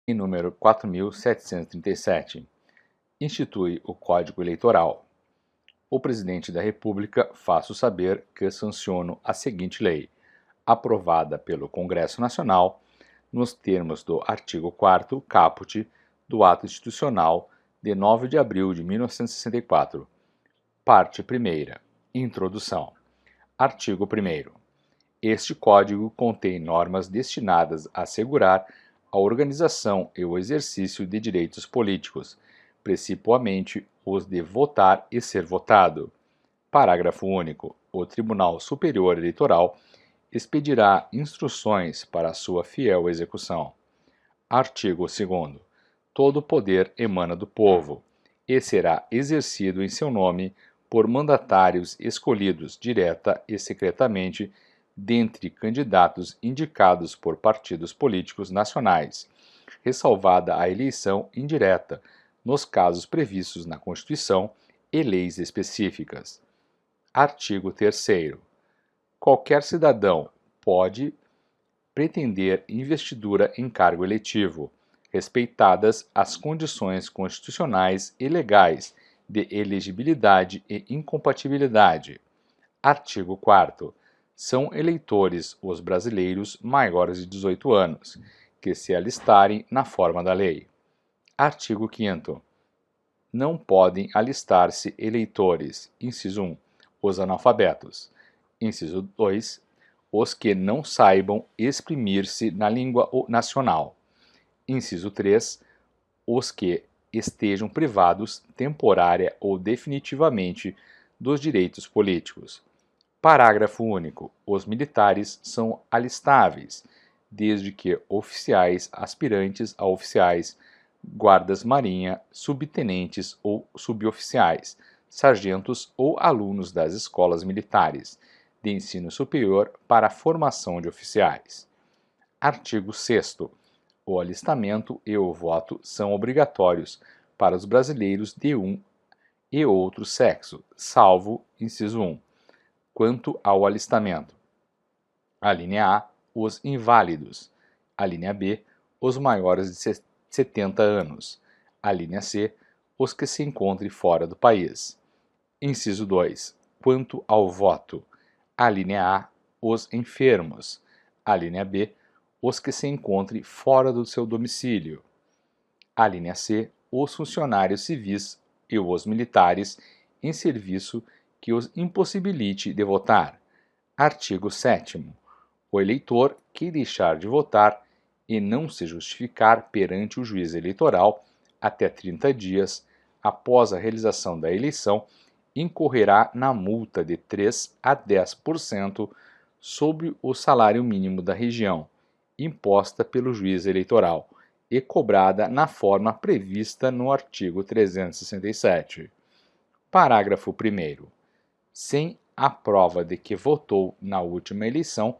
em número 4.737, institui o Código Eleitoral. O Presidente da República faço saber que sanciono a seguinte lei, aprovada pelo Congresso Nacional, nos termos do artigo 4º caput do Ato Institucional de 9 de abril de 1964. Parte 1ª. Introdução. Artigo 1º. Este Código contém normas destinadas a assegurar a organização e o exercício de direitos políticos, principalmente os de votar e ser votado. Parágrafo único. O Tribunal Superior Eleitoral expedirá instruções para sua fiel execução. Artigo 2º. Todo poder emana do povo e será exercido em seu nome por mandatários escolhidos direta e secretamente dentre candidatos indicados por partidos políticos nacionais, ressalvada a eleição indireta, nos casos previstos na Constituição e leis específicas. Artigo 3º. Qualquer cidadão pode pretender investidura em cargo eletivo, respeitadas as condições constitucionais e legais de elegibilidade e incompatibilidade. Artigo 4º. São eleitores os brasileiros maiores de 18 anos, que se alistarem na forma da lei. Artigo 5º. Não podem alistar-se eleitores, inciso 1, os analfabetos, inciso 2, os que não saibam exprimir-se na língua nacional, inciso 3, os que estejam privados temporária ou definitivamente dos direitos políticos. Parágrafo único. Os militares são alistáveis, desde que oficiais aspirantes a oficiais, guardas marinha, subtenentes ou suboficiais, sargentos ou alunos das escolas militares de ensino superior para a formação de oficiais. Artigo 6º. O alistamento e o voto são obrigatórios para os brasileiros de um e outro sexo, salvo inciso 1. Quanto ao alistamento: a linha A, os inválidos; a linha B, os maiores de 70 anos; a linha C, os que se encontrem fora do país. Inciso 2. Quanto ao voto: a linha A, os enfermos; a linha B, os que se encontrem fora do seu domicílio; a linha C, os funcionários civis e os militares em serviço que os impossibilite de votar. Artigo 7º. O eleitor que deixar de votar e não se justificar perante o juiz eleitoral até 30 dias após a realização da eleição incorrerá na multa de 3 a 10% sobre o salário mínimo da região, imposta pelo juiz eleitoral e cobrada na forma prevista no artigo 367. Parágrafo 1º. Sem a prova de que votou na última eleição,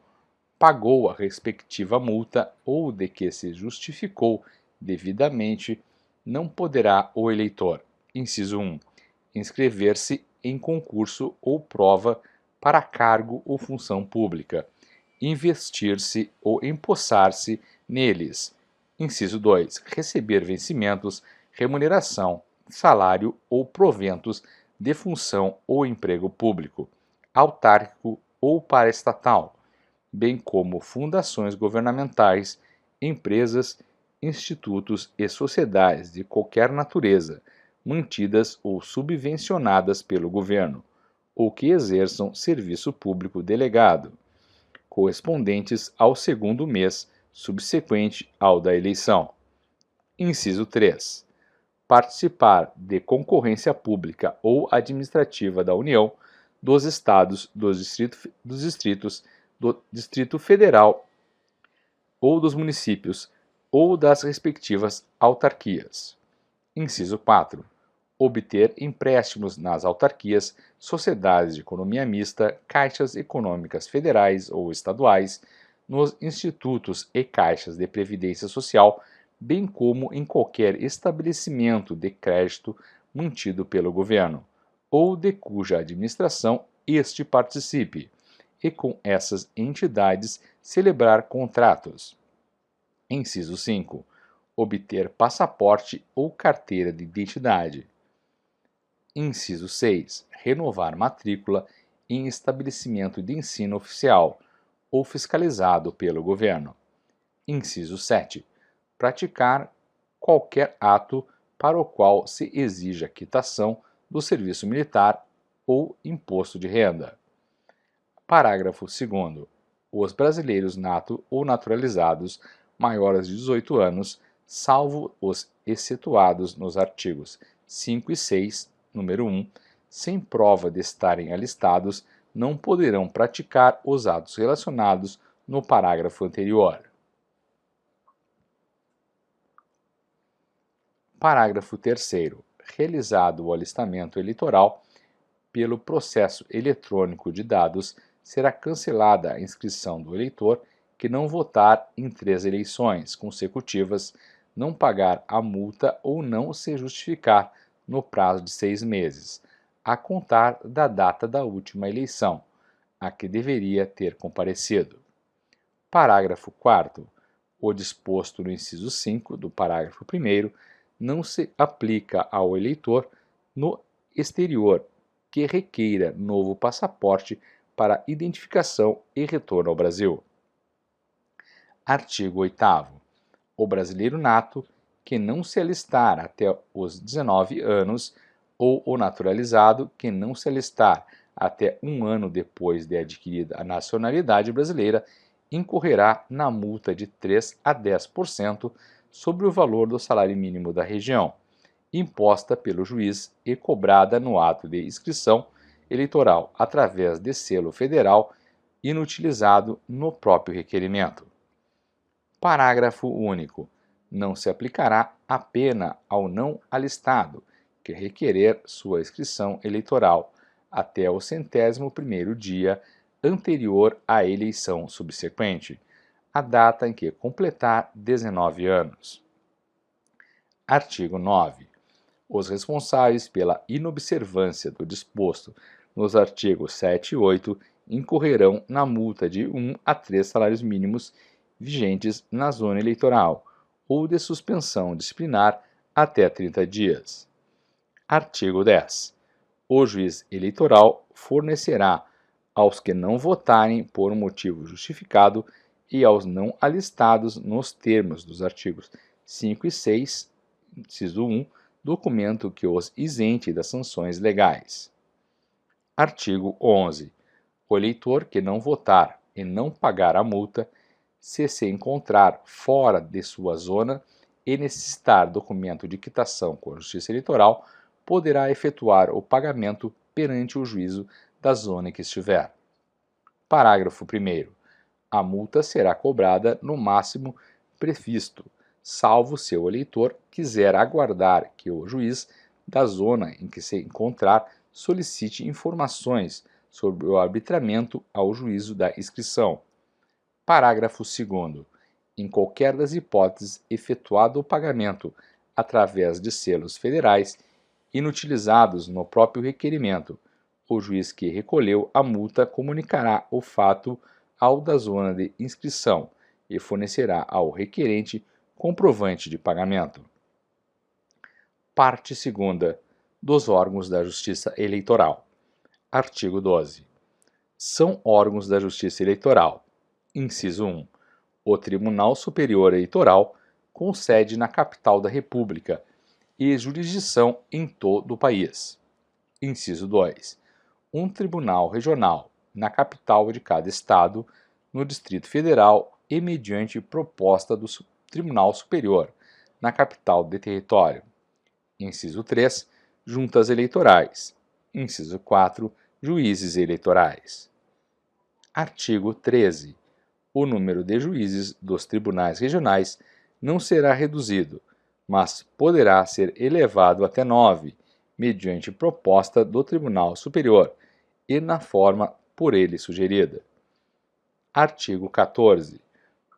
pagou a respectiva multa ou de que se justificou devidamente, não poderá o eleitor, inciso 1, inscrever-se em concurso ou prova para cargo ou função pública, investir-se ou empossar-se neles, inciso 2, receber vencimentos, remuneração, salário ou proventos de função ou emprego público, autárquico ou paraestatal, bem como fundações governamentais, empresas, institutos e sociedades de qualquer natureza, mantidas ou subvencionadas pelo governo, ou que exerçam serviço público delegado, correspondentes ao segundo mês subsequente ao da eleição. Inciso 3. Participar de concorrência pública ou administrativa da União, dos Estados, dos distritos, do Distrito Federal ou dos municípios ou das respectivas autarquias. Inciso 4. Obter empréstimos nas autarquias, sociedades de economia mista, caixas econômicas federais ou estaduais, nos institutos e caixas de previdência social, bem como em qualquer estabelecimento de crédito mantido pelo governo, ou de cuja administração este participe, e com essas entidades celebrar contratos. Inciso 5. obter passaporte ou carteira de identidade. Inciso 6. Renovar matrícula em estabelecimento de ensino oficial ou fiscalizado pelo governo. Inciso 7. Praticar qualquer ato para o qual se exija quitação do serviço militar ou imposto de renda. Parágrafo 2º. Os brasileiros nato ou naturalizados maiores de 18 anos, salvo os excetuados nos artigos 5 e 6, número 1, sem prova de estarem alistados, não poderão praticar os atos relacionados no parágrafo anterior. Parágrafo 3º. Realizado o alistamento eleitoral, pelo processo eletrônico de dados, será cancelada a inscrição do eleitor que não votar em 3 eleições consecutivas, não pagar a multa ou não se justificar no prazo de 6 meses, a contar da data da última eleição, a que deveria ter comparecido. Parágrafo 4º. O disposto no inciso 5 do parágrafo 1º não se aplica ao eleitor no exterior que requeira novo passaporte para identificação e retorno ao Brasil. Artigo 8º. O brasileiro nato que não se alistar até os 19 anos ou o naturalizado que não se alistar até 1 ano depois de adquirida a nacionalidade brasileira incorrerá na multa de 3 a 10% sobre o valor do salário mínimo da região, imposta pelo juiz e cobrada no ato de inscrição eleitoral através de selo federal inutilizado no próprio requerimento. Parágrafo único. Não se aplicará a pena ao não alistado que requerer sua inscrição eleitoral até o 101º dia anterior à eleição subsequente, a data em que completar 19 anos. Artigo 9. Os responsáveis pela inobservância do disposto nos artigos 7 e 8 incorrerão na multa de 1 a 3 salários mínimos vigentes na zona eleitoral ou de suspensão disciplinar até 30 dias. Artigo 10. O juiz eleitoral fornecerá aos que não votarem por motivo justificado e aos não alistados nos termos dos artigos 5 e 6, inciso 1, documento que os isente das sanções legais. Artigo 11. O eleitor que não votar e não pagar a multa, se encontrar fora de sua zona e necessitar documento de quitação com a Justiça Eleitoral, poderá efetuar o pagamento perante o juízo da zona em que estiver. Parágrafo 1º. A multa será cobrada no máximo previsto, salvo se o eleitor quiser aguardar que o juiz da zona em que se encontrar solicite informações sobre o arbitramento ao juízo da inscrição. Parágrafo 2º. Em qualquer das hipóteses efetuado o pagamento através de selos federais inutilizados no próprio requerimento, o juiz que recolheu a multa comunicará o fato ao da zona de inscrição e fornecerá ao requerente comprovante de pagamento. Parte 2ª dos órgãos da Justiça Eleitoral. Artigo 12. São órgãos da Justiça Eleitoral. Inciso 1. O Tribunal Superior Eleitoral, com sede na capital da República e jurisdição em todo o país. Inciso 2. Um tribunal regional, na capital de cada estado, no Distrito Federal e mediante proposta do Tribunal Superior, na capital de território. Inciso 3. Juntas eleitorais. Inciso 4. Juízes eleitorais. Artigo 13. O número de juízes dos tribunais regionais não será reduzido, mas poderá ser elevado até 9, mediante proposta do Tribunal Superior e na forma por ele sugerida. Artigo 14.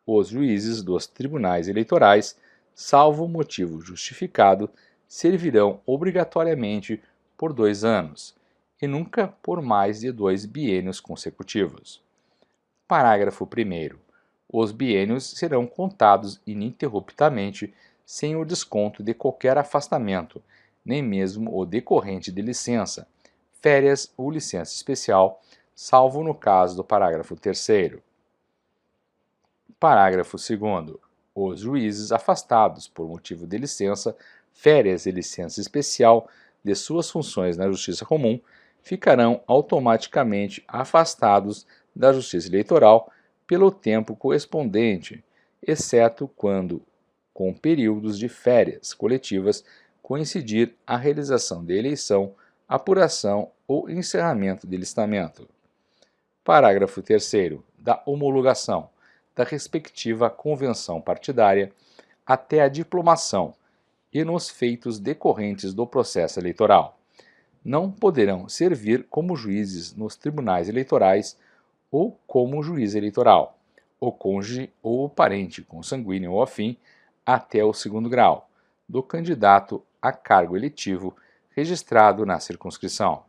Os juízes dos tribunais eleitorais, salvo motivo justificado, servirão obrigatoriamente por 2 anos, e nunca por mais de 2 biênios consecutivos. Parágrafo 1º. Os biênios serão contados ininterruptamente sem o desconto de qualquer afastamento, nem mesmo o decorrente de licença, férias ou licença especial, salvo no caso do parágrafo 3º. Parágrafo 2º. Os juízes afastados por motivo de licença, férias e licença especial de suas funções na Justiça Comum ficarão automaticamente afastados da Justiça Eleitoral pelo tempo correspondente, exceto quando, com períodos de férias coletivas, coincidir a realização de eleição, apuração ou encerramento de listamento. Parágrafo 3º. Da homologação da respectiva convenção partidária até a diplomação e nos feitos decorrentes do processo eleitoral. Não poderão servir como juízes nos tribunais eleitorais ou como juiz eleitoral, o cônjuge ou o parente consanguíneo ou afim até o 2º grau do candidato a cargo eletivo registrado na circunscrição.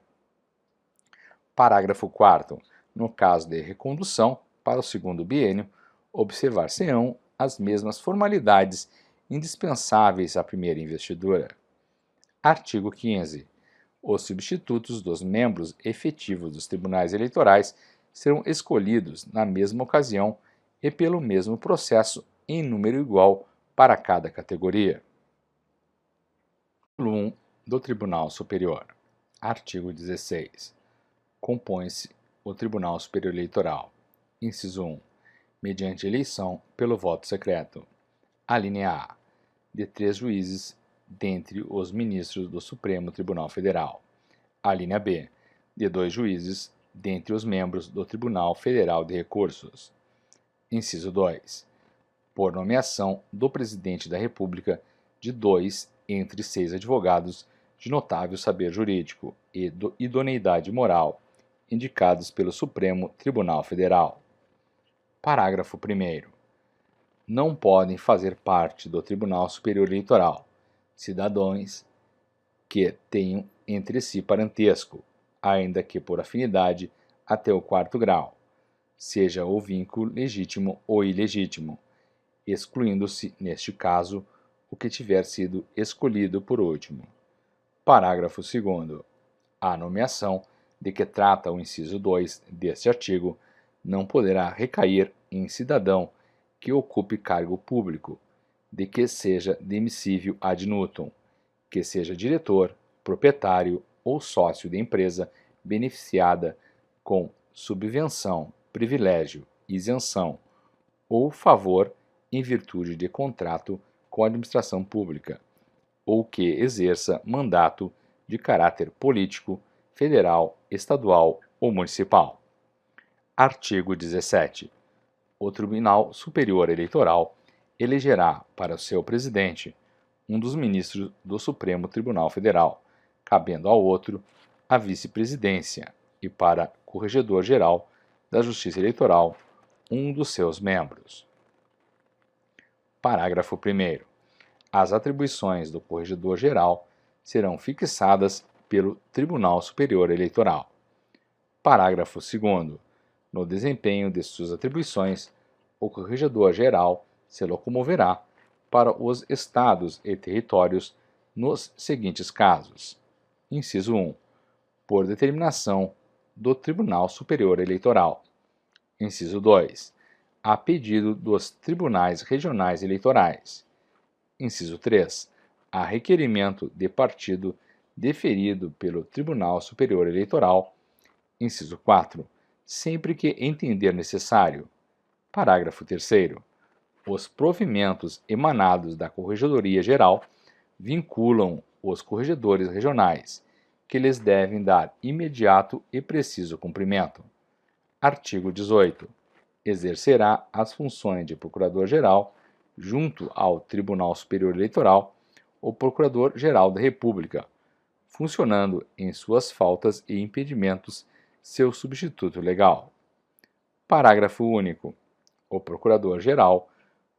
Parágrafo 4º. No caso de recondução para o 2º biênio, observar-se-ão as mesmas formalidades indispensáveis à primeira investidura. Artigo 15. Os substitutos dos membros efetivos dos tribunais eleitorais serão escolhidos na mesma ocasião e pelo mesmo processo em número igual para cada categoria. Título 1 do Tribunal Superior. Artigo 16. Compõe-se o Tribunal Superior Eleitoral. Inciso 1. Mediante eleição pelo voto secreto. Alínea A. De 3 juízes dentre os ministros do Supremo Tribunal Federal. Alínea B. De 2 juízes dentre os membros do Tribunal Federal de Recursos. Inciso 2. Por nomeação do Presidente da República de 2 entre 6 advogados de notável saber jurídico e idoneidade moral, indicados pelo Supremo Tribunal Federal. Parágrafo 1º. Não podem fazer parte do Tribunal Superior Eleitoral cidadãos que tenham entre si parentesco, ainda que por afinidade até o 4º grau, seja o vínculo legítimo ou ilegítimo, excluindo-se, neste caso, o que tiver sido escolhido por último. Parágrafo 2º. A nomeação de que trata o inciso 2 deste artigo não poderá recair em cidadão que ocupe cargo público, de que seja demissível ad nutum, que seja diretor, proprietário ou sócio de empresa beneficiada com subvenção, privilégio, isenção ou favor em virtude de contrato com a administração pública, ou que exerça mandato de caráter político, federal, estadual ou municipal. Artigo 17. O Tribunal Superior Eleitoral elegerá para seu presidente um dos ministros do Supremo Tribunal Federal, cabendo ao outro a vice-presidência, e para corregedor-geral da Justiça Eleitoral, um dos seus membros. Parágrafo 1º. As atribuições do corregedor-geral serão fixadas pelo Tribunal Superior Eleitoral. Parágrafo 2º. No desempenho de suas atribuições, o corregedor-geral se locomoverá para os estados e territórios nos seguintes casos. Inciso 1. Por determinação do Tribunal Superior Eleitoral. Inciso 2. A pedido dos tribunais regionais eleitorais. Inciso 3. A requerimento de partido deferido pelo Tribunal Superior Eleitoral. Inciso 4. Sempre que entender necessário. Parágrafo 3º. Os provimentos emanados da Corregedoria Geral vinculam os corregedores regionais, que lhes devem dar imediato e preciso cumprimento. Artigo 18. Exercerá as funções de Procurador-Geral, junto ao Tribunal Superior Eleitoral, o Procurador-Geral da República, funcionando em suas faltas e impedimentos seu substituto legal. Parágrafo único. O Procurador-Geral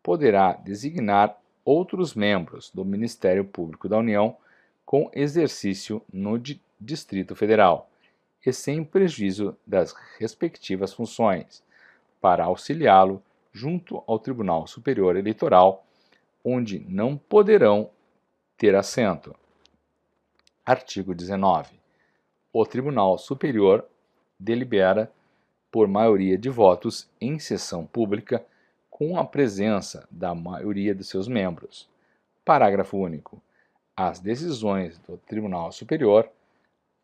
poderá designar outros membros do Ministério Público da União com exercício no Distrito Federal e sem prejuízo das respectivas funções, para auxiliá-lo junto ao Tribunal Superior Eleitoral onde não poderão ter assento. Artigo 19. O Tribunal Superior delibera por maioria de votos em sessão pública com a presença da maioria de seus membros. Parágrafo único. As decisões do Tribunal Superior,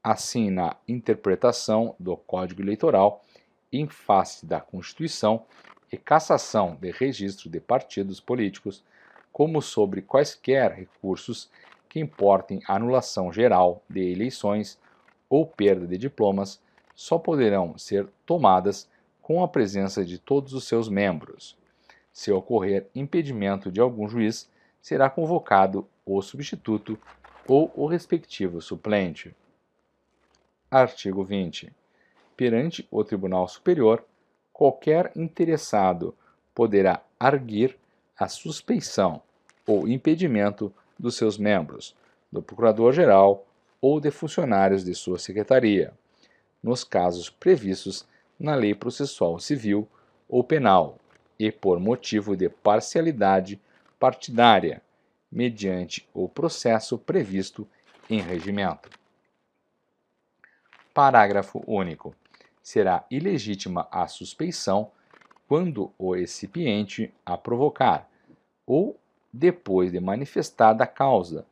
assim na interpretação do Código Eleitoral em face da Constituição e cassação de registro de partidos políticos, como sobre quaisquer recursos que importem anulação geral de eleições ou perda de diplomas, só poderão ser tomadas com a presença de todos os seus membros. Se ocorrer impedimento de algum juiz, será convocado o substituto ou o respectivo suplente. Artigo 20. Perante o Tribunal Superior, qualquer interessado poderá arguir a suspeição ou impedimento dos seus membros, do Procurador-Geral ou de funcionários de sua secretaria, nos casos previstos na Lei Processual Civil ou Penal e por motivo de parcialidade partidária, mediante o processo previsto em regimento. Parágrafo único. Será ilegítima a suspeição quando o recipiente a provocar, ou depois de manifestada a causa,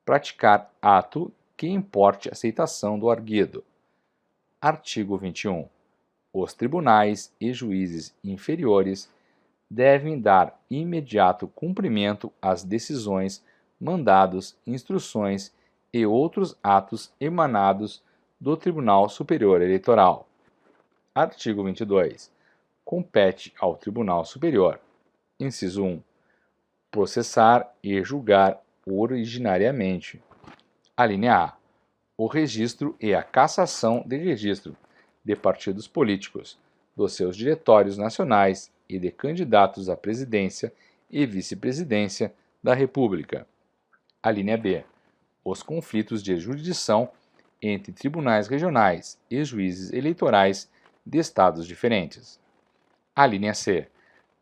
praticar ato que importe aceitação do arguido. Artigo 21. Os tribunais e juízes inferiores devem dar imediato cumprimento às decisões, mandados, instruções e outros atos emanados do Tribunal Superior Eleitoral. Artigo 22. Compete ao Tribunal Superior, inciso 1, processar e julgar originariamente. Alínea A. O registro e a cassação de registro de partidos políticos, dos seus diretórios nacionais e de candidatos à presidência e vice-presidência da República. Alínea B. Os conflitos de jurisdição entre tribunais regionais e juízes eleitorais de estados diferentes. Alínea C.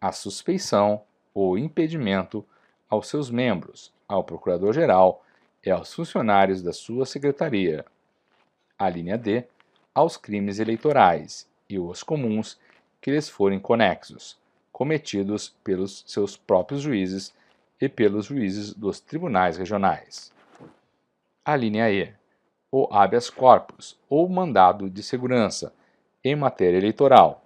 A suspeição ou impedimento aos seus membros, ao Procurador-Geral e aos funcionários da sua secretaria. Alínea D. Aos crimes eleitorais e os comuns que lhes forem conexos, cometidos pelos seus próprios juízes e pelos juízes dos tribunais regionais. Alínea E. O habeas corpus ou mandado de segurança em matéria eleitoral,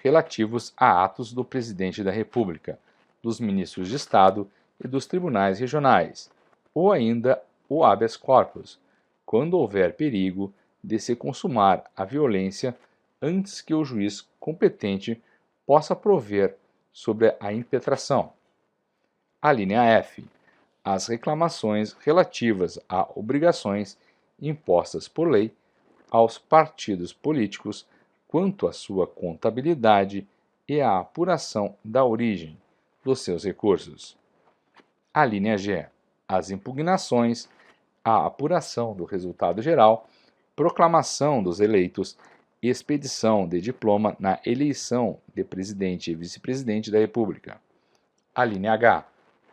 relativos a atos do Presidente da República, dos ministros de Estado e dos tribunais regionais, ou ainda o habeas corpus, quando houver perigo de se consumar a violência antes que o juiz competente possa prover sobre a impetração. Alínea F. As reclamações relativas a obrigações impostas por lei aos partidos políticos quanto à sua contabilidade e à apuração da origem dos seus recursos. Alínea G. As impugnações, a apuração do resultado geral, proclamação dos eleitos e expedição de diploma na eleição de presidente e vice-presidente da República. Alínea H.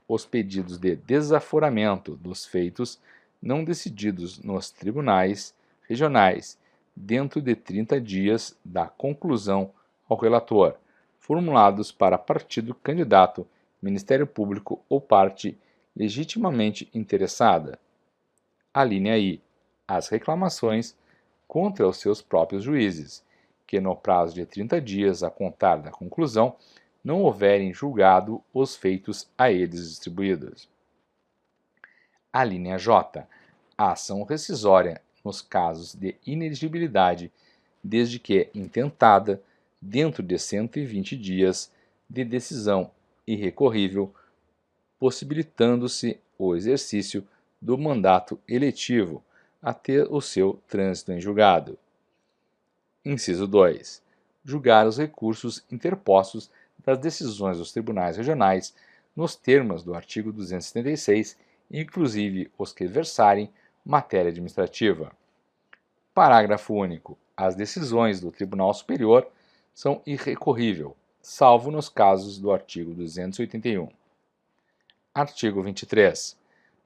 Os pedidos de desaforamento dos feitos não decididos nos tribunais regionais dentro de 30 dias da conclusão ao relator, formulados para partido candidato, Ministério Público ou parte legitimamente interessada. Alínea I. As reclamações contra os seus próprios juízes, que no prazo de 30 dias a contar da conclusão não houverem julgado os feitos a eles distribuídos. Alínea J. A ação rescisória nos casos de inelegibilidade, desde que intentada dentro de 120 dias de decisão irrecorrível, possibilitando-se o exercício do mandato eletivo até o seu trânsito em julgado. Inciso 2. Julgar os recursos interpostos das decisões dos tribunais regionais nos termos do artigo 276, inclusive os que versarem matéria administrativa. Parágrafo único. As decisões do Tribunal Superior são irrecorríveis, salvo nos casos do artigo 281. Artigo 23.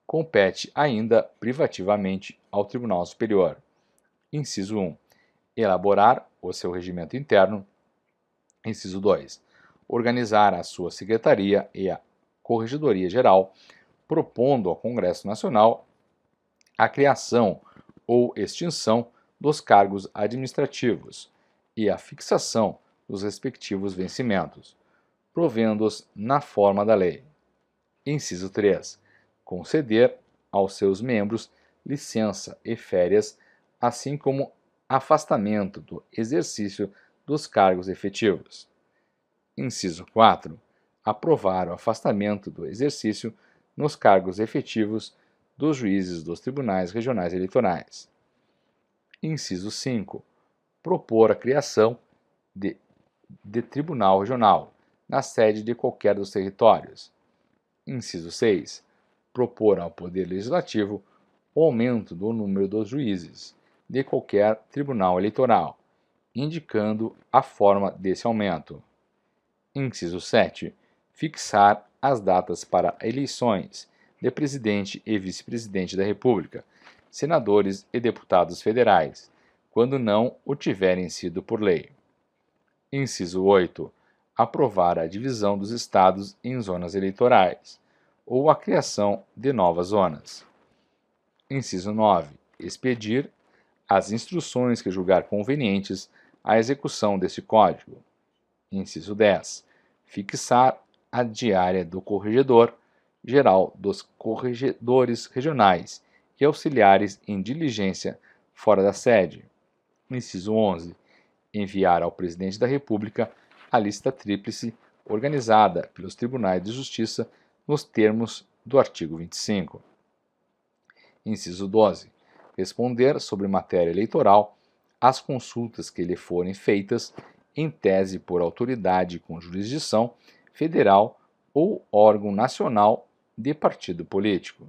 Compete ainda privativamente ao Tribunal Superior. Inciso 1. Elaborar o seu regimento interno. Inciso 2. Organizar a sua secretaria e a Corregedoria Geral, propondo ao Congresso Nacional a criação ou extinção dos cargos administrativos e a fixação dos respectivos vencimentos, provendo-os na forma da lei. Inciso 3. Conceder aos seus membros licença e férias, assim como afastamento do exercício dos cargos efetivos. Inciso 4. Aprovar o afastamento do exercício nos cargos efetivos dos juízes dos tribunais regionais eleitorais. Inciso 5. Propor a criação de tribunal regional na sede de qualquer dos territórios. Inciso 6. Propor ao Poder Legislativo o aumento do número dos juízes de qualquer tribunal eleitoral, indicando a forma desse aumento. Inciso 7. Fixar as datas para eleições de presidente e vice-presidente da República, senadores e deputados federais, quando não o tiverem sido por lei. Inciso 8. Aprovar a divisão dos estados em zonas eleitorais, ou a criação de novas zonas. Inciso 9. Expedir as instruções que julgar convenientes à execução deste Código. Inciso 10. Fixar a diária do Corregedor-Geral, dos Corregedores Regionais e auxiliares em diligência fora da sede. Inciso 11. Enviar ao Presidente da República a lista tríplice organizada pelos Tribunais de Justiça nos termos do artigo 25. Inciso 12. Responder sobre matéria eleitoral às consultas que lhe forem feitas em tese por autoridade com jurisdição federal ou órgão nacional de partido político.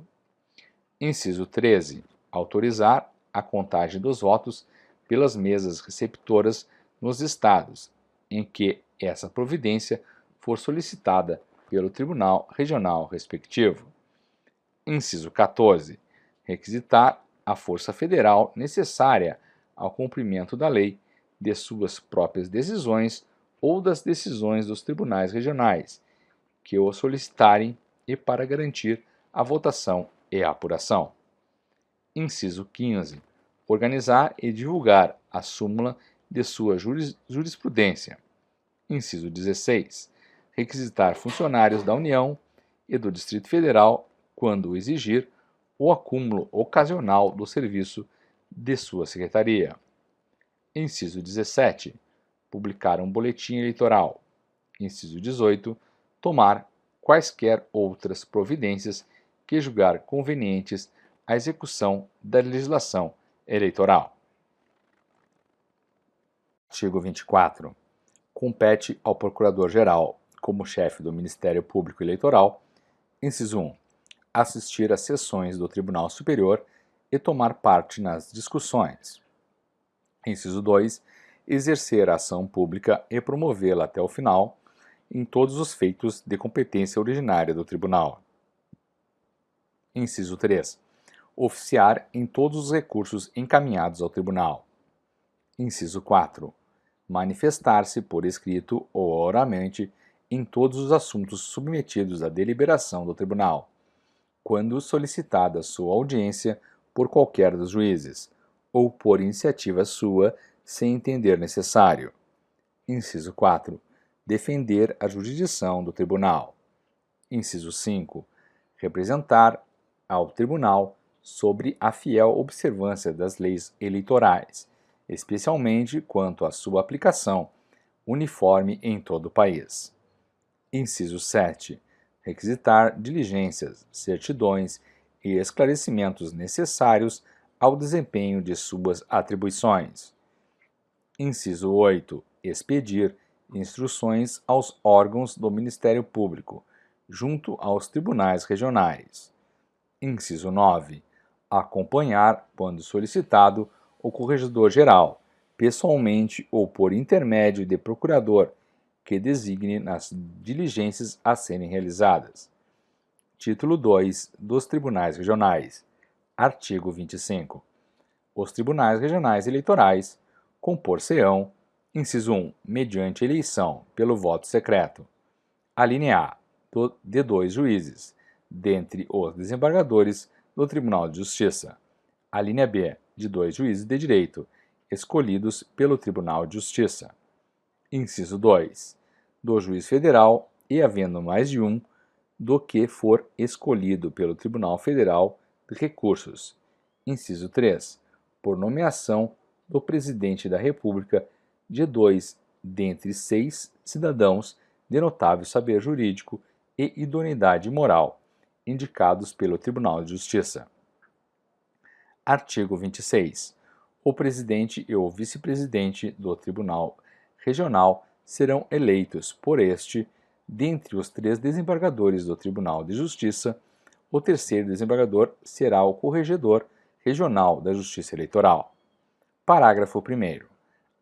Inciso 13. Autorizar a contagem dos votos pelas mesas receptoras nos estados em que essa providência for solicitada pelo Tribunal Regional respectivo. Inciso 14. Requisitar a força federal necessária ao cumprimento da lei, de suas próprias decisões ou das decisões dos tribunais regionais, que o solicitarem e para garantir a votação e a apuração. Inciso 15. Organizar e divulgar a súmula de sua jurisprudência. Inciso 16. Requisitar funcionários da União e do Distrito Federal, quando o exigir, o acúmulo ocasional do serviço de sua secretaria. Inciso 17. Publicar um boletim eleitoral. Inciso 18. Tomar quaisquer outras providências que julgar convenientes à execução da legislação eleitoral. Artigo 24. Compete ao Procurador-Geral, como chefe do Ministério Público Eleitoral, inciso 1. Assistir às sessões do Tribunal Superior e tomar parte nas discussões. Inciso 2. Exercer a ação pública e promovê-la até o final em todos os feitos de competência originária do Tribunal. Inciso 3. Oficiar em todos os recursos encaminhados ao Tribunal. Inciso 4. Manifestar-se por escrito ou oralmente em todos os assuntos submetidos à deliberação do Tribunal, quando solicitada sua audiência por qualquer dos juízes, ou por iniciativa sua, sem entender necessário. Inciso 4. Defender a jurisdição do Tribunal. Inciso 5. Representar ao Tribunal sobre a fiel observância das leis eleitorais, especialmente quanto à sua aplicação uniforme em todo o país. Inciso 7. Requisitar diligências, certidões e esclarecimentos necessários ao desempenho de suas atribuições. Inciso 8. Expedir instruções aos órgãos do Ministério Público, junto aos tribunais regionais. Inciso 9. Acompanhar, quando solicitado, o Corregedor-Geral, pessoalmente ou por intermédio de procurador, que designe nas diligências a serem realizadas. Título 2 dos Tribunais Regionais. Artigo 25. Os Tribunais Regionais Eleitorais compor-se-ão, inciso 1, mediante eleição pelo voto secreto. Alínea A. De 2 juízes, dentre os desembargadores do Tribunal de Justiça. Alínea B. De 2 juízes de direito, escolhidos pelo Tribunal de Justiça. Inciso 2. Do juiz federal e havendo mais de um, do que for escolhido pelo Tribunal Federal de Recursos. Inciso 3. Por nomeação do Presidente da República de 2 dentre 6 cidadãos de notável saber jurídico e idoneidade moral, indicados pelo Tribunal de Justiça. Artigo 26. O presidente e o vice-presidente do Tribunal Regional serão eleitos por este, dentre os 3 desembargadores do Tribunal de Justiça. O terceiro desembargador será o corregedor regional da Justiça Eleitoral. Parágrafo 1º.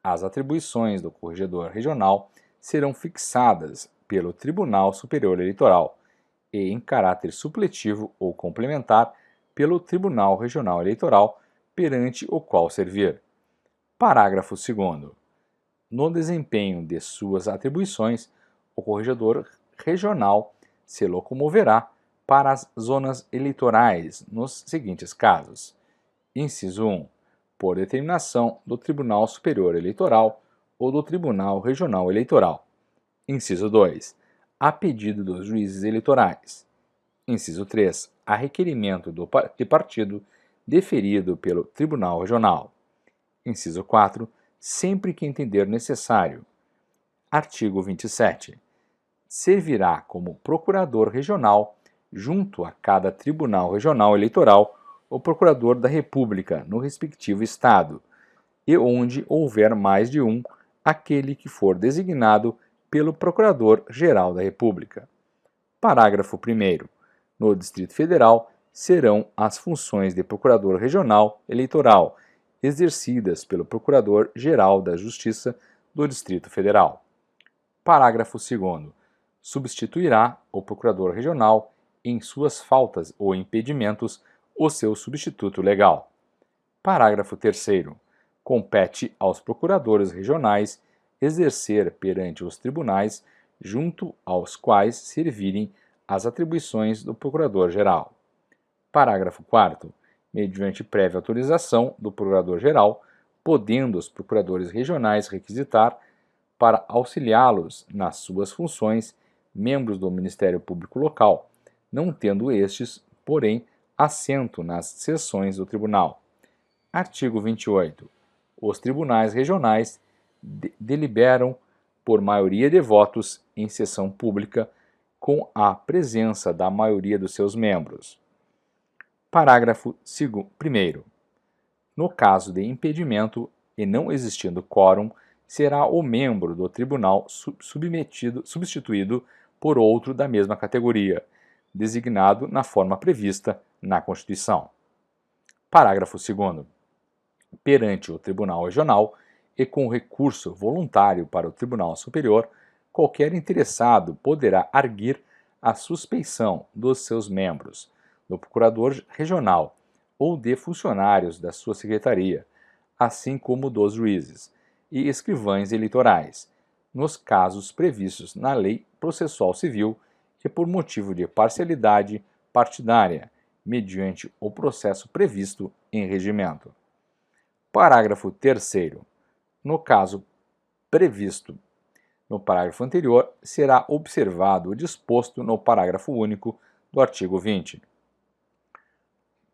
As atribuições do corregedor regional serão fixadas pelo Tribunal Superior Eleitoral e, em caráter supletivo ou complementar, pelo Tribunal Regional Eleitoral perante o qual servir. Parágrafo 2º. No desempenho de suas atribuições, o corregedor regional se locomoverá para as zonas eleitorais nos seguintes casos. Inciso 1. Por determinação do Tribunal Superior Eleitoral ou do Tribunal Regional Eleitoral. Inciso 2. A pedido dos juízes eleitorais. Inciso 3. A requerimento de partido deferido pelo Tribunal Regional. Inciso 4. Sempre que entender necessário. Artigo 27. Servirá como procurador regional, junto a cada Tribunal Regional Eleitoral, o Procurador da República no respectivo Estado, e onde houver mais de um, aquele que for designado pelo Procurador-Geral da República. Parágrafo 1º. No Distrito Federal, serão as funções de Procurador Regional Eleitoral, exercidas pelo Procurador-Geral da Justiça do Distrito Federal. Parágrafo 2º. Substituirá o Procurador Regional, em suas faltas ou impedimentos, o seu substituto legal. Parágrafo 3º. Compete aos procuradores regionais exercer perante os tribunais junto aos quais servirem as atribuições do Procurador-Geral. Parágrafo 4º. Mediante prévia autorização do Procurador-Geral, podendo os procuradores regionais requisitar, para auxiliá-los nas suas funções, membros do Ministério Público Local, não tendo estes, porém, assento nas sessões do Tribunal. Artigo 28. Os tribunais regionais deliberam por maioria de votos em sessão pública com a presença da maioria dos seus membros. Parágrafo 1º. No caso de impedimento e não existindo quórum, será o membro do tribunal substituído por outro da mesma categoria, designado na forma prevista na Constituição. Parágrafo 2º. Perante o Tribunal Regional e com recurso voluntário para o Tribunal Superior, qualquer interessado poderá arguir a suspeição dos seus membros, do Procurador Regional ou de funcionários da sua secretaria, assim como dos juízes e escrivães eleitorais, nos casos previstos na Lei Processual Civil e por motivo de parcialidade partidária, mediante o processo previsto em regimento. Parágrafo 3º. No caso previsto no parágrafo anterior, será observado o disposto no parágrafo único do artigo 20.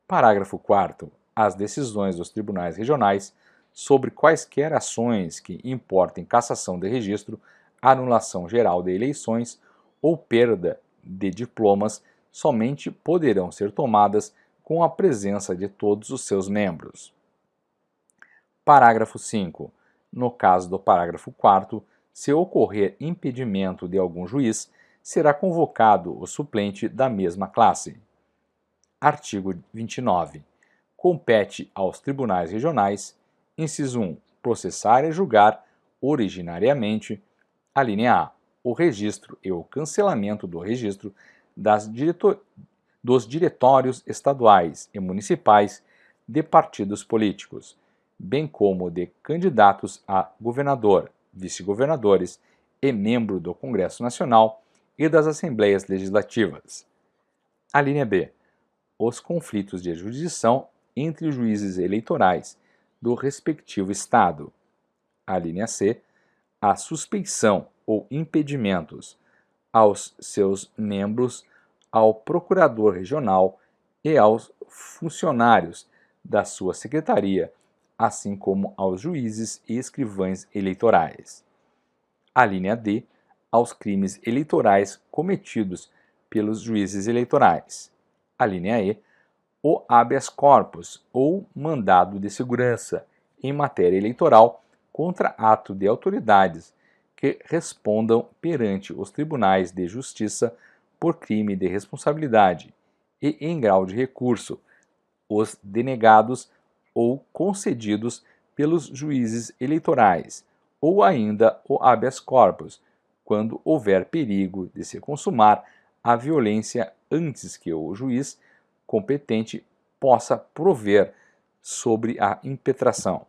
Parágrafo 4º. As decisões dos tribunais regionais sobre quaisquer ações que importem cassação de registro, anulação geral de eleições ou perda de diplomas somente poderão ser tomadas com a presença de todos os seus membros. Parágrafo 5. No caso do parágrafo 4º, se ocorrer impedimento de algum juiz, será convocado o suplente da mesma classe. Artigo 29. Compete aos tribunais regionais, inciso 1, processar e julgar originariamente, alínea A, o registro e o cancelamento do registro das dos diretórios estaduais e municipais de partidos políticos, bem como de candidatos a governador, vice-governadores e membro do Congresso Nacional e das Assembleias Legislativas. A linha B. Os conflitos de jurisdição entre os juízes eleitorais do respectivo Estado. A linha C. A suspeição ou impedimentos aos seus membros, ao procurador regional e aos funcionários da sua secretaria, assim como aos juízes e escrivães eleitorais. A linha D. Aos crimes eleitorais cometidos pelos juízes eleitorais. A linha E. O habeas corpus ou mandado de segurança em matéria eleitoral contra ato de autoridades que respondam perante os tribunais de justiça por crime de responsabilidade e em grau de recurso, os denegados ou concedidos pelos juízes eleitorais, ou ainda o habeas corpus, quando houver perigo de se consumar a violência antes que o juiz competente possa prover sobre a impetração.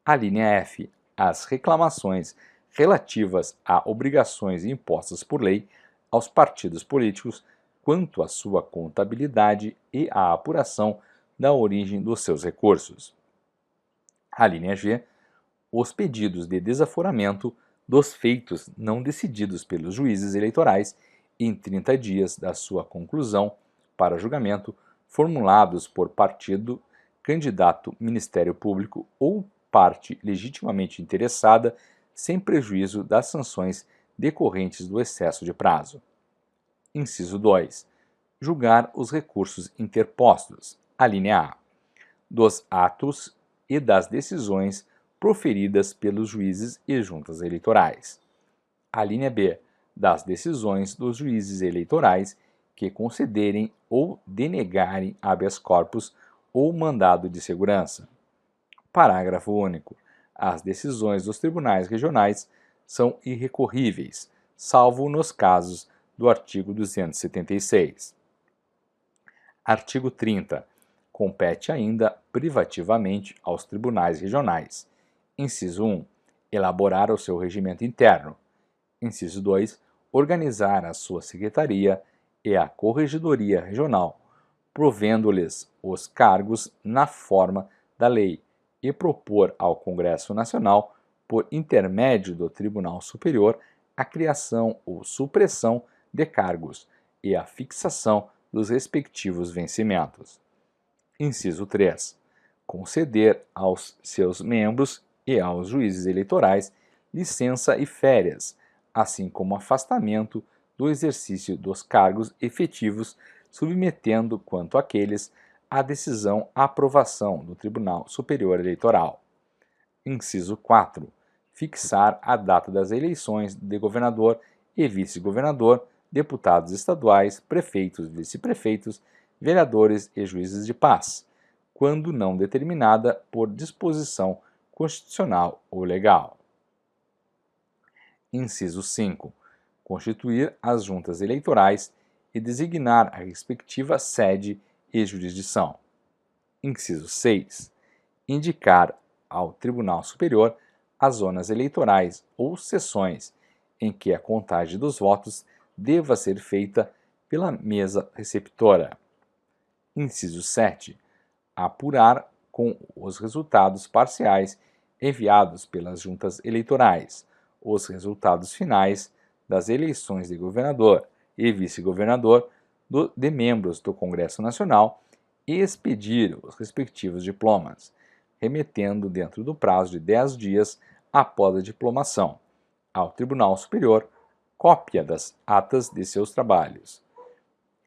A linha F. As reclamações relativas a obrigações impostas por lei aos partidos políticos quanto à sua contabilidade e à apuração da origem dos seus recursos. A linha G. Os pedidos de desaforamento dos feitos não decididos pelos juízes eleitorais em 30 dias da sua conclusão para julgamento, formulados por partido, candidato, Ministério Público ou parte legitimamente interessada, sem prejuízo das sanções decorrentes do excesso de prazo. Inciso 2. Julgar os recursos interpostos. A linha A. Dos atos e das decisões proferidas pelos juízes e juntas eleitorais. A linha B. Das decisões dos juízes eleitorais que concederem ou denegarem habeas corpus ou mandado de segurança. Parágrafo único. As decisões dos tribunais regionais são irrecorríveis, salvo nos casos do artigo 276. Artigo 30. Compete ainda privativamente aos tribunais regionais. Inciso 1. Elaborar o seu regimento interno. Inciso 2. Organizar a sua secretaria e a corregedoria regional, provendo-lhes os cargos na forma da lei, e propor ao Congresso Nacional, por intermédio do Tribunal Superior, a criação ou supressão de cargos e a fixação dos respectivos vencimentos. Inciso 3. Conceder aos seus membros e aos juízes eleitorais licença e férias, assim como afastamento do exercício dos cargos efetivos, submetendo, quanto àqueles, a decisão à aprovação do Tribunal Superior Eleitoral. Inciso 4. Fixar a data das eleições de governador e vice-governador, deputados estaduais, prefeitos, vice-prefeitos, vereadores e juízes de paz, quando não determinada por disposição constitucional ou legal. Inciso 5. Constituir as juntas eleitorais e designar a respectiva sede e jurisdição. Inciso 6. Indicar ao Tribunal Superior as zonas eleitorais ou sessões em que a contagem dos votos deva ser feita pela mesa receptora. Inciso 7. Apurar com os resultados parciais enviados pelas juntas eleitorais os resultados finais das eleições de governador e vice-governador de membros do Congresso Nacional e expedir os respectivos diplomas, remetendo dentro do prazo de 10 dias após a diplomação ao Tribunal Superior cópia das atas de seus trabalhos.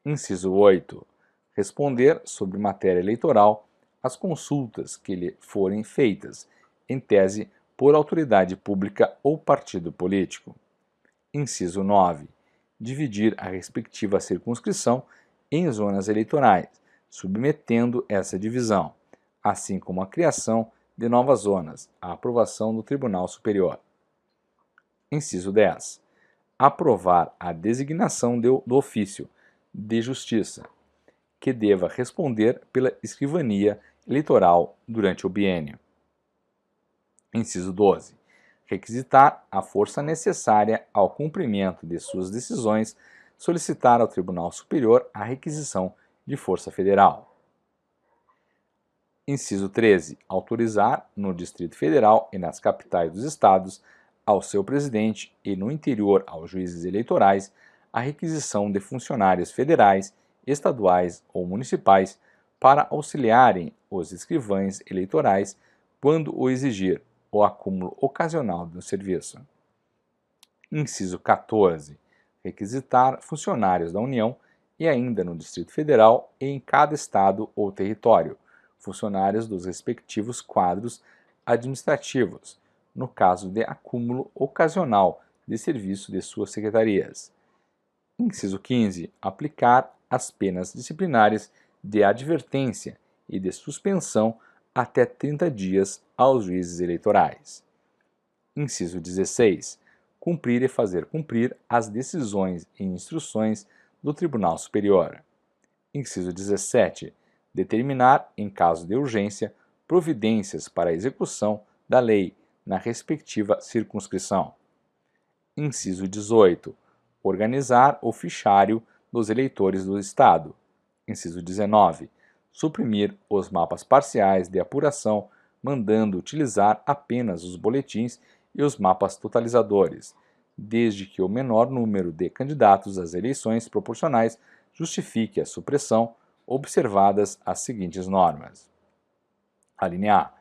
Inciso 8. Responder sobre matéria eleitoral as consultas que lhe forem feitas, em tese por autoridade pública ou partido político. Inciso 9. Dividir a respectiva circunscrição em zonas eleitorais, submetendo essa divisão, assim como a criação de novas zonas, à aprovação do Tribunal Superior. Inciso 10. Aprovar a designação do ofício de justiça, que deva responder pela escrivania eleitoral durante o biênio. Inciso 12. Requisitar a força necessária ao cumprimento de suas decisões, solicitar ao Tribunal Superior a requisição de força federal. Inciso 13. Autorizar no Distrito Federal e nas capitais dos estados, ao seu presidente e no interior aos juízes eleitorais, a requisição de funcionários federais, estaduais ou municipais para auxiliarem os escrivães eleitorais quando o exigir o acúmulo ocasional do serviço. Inciso 14. Requisitar funcionários da União e ainda no Distrito Federal e em cada estado ou território, funcionários dos respectivos quadros administrativos, no caso de acúmulo ocasional de serviço de suas secretarias. Inciso 15. Aplicar as penas disciplinares de advertência e de suspensão até 30 dias aos juízes eleitorais. Inciso 16. Cumprir e fazer cumprir as decisões e instruções do Tribunal Superior. Inciso 17. Determinar, em caso de urgência, providências para a execução da lei na respectiva circunscrição. Inciso 18. Organizar o fichário dos eleitores do Estado. Inciso 19. Suprimir os mapas parciais de apuração, mandando utilizar apenas os boletins e os mapas totalizadores, desde que o menor número de candidatos às eleições proporcionais justifique a supressão, observadas as seguintes normas. A linha A.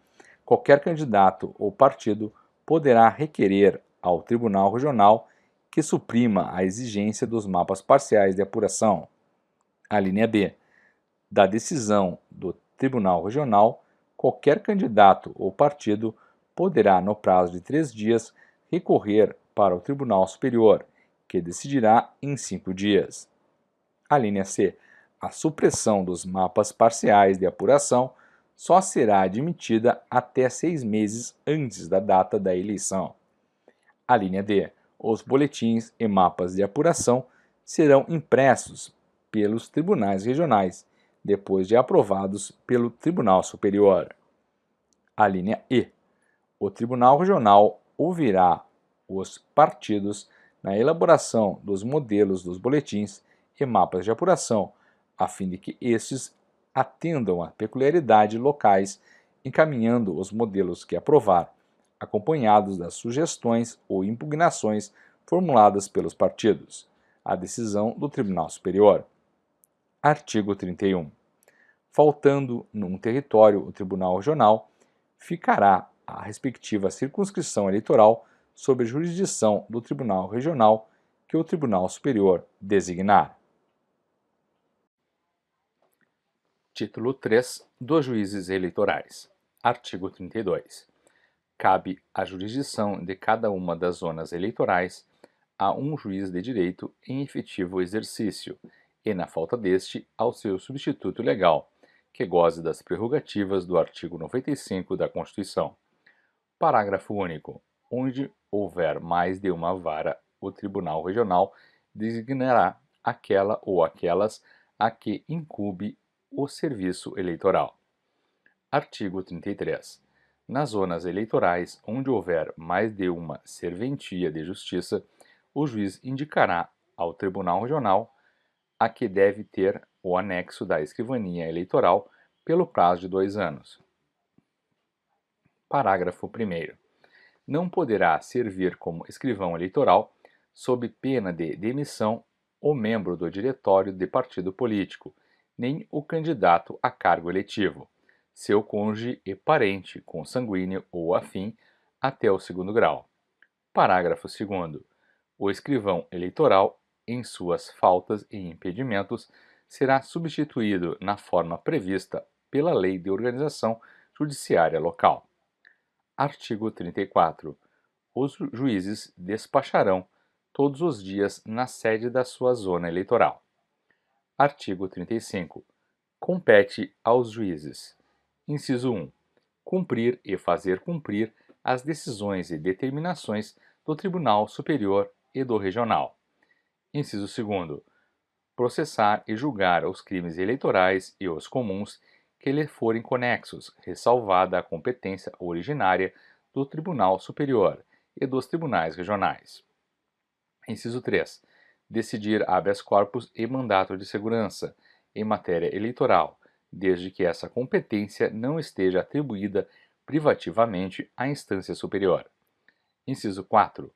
Qualquer candidato ou partido poderá requerer ao Tribunal Regional que suprima a exigência dos mapas parciais de apuração. A linha B. Da decisão do Tribunal Regional, qualquer candidato ou partido poderá, no prazo de 3 dias, recorrer para o Tribunal Superior, que decidirá em 5 dias. A linha C. A supressão dos mapas parciais de apuração só será admitida até 6 meses antes da data da eleição. A linha D. Os boletins e mapas de apuração serão impressos pelos tribunais regionais, depois de aprovados pelo Tribunal Superior. A linha E. O Tribunal Regional ouvirá os partidos na elaboração dos modelos dos boletins e mapas de apuração, a fim de que estes atendam a peculiaridades locais, encaminhando os modelos que aprovar, acompanhados das sugestões ou impugnações formuladas pelos partidos, à decisão do Tribunal Superior. Artigo 31. Faltando num território o Tribunal Regional, ficará a respectiva circunscrição eleitoral sob a jurisdição do Tribunal Regional que o Tribunal Superior designar. Título 3 dos Juízes Eleitorais. Artigo 32. Cabe à jurisdição de cada uma das zonas eleitorais a um juiz de direito em efetivo exercício e, na falta deste, ao seu substituto legal, que goze das prerrogativas do artigo 95 da Constituição. Parágrafo único. Onde houver mais de uma vara, o Tribunal Regional designará aquela ou aquelas a que incumbe o serviço eleitoral. Artigo 33. Nas zonas eleitorais onde houver mais de uma serventia de justiça, o juiz indicará ao Tribunal Regional a que deve ter o anexo da escrivania eleitoral pelo prazo de 2 anos. Parágrafo 1º. Não poderá servir como escrivão eleitoral, sob pena de demissão, o membro do diretório de partido político, nem o candidato a cargo eletivo, seu cônjuge e parente consanguíneo ou afim, até o 2º grau. Parágrafo 2º. O escrivão eleitoral, em suas faltas e impedimentos, será substituído na forma prevista pela Lei de Organização Judiciária Local. Artigo 34. Os juízes despacharão todos os dias na sede da sua zona eleitoral. Artigo 35. Compete aos juízes: inciso 1. Cumprir e fazer cumprir as decisões e determinações do Tribunal Superior e do Regional. Inciso 2. processar e julgar os crimes eleitorais e os comuns que lhe forem conexos, ressalvada a competência originária do Tribunal Superior e dos tribunais regionais. Inciso 3. Decidir habeas corpus e mandato de segurança em matéria eleitoral, desde que essa competência não esteja atribuída privativamente à instância superior. Inciso 4.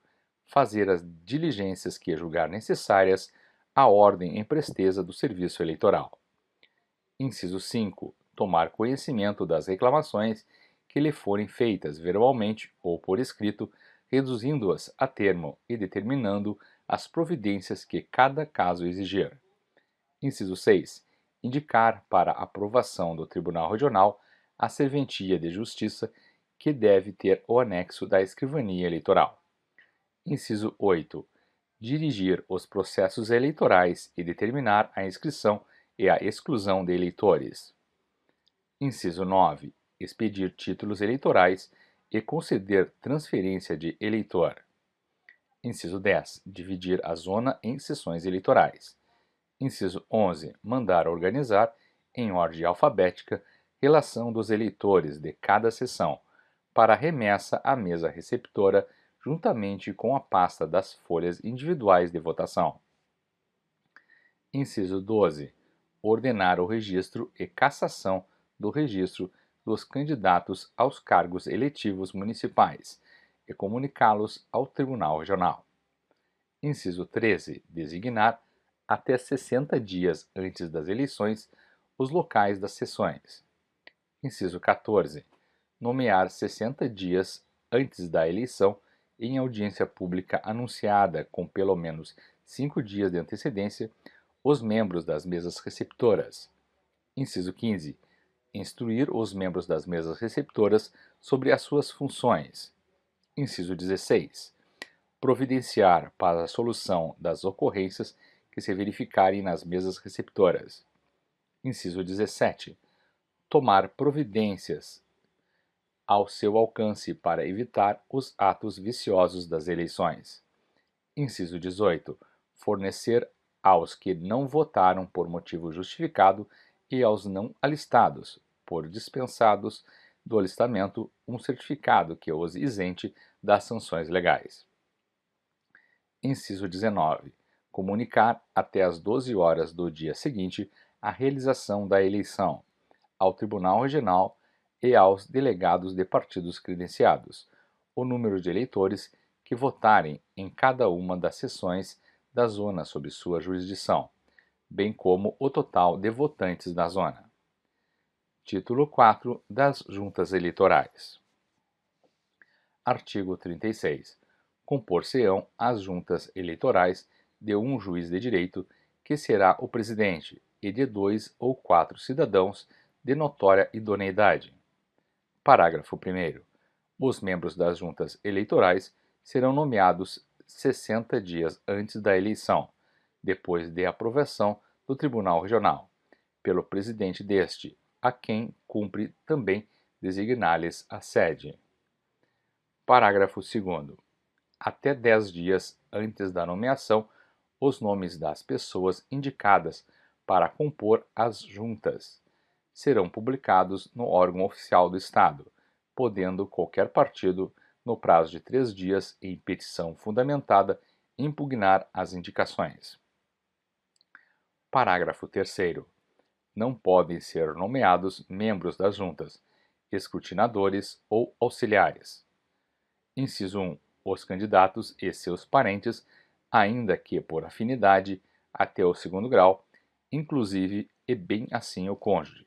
Fazer as diligências que julgar necessárias à ordem em presteza do serviço eleitoral. Inciso 5. Tomar conhecimento das reclamações que lhe forem feitas verbalmente ou por escrito, reduzindo-as a termo e determinando as providências que cada caso exigir. Inciso 6. Indicar para aprovação do Tribunal Regional a serventia de justiça que deve ter o anexo da escrivania eleitoral. Inciso 8. Dirigir os processos eleitorais e determinar a inscrição e a exclusão de eleitores. Inciso 9. Expedir títulos eleitorais e conceder transferência de eleitor. Inciso 10. Dividir a zona em seções eleitorais. Inciso 11. Mandar organizar, em ordem alfabética, relação dos eleitores de cada seção, para remessa à mesa receptora, juntamente com a pasta das folhas individuais de votação. Inciso 12. Ordenar o registro e cassação do registro dos candidatos aos cargos eletivos municipais e comunicá-los ao Tribunal Regional. Inciso 13. Designar, até 60 dias antes das eleições, os locais das sessões. Inciso 14. Nomear 60 dias antes da eleição, em audiência pública anunciada com pelo menos 5 dias de antecedência, os membros das mesas receptoras. Inciso 15. Instruir os membros das mesas receptoras sobre as suas funções. Inciso 16. Providenciar para a solução das ocorrências que se verificarem nas mesas receptoras. Inciso 17. Tomar providências ao seu alcance para evitar os atos viciosos das eleições. Inciso 18. Fornecer aos que não votaram por motivo justificado e aos não alistados, por dispensados do alistamento, um certificado que os isente das sanções legais. Inciso 19. Comunicar até às 12 horas do dia seguinte a realização da eleição ao Tribunal Regional e aos delegados de partidos credenciados o número de eleitores que votarem em cada uma das seções da zona sob sua jurisdição, bem como o total de votantes da zona. Título 4 das Juntas Eleitorais. Artigo 36. Compor-se-ão as juntas eleitorais de um juiz de direito, que será o presidente, e de 2 ou 4 cidadãos de notória idoneidade. Parágrafo 1º. Os membros das juntas eleitorais serão nomeados 60 dias antes da eleição, depois de aprovação do Tribunal Regional, pelo presidente deste, a quem cumpre também designar-lhes a sede. Parágrafo 2º. Até 10 dias antes da nomeação, os nomes das pessoas indicadas para compor as juntas serão publicados no órgão oficial do Estado, podendo qualquer partido, no prazo de 3 dias, em petição fundamentada, impugnar as indicações. Parágrafo 3º. Não podem ser nomeados membros das juntas, escrutinadores ou auxiliares. Inciso 1. Os candidatos e seus parentes, ainda que por afinidade, até o 2º grau, inclusive e bem assim o cônjuge.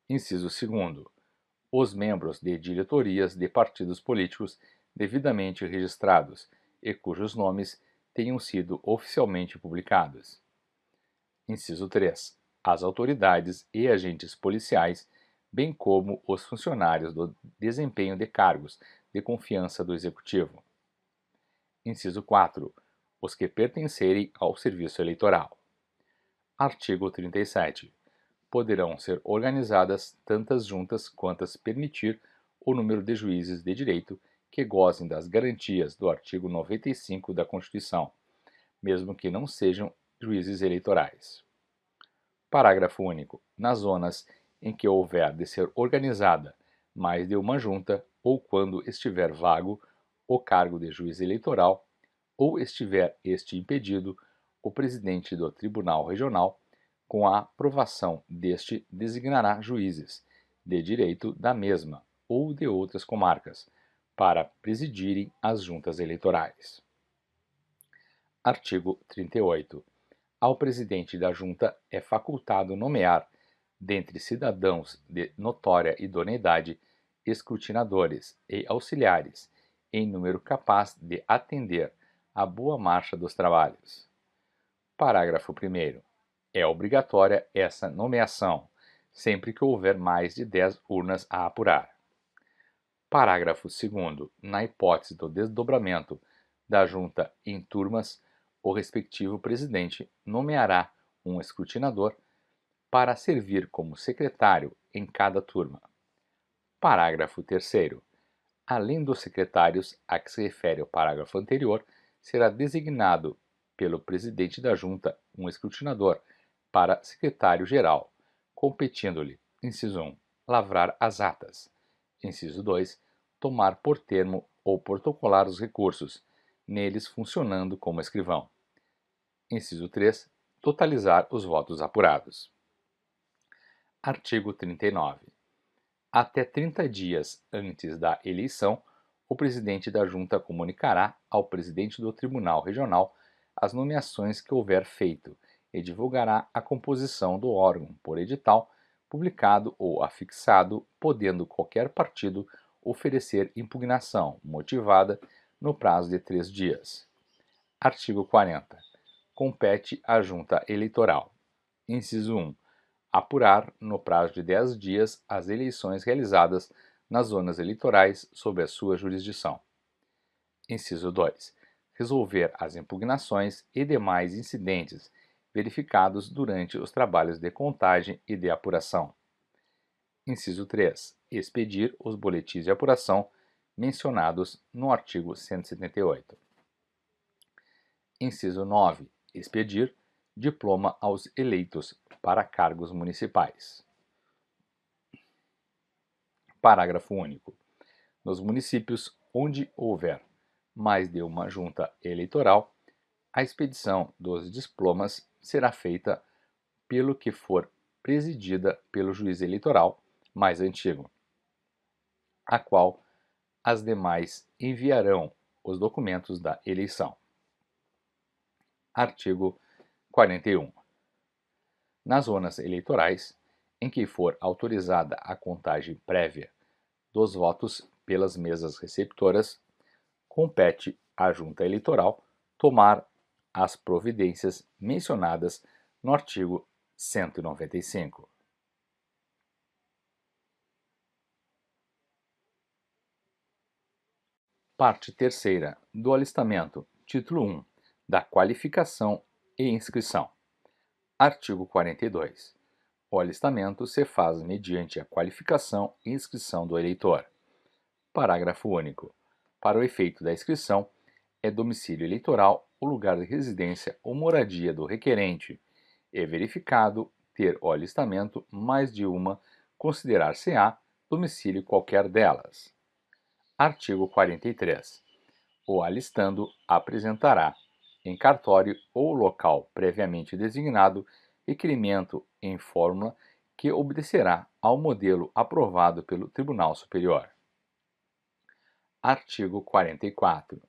Inciso 2º. Os membros de diretorias de partidos políticos devidamente registrados e cujos nomes tenham sido oficialmente publicados. Inciso 3. As autoridades e agentes policiais, bem como os funcionários do desempenho de cargos de confiança do Executivo. Inciso 4. Os que pertencerem ao serviço eleitoral. Artigo 37. Poderão ser organizadas tantas juntas quantas permitir o número de juízes de direito que gozem das garantias do artigo 95 da Constituição, mesmo que não sejam juízes eleitorais. Parágrafo único. Nas zonas em que houver de ser organizada mais de uma junta ou quando estiver vago o cargo de juiz eleitoral ou estiver este impedido, o presidente do Tribunal Regional, com a aprovação deste, designará juízes de direito da mesma ou de outras comarcas para presidirem as juntas eleitorais. Artigo 38. Ao presidente da junta é facultado nomear, dentre cidadãos de notória idoneidade, escrutinadores e auxiliares, em número capaz de atender à boa marcha dos trabalhos. Parágrafo 1º. É obrigatória essa nomeação, sempre que houver mais de 10 urnas a apurar. Parágrafo 2º. Na hipótese do desdobramento da junta em turmas, o respectivo presidente nomeará um escrutinador para servir como secretário em cada turma. Parágrafo 3º. Além dos secretários a que se refere o parágrafo anterior, será designado pelo presidente da junta um escrutinador para secretário-geral, competindo-lhe, inciso 1, lavrar as atas, inciso 2, tomar por termo ou protocolar os recursos, neles funcionando como escrivão, inciso 3, totalizar os votos apurados. Artigo 39. Até 30 dias antes da eleição, o presidente da junta comunicará ao presidente do Tribunal Regional as nomeações que houver feito e divulgará a composição do órgão por edital, publicado ou afixado, podendo qualquer partido oferecer impugnação motivada no prazo de 3 dias. Artigo 40. Compete à junta eleitoral. Inciso 1. Apurar, no prazo de 10 dias, as eleições realizadas nas zonas eleitorais sob a sua jurisdição. Inciso 2. Resolver as impugnações e demais incidentes verificados durante os trabalhos de contagem e de apuração. Inciso 3. Expedir os boletins de apuração mencionados no artigo 178. Inciso 9. Expedir diploma aos eleitos para cargos municipais. Parágrafo único. Nos municípios onde houver mais de uma junta eleitoral, a expedição dos diplomas será feita pelo que for presidida pelo juiz eleitoral mais antigo, a qual as demais enviarão os documentos da eleição. Artigo 41. Nas zonas eleitorais em que for autorizada a contagem prévia dos votos pelas mesas receptoras, compete à junta eleitoral tomar as providências mencionadas no artigo 195. Parte 3ª do alistamento, título 1, da qualificação e inscrição. Artigo 42. O alistamento se faz mediante a qualificação e inscrição do eleitor. Parágrafo único. Para o efeito da inscrição, é domicílio eleitoral o lugar de residência ou moradia do requerente, e verificado ter o alistamento mais de uma, considerar-se-á domicílio qualquer delas. Artigo 43. O alistando apresentará, em cartório ou local previamente designado, requerimento em fórmula que obedecerá ao modelo aprovado pelo Tribunal Superior. Artigo 44.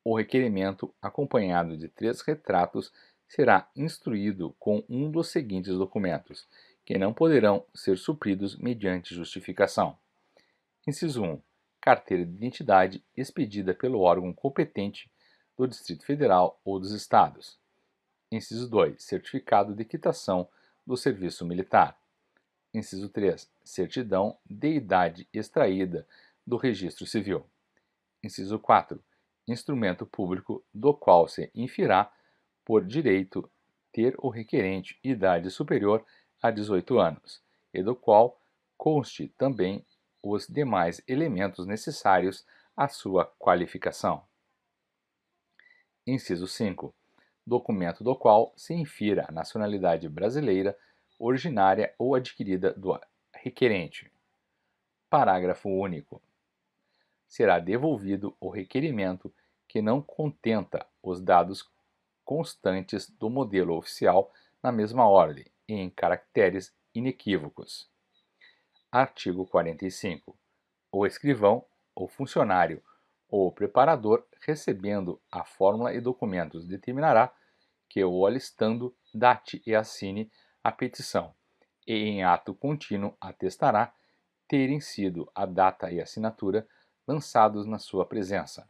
O requerimento, acompanhado de 3 retratos, será instruído com um dos seguintes documentos, que não poderão ser supridos mediante justificação. Inciso 1. Carteira de identidade expedida pelo órgão competente do Distrito Federal ou dos Estados. Inciso 2. Certificado de quitação do serviço militar. Inciso 3. Certidão de idade extraída do Registro Civil. Inciso 4. Instrumento público do qual se infirá por direito ter o requerente idade superior a 18 anos e do qual conste também os demais elementos necessários à sua qualificação. Inciso 5. documento do qual se infira a nacionalidade brasileira originária ou adquirida do requerente. Parágrafo único. Será devolvido o requerimento que não contenta os dados constantes do modelo oficial na mesma ordem e em caracteres inequívocos. Artigo 45. O escrivão, o funcionário ou o preparador, recebendo a fórmula e documentos, determinará que o alistando date e assine a petição e, em ato contínuo, atestará terem sido a data e assinatura lançados na sua presença.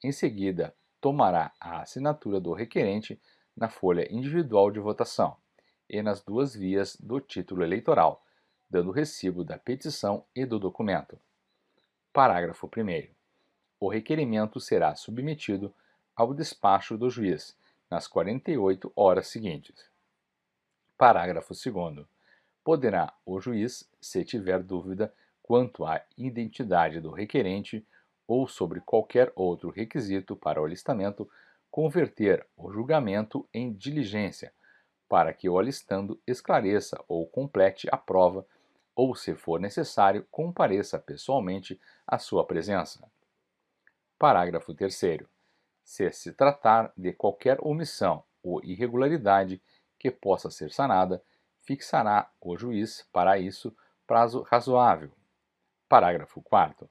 Em seguida, tomará a assinatura do requerente na folha individual de votação e nas duas vias do título eleitoral, dando recibo da petição e do documento. Parágrafo 1º. O requerimento será submetido ao despacho do juiz nas 48 horas seguintes. Parágrafo 2º. Poderá o juiz, se tiver dúvida quanto à identidade do requerente ou sobre qualquer outro requisito para o alistamento, converter o julgamento em diligência, para que o alistando esclareça ou complete a prova, ou, se for necessário, compareça pessoalmente à sua presença. Parágrafo 3º. Se tratar de qualquer omissão ou irregularidade que possa ser sanada, fixará o juiz para isso prazo razoável. Parágrafo 4º.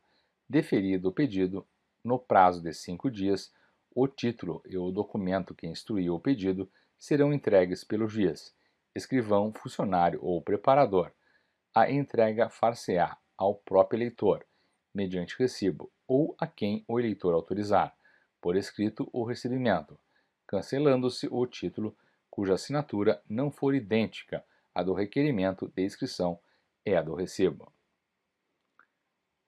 Deferido o pedido, no prazo de 5 dias, o título e o documento que instruiu o pedido serão entregues pelo juiz, escrivão, funcionário ou preparador. A entrega far-se-á ao próprio eleitor, mediante recibo, ou a quem o eleitor autorizar, por escrito o recebimento, cancelando-se o título cuja assinatura não for idêntica à do requerimento de inscrição e à do recibo.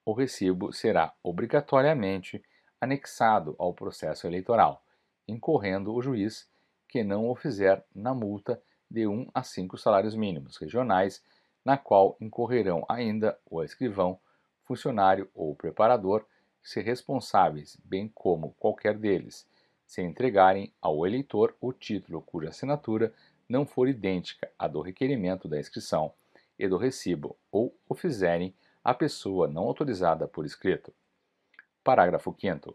O recibo será obrigatoriamente anexado ao processo eleitoral, incorrendo o juiz que não o fizer na multa de 1 a 5 salários mínimos regionais, na qual incorrerão ainda o escrivão, funcionário ou preparador, se responsáveis, bem como qualquer deles, se entregarem ao eleitor o título cuja assinatura não for idêntica à do requerimento da inscrição e do recibo, ou o fizerem a pessoa não autorizada por escrito. Parágrafo 5º.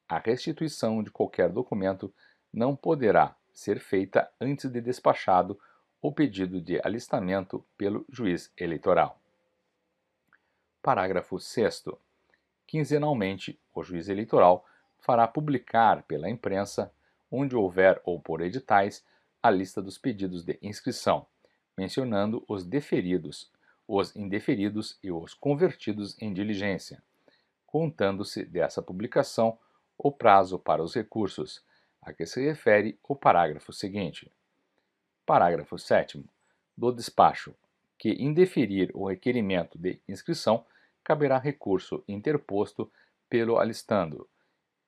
A restituição de qualquer documento não poderá ser feita antes de despachado o pedido de alistamento pelo juiz eleitoral. Parágrafo 6º. Quinzenalmente, o juiz eleitoral fará publicar pela imprensa, onde houver ou por editais, a lista dos pedidos de inscrição, mencionando os deferidos, os indeferidos e os convertidos em diligência, contando-se dessa publicação o prazo para os recursos, a que se refere o parágrafo seguinte. Parágrafo 7º. Do despacho que indeferir o requerimento de inscrição, caberá recurso interposto pelo alistando,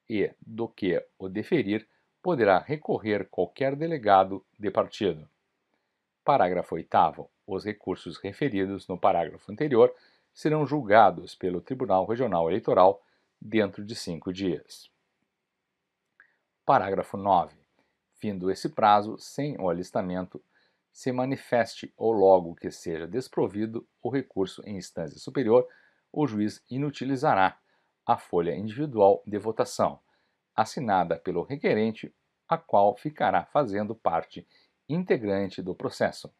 e do que o deferir, poderá recorrer qualquer delegado de partido. Parágrafo 8º. Os recursos referidos no parágrafo anterior serão julgados pelo Tribunal Regional Eleitoral dentro de 5 dias. Parágrafo 9. Findo esse prazo, sem o alistamento, se manifeste ou logo que seja desprovido o recurso em instância superior, o juiz inutilizará a folha individual de votação, assinada pelo requerente, a qual ficará fazendo parte integrante do processo,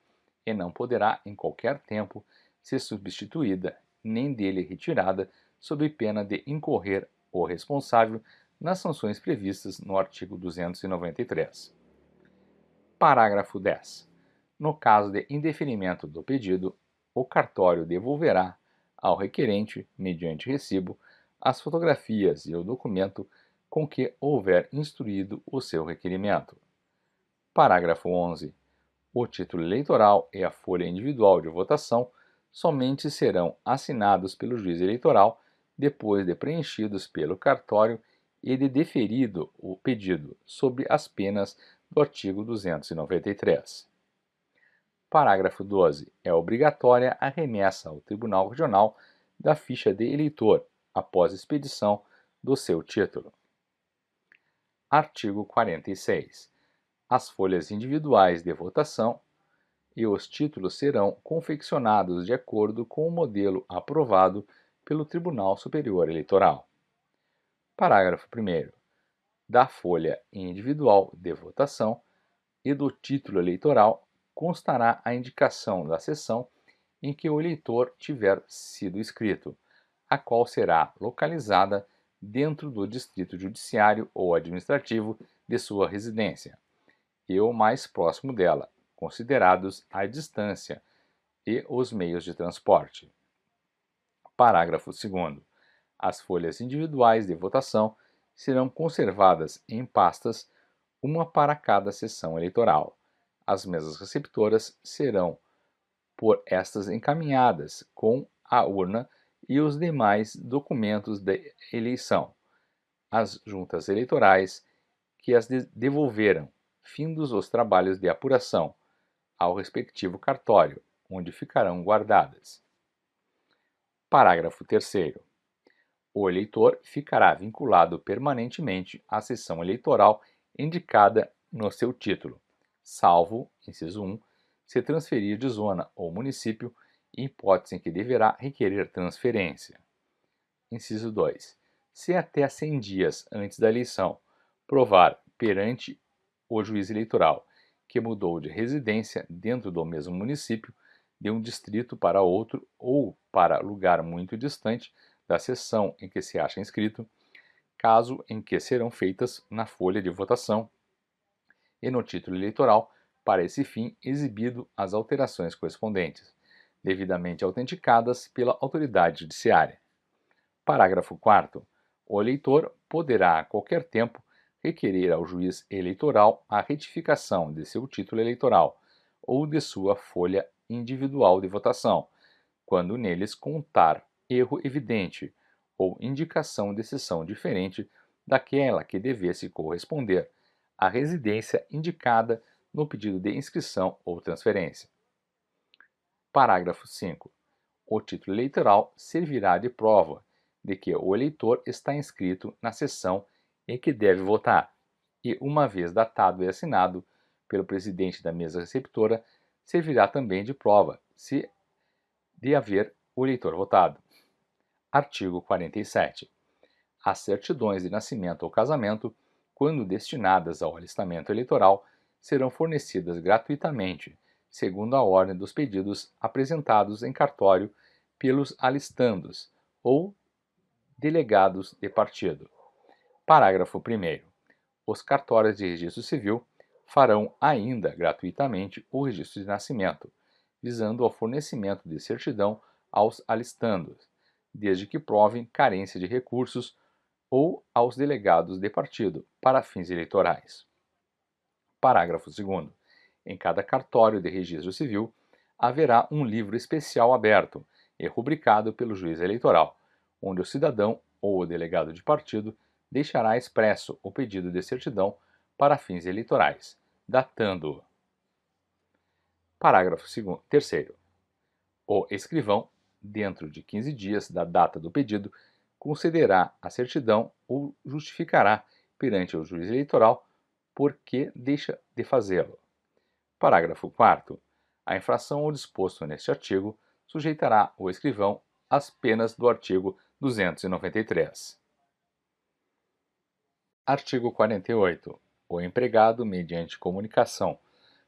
e não poderá, em qualquer tempo, ser substituída nem dele retirada, sob pena de incorrer o responsável nas sanções previstas no artigo 293. Parágrafo 10. No caso de indeferimento do pedido, o cartório devolverá ao requerente, mediante recibo, as fotografias e o documento com que houver instruído o seu requerimento. Parágrafo 11. O título eleitoral e a folha individual de votação somente serão assinados pelo juiz eleitoral depois de preenchidos pelo cartório e de deferido o pedido, sob as penas do artigo 293. Parágrafo 12. É obrigatória a remessa ao Tribunal Regional da ficha de eleitor, após expedição do seu título. Artigo 46. As folhas individuais de votação e os títulos serão confeccionados de acordo com o modelo aprovado pelo Tribunal Superior Eleitoral. Parágrafo 1º. Da folha individual de votação e do título eleitoral constará a indicação da seção em que o eleitor tiver sido inscrito, a qual será localizada dentro do distrito judiciário ou administrativo de sua residência, e o mais próximo dela, considerados a distância e os meios de transporte. Parágrafo 2º. As folhas individuais de votação serão conservadas em pastas, uma para cada sessão eleitoral. As mesas receptoras serão por estas encaminhadas com a urna e os demais documentos de eleição às juntas eleitorais que as devolveram, findos os trabalhos de apuração, ao respectivo cartório, onde ficarão guardadas. Parágrafo 3º. O eleitor ficará vinculado permanentemente à sessão eleitoral indicada no seu título, salvo, inciso 1, se transferir de zona ou município, hipótese em que deverá requerer transferência. Inciso 2. Se até 100 dias antes da eleição provar perante o juiz eleitoral que mudou de residência dentro do mesmo município, de um distrito para outro ou para lugar muito distante da seção em que se acha inscrito, caso em que serão feitas na folha de votação e no título eleitoral, para esse fim exibido as alterações correspondentes, devidamente autenticadas pela autoridade judiciária. Parágrafo 4º. O eleitor poderá a qualquer tempo requerer ao juiz eleitoral a retificação de seu título eleitoral ou de sua folha individual de votação, quando neles contar erro evidente ou indicação de seção diferente daquela que devesse corresponder à residência indicada no pedido de inscrição ou transferência. Parágrafo 5º. O título eleitoral servirá de prova de que o eleitor está inscrito na sessão em que deve votar e, uma vez datado e assinado pelo presidente da mesa receptora, servirá também de prova se de haver o eleitor votado. Artigo 47. As certidões de nascimento ou casamento, quando destinadas ao alistamento eleitoral, serão fornecidas gratuitamente, segundo a ordem dos pedidos apresentados em cartório pelos alistandos ou delegados de partido. Parágrafo 1º. Os cartórios de registro civil farão ainda gratuitamente o registro de nascimento, visando ao fornecimento de certidão aos alistandos, desde que provem carência de recursos, ou aos delegados de partido para fins eleitorais. Parágrafo 2º. Em cada cartório de registro civil haverá um livro especial aberto e rubricado pelo juiz eleitoral, onde o cidadão ou o delegado de partido deixará expresso o pedido de certidão para fins eleitorais, datando-o. Parágrafo 3º. O escrivão, dentro de 15 dias da data do pedido, concederá a certidão ou justificará perante o juiz eleitoral por que deixa de fazê-lo. Parágrafo 4º. A infração ao disposto neste artigo sujeitará o escrivão às penas do artigo 293. Artigo 48. O empregado, mediante comunicação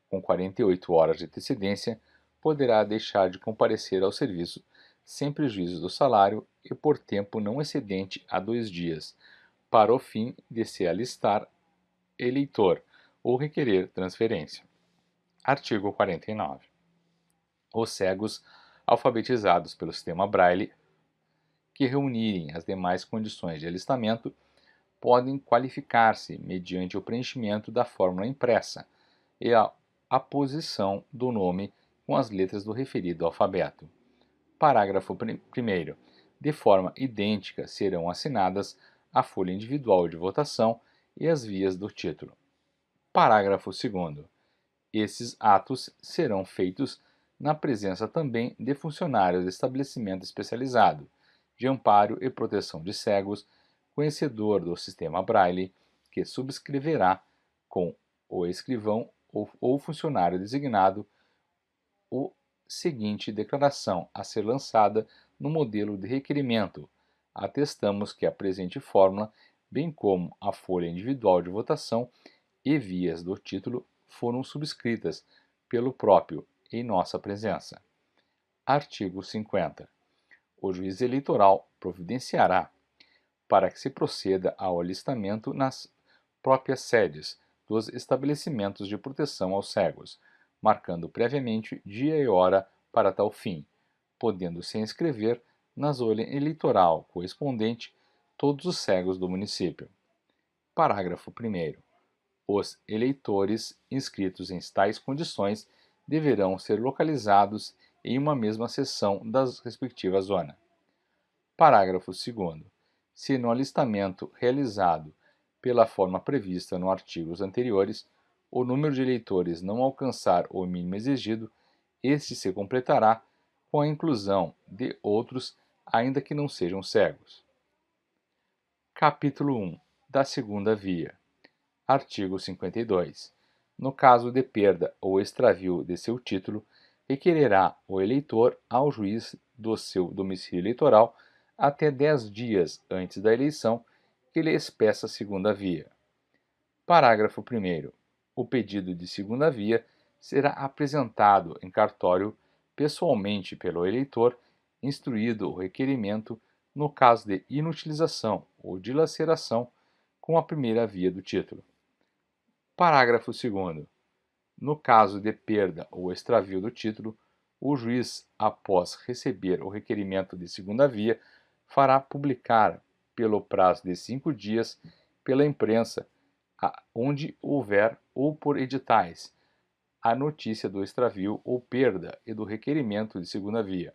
com 48 horas de antecedência, poderá deixar de comparecer ao serviço sem prejuízo do salário e por tempo não excedente a 2 dias, para o fim de se alistar eleitor ou requerer transferência. Artigo 49. Os cegos alfabetizados pelo sistema Braille que reunirem as demais condições de alistamento podem qualificar-se mediante o preenchimento da fórmula impressa e a aposição do nome com as letras do referido alfabeto. Parágrafo 1º. De forma idêntica serão assinadas a folha individual de votação e as vias do título. Parágrafo 2º. Esses atos serão feitos na presença também de funcionários de estabelecimento especializado, de amparo e proteção de cegos, conhecedor do sistema Braille, que subscreverá com o escrivão ou funcionário designado o seguinte declaração a ser lançada no modelo de requerimento. Atestamos que a presente fórmula, bem como a folha individual de votação e vias do título, foram subscritas pelo próprio em nossa presença. Artigo 50. O juiz eleitoral providenciará para que se proceda ao alistamento nas próprias sedes dos estabelecimentos de proteção aos cegos, marcando previamente dia e hora para tal fim, podendo se inscrever na zona eleitoral correspondente todos os cegos do município. Parágrafo 1º. Os eleitores inscritos em tais condições deverão ser localizados em uma mesma seção das respectivas zonas. Parágrafo 2º. Se no alistamento realizado pela forma prevista nos artigos anteriores, o número de eleitores não alcançar o mínimo exigido, este se completará com a inclusão de outros, ainda que não sejam cegos. Capítulo 1. Da segunda via. Artigo 52. No caso de perda ou extravio de seu título, requererá o eleitor ao juiz do seu domicílio eleitoral até 10 dias antes da eleição que lhe expeça a segunda via. Parágrafo 1º. O pedido de segunda via será apresentado em cartório pessoalmente pelo eleitor, instruído o requerimento no caso de inutilização ou dilaceração com a primeira via do título. Parágrafo 2º. No caso de perda ou extravio do título, o juiz, após receber o requerimento de segunda via, fará publicar, pelo prazo de 5 dias, pela imprensa, onde houver ou por editais, a notícia do extravio ou perda e do requerimento de segunda via,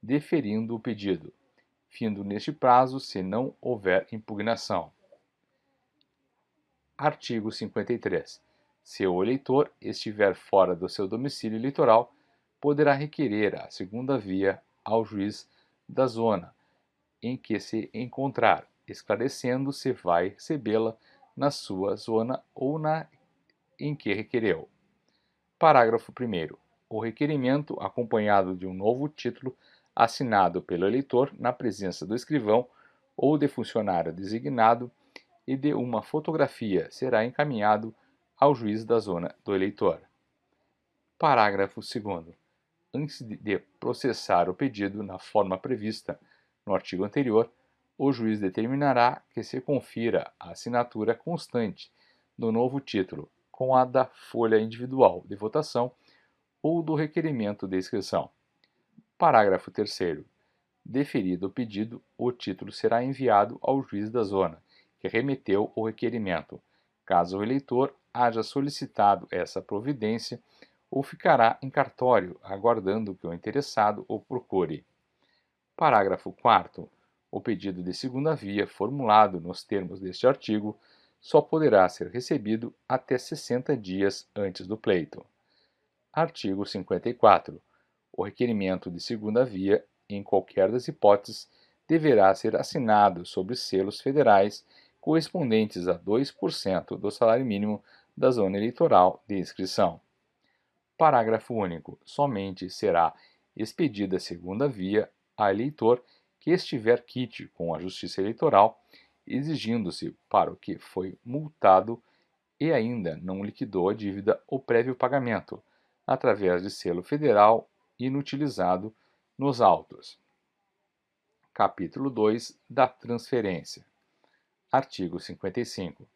deferindo o pedido, findo neste prazo se não houver impugnação. Artigo 53. Se o eleitor estiver fora do seu domicílio eleitoral, poderá requerer a segunda via ao juiz da zona em que se encontrar, esclarecendo se vai recebê-la na sua zona ou na em que requereu. Parágrafo 1º. O requerimento, acompanhado de um novo título assinado pelo eleitor na presença do escrivão ou de funcionário designado e de uma fotografia, será encaminhado ao juiz da zona do eleitor. Parágrafo 2º. Antes de processar o pedido na forma prevista no artigo anterior, o juiz determinará que se confira a assinatura constante do novo título com a da folha individual de votação ou do requerimento de inscrição. Parágrafo 3º. Deferido o pedido, o título será enviado ao juiz da zona, que remeteu o requerimento, caso o eleitor haja solicitado essa providência, ou ficará em cartório, aguardando que o interessado o procure. Parágrafo 4º. O pedido de segunda via, formulado nos termos deste artigo, só poderá ser recebido até 60 dias antes do pleito. Artigo 54. O requerimento de segunda via, em qualquer das hipóteses, deverá ser assinado sobre selos federais correspondentes a 2% do salário mínimo da zona eleitoral de inscrição. Parágrafo único. Somente será expedida a segunda via a eleitor que estiver quite com a Justiça Eleitoral, exigindo-se para o que foi multado e ainda não liquidou a dívida o prévio pagamento, através de selo federal inutilizado nos autos. Capítulo 2 da transferência. Artigo 55.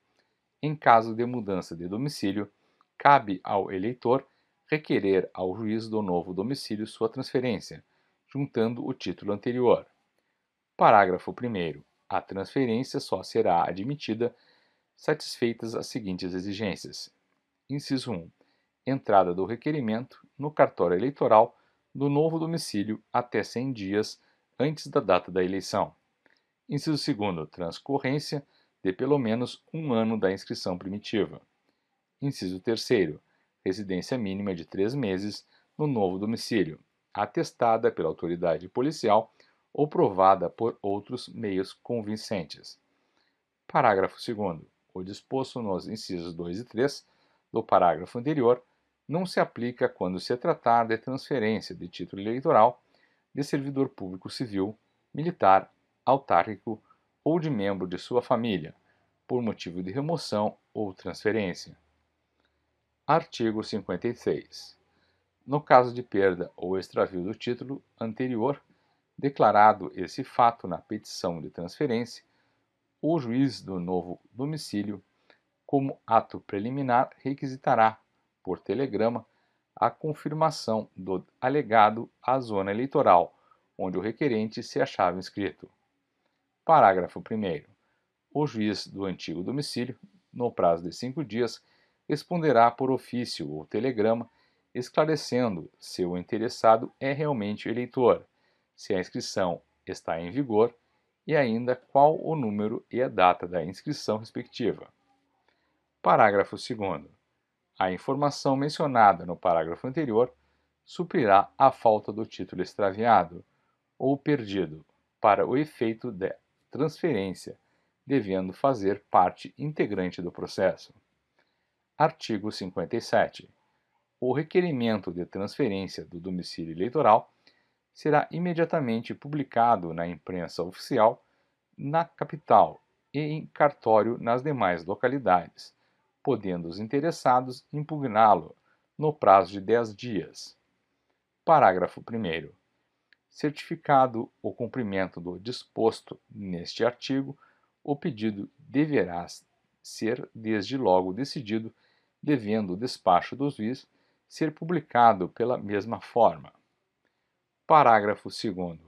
Em caso de mudança de domicílio, cabe ao eleitor requerer ao juiz do novo domicílio sua transferência, juntando o título anterior. Parágrafo 1º. A transferência só será admitida satisfeitas as seguintes exigências. Inciso 1. Entrada do requerimento no cartório eleitoral do novo domicílio até 100 dias antes da data da eleição. Inciso 2. Transcorrência de pelo menos 1 ano da inscrição primitiva. Inciso 3. Residência mínima de 3 meses no novo domicílio, atestada pela autoridade policial ou provada por outros meios convincentes. Parágrafo 2º. O disposto nos incisos 2 e 3 do parágrafo anterior não se aplica quando se tratar de transferência de título eleitoral de servidor público civil, militar, autárquico ou de membro de sua família, por motivo de remoção ou transferência. Artigo 56. No caso de perda ou extravio do título anterior, declarado esse fato na petição de transferência, o juiz do novo domicílio, como ato preliminar, requisitará, por telegrama, a confirmação do alegado à zona eleitoral, onde o requerente se achava inscrito. Parágrafo 1º. O juiz do antigo domicílio, no prazo de 5 dias, responderá por ofício ou telegrama, esclarecendo se o interessado é realmente eleitor, se a inscrição está em vigor e ainda qual o número e a data da inscrição respectiva. Parágrafo 2º. A informação mencionada no parágrafo anterior suprirá a falta do título extraviado ou perdido para o efeito da transferência, devendo fazer parte integrante do processo. Artigo 57. O requerimento de transferência do domicílio eleitoral será imediatamente publicado na imprensa oficial na capital e em cartório nas demais localidades, podendo os interessados impugná-lo no prazo de 10 dias. Parágrafo 1º. Certificado o cumprimento do disposto neste artigo, o pedido deverá ser desde logo decidido, devendo o despacho do juiz ser publicado pela mesma forma. Parágrafo 2º.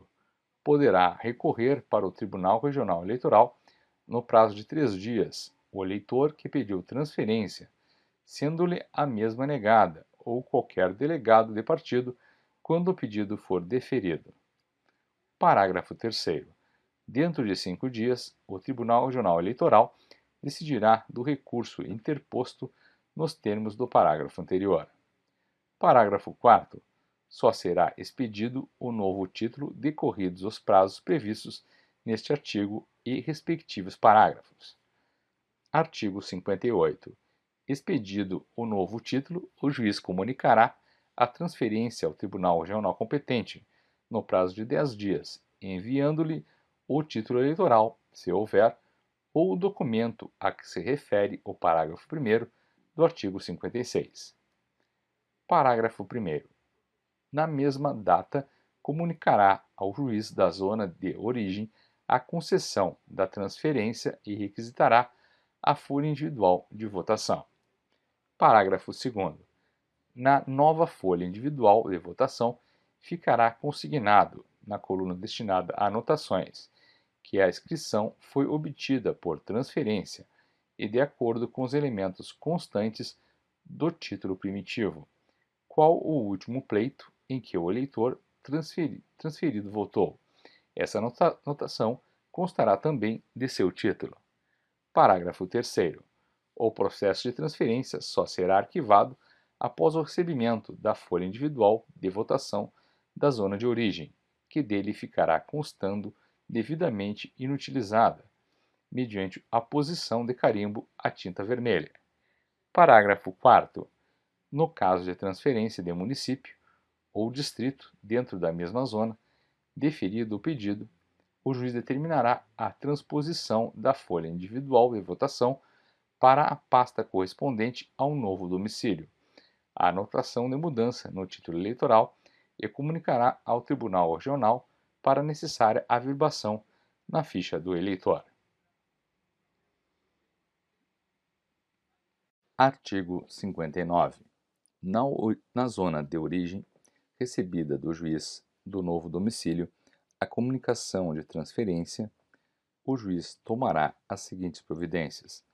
Poderá recorrer para o Tribunal Regional Eleitoral, no prazo de 3 dias, o eleitor que pediu transferência, sendo-lhe a mesma negada, ou qualquer delegado de partido, quando o pedido for deferido. Parágrafo 3º. Dentro de 5 dias, o Tribunal Regional Eleitoral decidirá do recurso interposto nos termos do parágrafo anterior. Parágrafo 4º. Só será expedido o novo título decorridos os prazos previstos neste artigo e respectivos parágrafos. Artigo 58. Expedido o novo título, o juiz comunicará a transferência ao Tribunal Regional competente, no prazo de 10 dias, enviando-lhe o título eleitoral, se houver, ou o documento a que se refere o parágrafo 1º do artigo 56. Parágrafo 1º. Na mesma data, comunicará ao juiz da zona de origem a concessão da transferência e requisitará a folha individual de votação. Parágrafo 2º. Na nova folha individual de votação, ficará consignado, na coluna destinada a anotações, que a inscrição foi obtida por transferência e de acordo com os elementos constantes do título primitivo, qual o último pleito em que o eleitor transferido votou. Essa anotação constará também de seu título. Parágrafo 3º. O processo de transferência só será arquivado após o recebimento da folha individual de votação da zona de origem, que dele ficará constando devidamente inutilizada, mediante a posição de carimbo à tinta vermelha. Parágrafo 4º. No caso de transferência de município ou distrito dentro da mesma zona, deferido o pedido, o juiz determinará a transposição da folha individual de votação para a pasta correspondente ao novo domicílio, a anotação de mudança no título eleitoral e comunicará ao Tribunal Regional para a necessária averbação na ficha do eleitor. Artigo 59. Na zona de origem recebida do juiz do novo domicílio a comunicação de transferência, o juiz tomará as seguintes providências.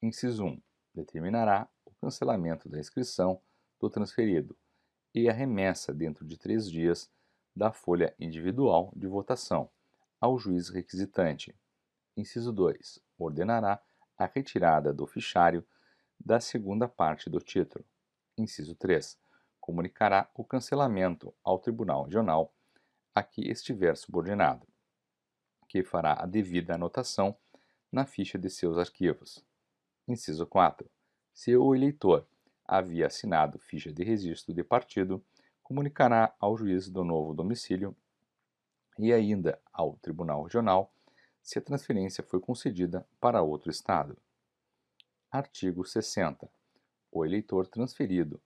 Inciso 1. Determinará o cancelamento da inscrição do transferido e a remessa dentro de 3 dias da folha individual de votação ao juiz requisitante. Inciso 2. Ordenará a retirada do fichário da segunda parte do título. Inciso 3. Comunicará o cancelamento ao Tribunal Regional a que estiver subordinado, que fará a devida anotação na ficha de seus arquivos. Inciso 4. Se o eleitor havia assinado ficha de registro de partido, comunicará ao juiz do novo domicílio e ainda ao Tribunal Regional se a transferência foi concedida para outro estado. Artigo 60. O eleitor transferido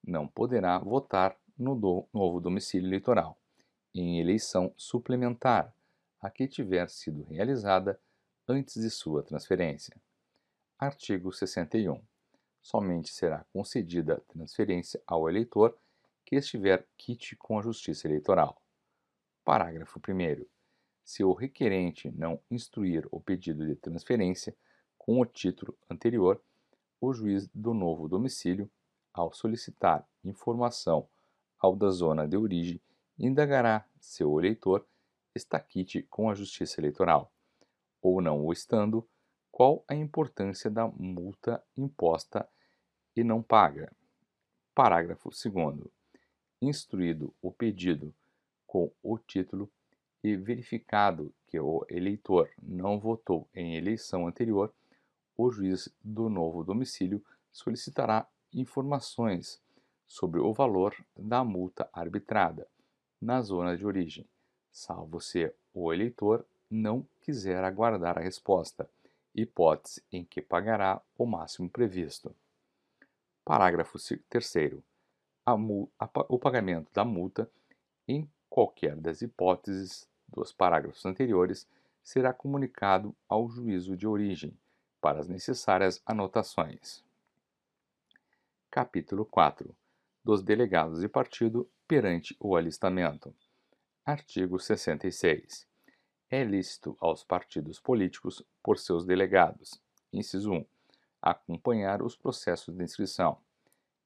não poderá votar no novo domicílio eleitoral em eleição suplementar a que tiver sido realizada antes de sua transferência. Artigo 61. Somente será concedida transferência ao eleitor que estiver quite com a Justiça Eleitoral. Parágrafo 1º. Se o requerente não instruir o pedido de transferência com o título anterior, o juiz do novo domicílio, ao solicitar informação ao da zona de origem, indagará se o eleitor está quite com a Justiça Eleitoral, ou não o estando, qual a importância da multa imposta e não paga. Parágrafo 2º. Instruído o pedido com o título e verificado que o eleitor não votou em eleição anterior, o juiz do novo domicílio solicitará informações sobre o valor da multa arbitrada na zona de origem, salvo se o eleitor não quiser aguardar a resposta, hipótese em que pagará o máximo previsto. Parágrafo 3º. O pagamento da multa, em qualquer das hipóteses dos parágrafos anteriores, será comunicado ao juízo de origem para as necessárias anotações. Capítulo 4. Dos delegados de partido perante o alistamento. Artigo 66. É lícito aos partidos políticos, por seus delegados, inciso 1, acompanhar os processos de inscrição.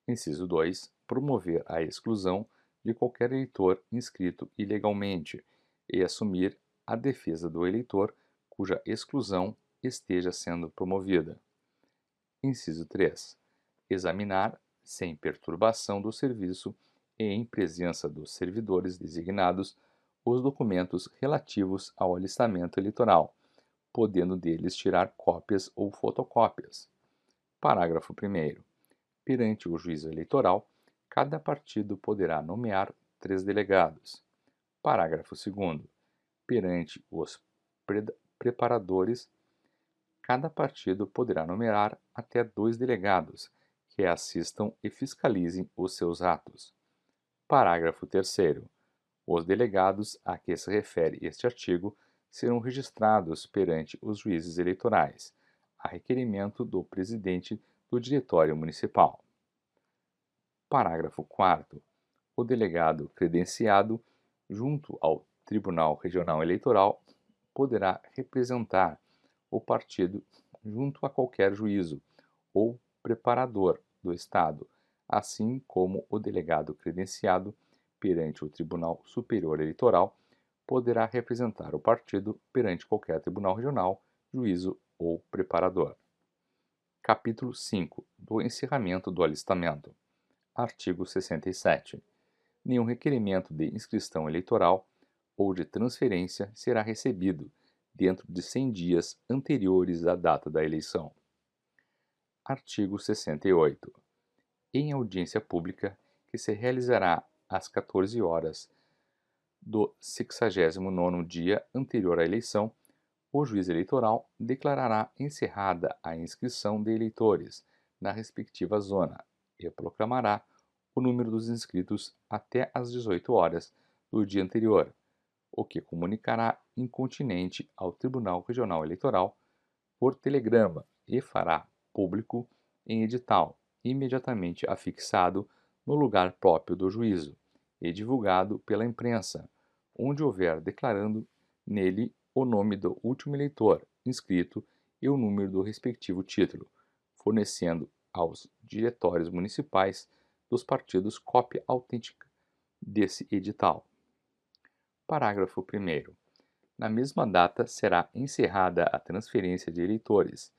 Inciso 2, promover a exclusão de qualquer eleitor inscrito ilegalmente e assumir a defesa do eleitor cuja exclusão esteja sendo promovida. Inciso 3, examinar, sem perturbação do serviço e em presença dos servidores designados, os documentos relativos ao alistamento eleitoral, podendo deles tirar cópias ou fotocópias. Parágrafo 1º. Perante o juízo eleitoral, cada partido poderá nomear 3 delegados. Parágrafo 2º. Perante os preparadores, cada partido poderá nomear até 2 delegados que assistam e fiscalizem os seus atos. Parágrafo 3º. Os delegados a que se refere este artigo serão registrados perante os juízes eleitorais, a requerimento do presidente do Diretório Municipal. Parágrafo 4º. O delegado credenciado, junto ao Tribunal Regional Eleitoral, poderá representar o partido junto a qualquer juízo ou preparador do Estado, assim como o delegado credenciado perante o Tribunal Superior Eleitoral poderá representar o partido perante qualquer tribunal regional, juízo ou preparador. Capítulo 5. Do encerramento do alistamento. Artigo 67. Nenhum requerimento de inscrição eleitoral ou de transferência será recebido dentro de 100 dias anteriores à data da eleição. Artigo 68. Em audiência pública, que se realizará às 14 horas do 69º dia anterior à eleição, o juiz eleitoral declarará encerrada a inscrição de eleitores na respectiva zona e proclamará o número dos inscritos até às 18 horas do dia anterior, o que comunicará incontinenti ao Tribunal Regional Eleitoral por telegrama e fará público em edital, imediatamente afixado no lugar próprio do juízo e divulgado pela imprensa, onde houver declarando nele o nome do último eleitor inscrito e o número do respectivo título, fornecendo aos diretórios municipais dos partidos cópia autêntica desse edital. Parágrafo 1º. Na mesma data será encerrada a transferência de eleitores,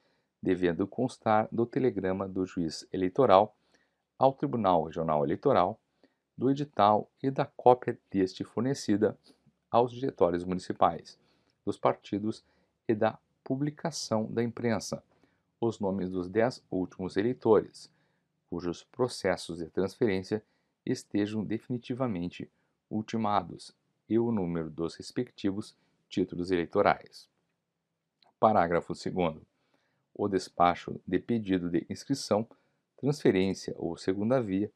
devendo constar do telegrama do juiz eleitoral ao Tribunal Regional Eleitoral, do edital e da cópia deste fornecida aos diretórios municipais, dos partidos e da publicação da imprensa, os nomes dos 10 últimos eleitores, cujos processos de transferência estejam definitivamente ultimados e o número dos respectivos títulos eleitorais. Parágrafo 2º. O despacho de pedido de inscrição, transferência ou segunda via,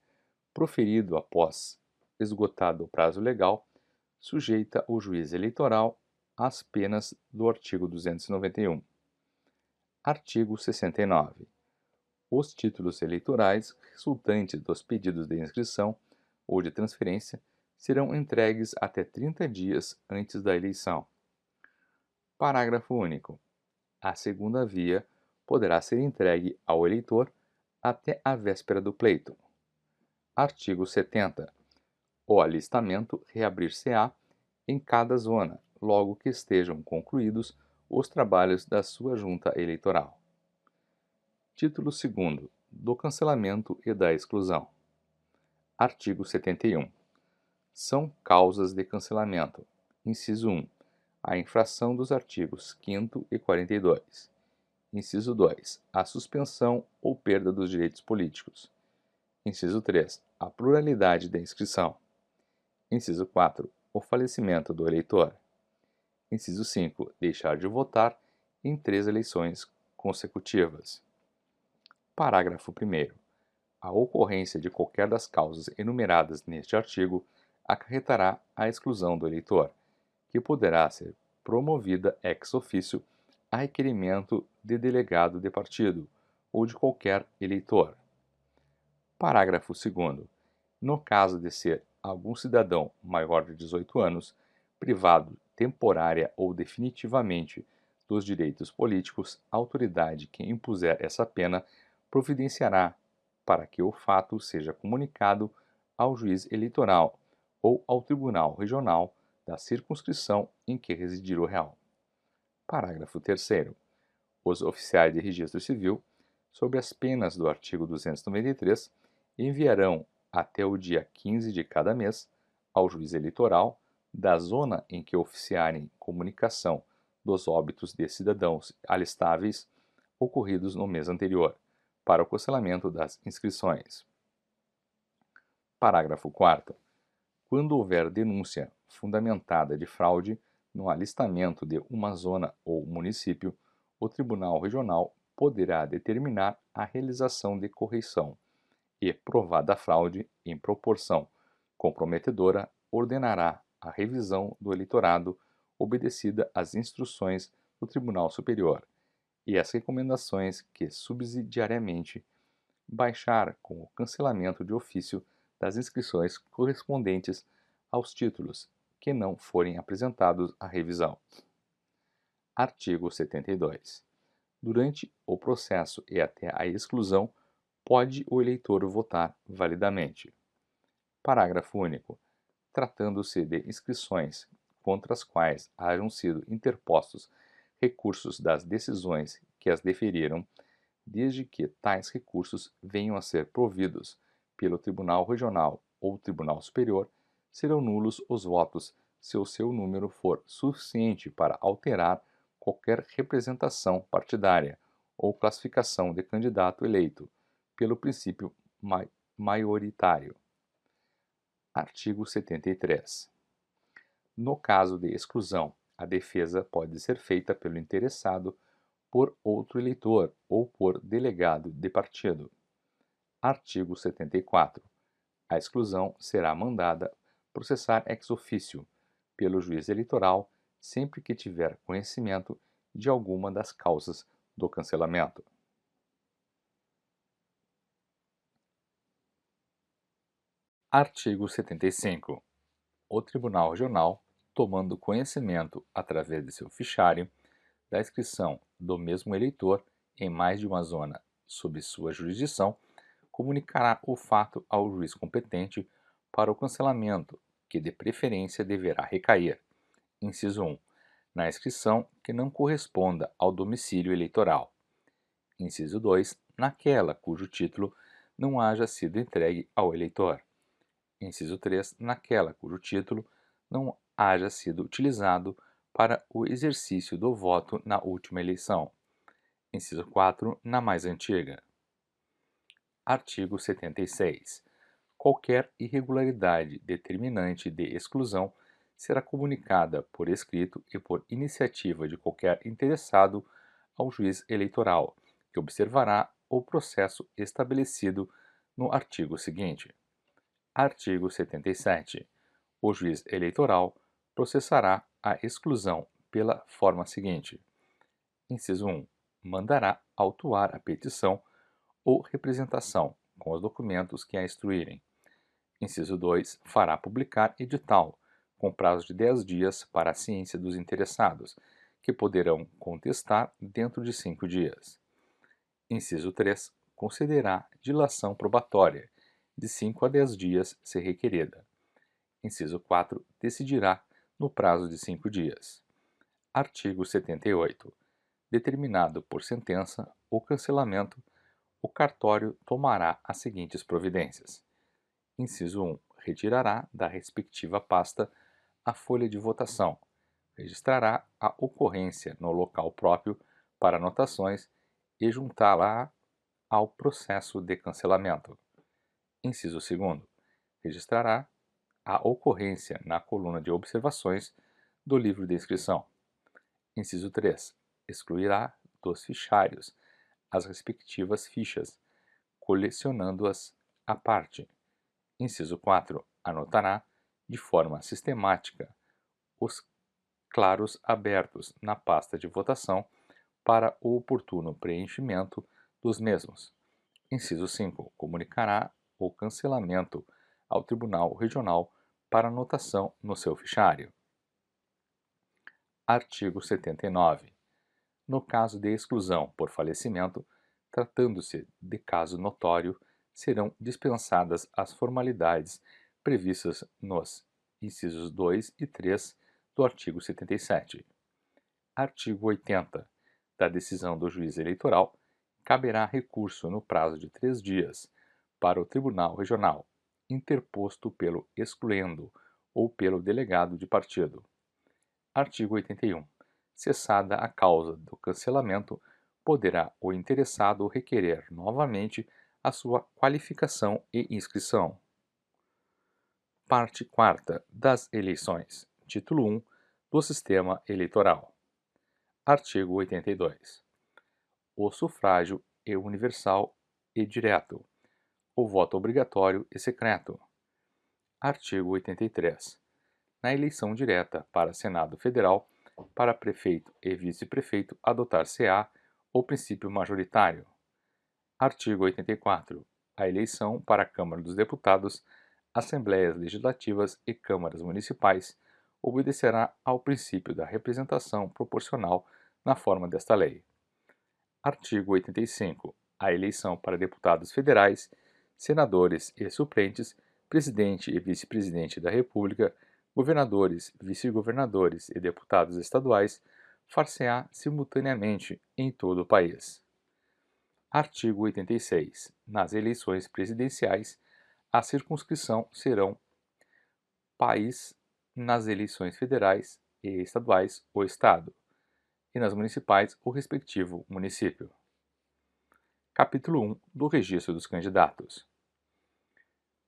proferido após esgotado o prazo legal, sujeita o juiz eleitoral às penas do artigo 291. Artigo 69. Os títulos eleitorais resultantes dos pedidos de inscrição ou de transferência serão entregues até 30 dias antes da eleição. Parágrafo único. A segunda via poderá ser entregue ao eleitor até a véspera do pleito. Artigo 70. O alistamento reabrir-se-á em cada zona, logo que estejam concluídos os trabalhos da sua junta eleitoral. Título 2º. Do cancelamento e da exclusão. Artigo 71. São causas de cancelamento. Inciso 1. A infração dos artigos 5º e 42. Inciso 2. A suspensão ou perda dos direitos políticos. Inciso 3. A pluralidade da inscrição. Inciso 4. O falecimento do eleitor. Inciso 5. Deixar de votar em 3 eleições consecutivas. Parágrafo 1º. A ocorrência de qualquer das causas enumeradas neste artigo acarretará a exclusão do eleitor, que poderá ser promovida ex officio a requerimento de delegado de partido ou de qualquer eleitor. Parágrafo 2º. No caso de ser algum cidadão maior de 18 anos, privado temporária ou definitivamente dos direitos políticos, a autoridade que impuser essa pena providenciará para que o fato seja comunicado ao juiz eleitoral ou ao tribunal regional da circunscrição em que residir o réu. Parágrafo 3º. Os oficiais de registro civil, sob as penas do artigo 293, enviarão até o dia 15 de cada mês ao juiz eleitoral da zona em que oficiarem comunicação dos óbitos de cidadãos alistáveis ocorridos no mês anterior, para o cancelamento das inscrições. Parágrafo 4º. Quando houver denúncia fundamentada de fraude no alistamento de uma zona ou município, o Tribunal Regional poderá determinar a realização de correição e, provada a fraude em proporção comprometedora, ordenará a revisão do eleitorado obedecida às instruções do Tribunal Superior e as recomendações que subsidiariamente baixar com o cancelamento de ofício das inscrições correspondentes aos títulos que não forem apresentados à revisão. Artigo 72. Durante o processo e até a exclusão, pode o eleitor votar validamente. Parágrafo único. Tratando-se de inscrições contra as quais hajam sido interpostos recursos das decisões que as deferiram, desde que tais recursos venham a ser providos pelo Tribunal Regional ou Tribunal Superior, serão nulos os votos se o seu número for suficiente para alterar qualquer representação partidária ou classificação de candidato eleito pelo princípio maioritário. Artigo 73. No caso de exclusão, a defesa pode ser feita pelo interessado por outro eleitor ou por delegado de partido. Artigo 74. A exclusão será mandada processar ex officio pelo juiz eleitoral sempre que tiver conhecimento de alguma das causas do cancelamento. Artigo 75. O Tribunal Regional, tomando conhecimento através de seu fichário da inscrição do mesmo eleitor em mais de uma zona sob sua jurisdição, comunicará o fato ao juiz competente para o cancelamento, que de preferência deverá recair, inciso 1, na inscrição que não corresponda ao domicílio eleitoral. Inciso 2, naquela cujo título não haja sido entregue ao eleitor. Inciso 3, naquela cujo título não haja sido utilizado para o exercício do voto na última eleição. Inciso 4, na mais antiga. Artigo 76. Qualquer irregularidade determinante de exclusão será comunicada por escrito e por iniciativa de qualquer interessado ao juiz eleitoral, que observará o processo estabelecido no artigo seguinte. Artigo 77. O juiz eleitoral processará a exclusão pela forma seguinte: inciso 1. Mandará autuar a petição ou representação com os documentos que a instruírem. Inciso 2. Fará publicar edital, com prazo de 10 dias para a ciência dos interessados, que poderão contestar dentro de 5 dias. Inciso 3. Concederá dilação probatória, de 5 a 10 dias, se requerida. Inciso 4. Decidirá no prazo de 5 dias. Artigo 78. Determinado por sentença o cancelamento, o cartório tomará as seguintes providências. Inciso 1. Retirará da respectiva pasta a folha de votação, registrará a ocorrência no local próprio para anotações e juntá-la ao processo de cancelamento. Inciso 2. Registrará a ocorrência na coluna de observações do livro de inscrição. Inciso 3. Excluirá dos fichários as respectivas fichas, colecionando-as à parte. Inciso 4. Anotará, de forma sistemática, os claros abertos na pasta de votação para o oportuno preenchimento dos mesmos. Inciso 5. Comunicará o cancelamento ao Tribunal Regional para anotação no seu fichário. Artigo 79. No caso de exclusão por falecimento, tratando-se de caso notório, serão dispensadas as formalidades previstas nos incisos 2 e 3 do artigo 77. Artigo 80. Da decisão do juiz eleitoral, caberá recurso no prazo de 3 dias para o Tribunal Regional, interposto pelo excluendo ou pelo delegado de partido. Artigo 81. Cessada a causa do cancelamento, poderá o interessado requerer novamente a sua qualificação e inscrição. Parte 4ª das eleições. Título 1 do Sistema Eleitoral. Artigo 82. O sufrágio é universal e direto. O voto obrigatório e secreto. Artigo 83. Na eleição direta para Senado Federal, para prefeito e vice-prefeito, adotar-se-á o princípio majoritário. Artigo 84. A eleição para a Câmara dos Deputados, Assembleias Legislativas e Câmaras Municipais obedecerá ao princípio da representação proporcional na forma desta lei. Artigo 85. A eleição para deputados federais, senadores e suplentes, presidente e vice-presidente da República, governadores, vice-governadores e deputados estaduais far-se-á simultaneamente em todo o país. Artigo 86. Nas eleições presidenciais, a circunscrição serão país, nas eleições federais e estaduais, o Estado, e nas municipais, o respectivo município. Capítulo 1 do Registro dos Candidatos.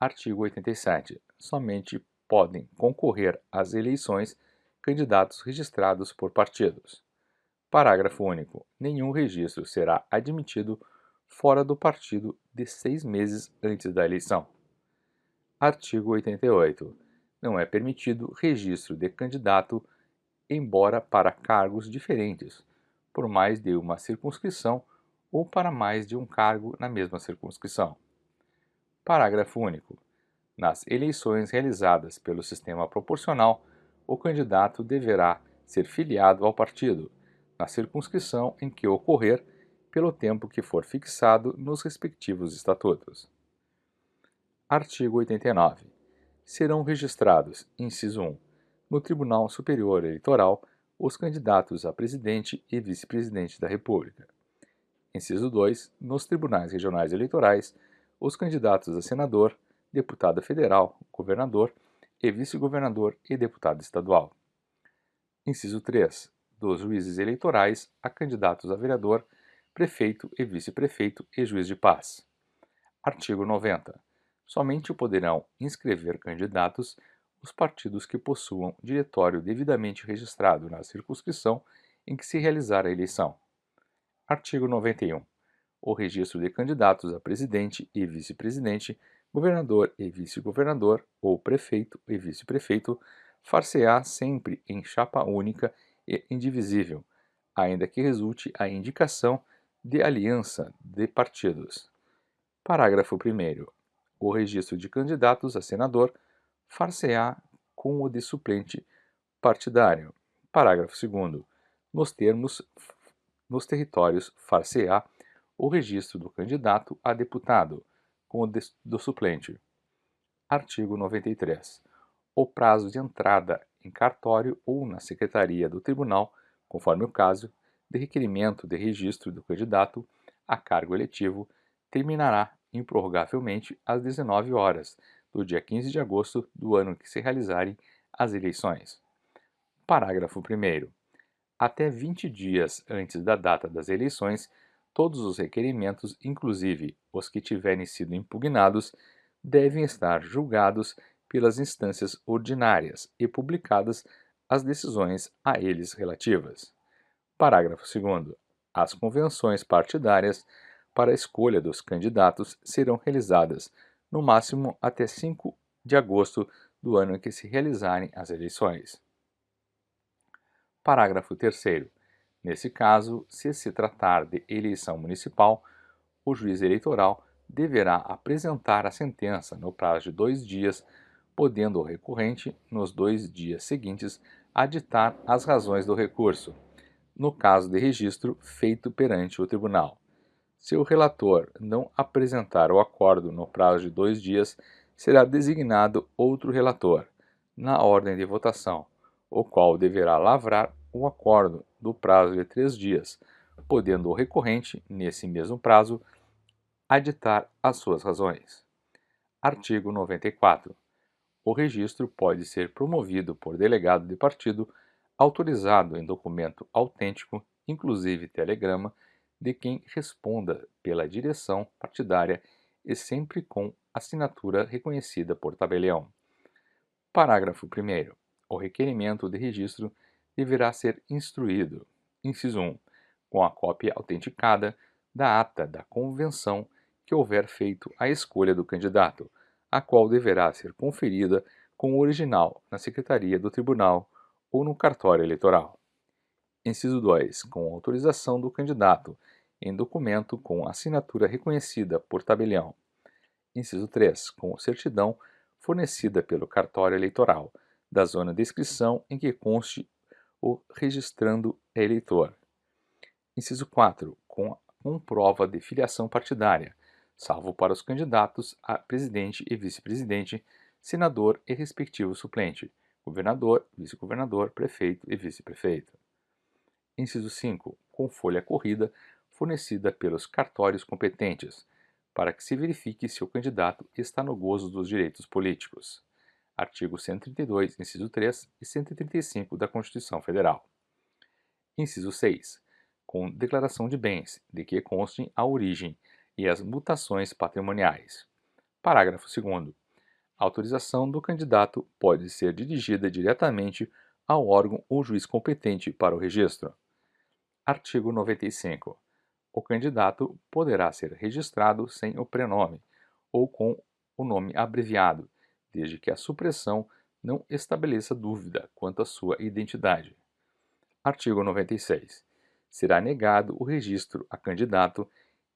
Artigo 87. Somente podem concorrer às eleições candidatos registrados por partidos. Parágrafo único. Nenhum registro será admitido fora do partido de 6 meses antes da eleição. Artigo 88. Não é permitido registro de candidato, embora para cargos diferentes, por mais de uma circunscrição ou para mais de um cargo na mesma circunscrição. Parágrafo único. Nas eleições realizadas pelo sistema proporcional, o candidato deverá ser filiado ao partido, na circunscrição em que ocorrer, pelo tempo que for fixado nos respectivos estatutos. Artigo 89. Serão registrados, inciso 1, no Tribunal Superior Eleitoral, os candidatos a presidente e vice-presidente da República. Inciso 2, nos Tribunais Regionais Eleitorais, os candidatos a senador, deputado federal, governador e vice-governador e deputado estadual. Inciso 3, dos juízes eleitorais a candidatos a vereador, prefeito e vice-prefeito e juiz de paz. Artigo 90. Somente poderão inscrever candidatos os partidos que possuam diretório devidamente registrado na circunscrição em que se realizar a eleição. Artigo 91. O registro de candidatos a presidente e vice-presidente, governador e vice-governador, ou prefeito e vice-prefeito, far-se-á sempre em chapa única e indivisível, ainda que resulte a indicação de aliança de partidos. Parágrafo 1º. O registro de candidatos a senador far-se-á com o de suplente partidário. Parágrafo 2º. Nos territórios far-se-á o registro do candidato a deputado, com o do suplente. Artigo 93. O prazo de entrada em cartório ou na secretaria do tribunal, conforme o caso, de requerimento de registro do candidato a cargo eletivo terminará improrrogavelmente às 19 horas do dia 15 de agosto do ano em que se realizarem as eleições. Parágrafo 1º. Até 20 dias antes da data das eleições, todos os requerimentos, inclusive os que tiverem sido impugnados, devem estar julgados pelas instâncias ordinárias e publicadas as decisões a eles relativas. Parágrafo 2º. As convenções partidárias para a escolha dos candidatos serão realizadas, no máximo, até 5 de agosto do ano em que se realizarem as eleições. Parágrafo 3º. Nesse caso, se tratar de eleição municipal, o juiz eleitoral deverá apresentar a sentença no prazo de 2 dias, podendo o recorrente, nos 2 dias seguintes, aditar as razões do recurso, no caso de registro feito perante o tribunal. Se o relator não apresentar o acordo no prazo de 2 dias, será designado outro relator, na ordem de votação, o qual deverá lavrar o acordo do prazo de 3 dias, podendo o recorrente, nesse mesmo prazo, aditar as suas razões. Artigo 94. O registro pode ser promovido por delegado de partido, autorizado em documento autêntico, inclusive telegrama, de quem responda pela direção partidária e sempre com assinatura reconhecida por tabelião. Parágrafo 1º. O requerimento de registro deverá ser instruído, inciso 1, com a cópia autenticada da ata da convenção que houver feito a escolha do candidato, a qual deverá ser conferida com o original na secretaria do tribunal ou no cartório eleitoral. Inciso 2, com autorização do candidato, em documento com assinatura reconhecida por tabelião. Inciso 3, com certidão fornecida pelo cartório eleitoral, da zona de inscrição em que conste o registrando eleitor. Inciso 4, com prova de filiação partidária, salvo para os candidatos a presidente e vice-presidente, senador e respectivo suplente, governador, vice-governador, prefeito e vice-prefeito. Inciso 5, com folha corrida fornecida pelos cartórios competentes, para que se verifique se o candidato está no gozo dos direitos políticos. Artigo 132, inciso 3 e 135 da Constituição Federal. Inciso 6. Com declaração de bens, de que constem a origem e as mutações patrimoniais. Parágrafo 2º. A autorização do candidato pode ser dirigida diretamente ao órgão ou juiz competente para o registro. Artigo 95. O candidato poderá ser registrado sem o prenome ou com o nome abreviado, desde que a supressão não estabeleça dúvida quanto à sua identidade. Artigo 96. Será negado o registro a candidato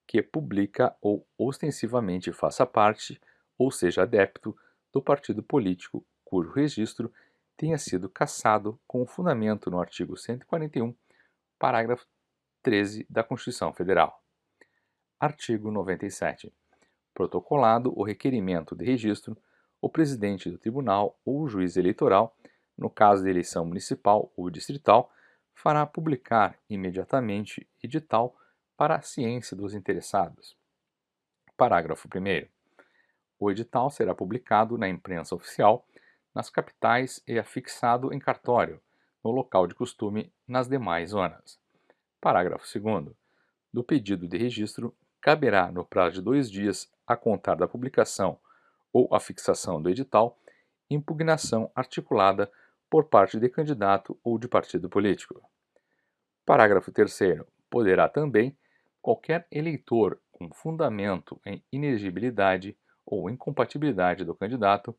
que publica ou ostensivamente faça parte, ou seja adepto, do partido político cujo registro tenha sido cassado com fundamento no artigo 141, parágrafo 13 da Constituição Federal. Artigo 97. Protocolado o requerimento de registro, o presidente do tribunal ou o juiz eleitoral, no caso de eleição municipal ou distrital, fará publicar imediatamente edital para a ciência dos interessados. Parágrafo 1º. O edital será publicado na imprensa oficial, nas capitais e afixado em cartório, no local de costume nas demais zonas. Parágrafo 2º. Do pedido de registro caberá, no prazo de 2 dias a contar da publicação ou a fixação do edital, impugnação articulada por parte de candidato ou de partido político. Parágrafo 3º. Poderá também qualquer eleitor com fundamento em inegibilidade ou incompatibilidade do candidato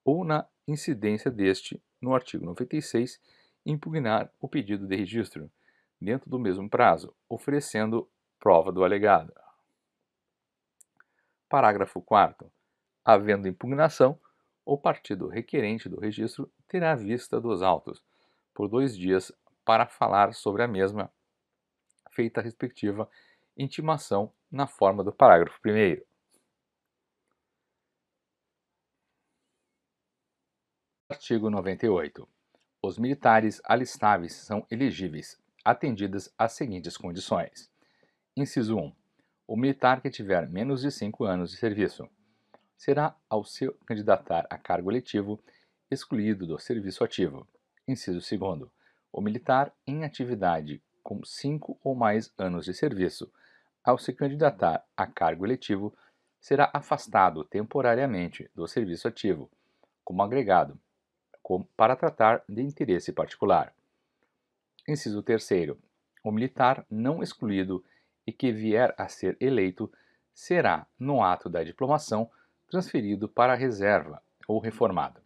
ou na incidência deste no artigo 96 impugnar o pedido de registro, dentro do mesmo prazo, oferecendo prova do alegado. Parágrafo 4º. Havendo impugnação, o partido requerente do registro terá vista dos autos, por 2 dias, para falar sobre a mesma, feita a respectiva intimação na forma do parágrafo 1º. Artigo 98. Os militares alistáveis são elegíveis, atendidas as seguintes condições. Inciso 1. O militar que tiver menos de 5 anos de serviço será, ao se candidatar a cargo eletivo, excluído do serviço ativo. Inciso 2. O militar em atividade com 5 ou mais anos de serviço, ao se candidatar a cargo eletivo, será afastado temporariamente do serviço ativo, como agregado, para tratar de interesse particular. Inciso 3º. O militar não excluído e que vier a ser eleito será, no ato da diplomação, transferido para a reserva ou reformado.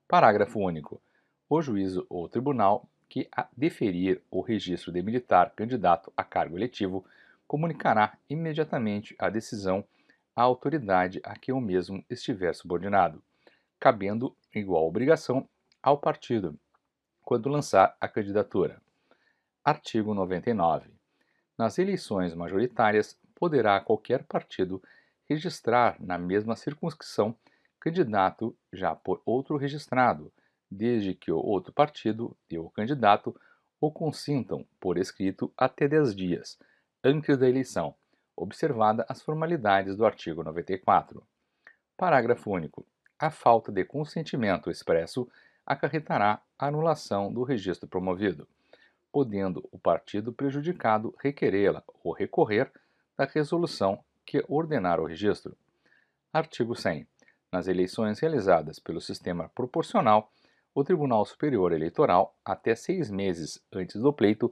Parágrafo único. O juízo ou tribunal que deferir o registro de militar candidato a cargo eletivo comunicará imediatamente a decisão à autoridade a que o mesmo estiver subordinado, cabendo igual obrigação ao partido quando lançar a candidatura. Artigo 99. Nas eleições majoritárias, poderá qualquer partido registrar na mesma circunscrição candidato já por outro registrado, desde que o outro partido e o candidato o consintam por escrito até 10 dias antes da eleição, observada as formalidades do artigo 94. Parágrafo único. A falta de consentimento expresso acarretará a anulação do registro promovido, podendo o partido prejudicado requerê-la ou recorrer da resolução que ordenar o registro. Artigo 100. Nas eleições realizadas pelo sistema proporcional, o Tribunal Superior Eleitoral, até 6 meses antes do pleito,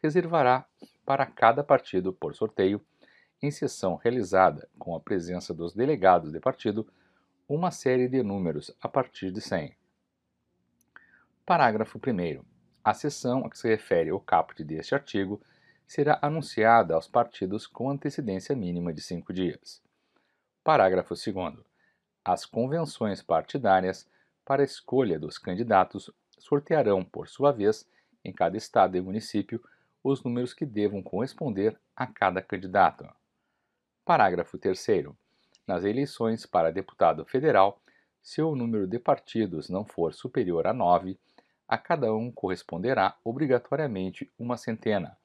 reservará para cada partido por sorteio, em sessão realizada com a presença dos delegados de partido, uma série de números a partir de 100. Parágrafo 1º. A sessão a que se refere o caput deste artigo será anunciada aos partidos com antecedência mínima de 5 dias. Parágrafo 2º. As convenções partidárias para a escolha dos candidatos sortearão, por sua vez, em cada estado e município, os números que devam corresponder a cada candidato. Parágrafo 3º. Nas eleições para deputado federal, se o número de partidos não for superior a 9, a cada um corresponderá obrigatoriamente uma centena,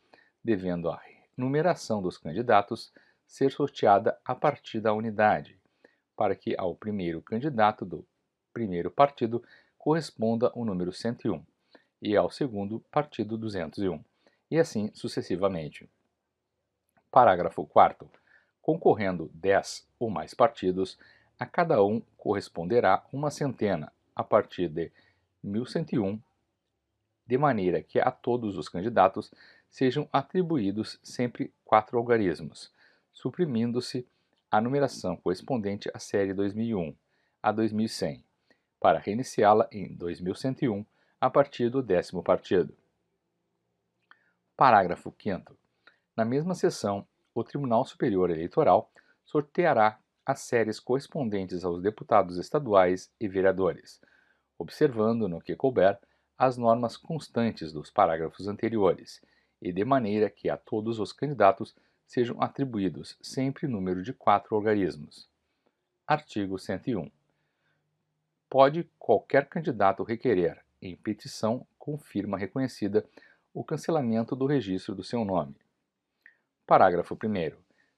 devendo a numeração dos candidatos ser sorteada a partir da unidade, para que ao primeiro candidato do primeiro partido corresponda o número 101 e ao segundo partido 201, e assim sucessivamente. Parágrafo 4º. Concorrendo 10 ou mais partidos, a cada um corresponderá uma centena a partir de 1101, de maneira que a todos os candidatos sejam atribuídos sempre 4 algarismos, suprimindo-se a numeração correspondente à série 2001 a 2100, para reiniciá-la em 2101 a partir do 10º partido. Parágrafo 5º. Na mesma sessão, o Tribunal Superior Eleitoral sorteará as séries correspondentes aos deputados estaduais e vereadores, observando, no que couber, as normas constantes dos parágrafos anteriores, e de maneira que a todos os candidatos sejam atribuídos sempre número de 4 algarismos. Artigo 101. Pode qualquer candidato requerer, em petição com firma reconhecida, o cancelamento do registro do seu nome. Parágrafo 1º.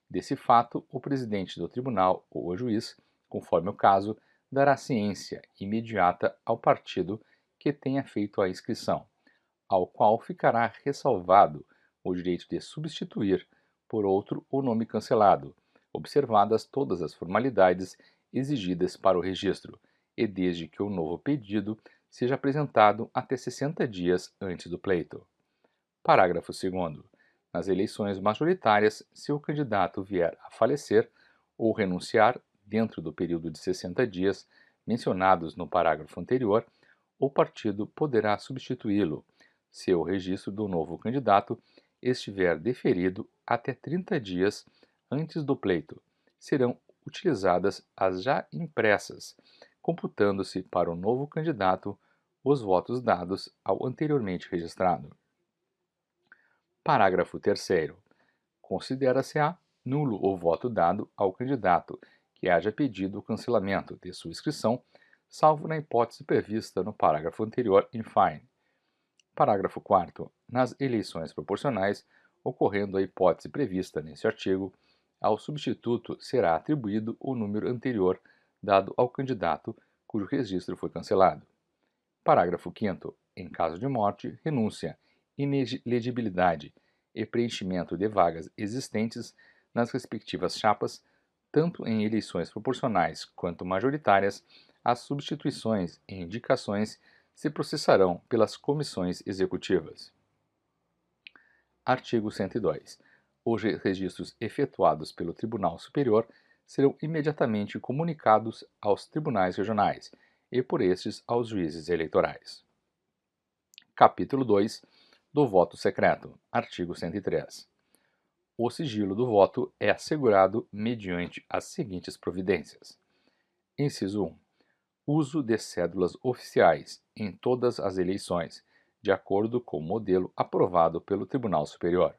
Desse fato, o presidente do tribunal ou o juiz, conforme o caso, dará ciência imediata ao partido que tenha feito a inscrição, ao qual ficará ressalvado o direito de substituir por outro o nome cancelado, observadas todas as formalidades exigidas para o registro, e desde que o novo pedido seja apresentado até 60 dias antes do pleito. Parágrafo 2º. Nas eleições majoritárias, se o candidato vier a falecer ou renunciar dentro do período de 60 dias mencionados no parágrafo anterior, o partido poderá substituí-lo, se o registro do novo candidato estiver deferido até 30 dias antes do pleito. Serão utilizadas as já impressas, computando-se para o novo candidato os votos dados ao anteriormente registrado. Parágrafo 3º. Considera-se-á nulo o voto dado ao candidato que haja pedido o cancelamento de sua inscrição, salvo na hipótese prevista no parágrafo anterior in fine. Parágrafo 4º. Nas eleições proporcionais, ocorrendo a hipótese prevista neste artigo, ao substituto será atribuído o número anterior dado ao candidato cujo registro foi cancelado. Parágrafo 5º. Em caso de morte, renúncia, inelegibilidade e preenchimento de vagas existentes nas respectivas chapas, tanto em eleições proporcionais quanto majoritárias, as substituições e indicações se processarão pelas comissões executivas. Artigo 102. Os registros efetuados pelo Tribunal Superior serão imediatamente comunicados aos tribunais regionais e por estes aos juízes eleitorais. Capítulo 2 do voto secreto. Artigo 103. O sigilo do voto é assegurado mediante as seguintes providências. Inciso 1. Uso de cédulas oficiais em todas as eleições, de acordo com o modelo aprovado pelo Tribunal Superior.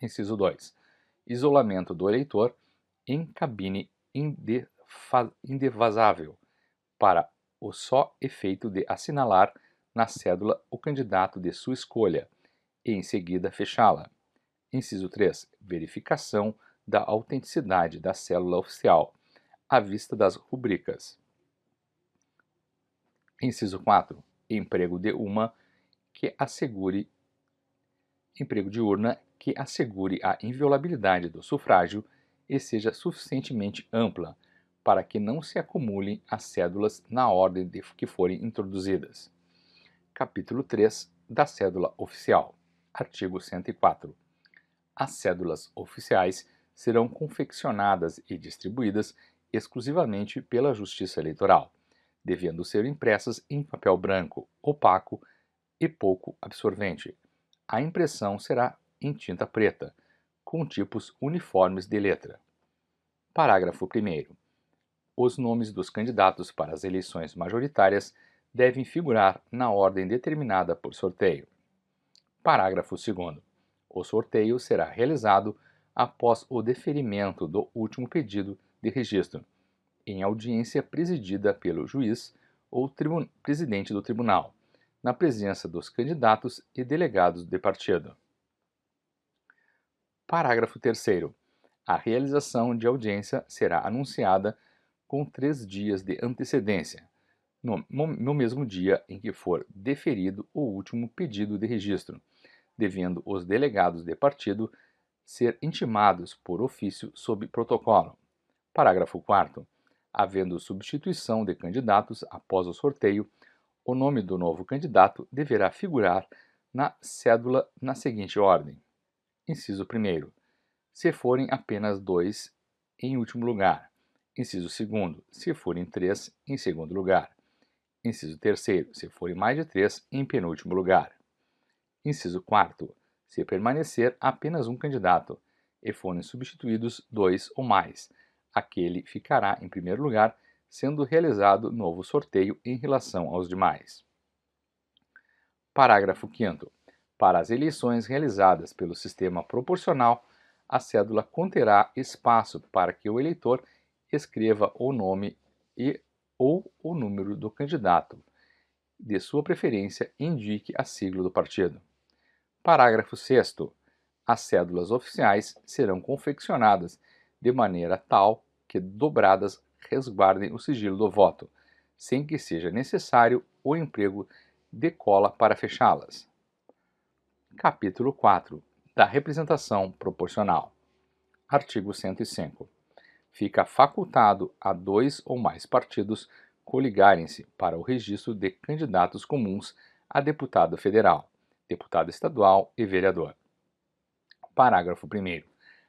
Inciso 2. Isolamento do eleitor em cabine indevasável, para o só efeito de assinalar na cédula o candidato de sua escolha e em seguida fechá-la. Inciso 3. Verificação da autenticidade da cédula oficial, à vista das rubricas. Inciso 4. Emprego de urna que assegure a inviolabilidade do sufrágio e seja suficientemente ampla para que não se acumulem as cédulas na ordem de que forem introduzidas. Capítulo 3 da Cédula Oficial. Artigo 104. As cédulas oficiais serão confeccionadas e distribuídas exclusivamente pela Justiça Eleitoral, devendo ser impressas em papel branco, opaco e pouco absorvente. A impressão será em tinta preta, com tipos uniformes de letra. Parágrafo 1º. Os nomes dos candidatos para as eleições majoritárias devem figurar na ordem determinada por sorteio. Parágrafo 2º. O sorteio será realizado após o deferimento do último pedido de registro, em audiência presidida pelo juiz ou presidente do tribunal, na presença dos candidatos e delegados de partido. Parágrafo 3º. A realização de audiência será anunciada com 3 dias de antecedência, no mesmo dia em que for deferido o último pedido de registro, devendo os delegados de partido ser intimados por ofício sob protocolo. Parágrafo 4º. Havendo substituição de candidatos após o sorteio, o nome do novo candidato deverá figurar na cédula na seguinte ordem. Inciso 1º. Se forem apenas 2, em último lugar. Inciso 2º. Se forem 3, em segundo lugar. Inciso 3º. Se forem mais de 3, em penúltimo lugar. Inciso 4º. Se permanecer apenas um candidato e forem substituídos 2 ou mais, aquele ficará em primeiro lugar, sendo realizado novo sorteio em relação aos demais. Parágrafo 5º. Para as eleições realizadas pelo sistema proporcional, a cédula conterá espaço para que o eleitor escreva o nome ou o número do candidato, de sua preferência indique a sigla do partido. Parágrafo 6º. As cédulas oficiais serão confeccionadas de maneira tal que dobradas resguardem o sigilo do voto, sem que seja necessário o emprego de cola para fechá-las. Capítulo 4 da representação proporcional. Artigo 105. Fica facultado a 2 ou mais partidos coligarem-se para o registro de candidatos comuns a deputado federal, deputado estadual e vereador. Parágrafo 1º.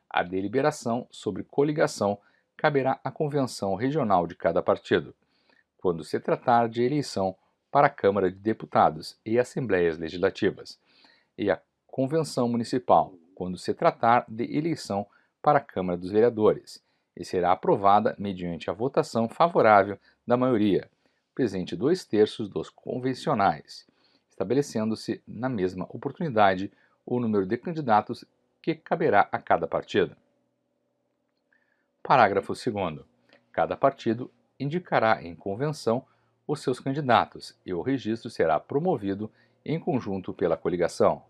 A deliberação sobre coligação caberá à convenção regional de cada partido, quando se tratar de eleição para a Câmara de Deputados e Assembleias Legislativas, e à convenção municipal, quando se tratar de eleição para a Câmara dos Vereadores, e será aprovada mediante a votação favorável da maioria, presente 2/3 dos convencionais, estabelecendo-se na mesma oportunidade o número de candidatos que caberá a cada partido. Parágrafo 2º. Cada partido indicará em convenção os seus candidatos e o registro será promovido em conjunto pela coligação.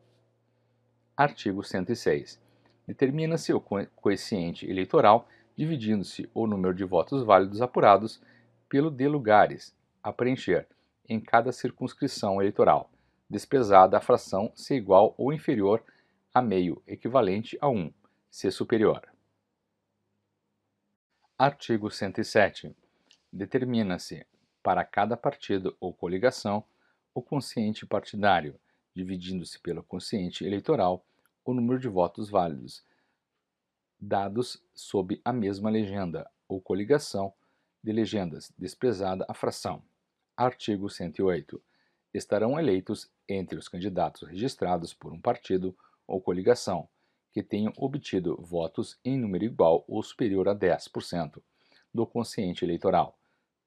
Artigo 106. Determina-se o quociente eleitoral dividindo-se o número de votos válidos apurados pelo de lugares a preencher em cada circunscrição eleitoral, desprezada a fração se igual ou inferior a meio equivalente a 1, se superior. Artigo 107. Determina-se, para cada partido ou coligação, o quociente partidário, dividindo-se pelo quociente eleitoral o número de votos válidos, dados sob a mesma legenda ou coligação de legendas, desprezada a fração. Artigo 108. Estarão eleitos entre os candidatos registrados por um partido ou coligação que tenham obtido votos em número igual ou superior a 10% do quociente eleitoral,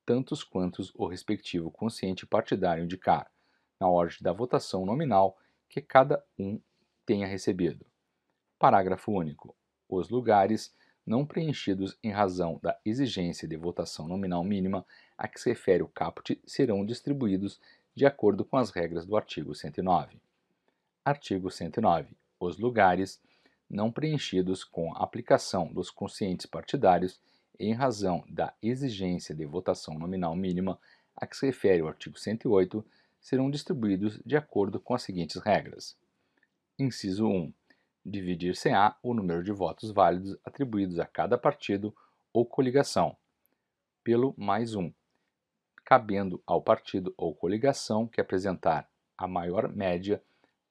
tantos quantos o respectivo quociente partidário indicar, na ordem da votação nominal que cada um tenha recebido. Parágrafo único. Os lugares não preenchidos em razão da exigência de votação nominal mínima a que se refere o caput serão distribuídos de acordo com as regras do artigo 109. Artigo 109. Os lugares não preenchidos com a aplicação dos quocientes partidários em razão da exigência de votação nominal mínima a que se refere o artigo 108 serão distribuídos de acordo com as seguintes regras. Inciso 1. Dividir-se-á o número de votos válidos atribuídos a cada partido ou coligação, pelo mais um, cabendo ao partido ou coligação que apresentar a maior média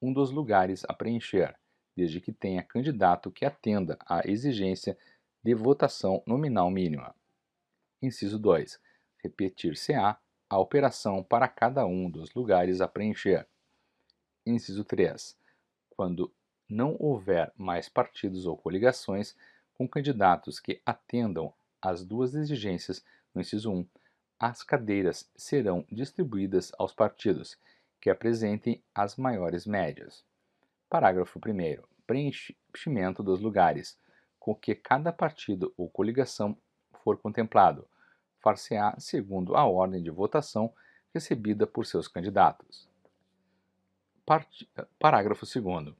um dos lugares a preencher, desde que tenha candidato que atenda à exigência de votação nominal mínima. Inciso 2. Repetir-se-á a operação para cada um dos lugares a preencher. Inciso 3. Quando não houver mais partidos ou coligações com candidatos que atendam às duas exigências no inciso 1, as cadeiras serão distribuídas aos partidos que apresentem as maiores médias. Parágrafo 1º. Preenchimento dos lugares com que cada partido ou coligação for contemplado, far-se-á segundo a ordem de votação recebida por seus candidatos. Parágrafo 2º.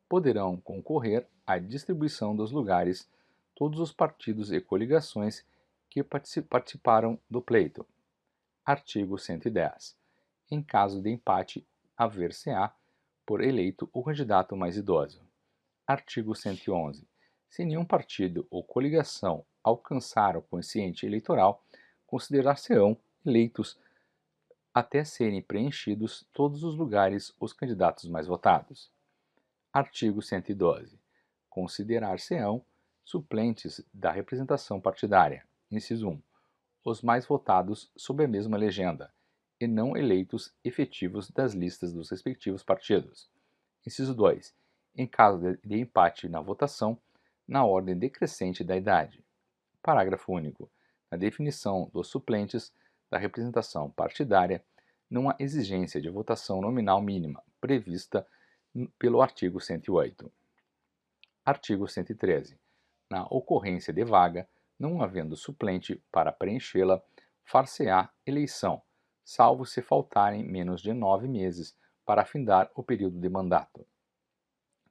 Poderão concorrer à distribuição dos lugares todos os partidos e coligações que participaram do pleito. Artigo 110. Em caso de empate, haver-se-á por eleito o candidato mais idoso. Artigo 111. Se nenhum partido ou coligação alcançar o quociente eleitoral, considerar-se-ão eleitos até serem preenchidos todos os lugares os candidatos mais votados. Artigo 112. Considerar-se-ão suplentes da representação partidária. Inciso 1. Os mais votados sob a mesma legenda, e não eleitos efetivos das listas dos respectivos partidos. Inciso 2. Em caso de empate na votação, na ordem decrescente da idade. Parágrafo único. Na definição dos suplentes da representação partidária, não há exigência de votação nominal mínima prevista pelo artigo 108. Artigo 113. Na ocorrência de vaga, não havendo suplente para preenchê-la, far-se-á eleição, salvo se faltarem menos de 9 meses para findar o período de mandato.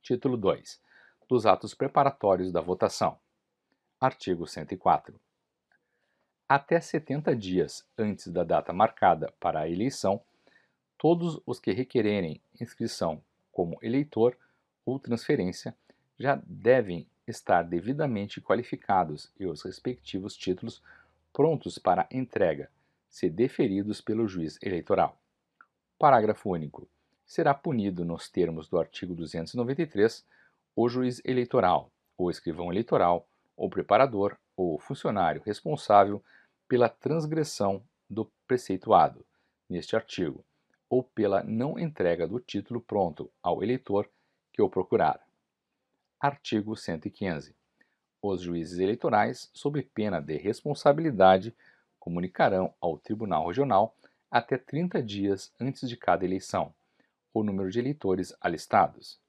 Título 2. Dos atos preparatórios da votação. Artigo 104. Até 70 dias antes da data marcada para a eleição, todos os que requererem inscrição como eleitor ou transferência já devem estar devidamente qualificados e os respectivos títulos prontos para entrega, se deferidos pelo juiz eleitoral. Parágrafo único. Será punido nos termos do artigo 293 o juiz eleitoral, o escrivão eleitoral, o preparador ou o funcionário responsável pela transgressão do preceituado neste artigo, ou pela não entrega do título pronto ao eleitor que o procurar. Artigo 115. Os juízes eleitorais, sob pena de responsabilidade, comunicarão ao Tribunal Regional, até 30 dias antes de cada eleição, o número de eleitores alistados.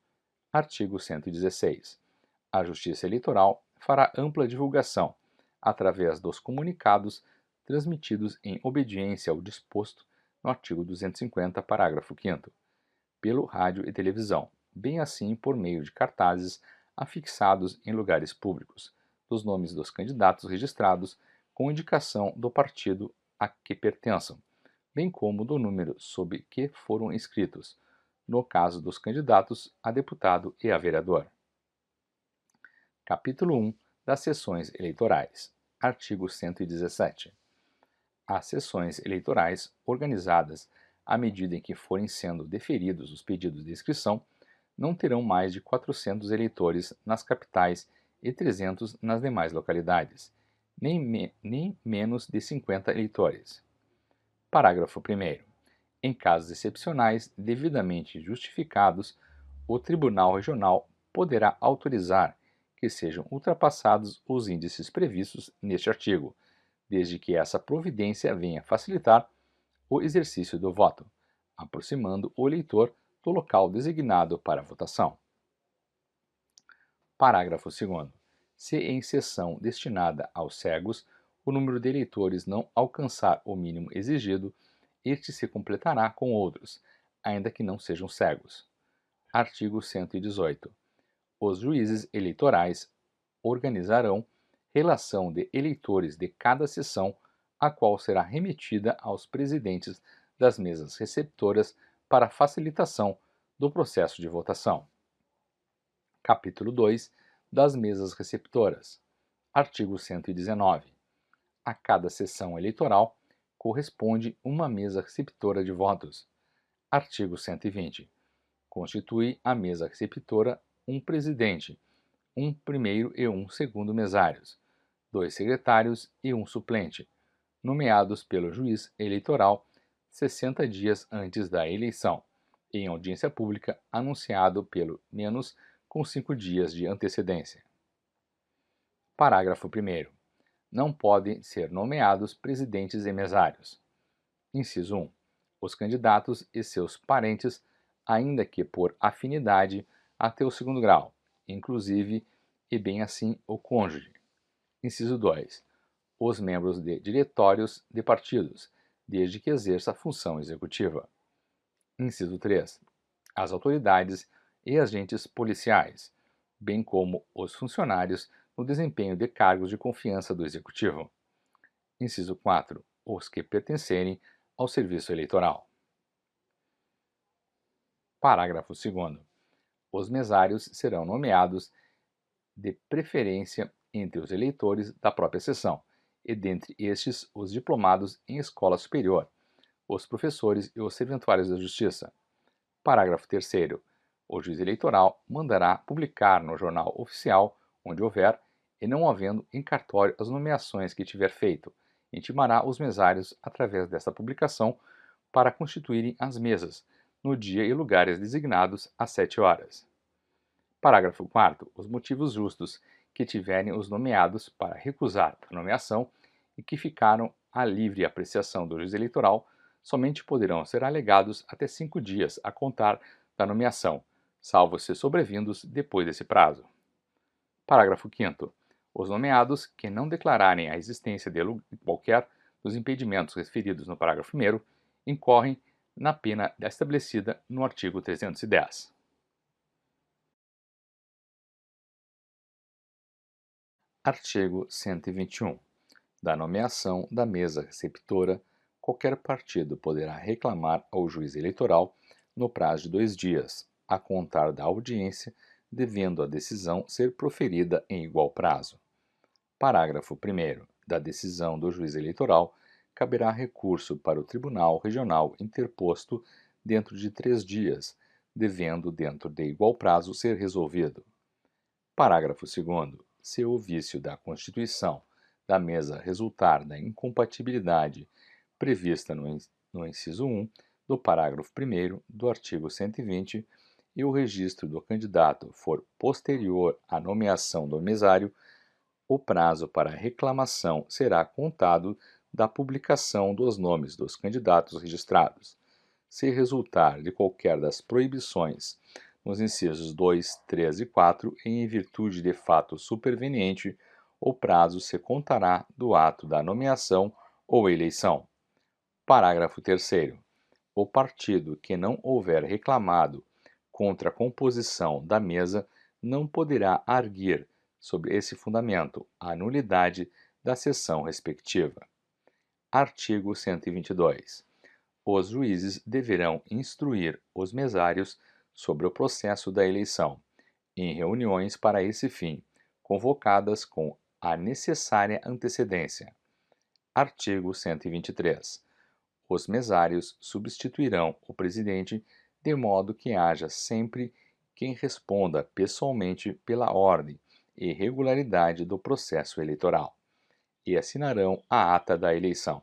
Artigo 116. A Justiça Eleitoral fará ampla divulgação, através dos comunicados transmitidos em obediência ao disposto no artigo 250, parágrafo 5º, pelo rádio e televisão, bem assim por meio de cartazes afixados em lugares públicos, dos nomes dos candidatos registrados com indicação do partido a que pertençam, bem como do número sob que foram inscritos, no caso dos candidatos a deputado e a vereador. Capítulo 1 das sessões eleitorais. Artigo 117. As sessões eleitorais, organizadas à medida em que forem sendo deferidos os pedidos de inscrição, não terão mais de 400 eleitores nas capitais e 300 nas demais localidades, nem menos de 50 eleitores. Parágrafo 1º. Em casos excepcionais devidamente justificados, o Tribunal Regional poderá autorizar que sejam ultrapassados os índices previstos neste artigo, desde que essa providência venha facilitar o exercício do voto, aproximando o eleitor do local designado para a votação. Parágrafo 2º. Se em sessão destinada aos cegos, o número de eleitores não alcançar o mínimo exigido, este se completará com outros, ainda que não sejam cegos. Artigo 118. Os juízes eleitorais organizarão relação de eleitores de cada sessão, a qual será remetida aos presidentes das mesas receptoras para facilitação do processo de votação. Capítulo 2 das mesas receptoras. Artigo 119. A cada sessão eleitoral corresponde uma mesa receptora de votos. Artigo 120. Constitui a mesa receptora um presidente, um primeiro e um segundo mesários, 2 secretários e um suplente, nomeados pelo juiz eleitoral 60 dias antes da eleição, em audiência pública anunciado pelo menos com 5 dias de antecedência. Parágrafo 1º. Não podem ser nomeados presidentes e mesários. Inciso 1. Os candidatos e seus parentes, ainda que por afinidade até o 2º grau, inclusive e bem assim o cônjuge. Inciso 2. Os membros de diretórios de partidos, desde que exerça a função executiva. Inciso 3. As autoridades e agentes policiais, bem como os funcionários no desempenho de cargos de confiança do Executivo. Inciso 4. Os que pertencerem ao serviço eleitoral. Parágrafo 2º. Os mesários serão nomeados de preferência entre os eleitores da própria sessão, e dentre estes os diplomados em escola superior, os professores e os serventuários da Justiça. Parágrafo 3º. O juiz eleitoral mandará publicar no jornal oficial, onde houver, e não havendo em cartório as nomeações que tiver feito, intimará os mesários, através desta publicação, para constituírem as mesas, no dia e lugares designados às 7 horas. Parágrafo 4º. Os motivos justos que tiverem os nomeados para recusar a nomeação e que ficaram à livre apreciação do juiz eleitoral somente poderão ser alegados até 5 dias a contar da nomeação, salvo se sobrevindos depois desse prazo. Parágrafo 5º. Os nomeados que não declararem a existência de qualquer dos impedimentos referidos no parágrafo 1º incorrem na pena estabelecida no artigo 310. Artigo 121. Da nomeação da mesa receptora, qualquer partido poderá reclamar ao juiz eleitoral, no prazo de 2 dias, a contar da audiência devendo a decisão ser proferida em igual prazo. Parágrafo 1º. Da decisão do juiz eleitoral, caberá recurso para o Tribunal Regional interposto dentro de 3 dias, devendo, dentro de igual prazo, ser resolvido. Parágrafo 2º. Se o vício da constituição da mesa resultar da incompatibilidade prevista no inciso 1 do parágrafo 1º do artigo 120 e o registro do candidato for posterior à nomeação do mesário, o prazo para reclamação será contado da publicação dos nomes dos candidatos registrados. Se resultar de qualquer das proibições nos incisos 2, 3 e 4, em virtude de fato superveniente, o prazo se contará do ato da nomeação ou eleição. Parágrafo 3º. O partido que não houver reclamado contra a composição da mesa não poderá arguir, sobre esse fundamento, a nulidade da sessão respectiva. Artigo 122. Os juízes deverão instruir os mesários sobre o processo da eleição, em reuniões para esse fim, convocadas com a necessária antecedência. Artigo 123. Os mesários substituirão o presidente de modo que haja sempre quem responda pessoalmente pela ordem e regularidade do processo eleitoral, e assinarão a ata da eleição.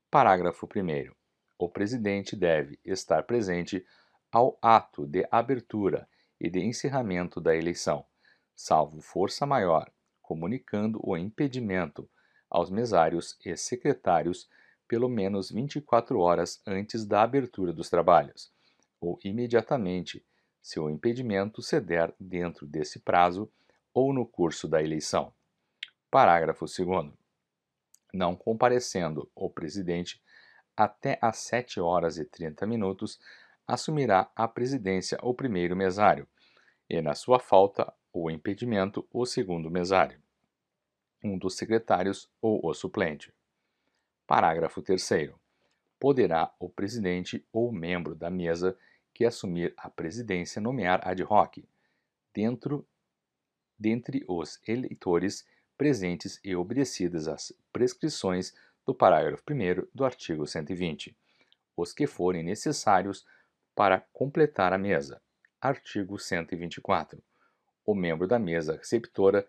Parágrafo 1º. O presidente deve estar presente ao ato de abertura e de encerramento da eleição, salvo força maior, comunicando o impedimento aos mesários e secretários pelo menos 24 horas antes da abertura dos trabalhos, ou imediatamente, se o impedimento se der dentro desse prazo ou no curso da eleição. Parágrafo 2º. Não comparecendo o presidente até às 7h30, assumirá a presidência o primeiro mesário, e, na sua falta ou impedimento, o segundo mesário, um dos secretários ou o suplente. Parágrafo 3º. Poderá o presidente ou membro da mesa que assumir a presidência nomear ad hoc, dentre os eleitores presentes e obedecidas as prescrições do parágrafo 1º do artigo 120, os que forem necessários para completar a mesa. Artigo 124. O membro da mesa receptora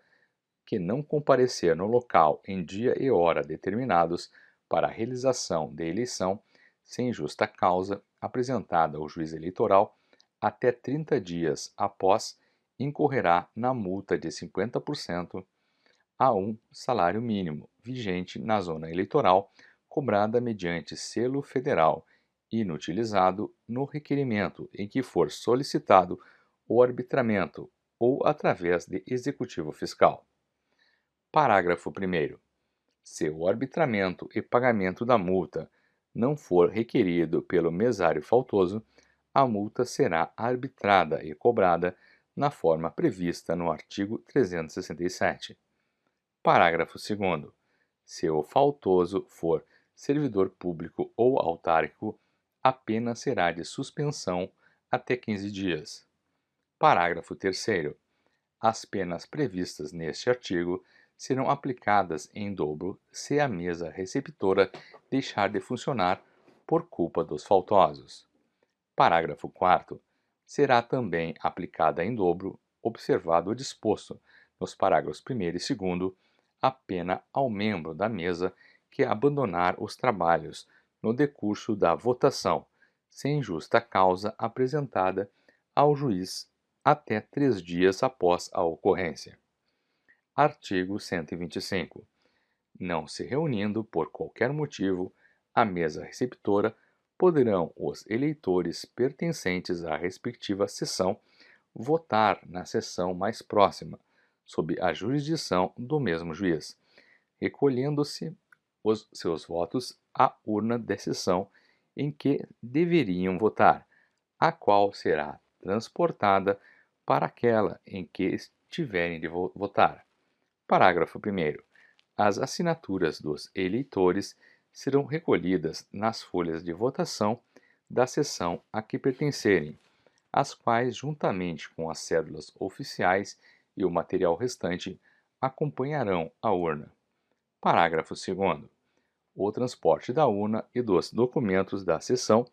que não comparecer no local em dia e hora determinados para a realização da eleição, sem justa causa apresentada ao juiz eleitoral, até 30 dias após, incorrerá na multa de 50% a um salário mínimo vigente na zona eleitoral, cobrada mediante selo federal, inutilizado no requerimento em que for solicitado o arbitramento ou através de executivo fiscal. Parágrafo 1º. Se o arbitramento e pagamento da multa não for requerido pelo mesário faltoso, a multa será arbitrada e cobrada na forma prevista no artigo 367. Parágrafo 2º. Se o faltoso for servidor público ou autárquico, a pena será de suspensão até 15 dias. Parágrafo 3º. As penas previstas neste artigo serão aplicadas em dobro se a mesa receptora deixar de funcionar por culpa dos faltosos. Parágrafo 4º. Será também aplicada em dobro, observado o disposto nos parágrafos 1º e 2º, a pena ao membro da mesa que abandonar os trabalhos no decurso da votação, sem justa causa apresentada ao juiz até 3 dias após a ocorrência. Artigo 125. Não se reunindo por qualquer motivo a mesa receptora, poderão os eleitores pertencentes à respectiva sessão votar na sessão mais próxima, sob a jurisdição do mesmo juiz, recolhendo-se os seus votos à urna de sessão em que deveriam votar, a qual será transportada para aquela em que estiverem de votar. Parágrafo 1º. As assinaturas dos eleitores serão recolhidas nas folhas de votação da sessão a que pertencerem, as quais, juntamente com as cédulas oficiais e o material restante, acompanharão a urna. Parágrafo 2º. O transporte da urna e dos documentos da sessão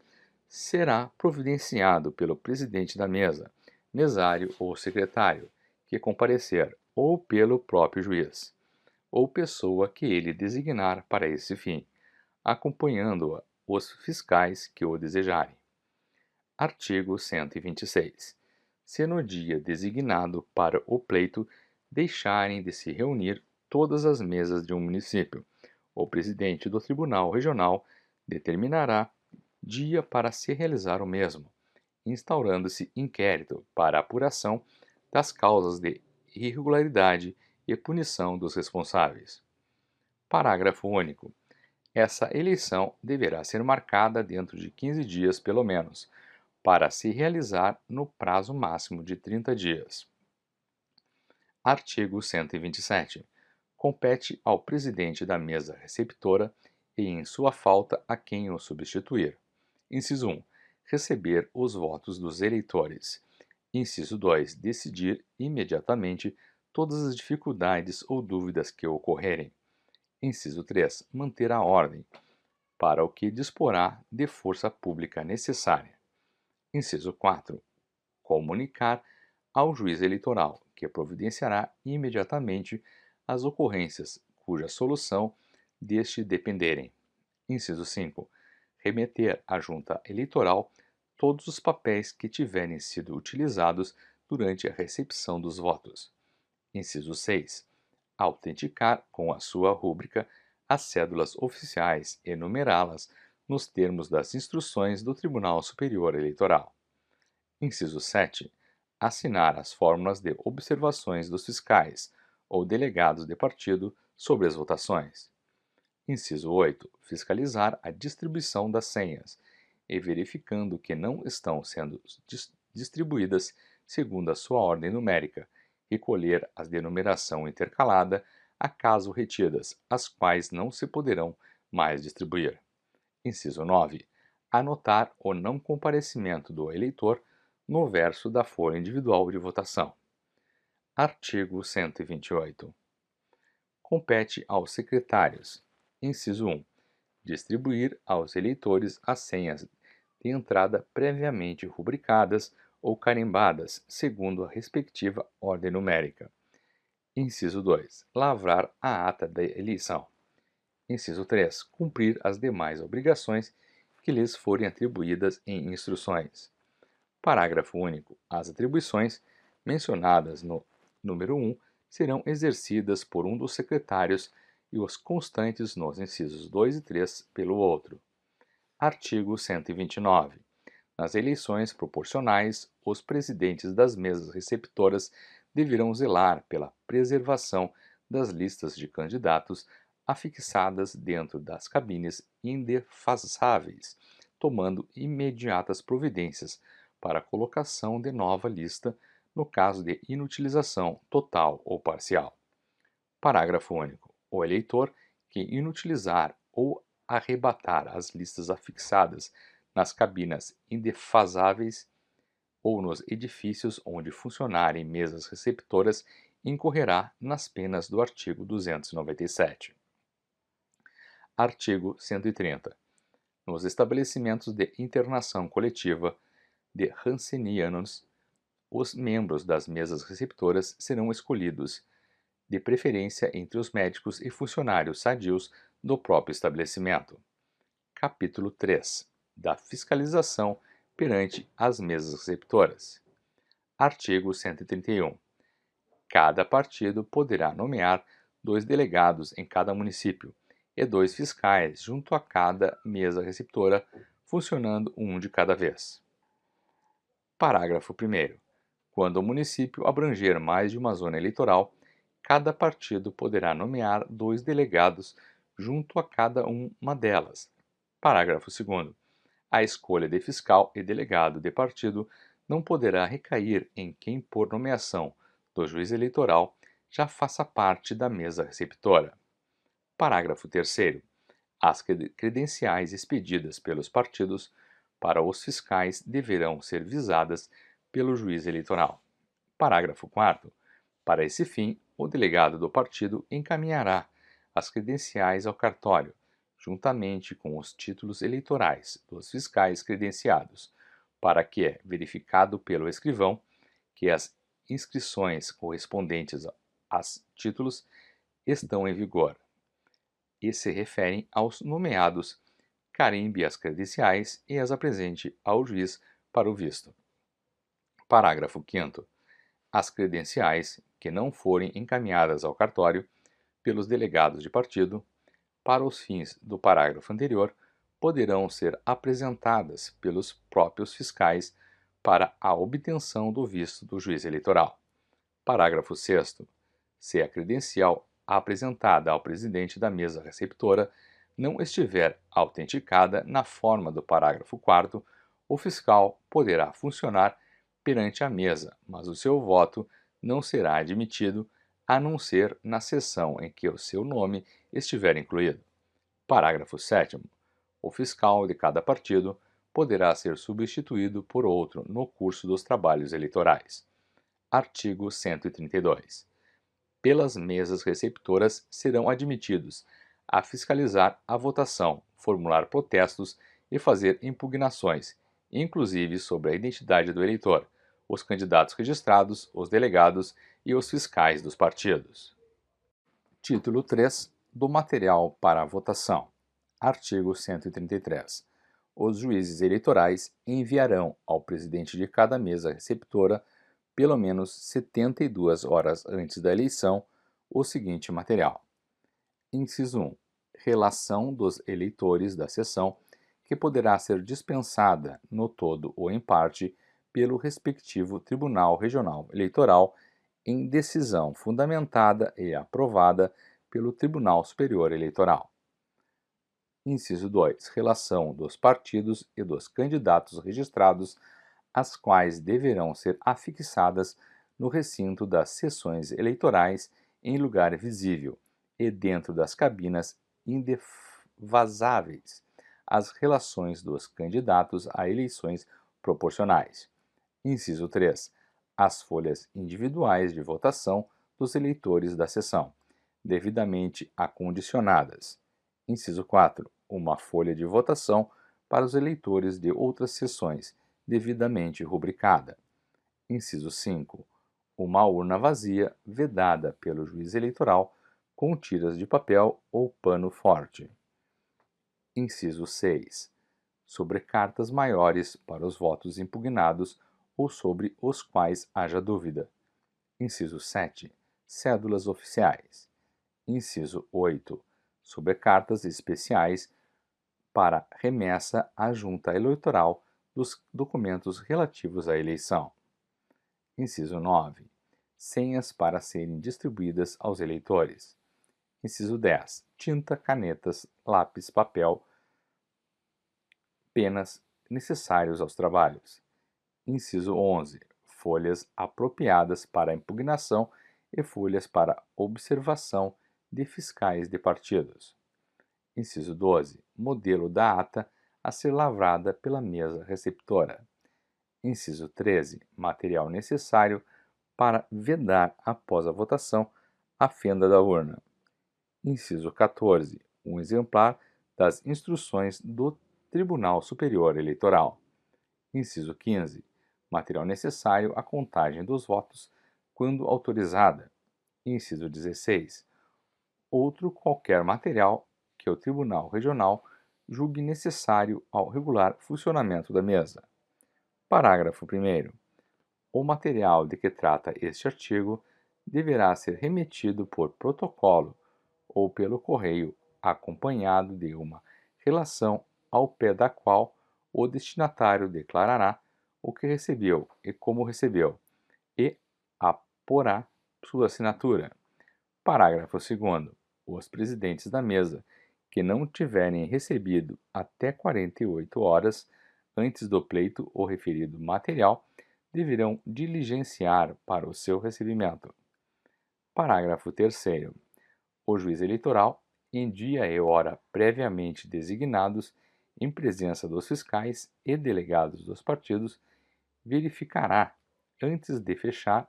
será providenciado pelo presidente da mesa, mesário ou secretário, que comparecer, ou pelo próprio juiz, ou pessoa que ele designar para esse fim, acompanhando os fiscais que o desejarem. Artigo 126. Se no dia designado para o pleito deixarem de se reunir todas as mesas de um município, o presidente do Tribunal Regional determinará dia para se realizar o mesmo, instaurando-se inquérito para apuração das causas de irregularidade e punição dos responsáveis. Parágrafo único. Essa eleição deverá ser marcada dentro de 15 dias, pelo menos, para se realizar no prazo máximo de 30 dias. Artigo 127. Compete ao presidente da mesa receptora e, em sua falta, a quem o substituir. Inciso 1. Receber os votos dos eleitores. Inciso 2. Decidir imediatamente todas as dificuldades ou dúvidas que ocorrerem. Inciso 3. Manter a ordem, para o que disporá de força pública necessária. Inciso 4. Comunicar ao juiz eleitoral, que providenciará imediatamente as ocorrências cuja solução deste dependerem. Inciso 5. Remeter à junta eleitoral todos os papéis que tiverem sido utilizados durante a recepção dos votos. Inciso 6. Autenticar com a sua rúbrica as cédulas oficiais e numerá-las nos termos das instruções do Tribunal Superior Eleitoral. Inciso 7. Assinar as fórmulas de observações dos fiscais ou delegados de partido sobre as votações. Inciso 8. Fiscalizar a distribuição das senhas e, verificando que não estão sendo distribuídas segundo a sua ordem numérica, recolher as de numeração intercalada, acaso retidas, as quais não se poderão mais distribuir. Inciso 9. Anotar o não comparecimento do eleitor no verso da folha individual de votação. Artigo 128. Compete aos secretários. Inciso 1. Distribuir aos eleitores as senhas de entrada previamente rubricadas ou carimbadas, segundo a respectiva ordem numérica. Inciso 2. Lavrar a ata da eleição. Inciso 3. Cumprir as demais obrigações que lhes forem atribuídas em instruções. Parágrafo único. As atribuições mencionadas no número 1 serão exercidas por um dos secretários e os constantes nos incisos 2 e 3 pelo outro. Artigo 129. Nas eleições proporcionais, os presidentes das mesas receptoras deverão zelar pela preservação das listas de candidatos afixadas dentro das cabines indefasáveis, tomando imediatas providências para a colocação de nova lista no caso de inutilização total ou parcial. Parágrafo único. O eleitor que inutilizar ou arrebatar as listas afixadas nas cabinas indefasáveis ou nos edifícios onde funcionarem mesas receptoras incorrerá nas penas do artigo 297. Artigo 130. Nos estabelecimentos de internação coletiva de Hansenianos, os membros das mesas receptoras serão escolhidos, de preferência entre os médicos e funcionários sadios do próprio estabelecimento. Capítulo 3. Da fiscalização perante as mesas receptoras. Artigo 131. Cada partido poderá nomear 2 delegados em cada município e 2 fiscais junto a cada mesa receptora, funcionando um de cada vez. Parágrafo 1º. Quando o município abranger mais de uma zona eleitoral, cada partido poderá nomear 2 delegados junto a cada uma delas. Parágrafo 2º. A escolha de fiscal e delegado de partido não poderá recair em quem, por nomeação do juiz eleitoral, já faça parte da mesa receptora. Parágrafo 3º. As credenciais expedidas pelos partidos para os fiscais deverão ser visadas pelo juiz eleitoral. Parágrafo 4º. Para esse fim, o delegado do partido encaminhará as credenciais ao cartório, juntamente com os títulos eleitorais dos fiscais credenciados, para que é verificado pelo escrivão que as inscrições correspondentes aos títulos estão em vigor e se referem aos nomeados, carimbe as credenciais e as apresente ao juiz para o visto. Parágrafo 5º. As credenciais que não forem encaminhadas ao cartório pelos delegados de partido, para os fins do parágrafo anterior, poderão ser apresentadas pelos próprios fiscais para a obtenção do visto do juiz eleitoral. Parágrafo 6º. Se a credencial apresentada ao presidente da mesa receptora não estiver autenticada na forma do parágrafo 4º, o fiscal poderá funcionar perante a mesa, mas o seu voto não será admitido, a não ser na sessão em que o seu nome estiver incluído. Parágrafo 7º. O fiscal de cada partido poderá ser substituído por outro no curso dos trabalhos eleitorais. Artigo 132. Pelas mesas receptoras serão admitidos a fiscalizar a votação, formular protestos e fazer impugnações, inclusive sobre a identidade do eleitor, os candidatos registrados, os delegados e os fiscais dos partidos. Título 3 do material para a votação. Artigo 133. Os juízes eleitorais enviarão ao presidente de cada mesa receptora, pelo menos 72 horas antes da eleição, o seguinte material. Inciso 1. Relação dos eleitores da sessão, que poderá ser dispensada no todo ou em parte pelo respectivo Tribunal Regional Eleitoral em decisão fundamentada e aprovada pelo Tribunal Superior Eleitoral. Inciso 2. Relação dos partidos e dos candidatos registrados, as quais deverão ser afixadas no recinto das sessões eleitorais em lugar visível e dentro das cabinas indevasáveis, as relações dos candidatos a eleições proporcionais. Inciso 3. As folhas individuais de votação dos eleitores da sessão, devidamente acondicionadas. Inciso 4. Uma folha de votação para os eleitores de outras sessões, devidamente rubricada. Inciso 5. Uma urna vazia, vedada pelo juiz eleitoral, com tiras de papel ou pano forte. Inciso 6. Sobre cartas maiores para os votos impugnados ou sobre os quais haja dúvida. Inciso 7. Cédulas oficiais. Inciso 8. Sobre cartas especiais para remessa à junta eleitoral dos documentos relativos à eleição. Inciso 9. Senhas para serem distribuídas aos eleitores. Inciso 10. Tinta, canetas, lápis, papel, penas necessários aos trabalhos. Inciso 11. Folhas apropriadas para impugnação e folhas para observação de fiscais de partidos. Inciso 12. Modelo da ata a ser lavrada pela mesa receptora. Inciso 13. Material necessário para vedar após a votação a fenda da urna. Inciso 14. Um exemplar das instruções do Tribunal Superior Eleitoral. Inciso 15. Material necessário à contagem dos votos, quando autorizada. Inciso 16. Outro qualquer material que o Tribunal Regional julgue necessário ao regular funcionamento da mesa. Parágrafo 1º. O material de que trata este artigo deverá ser remetido por protocolo ou pelo correio, acompanhado de uma relação ao pé da qual o destinatário declarará o que recebeu e como recebeu, e aporá sua assinatura. Parágrafo 2º. Os presidentes da mesa que não tiverem recebido até 48 horas antes do pleito o referido material deverão diligenciar para o seu recebimento. Parágrafo 3º. O juiz eleitoral, em dia e hora previamente designados, em presença dos fiscais e delegados dos partidos, verificará antes de fechar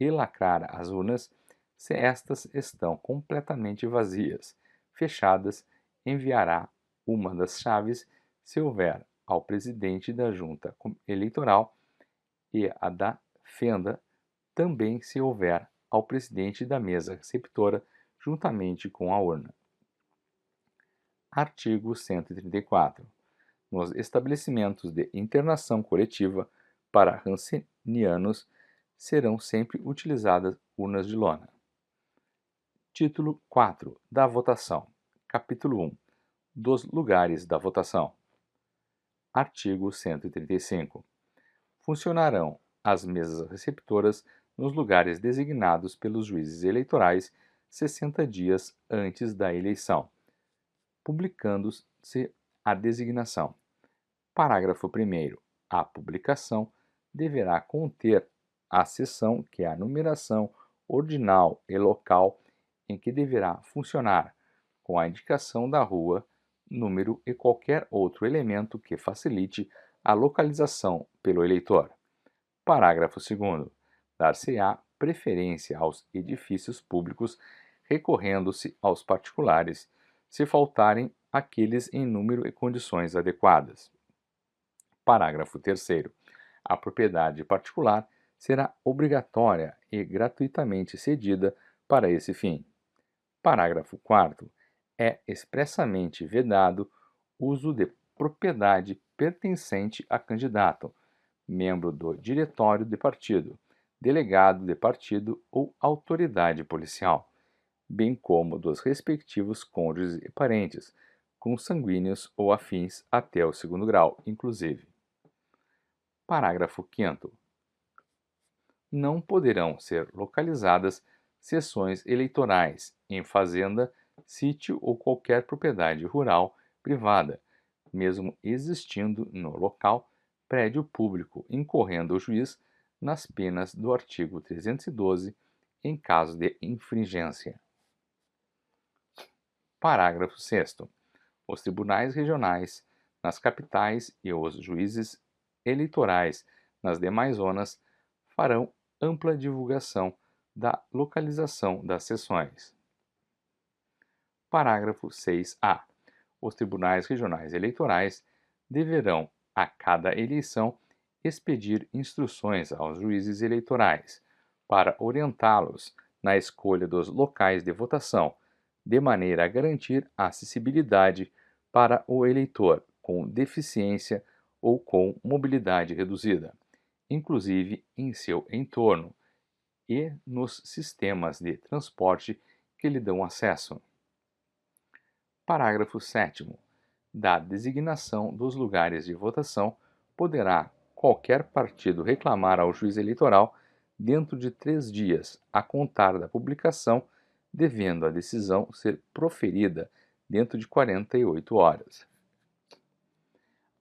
e lacrar as urnas, se estas estão completamente vazias. Fechadas, enviará uma das chaves, se houver, ao presidente da junta eleitoral e a da fenda, também se houver, ao presidente da mesa receptora, juntamente com a urna. Artigo 134. Nos estabelecimentos de internação coletiva para rancenianos serão sempre utilizadas urnas de lona. Título 4 da votação. Capítulo 1 dos lugares da votação. Artigo 135. Funcionarão as mesas receptoras nos lugares designados pelos juízes eleitorais 60 dias antes da eleição, publicando-se a designação. Parágrafo 1º. A publicação deverá conter a seção que é a numeração ordinal e local em que deverá funcionar, com a indicação da rua, número e qualquer outro elemento que facilite a localização pelo eleitor. Parágrafo 2º. Dar-se-á preferência aos edifícios públicos, recorrendo-se aos particulares, se faltarem aqueles em número e condições adequadas. Parágrafo 3º. A propriedade particular será obrigatória e gratuitamente cedida para esse fim. Parágrafo 4º. É expressamente vedado uso de propriedade pertencente a candidato, membro do diretório de partido, delegado de partido ou autoridade policial, bem como dos respectivos cônjuges e parentes, consanguíneos ou afins até o segundo grau, inclusive. Parágrafo 5º. Não poderão ser localizadas sessões eleitorais em fazenda, sítio ou qualquer propriedade rural privada, mesmo existindo no local prédio público, incorrendo o juiz nas penas do artigo 312 em caso de infringência. Parágrafo 6º. Os tribunais regionais nas capitais e os juízes eleitorais nas demais zonas farão ampla divulgação da localização das sessões. Parágrafo 6-A. Os tribunais regionais eleitorais deverão, a cada eleição, expedir instruções aos juízes eleitorais para orientá-los na escolha dos locais de votação, de maneira a garantir a acessibilidade para o eleitor com deficiência ou com mobilidade reduzida, inclusive em seu entorno e nos sistemas de transporte que lhe dão acesso. Parágrafo 7º. Da designação dos lugares de votação poderá qualquer partido reclamar ao juiz eleitoral dentro de 3 dias, a contar da publicação, devendo a decisão ser proferida dentro de 48 horas.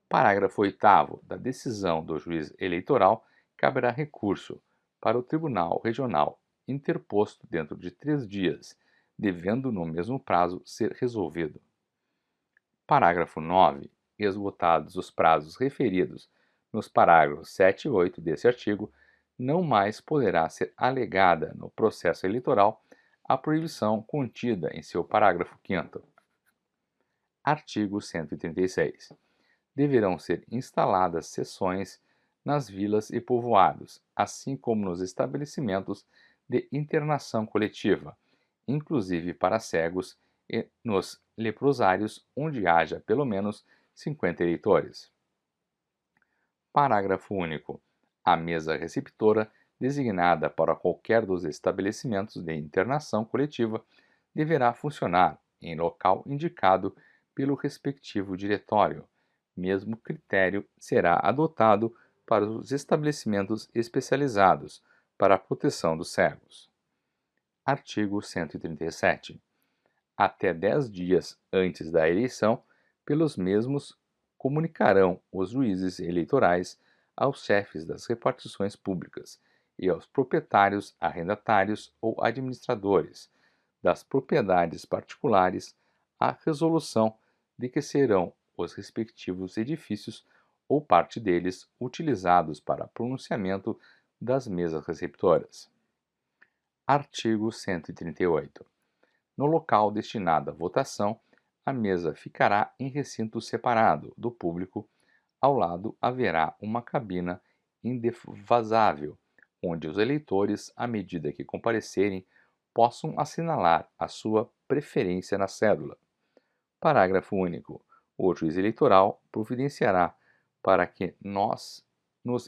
Parágrafo 8º. Da decisão do juiz eleitoral caberá recurso para o Tribunal Regional, interposto dentro de 3 dias, devendo no mesmo prazo ser resolvido. Parágrafo 9. Esgotados os prazos referidos nos parágrafos 7 e 8 deste artigo, não mais poderá ser alegada no processo eleitoral a proibição contida em seu parágrafo 5º. Artigo 136. Deverão ser instaladas sessões nas vilas e povoados, assim como nos estabelecimentos de internação coletiva, inclusive para cegos, e nos leprosários onde haja pelo menos 50 eleitores. Parágrafo único. A mesa receptora, designada para qualquer dos estabelecimentos de internação coletiva, deverá funcionar em local indicado pelo respectivo diretório. Mesmo critério será adotado para os estabelecimentos especializados para a proteção dos cegos. Artigo 137. Até 10 dias antes da eleição, pelos mesmos comunicarão os juízes eleitorais aos chefes das repartições públicas e aos proprietários, arrendatários ou administradores das propriedades particulares a resolução de que serão os respectivos edifícios ou parte deles utilizados para pronunciamento das mesas receptoras. Artigo 138. No local destinado à votação, a mesa ficará em recinto separado do público. Ao lado haverá uma cabina indevasável, onde os eleitores, à medida que comparecerem, possam assinalar a sua preferência na cédula. Parágrafo único. O juiz eleitoral providenciará para que nos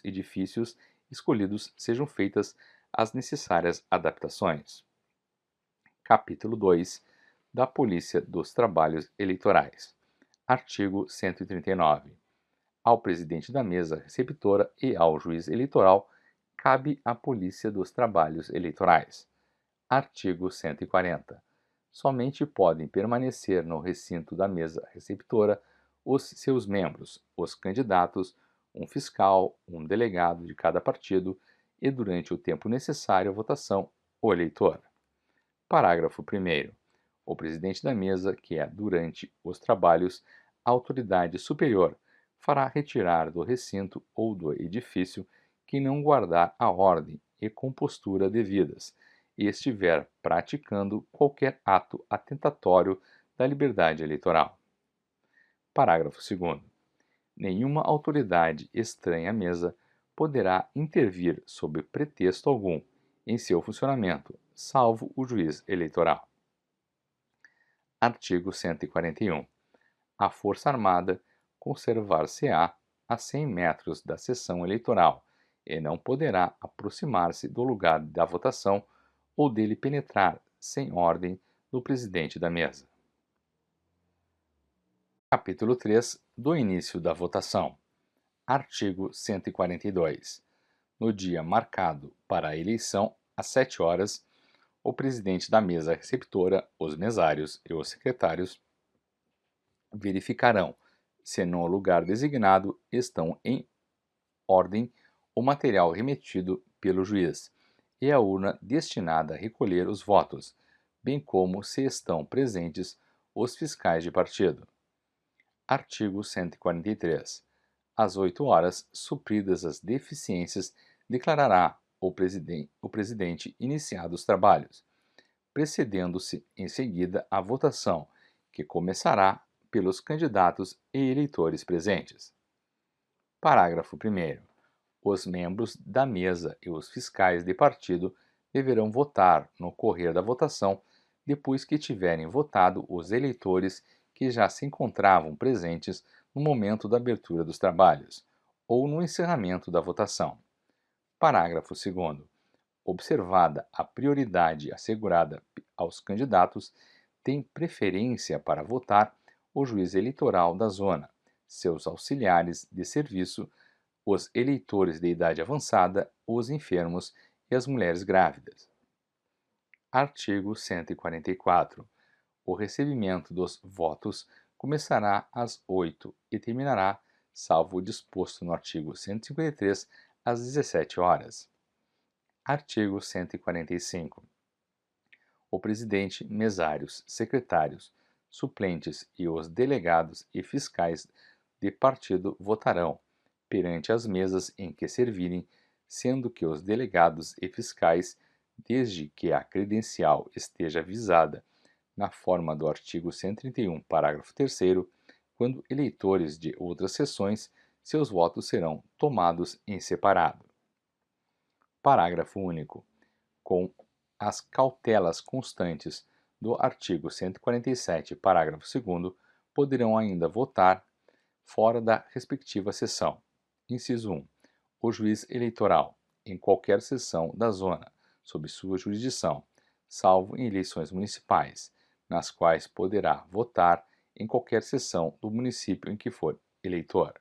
edifícios escolhidos sejam feitas as necessárias adaptações. Capítulo 2 da Polícia dos Trabalhos Eleitorais. Artigo 139. Ao presidente da mesa receptora e ao juiz eleitoral cabe a Polícia dos Trabalhos Eleitorais. Artigo 140. Somente podem permanecer no recinto da mesa receptora os seus membros, os candidatos, um fiscal, um delegado de cada partido e, durante o tempo necessário à votação, o eleitor. Parágrafo 1º. O presidente da mesa, que é, durante os trabalhos, a autoridade superior, fará retirar do recinto ou do edifício quem não guardar a ordem e compostura devidas e estiver praticando qualquer ato atentatório da liberdade eleitoral. Parágrafo 2º. Nenhuma autoridade estranha à mesa poderá intervir sob pretexto algum em seu funcionamento, salvo o juiz eleitoral. Artigo 141. A Força Armada conservar-se-á a 100 metros da sessão eleitoral e não poderá aproximar-se do lugar da votação ou dele penetrar sem ordem do presidente da mesa. Capítulo 3 do início da votação. Artigo 142. No dia marcado para a eleição, às 7 horas, o presidente da mesa receptora, os mesários e os secretários verificarão se no lugar designado estão em ordem o material remetido pelo juiz e a urna destinada a recolher os votos, bem como se estão presentes os fiscais de partido. Artigo 143. Às 8 horas, supridas as deficiências, declarará o presidente iniciados os trabalhos, precedendo-se em seguida a votação, que começará pelos candidatos e eleitores presentes. Parágrafo 1º. Os membros da mesa e os fiscais de partido deverão votar no correr da votação depois que tiverem votado os eleitores que já se encontravam presentes no momento da abertura dos trabalhos ou no encerramento da votação. Parágrafo 2º. Observada a prioridade assegurada aos candidatos, tem preferência para votar o juiz eleitoral da zona, seus auxiliares de serviço, os eleitores de idade avançada, os enfermos e as mulheres grávidas. Artigo 144. O recebimento dos votos começará às 8 e terminará, salvo o disposto no artigo 153, às 17 horas. Artigo 145. O presidente, mesários, secretários, suplentes e os delegados e fiscais de partido votarão, perante as mesas em que servirem, sendo que os delegados e fiscais, desde que a credencial esteja visada na forma do artigo 131, parágrafo 3º, quando eleitores de outras sessões, seus votos serão tomados em separado. Parágrafo único. Com as cautelas constantes do artigo 147, parágrafo 2º, poderão ainda votar fora da respectiva sessão. Inciso 1. O juiz eleitoral, em qualquer sessão da zona, sob sua jurisdição, salvo em eleições municipais, nas quais poderá votar em qualquer sessão do município em que for eleitor.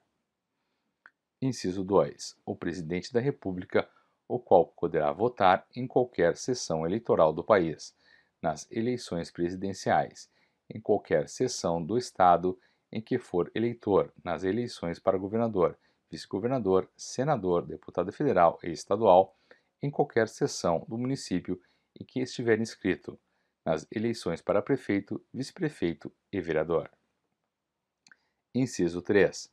Inciso 2. O presidente da República, o qual poderá votar em qualquer sessão eleitoral do país, nas eleições presidenciais, em qualquer sessão do Estado em que for eleitor, nas eleições para governador, vice-governador, senador, deputado federal e estadual, em qualquer sessão do município em que estiver inscrito, nas eleições para prefeito, vice-prefeito e vereador. Inciso 3.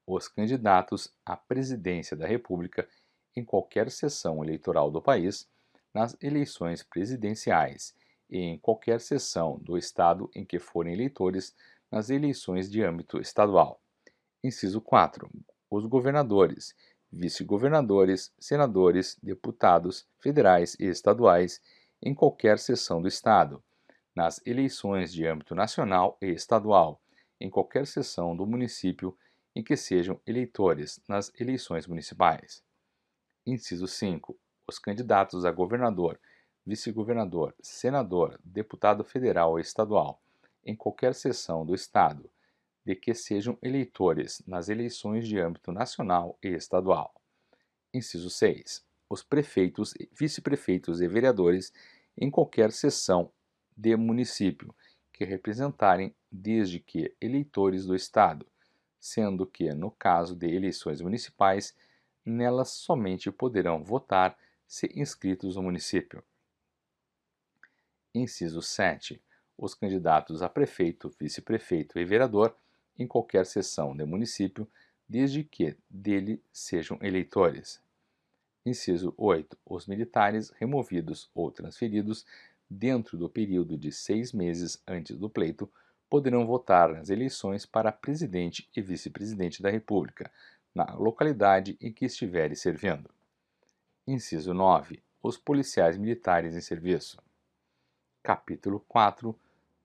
Os candidatos à presidência da República em qualquer sessão eleitoral do país, nas eleições presidenciais e em qualquer sessão do Estado em que forem eleitores nas eleições de âmbito estadual. Inciso 4. Os governadores, vice-governadores, senadores, deputados federais e estaduais em qualquer seção do Estado, nas eleições de âmbito nacional e estadual, em qualquer seção do município em que sejam eleitores nas eleições municipais. Inciso 5. Os candidatos a governador, vice-governador, senador, deputado federal ou estadual, em qualquer seção do Estado, de que sejam eleitores nas eleições de âmbito nacional e estadual. Inciso 6. Os prefeitos, vice-prefeitos e vereadores em qualquer seção de município que representarem desde que eleitores do Estado, sendo que, no caso de eleições municipais, nelas somente poderão votar se inscritos no município. Inciso 7. Os candidatos a prefeito, vice-prefeito e vereador em qualquer seção de município, desde que dele sejam eleitores. Inciso 8. Os militares removidos ou transferidos dentro do período de 6 meses antes do pleito poderão votar nas eleições para presidente e vice-presidente da República, na localidade em que estiverem servindo. Inciso 9. Os policiais militares em serviço. Capítulo 4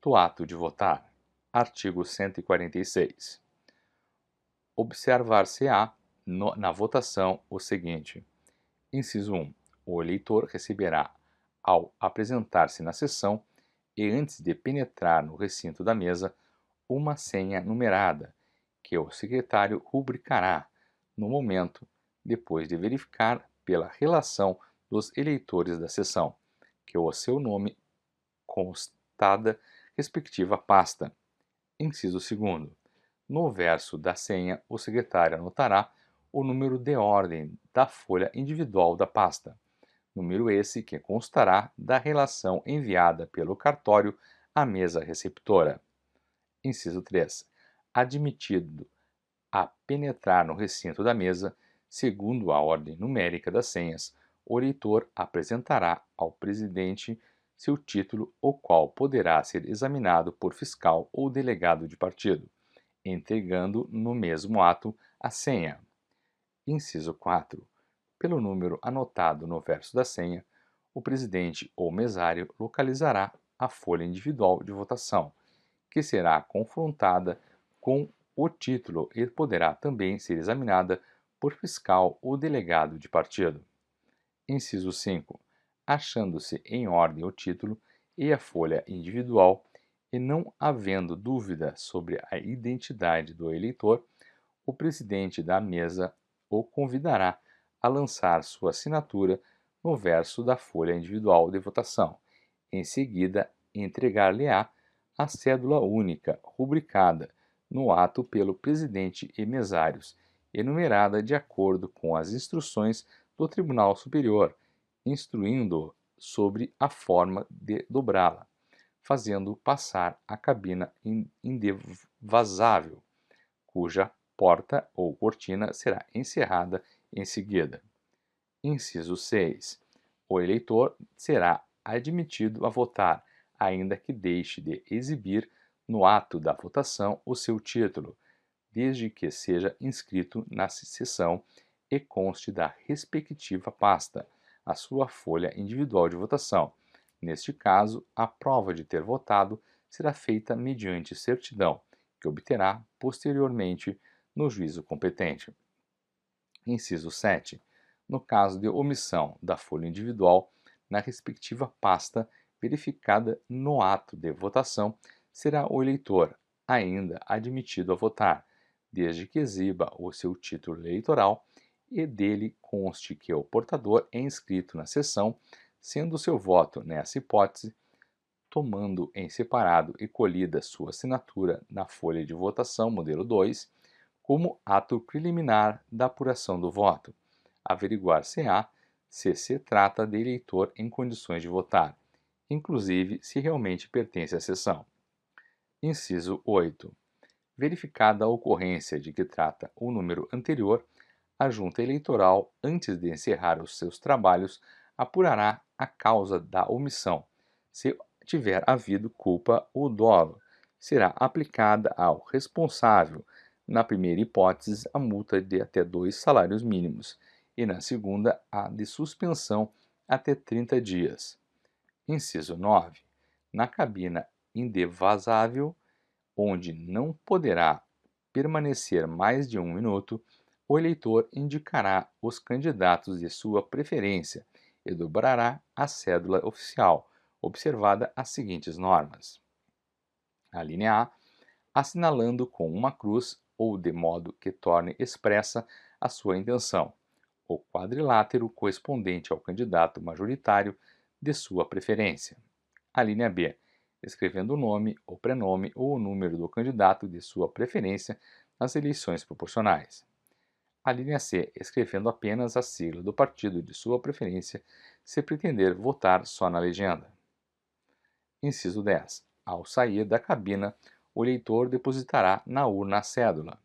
do Ato de Votar. Artigo 146. Observar-se-á na votação o seguinte. Inciso 1. O eleitor receberá, ao apresentar-se na sessão e antes de penetrar no recinto da mesa, uma senha numerada, que o secretário rubricará no momento, depois de verificar pela relação dos eleitores da sessão, que o seu nome constada respectiva pasta. Inciso 2. No verso da senha, o secretário anotará o número de ordem da folha individual da pasta, número esse que constará da relação enviada pelo cartório à mesa receptora. Inciso 3. Admitido a penetrar no recinto da mesa, segundo a ordem numérica das senhas, o eleitor apresentará ao presidente seu título, o qual poderá ser examinado por fiscal ou delegado de partido, entregando no mesmo ato a senha. Inciso 4. Pelo número anotado no verso da senha, o presidente ou mesário localizará a folha individual de votação, que será confrontada com o título e poderá também ser examinada por fiscal ou delegado de partido. Inciso 5. Achando-se em ordem o título e a folha individual, e não havendo dúvida sobre a identidade do eleitor, o presidente da mesa o convidará a lançar sua assinatura no verso da folha individual de votação. Em seguida, entregar-lhe-á a cédula única, rubricada no ato pelo presidente e mesários, enumerada de acordo com as instruções do Tribunal Superior, instruindo-o sobre a forma de dobrá-la, fazendo passar a cabina indevasável, cuja porta ou cortina será encerrada em seguida. Inciso 6. O eleitor será admitido a votar, ainda que deixe de exibir no ato da votação o seu título, desde que seja inscrito na sessão e conste da respectiva pasta a sua folha individual de votação. Neste caso, a prova de ter votado será feita mediante certidão, que obterá posteriormente no juízo competente. Inciso 7. No caso de omissão da folha individual na respectiva pasta verificada no ato de votação, será o eleitor ainda admitido a votar, desde que exiba o seu título eleitoral e dele conste que o portador é inscrito na sessão, sendo seu voto, nessa hipótese, tomando em separado e colhida sua assinatura na folha de votação modelo 2, como ato preliminar da apuração do voto. Averiguar-se-á se trata de eleitor em condições de votar, inclusive se realmente pertence à seção. Inciso 8. Verificada a ocorrência de que trata o número anterior, A Junta Eleitoral, antes de encerrar os seus trabalhos, apurará a causa da omissão. Se tiver havido culpa ou dolo, será aplicada ao responsável, na primeira hipótese, a multa de até 2 salários mínimos e, na segunda, a de suspensão até 30 dias. Inciso 9. Na cabina indevasável, onde não poderá permanecer mais de 1 minuto, o eleitor indicará os candidatos de sua preferência e dobrará a cédula oficial, observada as seguintes normas. A linha A, assinalando com uma cruz ou de modo que torne expressa a sua intenção, o quadrilátero correspondente ao candidato majoritário de sua preferência. A linha B, escrevendo o nome, o prenome ou o número do candidato de sua preferência nas eleições proporcionais. A linha C, escrevendo apenas a sigla do partido de sua preferência, se pretender votar só na legenda. Inciso 10. Ao sair da cabina, o eleitor depositará na urna a cédula.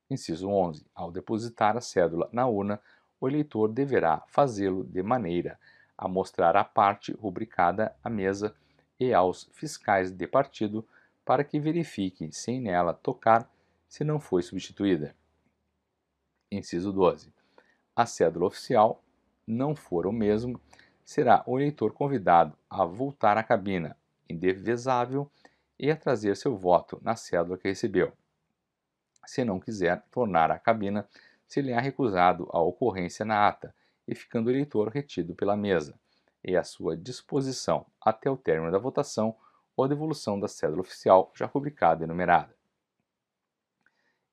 Inciso 11. Ao depositar a cédula na urna, o eleitor deverá fazê-lo de maneira a mostrar à parte rubricada à mesa e aos fiscais de partido para que verifiquem sem nela tocar se não foi substituída. Inciso 12. A cédula oficial não for o mesmo, será o eleitor convidado a voltar à cabina indevezável e a trazer seu voto na cédula que recebeu. Se não quiser tornar à cabina, se lhe é recusado a ocorrência na ata e ficando o eleitor retido pela mesa e à sua disposição até o término da votação ou a devolução da cédula oficial já rubricada e numerada.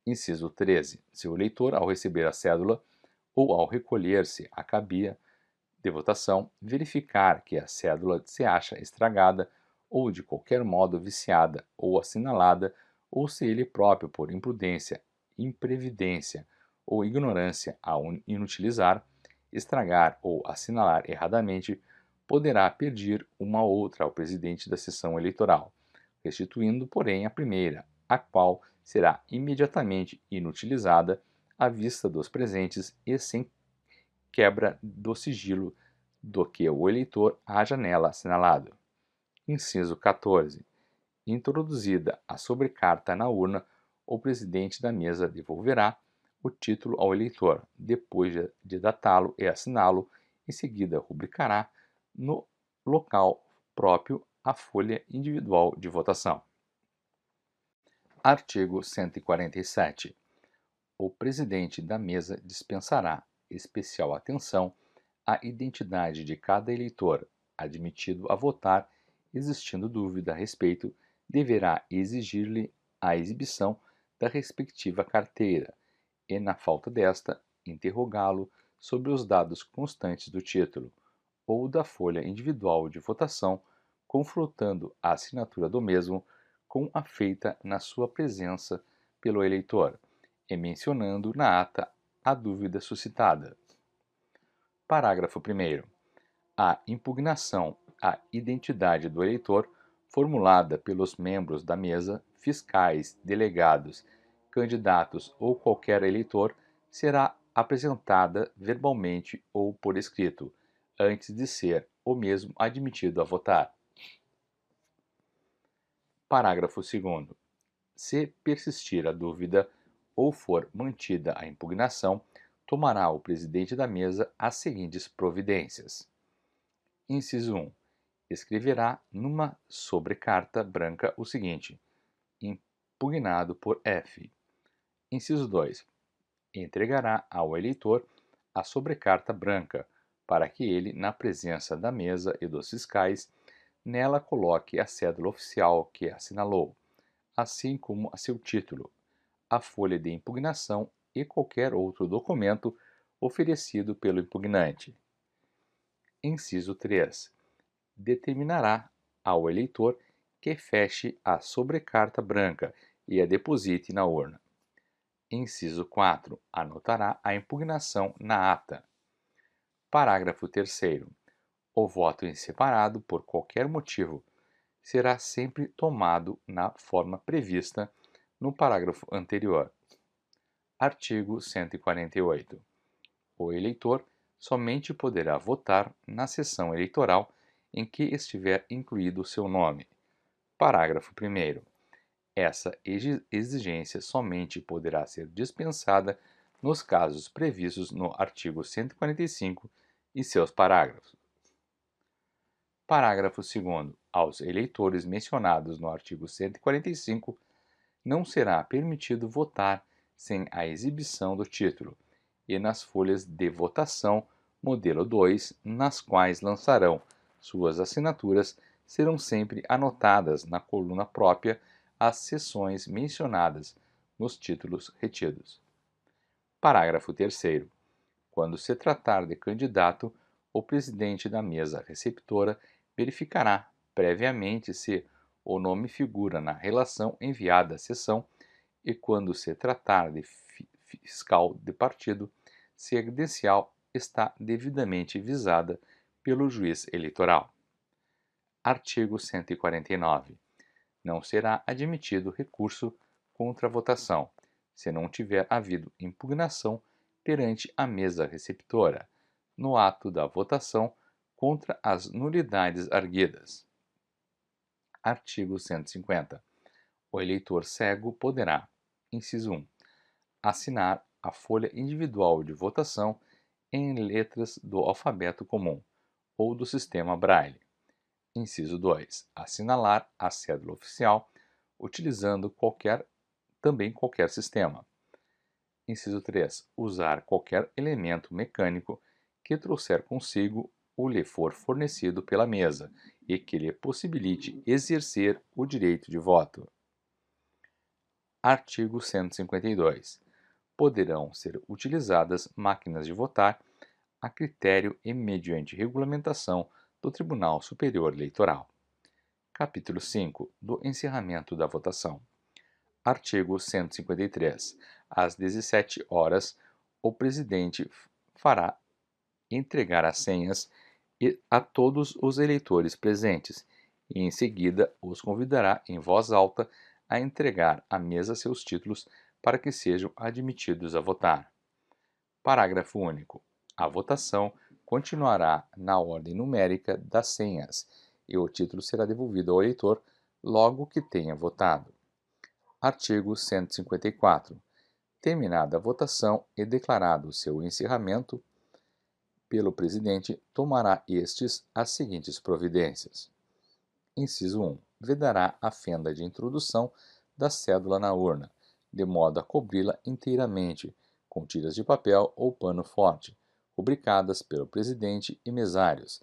Inciso 13. Se o eleitor, ao receber a cédula ou ao recolher-se à cabia de votação, verificar que a cédula se acha estragada ou de qualquer modo viciada ou assinalada, ou se ele próprio, por imprudência, imprevidência ou ignorância a inutilizar, estragar ou assinalar erradamente, poderá pedir uma outra ao presidente da sessão eleitoral, restituindo, porém, a primeira, a qual será imediatamente inutilizada à vista dos presentes e sem quebra do sigilo do que o eleitor haja nela assinalado. Inciso 14. Introduzida a sobrecarta na urna, o presidente da mesa devolverá o título ao eleitor, depois de datá-lo e assiná-lo, em seguida rubricará no local próprio a folha individual de votação. Artigo 147. O presidente da mesa dispensará especial atenção à identidade de cada eleitor admitido a votar, existindo dúvida a respeito, deverá exigir-lhe a exibição da respectiva carteira e, na falta desta, interrogá-lo sobre os dados constantes do título ou da folha individual de votação, confrontando a assinatura do mesmo com a feita na sua presença pelo eleitor e mencionando na ata a dúvida suscitada. Parágrafo 1º. A impugnação à identidade do eleitor, formulada pelos membros da mesa, fiscais, delegados, candidatos ou qualquer eleitor, será apresentada verbalmente ou por escrito, antes de ser o mesmo admitido a votar. Parágrafo 2º. Se persistir a dúvida ou for mantida a impugnação, tomará o presidente da mesa as seguintes providências. Inciso 1. Escreverá numa sobrecarta branca o seguinte: impugnado por F. Inciso 2. Entregará ao eleitor a sobrecarta branca, para que ele, na presença da mesa e dos fiscais, nela coloque a cédula oficial que assinalou, assim como a seu título, a folha de impugnação e qualquer outro documento oferecido pelo impugnante. Inciso 3. Determinará ao eleitor que feche a sobrecarta branca e a deposite na urna. Inciso 4. Anotará a impugnação na ata. Parágrafo 3º. O voto em separado, por qualquer motivo, será sempre tomado na forma prevista no parágrafo anterior. Artigo 148. O eleitor somente poderá votar na sessão eleitoral em que estiver incluído seu nome. Parágrafo 1º. Essa exigência somente poderá ser dispensada nos casos previstos no artigo 145 e seus parágrafos. Parágrafo 2º. Aos eleitores mencionados no artigo 145, não será permitido votar sem a exibição do título, e nas folhas de votação modelo 2, nas quais lançarão suas assinaturas, serão sempre anotadas na coluna própria as seções mencionadas nos títulos retidos. Parágrafo 3º. Quando se tratar de candidato, o presidente da mesa receptora verificará previamente se o nome figura na relação enviada à sessão e, quando se tratar de fiscal de partido, se a credencial está devidamente visada pelo juiz eleitoral. Artigo 149. Não será admitido recurso contra a votação, se não tiver havido impugnação perante a mesa receptora, no ato da votação, contra as nulidades arguidas. Artigo 150. O eleitor cego poderá, inciso 1, assinar a folha individual de votação em letras do alfabeto comum ou do sistema Braille. Inciso 2, assinalar a cédula oficial utilizando também qualquer sistema. Inciso 3, usar qualquer elemento mecânico que trouxer consigo ou lhe for fornecido pela mesa e que lhe possibilite exercer o direito de voto. Artigo 152. Poderão ser utilizadas máquinas de votar a critério e mediante regulamentação do Tribunal Superior Eleitoral. Capítulo 5. Do encerramento da votação. Artigo 153. Às 17 horas, o presidente fará entregar as senhas a todos os eleitores presentes e, em seguida, os convidará em voz alta a entregar à mesa seus títulos para que sejam admitidos a votar. Parágrafo único. A votação continuará na ordem numérica das senhas e o título será devolvido ao eleitor logo que tenha votado. Artigo 154. Terminada a votação e declarado seu encerramento pelo presidente, tomará as seguintes providências. Inciso 1. Vedará a fenda de introdução da cédula na urna, de modo a cobri-la inteiramente, com tiras de papel ou pano forte, rubricadas pelo presidente e mesários,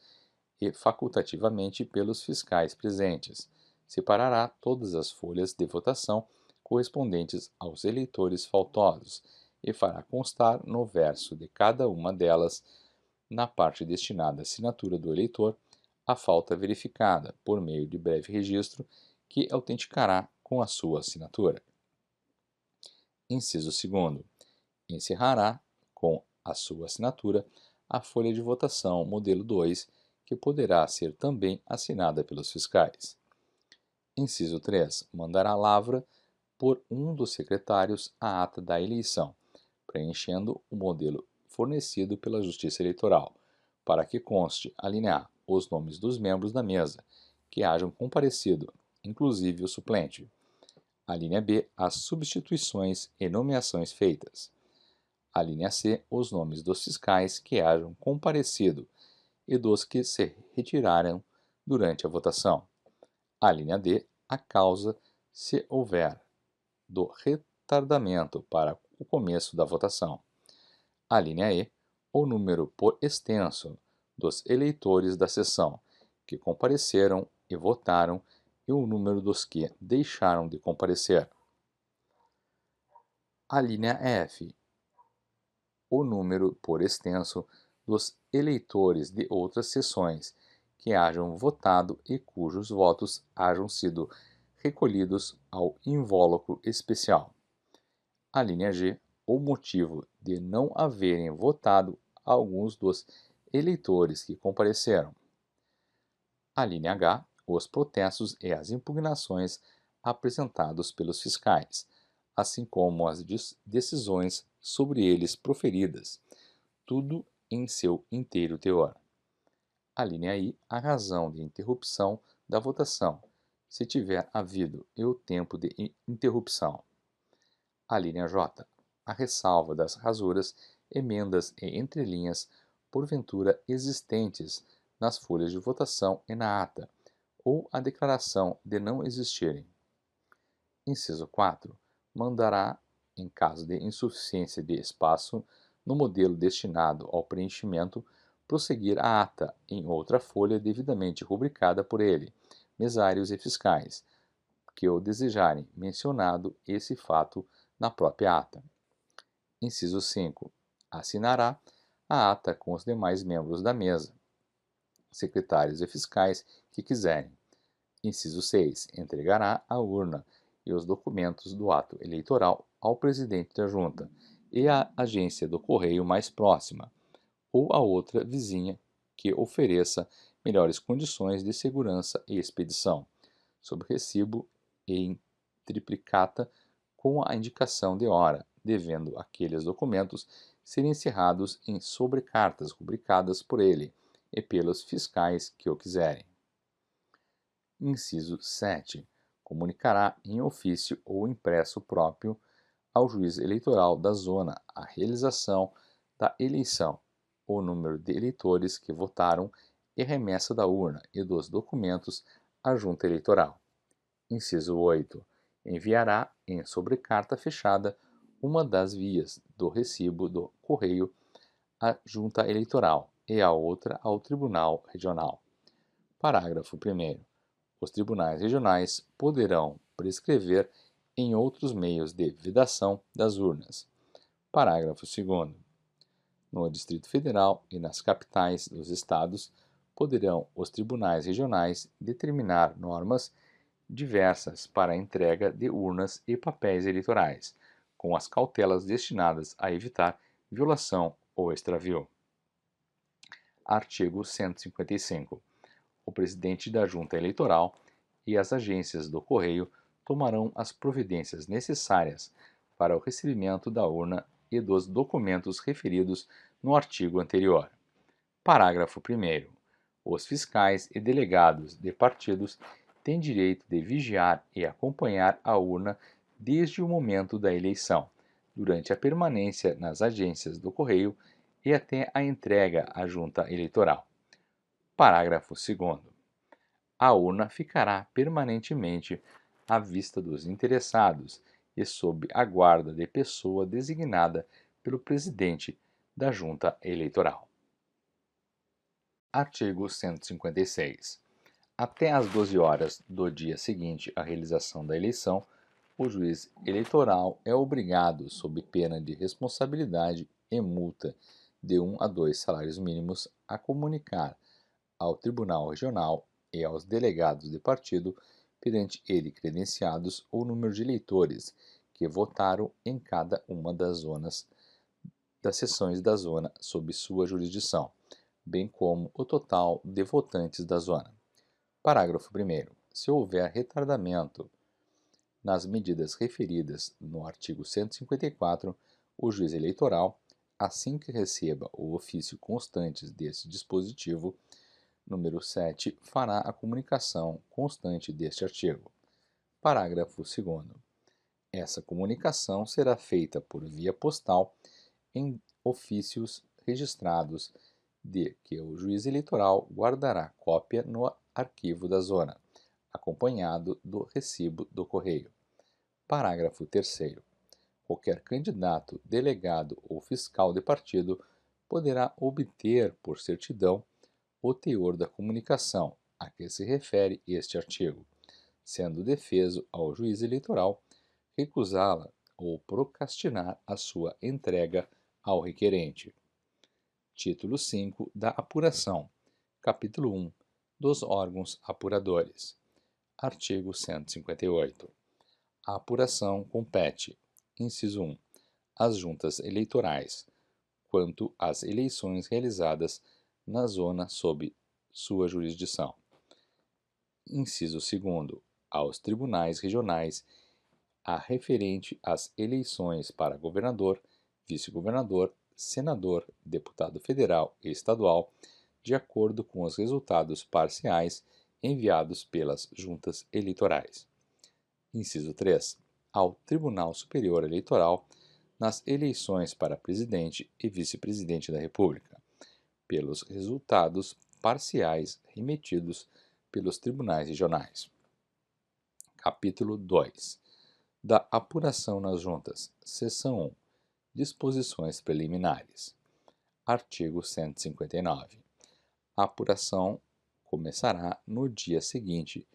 e facultativamente pelos fiscais presentes. Separará todas as folhas de votação correspondentes aos eleitores faltosos e fará constar no verso de cada uma delas, na parte destinada à assinatura do eleitor, a falta verificada por meio de breve registro que autenticará com a sua assinatura. Inciso 2º. Encerrará com a sua assinatura a folha de votação modelo 2, que poderá ser também assinada pelos fiscais. Inciso 3. Mandará lavra por um dos secretários a ata da eleição, preenchendo o modelo fornecido pela Justiça Eleitoral, para que conste, alínea A, os nomes dos membros da mesa que hajam comparecido, inclusive o suplente. Alínea B, as substituições e nomeações feitas. Alínea C, os nomes dos fiscais que hajam comparecido e dos que se retiraram durante a votação. Alínea D, a causa, se houver, do retardamento para o começo da votação. Alínea E, o número por extenso dos eleitores da sessão que compareceram e votaram e o número dos que deixaram de comparecer. Alínea F, o número por extenso dos eleitores de outras sessões que hajam votado e cujos votos hajam sido recolhidos ao invólucro especial. Alínea G, o motivo de não haverem votado alguns dos eleitores que compareceram. Alínea H, os protestos e as impugnações apresentados pelos fiscais. assim como as decisões sobre eles proferidas, tudo em seu inteiro teor. A linha I, a razão de interrupção da votação, se tiver havido e o tempo de interrupção. A linha J, a ressalva das rasuras, emendas e entrelinhas, porventura existentes nas folhas de votação e na ata, ou a declaração de não existirem. Inciso 4. Mandará, em caso de insuficiência de espaço no modelo destinado ao preenchimento, prosseguir a ata em outra folha devidamente rubricada por ele, mesários e fiscais, que o desejarem, mencionado esse fato na própria ata. Inciso 5. Assinará a ata com os demais membros da mesa, secretários e fiscais que quiserem. Inciso 6. Entregará a urna e os documentos do ato eleitoral ao presidente da Junta e à agência do correio mais próxima, ou a outra vizinha que ofereça melhores condições de segurança e expedição, sob recibo e em triplicata com a indicação de hora, devendo aqueles documentos serem encerrados em sobrecartas rubricadas por ele e pelos fiscais que o quiserem. Inciso 7. Comunicará em ofício ou impresso próprio ao juiz eleitoral da zona a realização da eleição, o número de eleitores que votaram e remessa da urna e dos documentos à junta eleitoral. Inciso 8. Enviará em sobrecarta fechada uma das vias do recibo do correio à junta eleitoral e a outra ao Tribunal Regional. Parágrafo 1º. Os tribunais regionais poderão prescrever em outros meios de vedação das urnas. Parágrafo 2º. No Distrito Federal e nas capitais dos estados, poderão os tribunais regionais determinar normas diversas para a entrega de urnas e papéis eleitorais, com as cautelas destinadas a evitar violação ou extravio. Artigo 155. O presidente da Junta Eleitoral e as agências do Correio tomarão as providências necessárias para o recebimento da urna e dos documentos referidos no artigo anterior. Parágrafo 1º. Os fiscais e delegados de partidos têm direito de vigiar e acompanhar a urna desde o momento da eleição, durante a permanência nas agências do Correio e até a entrega à Junta Eleitoral. Parágrafo 2º. A urna ficará permanentemente à vista dos interessados e sob a guarda de pessoa designada pelo presidente da Junta Eleitoral. Artigo 156. Até às 12 horas do dia seguinte à realização da eleição, o juiz eleitoral é obrigado, sob pena de responsabilidade e multa de 1 a 2 salários mínimos, a comunicar ao Tribunal Regional e aos delegados de partido perante ele credenciados o número de eleitores que votaram em cada uma das seções da zona sob sua jurisdição, bem como o total de votantes da zona. Parágrafo 1º. Se houver retardamento nas medidas referidas no artigo 154, o juiz eleitoral, assim que receba o ofício constante deste dispositivo, número 7, fará a comunicação constante deste artigo. Parágrafo 2º. Essa comunicação será feita por via postal em ofícios registrados de que o juiz eleitoral guardará cópia no arquivo da zona, acompanhado do recibo do correio. Parágrafo 3º. Qualquer candidato, delegado ou fiscal de partido poderá obter por certidão o teor da comunicação a que se refere este artigo, sendo defeso ao juiz eleitoral recusá-la ou procrastinar a sua entrega ao requerente. Título 5 da apuração. Capítulo 1 dos órgãos apuradores. Artigo 158. A apuração compete, inciso 1, às juntas eleitorais, quanto às eleições realizadas na zona sob sua jurisdição. Inciso 2, aos tribunais regionais a referente às eleições para governador, vice-governador, senador, deputado federal e estadual, de acordo com os resultados parciais enviados pelas juntas eleitorais. Inciso 3. Ao Tribunal Superior Eleitoral, nas eleições para presidente e vice-presidente da República, pelos resultados parciais remetidos pelos tribunais regionais. Capítulo 2. Da apuração nas juntas. Seção 1. Disposições preliminares. Artigo 159. A apuração começará no dia seguinte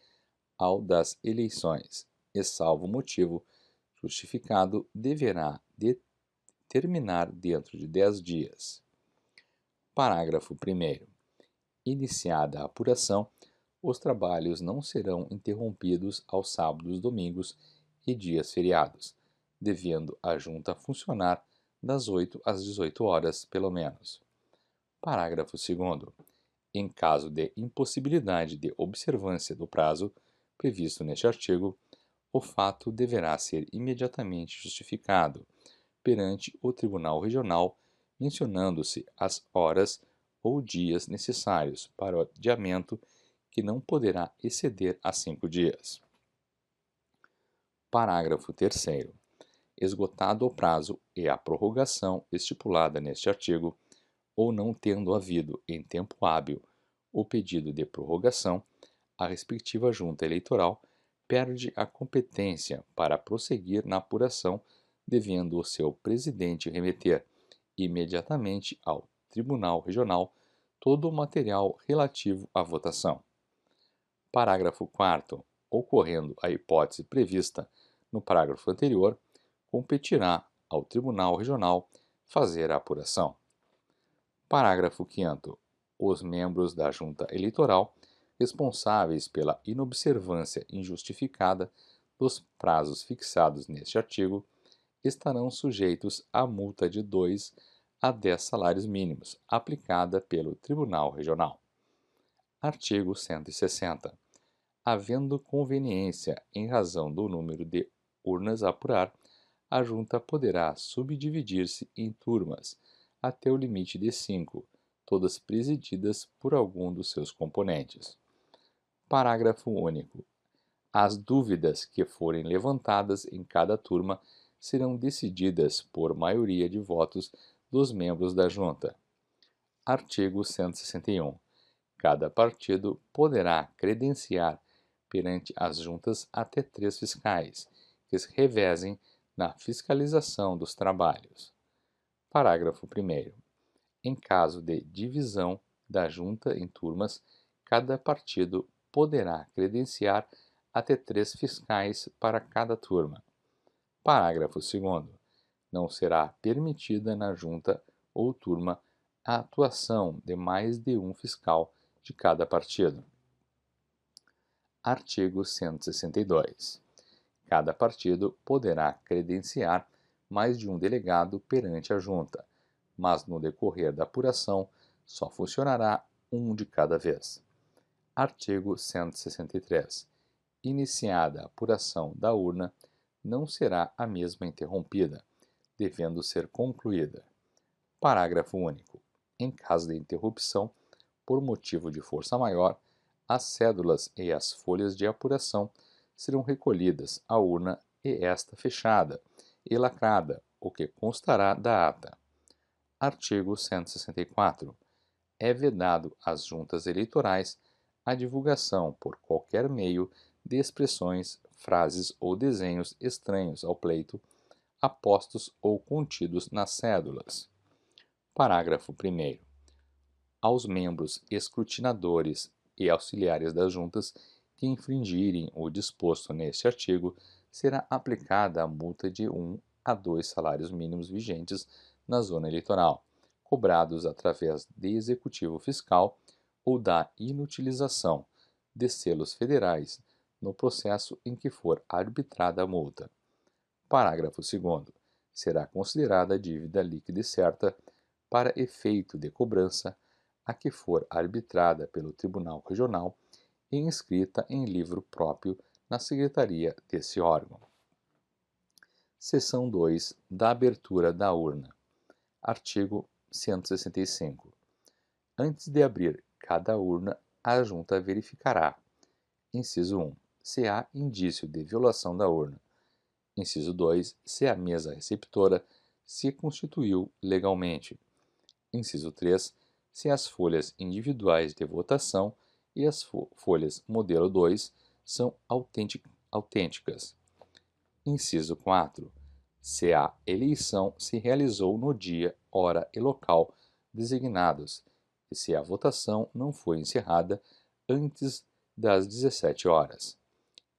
ao das eleições e, salvo motivo justificado, deverá terminar dentro de 10 dias. Parágrafo 1º. Iniciada a apuração, os trabalhos não serão interrompidos aos sábados, domingos e dias feriados, devendo a junta funcionar das 8 às 18 horas, pelo menos. Parágrafo 2º. Em caso de impossibilidade de observância do prazo previsto neste artigo, o fato deverá ser imediatamente justificado perante o Tribunal Regional, mencionando-se as horas ou dias necessários para o adiamento, que não poderá exceder a 5 dias. Parágrafo 3º. Esgotado o prazo e a prorrogação estipulada neste artigo, ou não tendo havido em tempo hábil o pedido de prorrogação, a respectiva junta eleitoral perde a competência para prosseguir na apuração, devendo o seu presidente remeter imediatamente ao Tribunal Regional todo o material relativo à votação. Parágrafo 4º. Ocorrendo a hipótese prevista no parágrafo anterior, competirá ao Tribunal Regional fazer a apuração. Parágrafo 5º. Os membros da Junta Eleitoral responsáveis pela inobservância injustificada dos prazos fixados neste artigo estarão sujeitos à multa de 2 a 10 salários mínimos, aplicada pelo Tribunal Regional. Artigo 160. Havendo conveniência em razão do número de urnas a apurar, a junta poderá subdividir-se em turmas até o limite de 5, todas presididas por algum dos seus componentes. Parágrafo único. As dúvidas que forem levantadas em cada turma serão decididas por maioria de votos dos membros da junta. Artigo 161. Cada partido poderá credenciar perante as juntas até 3 fiscais, que se revezem na fiscalização dos trabalhos. Parágrafo 1º. Em caso de divisão da junta em turmas, cada partido poderá credenciar até 3 fiscais para cada turma. Parágrafo 2º. Não será permitida na junta ou turma a atuação de mais de um fiscal de cada partido. Artigo 162. Cada partido poderá credenciar mais de um delegado perante a junta, mas no decorrer da apuração só funcionará um de cada vez. Artigo 163. Iniciada a apuração da urna, não será a mesma interrompida, devendo ser concluída. Parágrafo único. Em caso de interrupção, por motivo de força maior, as cédulas e as folhas de apuração serão recolhidas à urna e esta fechada e lacrada, o que constará da ata. Artigo 164. É vedado às juntas eleitorais a divulgação por qualquer meio de expressões, frases ou desenhos estranhos ao pleito, apostos ou contidos nas cédulas. Parágrafo 1º. Aos membros escrutinadores e auxiliares das juntas que infringirem o disposto neste artigo, será aplicada a multa de 1 a 2 salários mínimos vigentes na zona eleitoral, cobrados através de executivo fiscal ou da inutilização de selos federais no processo em que for arbitrada a multa. Parágrafo 2º. Será considerada dívida líquida e certa, para efeito de cobrança, a que for arbitrada pelo Tribunal Regional e inscrita em livro próprio na secretaria desse órgão. Seção 2 da abertura da urna. Artigo 165. Antes de abrir cada urna, a Junta verificará: inciso 1, se há indício de violação da urna. Inciso 2, se a mesa receptora se constituiu legalmente. Inciso 3, se as folhas individuais de votação e as folhas modelo 2 são autênticas. Inciso 4, se a eleição se realizou no dia, hora e local designados e se a votação não foi encerrada antes das 17 horas.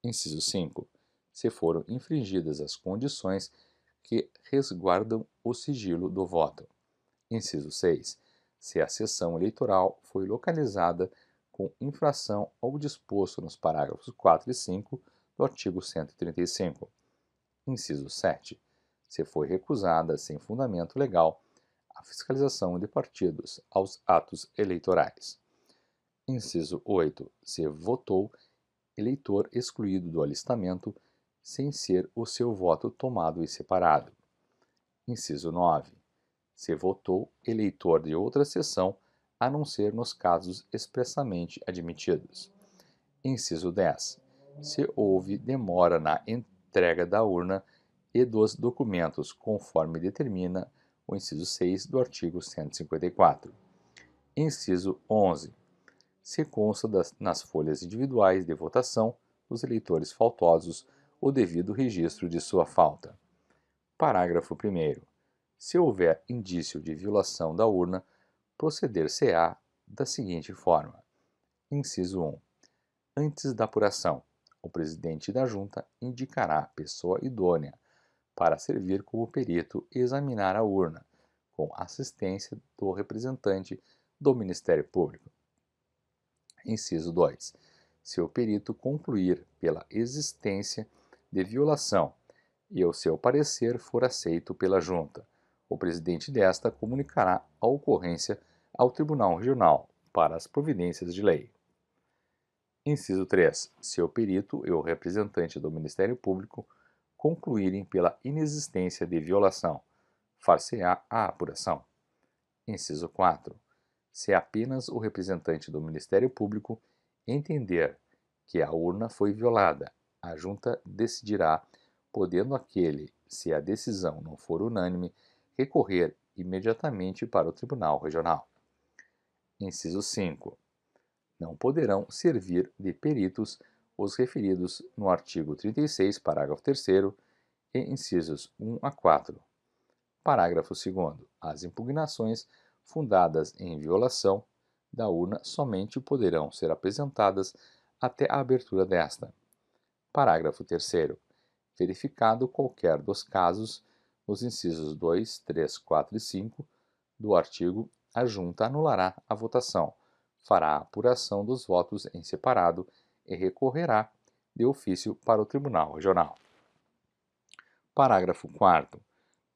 Inciso 5, se foram infringidas as condições que resguardam o sigilo do voto. Inciso 6, se a sessão eleitoral foi localizada com infração ao disposto nos parágrafos 4 e 5 do artigo 135. Inciso 7, se foi recusada sem fundamento legal a fiscalização de partidos aos atos eleitorais. Inciso 8, se votou eleitor excluído do alistamento sem ser o seu voto tomado e separado. Inciso 9, se votou eleitor de outra seção, a não ser nos casos expressamente admitidos. Inciso 10, se houve demora na entrega da urna e dos documentos, conforme determina o inciso 6 do artigo 154. Inciso 11, se consta nas folhas individuais de votação dos eleitores faltosos o devido registro de sua falta. Parágrafo 1º. Se houver indício de violação da urna, proceder-se-á da seguinte forma. Inciso 1. Antes da apuração, o presidente da Junta indicará pessoa idônea para servir como perito e examinar a urna, com assistência do representante do Ministério Público. Inciso 2. Se o perito concluir pela existência de violação e o seu parecer for aceito pela Junta, o presidente desta comunicará a ocorrência ao Tribunal Regional para as providências de lei. Inciso 3. Se o perito e o representante do Ministério Público concluírem pela inexistência de violação, far-se-á a apuração. Inciso 4. Se apenas o representante do Ministério Público entender que a urna foi violada, a Junta decidirá, podendo aquele, se a decisão não for unânime, recorrer imediatamente para o Tribunal Regional. Inciso 5. Não poderão servir de peritos os referidos no artigo 36, parágrafo 3º, e incisos 1 a 4. Parágrafo 2º. As impugnações fundadas em violação da urna somente poderão ser apresentadas até a abertura desta. Parágrafo 3º. Verificado qualquer dos casos, nos incisos 2, 3, 4 e 5 do artigo, a Junta anulará a votação, fará a apuração dos votos em separado e recorrerá de ofício para o Tribunal Regional. Parágrafo 4º.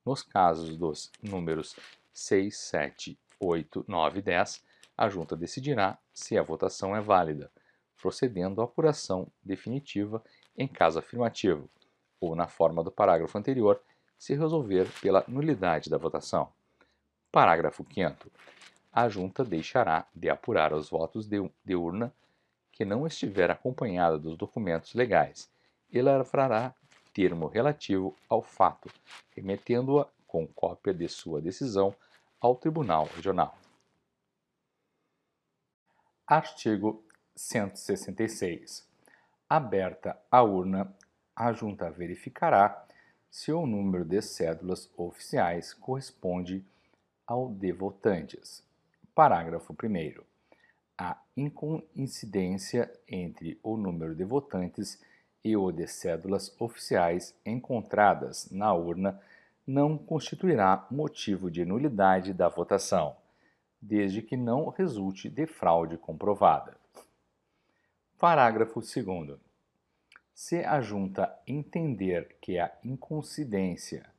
Nos casos dos números 6, 7, 8, 9 e 10, a Junta decidirá se a votação é válida, procedendo à apuração definitiva em caso afirmativo, ou na forma do parágrafo anterior, se resolver pela nulidade da votação. Parágrafo 5º. A Junta deixará de apurar os votos de urna que não estiver acompanhada dos documentos legais e lavrará termo relativo ao fato, remetendo-a com cópia de sua decisão ao Tribunal Regional. Artigo 166. Aberta a urna, a Junta verificará se o número de cédulas oficiais corresponde ao de votantes. Parágrafo 1º. A incoincidência entre o número de votantes e o de cédulas oficiais encontradas na urna não constituirá motivo de nulidade da votação, desde que não resulte de fraude comprovada. Parágrafo 2º. Se a Junta entender que a incoincidência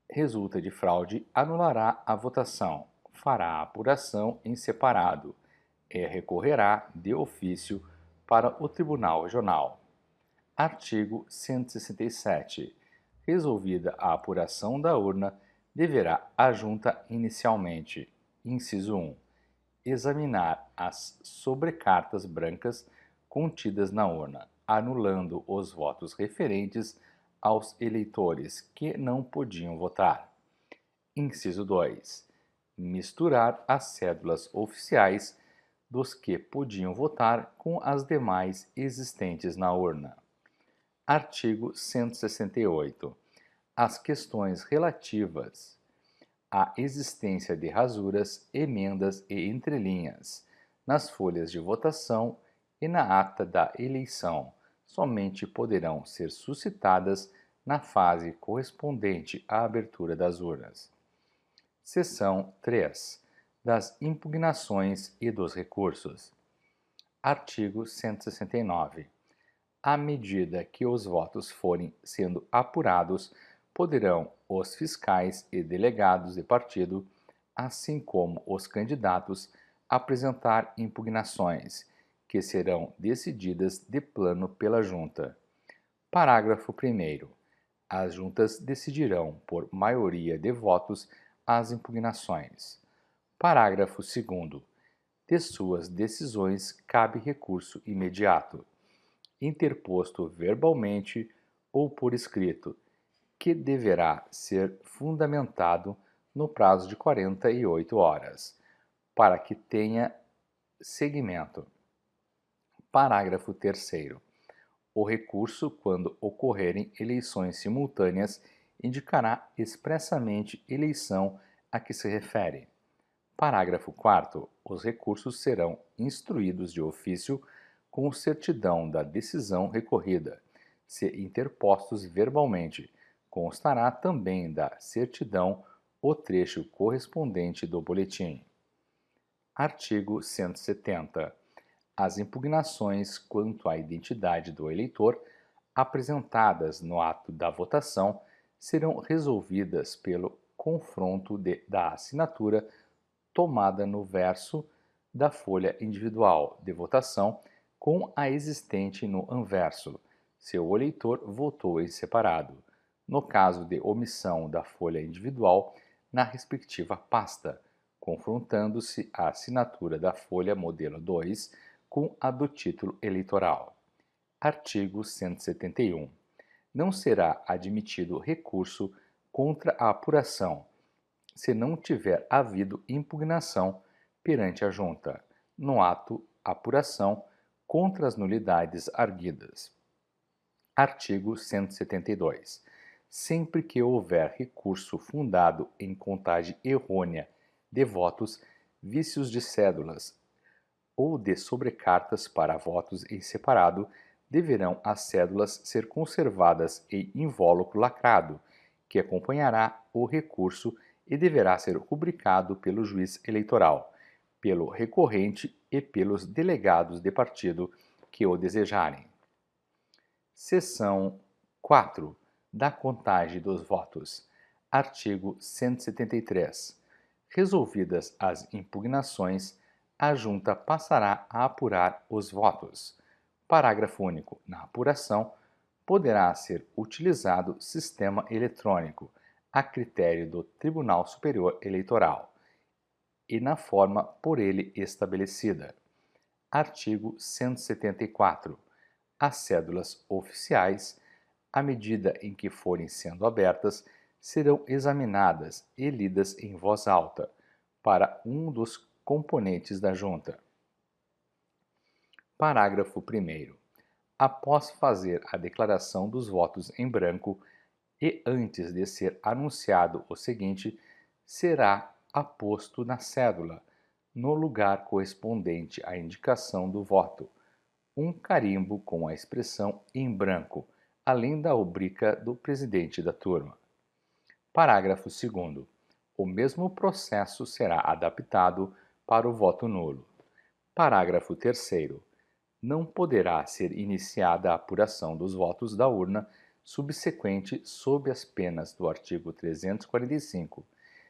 resulta de fraude, anulará a votação, fará a apuração em separado e recorrerá de ofício para o Tribunal Regional. Artigo 167. Resolvida a apuração da urna, deverá a Junta inicialmente, inciso 1, examinar as sobrecartas brancas contidas na urna, anulando os votos referentes aos eleitores que não podiam votar. Inciso 2. Misturar as cédulas oficiais dos que podiam votar com as demais existentes na urna. Artigo 168. As questões relativas à existência de rasuras, emendas e entrelinhas nas folhas de votação e na ata da eleição somente poderão ser suscitadas na fase correspondente à abertura das urnas. Seção 3. Das impugnações e dos recursos. Artigo 169. À medida que os votos forem sendo apurados, poderão os fiscais e delegados de partido, assim como os candidatos, apresentar impugnações, que serão decididas de plano pela Junta. Parágrafo 1º. As juntas decidirão por maioria de votos as impugnações. Parágrafo 2º. De suas decisões cabe recurso imediato, interposto verbalmente ou por escrito, que deverá ser fundamentado no prazo de 48 horas, para que tenha seguimento. Parágrafo 3º. O recurso, quando ocorrerem eleições simultâneas, indicará expressamente eleição a que se refere. Parágrafo 4º. Os recursos serão instruídos de ofício com certidão da decisão recorrida. Se interpostos verbalmente, constará também da certidão o trecho correspondente do boletim. Artigo 170. As impugnações quanto à identidade do eleitor apresentadas no ato da votação serão resolvidas pelo confronto da assinatura tomada no verso da folha individual de votação com a existente no anverso, se o eleitor votou em separado, no caso de omissão da folha individual, na respectiva pasta, confrontando-se a assinatura da folha modelo 2 com a do título eleitoral. Artigo 171. Não será admitido recurso contra a apuração, se não tiver havido impugnação perante a Junta, no ato apuração contra as nulidades arguidas. Artigo 172. Sempre que houver recurso fundado em contagem errônea de votos, vícios de cédulas ou de sobrecartas para votos em separado, deverão as cédulas ser conservadas em invólucro lacrado, que acompanhará o recurso e deverá ser rubricado pelo juiz eleitoral, pelo recorrente e pelos delegados de partido que o desejarem. Seção 4. Da contagem dos votos. Artigo 173. Resolvidas as impugnações, a Junta passará a apurar os votos. Parágrafo único. Na apuração, poderá ser utilizado sistema eletrônico, a critério do Tribunal Superior Eleitoral, e na forma por ele estabelecida. Artigo 174. As cédulas oficiais, à medida em que forem sendo abertas, serão examinadas e lidas em voz alta para um dos componentes da Junta. Parágrafo 1º. Após fazer a declaração dos votos em branco e antes de ser anunciado o seguinte, será aposto na cédula, no lugar correspondente à indicação do voto, um carimbo com a expressão em branco, além da rubrica do presidente da turma. Parágrafo 2º. O mesmo processo será adaptado para o voto nulo. Parágrafo 3º. Não poderá ser iniciada a apuração dos votos da urna subsequente sob as penas do artigo 345,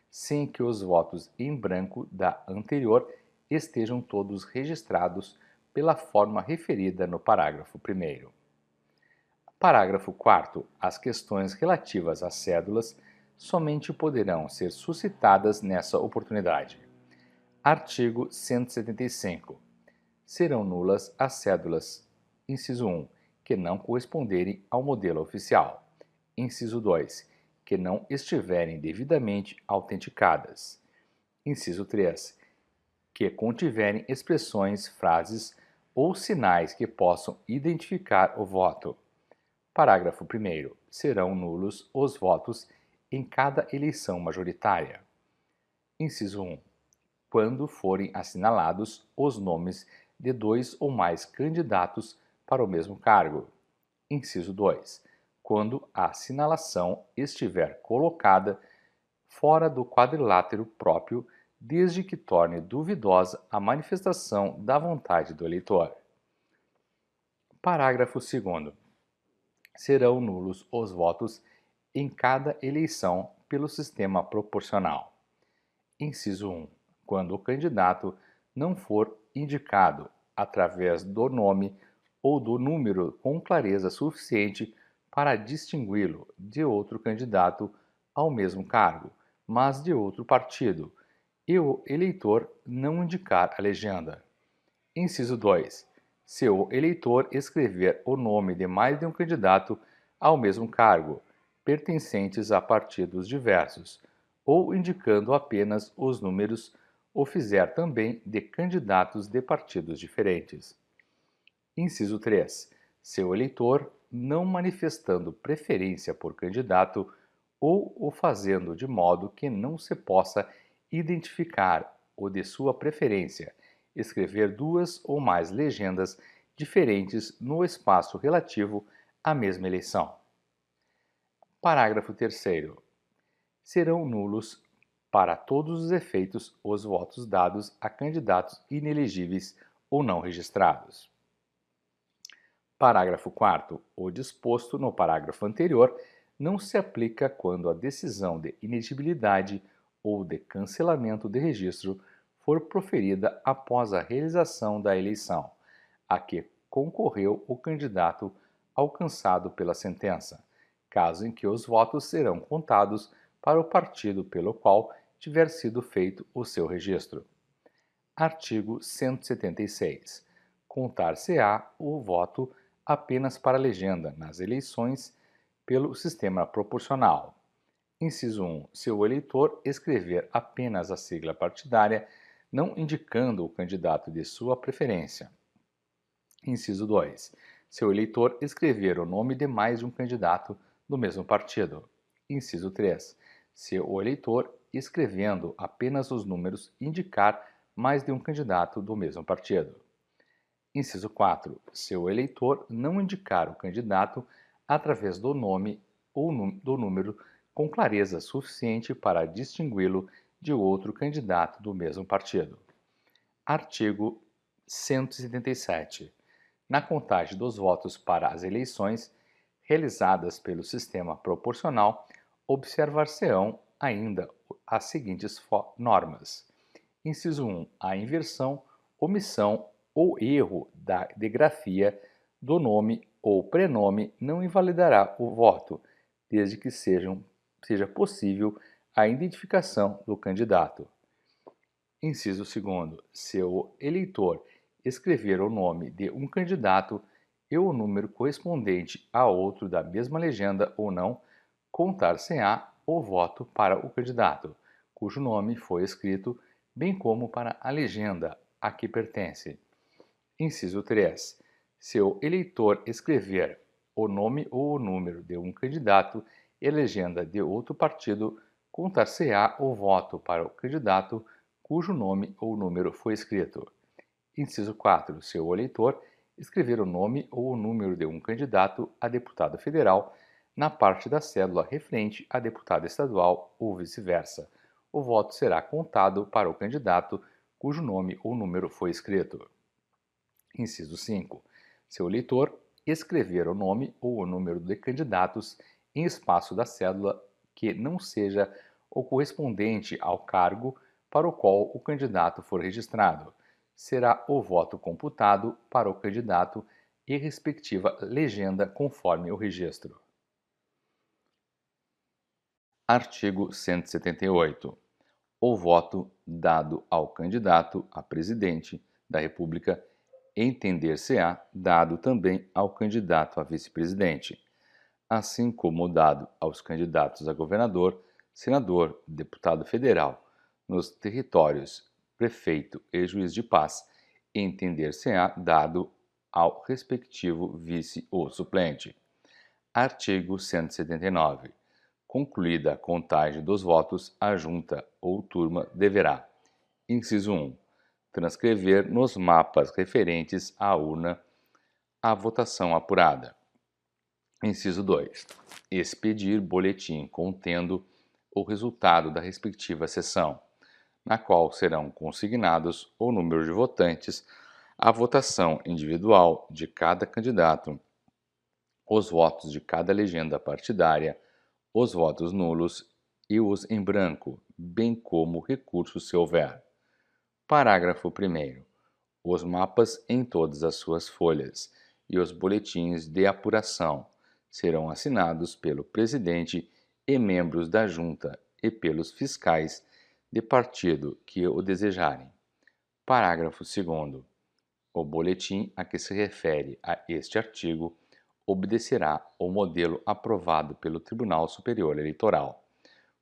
sem que os votos em branco da anterior estejam todos registrados pela forma referida no parágrafo 1º. Parágrafo 4º. As questões relativas às cédulas somente poderão ser suscitadas nessa oportunidade. Artigo 175. Serão nulas as cédulas: inciso 1, que não corresponderem ao modelo oficial; inciso 2, que não estiverem devidamente autenticadas; inciso 3, que contiverem expressões, frases ou sinais que possam identificar o voto. Parágrafo 1º. Serão nulos os votos em cada eleição majoritária. Inciso 1. Quando forem assinalados os nomes de 2 ou mais candidatos para o mesmo cargo. Inciso 2. Quando a assinalação estiver colocada fora do quadrilátero próprio, desde que torne duvidosa a manifestação da vontade do eleitor. Parágrafo 2º. Serão nulos os votos em cada eleição pelo sistema proporcional. Inciso 1. Quando o candidato não for indicado através do nome ou do número com clareza suficiente para distingui-lo de outro candidato ao mesmo cargo, mas de outro partido, e o eleitor não indicar a legenda. Inciso 2. Se o eleitor escrever o nome de mais de um candidato ao mesmo cargo, pertencentes a partidos diversos, ou indicando apenas os números, o fizer também de candidatos de partidos diferentes. Inciso 3. Se o eleitor, não manifestando preferência por candidato ou o fazendo de modo que não se possa identificar o de sua preferência, escrever 2 ou mais legendas diferentes no espaço relativo à mesma eleição. Parágrafo 3º. Serão nulos, para todos os efeitos, os votos dados a candidatos inelegíveis ou não registrados. Parágrafo 4º. O disposto no parágrafo anterior não se aplica quando a decisão de inelegibilidade ou de cancelamento de registro for proferida após a realização da eleição, a que concorreu o candidato alcançado pela sentença, caso em que os votos serão contados para o partido pelo qual tiver sido feito o seu registro. Artigo 176. Contar-se-á o voto apenas para a legenda nas eleições pelo sistema proporcional. Inciso 1. Se o eleitor escrever apenas a sigla partidária, não indicando o candidato de sua preferência. Inciso 2. Se o eleitor escrever o nome de mais de um candidato do mesmo partido. Inciso 3. Se o eleitor, escrevendo apenas os números, indicar mais de um candidato do mesmo partido. Inciso 4. Se o eleitor não indicar o candidato através do nome ou do número com clareza suficiente para distingui-lo de outro candidato do mesmo partido. Artigo 177. Na contagem dos votos para as eleições realizadas pelo sistema proporcional, observar-se-ão ainda as seguintes normas. Inciso 1. A inversão, omissão ou erro de grafia do nome ou prenome não invalidará o voto, desde que seja possível a identificação do candidato. Inciso 2. Se o eleitor escrever o nome de um candidato e o número correspondente a outro da mesma legenda ou não, contar-se-á o voto para o candidato, cujo nome foi escrito, bem como para a legenda a que pertence. Inciso 3. Se o eleitor escrever o nome ou o número de um candidato e legenda de outro partido, contar-se-á o voto para o candidato cujo nome ou número foi escrito. Inciso 4. Se o eleitor escrever o nome ou o número de um candidato a deputado federal na parte da cédula referente a deputado estadual ou vice-versa, o voto será contado para o candidato cujo nome ou número foi escrito. Inciso 5. Se o eleitor escrever o nome ou o número de candidatos em espaço da cédula que não seja o correspondente ao cargo para o qual o candidato for registrado, será o voto computado para o candidato e respectiva legenda conforme o registro. Artigo 178. O voto dado ao candidato a presidente da República entender-se-á dado também ao candidato a vice-presidente, assim como o dado aos candidatos a governador, senador, deputado federal, nos territórios, prefeito e juiz de paz, entender-se-á dado ao respectivo vice ou suplente. Artigo 179. Concluída a contagem dos votos, a junta ou turma deverá: inciso 1. Transcrever nos mapas referentes à urna a votação apurada. Inciso 2. Expedir boletim contendo o resultado da respectiva sessão, na qual serão consignados o número de votantes, a votação individual de cada candidato, os votos de cada legenda partidária, os votos nulos e os em branco, bem como recursos se houver. Parágrafo 1º. Os mapas em todas as suas folhas e os boletins de apuração serão assinados pelo presidente e membros da junta e pelos fiscais de partido que o desejarem. Parágrafo 2º. O boletim a que se refere a este artigo obedecerá ao modelo aprovado pelo Tribunal Superior Eleitoral,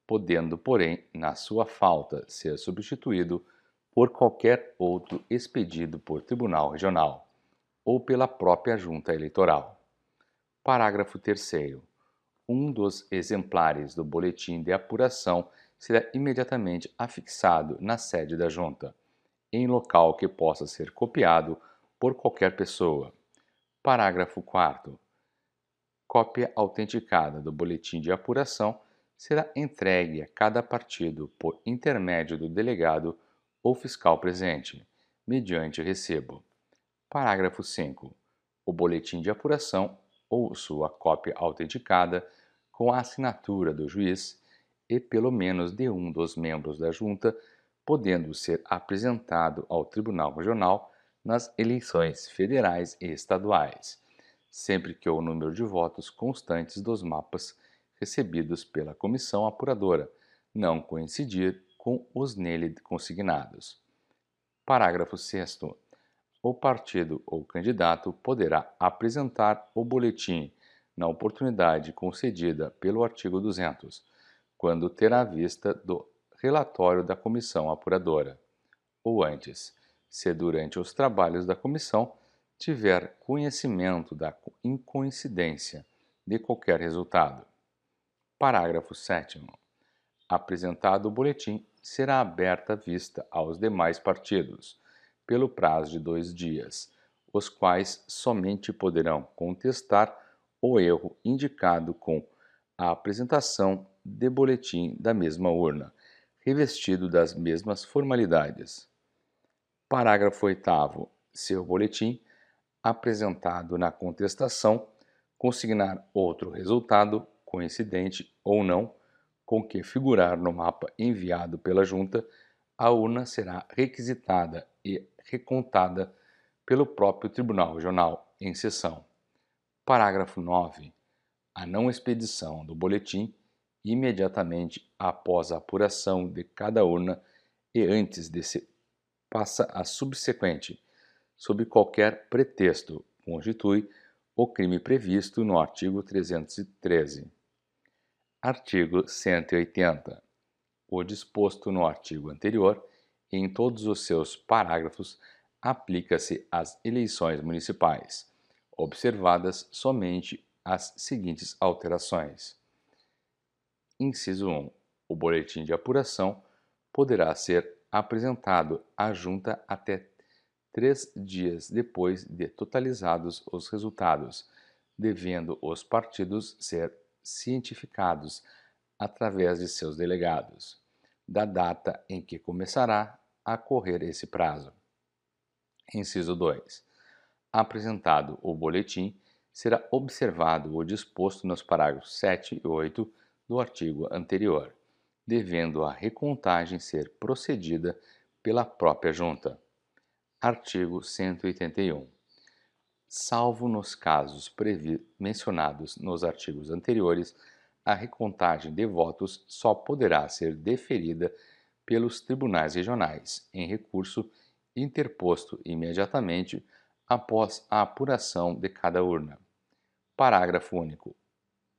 podendo, porém, na sua falta, ser substituído por qualquer outro expedido por Tribunal Regional ou pela própria Junta Eleitoral. Parágrafo 3º. Um dos exemplares do boletim de apuração será imediatamente afixado na sede da Junta, em local que possa ser copiado por qualquer pessoa. Parágrafo 4º. Cópia autenticada do boletim de apuração será entregue a cada partido por intermédio do delegado ou fiscal presente, mediante recibo. Parágrafo 5º. O boletim de apuração ou sua cópia autenticada com a assinatura do juiz e pelo menos de um dos membros da junta, podendo ser apresentado ao Tribunal Regional nas eleições federais e estaduais, sempre que o número de votos constantes dos mapas recebidos pela comissão apuradora não coincidir com os nele consignados. Parágrafo 6º. O partido ou candidato poderá apresentar o boletim na oportunidade concedida pelo artigo 200, quando terá vista do relatório da comissão apuradora, ou antes, se durante os trabalhos da comissão tiver conhecimento da incoincidência de qualquer resultado. Parágrafo 7º. Apresentado o boletim, será aberta vista aos demais partidos, pelo prazo de 2 dias, os quais somente poderão contestar o erro indicado com a apresentação de boletim da mesma urna, revestido das mesmas formalidades. Parágrafo 8º. Se o boletim apresentado na contestação consignar outro resultado, coincidente ou não, com que figurar no mapa enviado pela Junta, a urna será requisitada e recontada pelo próprio Tribunal Regional em sessão. Parágrafo 9. A não expedição do boletim imediatamente após a apuração de cada urna e antes de se passa a subsequente, sob qualquer pretexto, constitui o crime previsto no artigo 313. Artigo 180. O disposto no artigo anterior, em todos os seus parágrafos, aplica-se às eleições municipais, observadas somente as seguintes alterações. Inciso 1. O boletim de apuração poderá ser apresentado à Junta até 3 dias depois de totalizados os resultados, devendo os partidos ser cientificados através de seus delegados, da data em que começará a correr esse prazo. Inciso 2. Apresentado o boletim, será observado o disposto nos parágrafos 7 e 8 do artigo anterior, devendo a recontagem ser procedida pela própria Junta. Artigo 181. Salvo nos casos mencionados nos artigos anteriores, a recontagem de votos só poderá ser deferida pelos tribunais regionais, em recurso interposto imediatamente após a apuração de cada urna. Parágrafo único.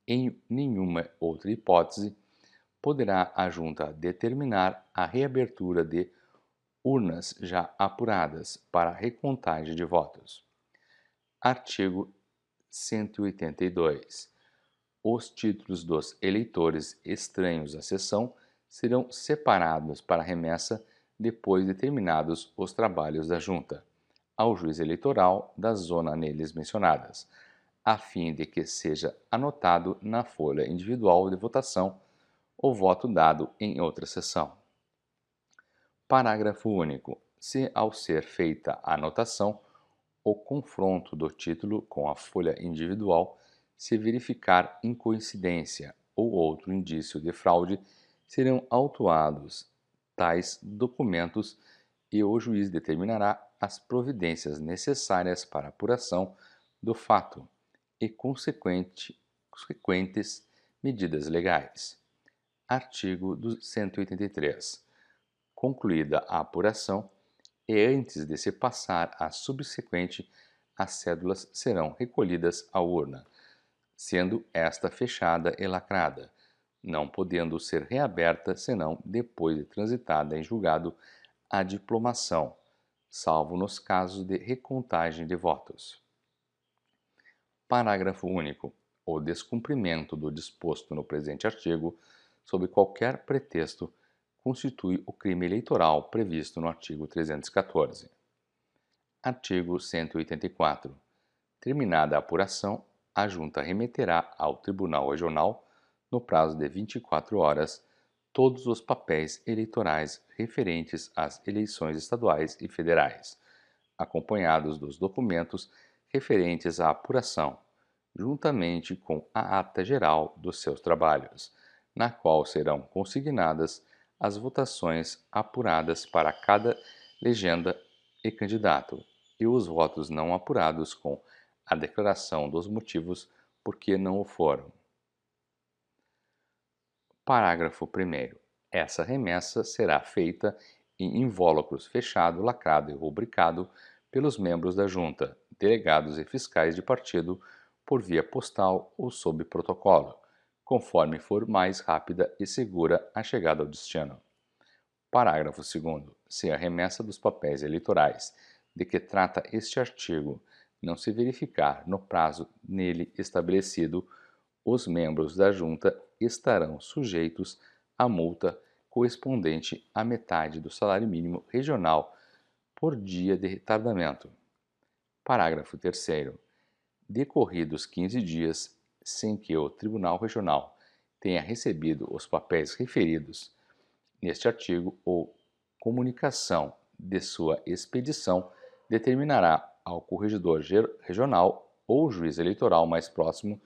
Em nenhuma outra hipótese, poderá a Junta determinar a reabertura de urnas já apuradas para recontagem de votos. Artigo 182. Os títulos dos eleitores estranhos à sessão serão separados para remessa depois de terminados os trabalhos da Junta, ao juiz eleitoral da zona neles mencionadas, a fim de que seja anotado na folha individual de votação o voto dado em outra sessão. Parágrafo único. Se, ao ser feita a anotação, o confronto do título com a folha individual se verificar incoincidência ou outro indício de fraude, serão autuados tais documentos e o juiz determinará as providências necessárias para a apuração do fato e consequentes medidas legais. Artigo 183. Concluída a apuração, e antes de se passar à subsequente, as cédulas serão recolhidas à urna, sendo esta fechada e lacrada, não podendo ser reaberta senão depois de transitada em julgado a diplomação, salvo nos casos de recontagem de votos. Parágrafo único. O descumprimento do disposto no presente artigo, sob qualquer pretexto, constitui o crime eleitoral previsto no artigo 314. Artigo 184. Terminada a apuração, a Junta remeterá ao Tribunal Regional, no prazo de 24 horas, todos os papéis eleitorais referentes às eleições estaduais e federais, acompanhados dos documentos referentes à apuração, juntamente com a ata geral dos seus trabalhos, na qual serão consignadas as votações apuradas para cada legenda e candidato, e os votos não apurados com a declaração dos motivos por que não o foram. Parágrafo 1º. Essa remessa será feita em invólucros fechado, lacrado e rubricado pelos membros da Junta, delegados e fiscais de partido, por via postal ou sob protocolo, conforme for mais rápida e segura a chegada ao destino. Parágrafo 2º. Se a remessa dos papéis eleitorais de que trata este artigo não se verificar no prazo nele estabelecido, os membros da Junta estarão sujeitos à multa correspondente à metade do salário mínimo regional por dia de retardamento. Parágrafo 3º. Decorridos 15 dias sem que o Tribunal Regional tenha recebido os papéis referidos neste artigo ou comunicação de sua expedição, determinará ao corregedor regional ou juiz eleitoral mais próximo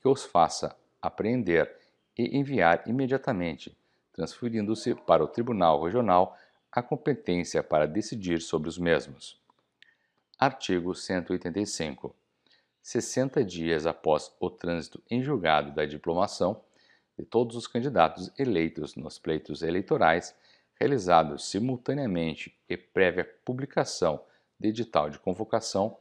que os faça apreender e enviar imediatamente, transferindo-se para o Tribunal Regional a competência para decidir sobre os mesmos. Artigo 185. 60 dias após o trânsito em julgado da diplomação de todos os candidatos eleitos nos pleitos eleitorais, realizados simultaneamente e prévia publicação de edital de convocação,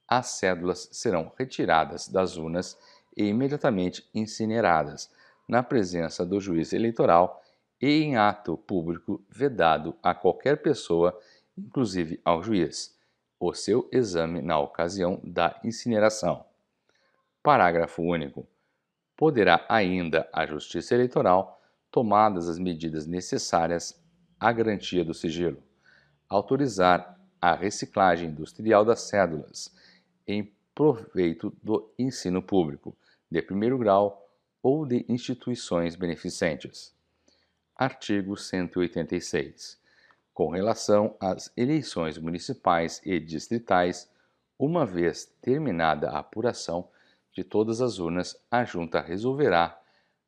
as cédulas serão retiradas das urnas e imediatamente incineradas, na presença do juiz eleitoral e em ato público vedado a qualquer pessoa, inclusive ao juiz, o seu exame na ocasião da incineração. Parágrafo único. Poderá ainda a Justiça Eleitoral, tomadas as medidas necessárias à garantia do sigilo, autorizar a reciclagem industrial das cédulas em proveito do ensino público, de primeiro grau ou de instituições beneficentes. Artigo 186. Com relação às eleições municipais e distritais, uma vez terminada a apuração de todas as urnas, a Junta resolverá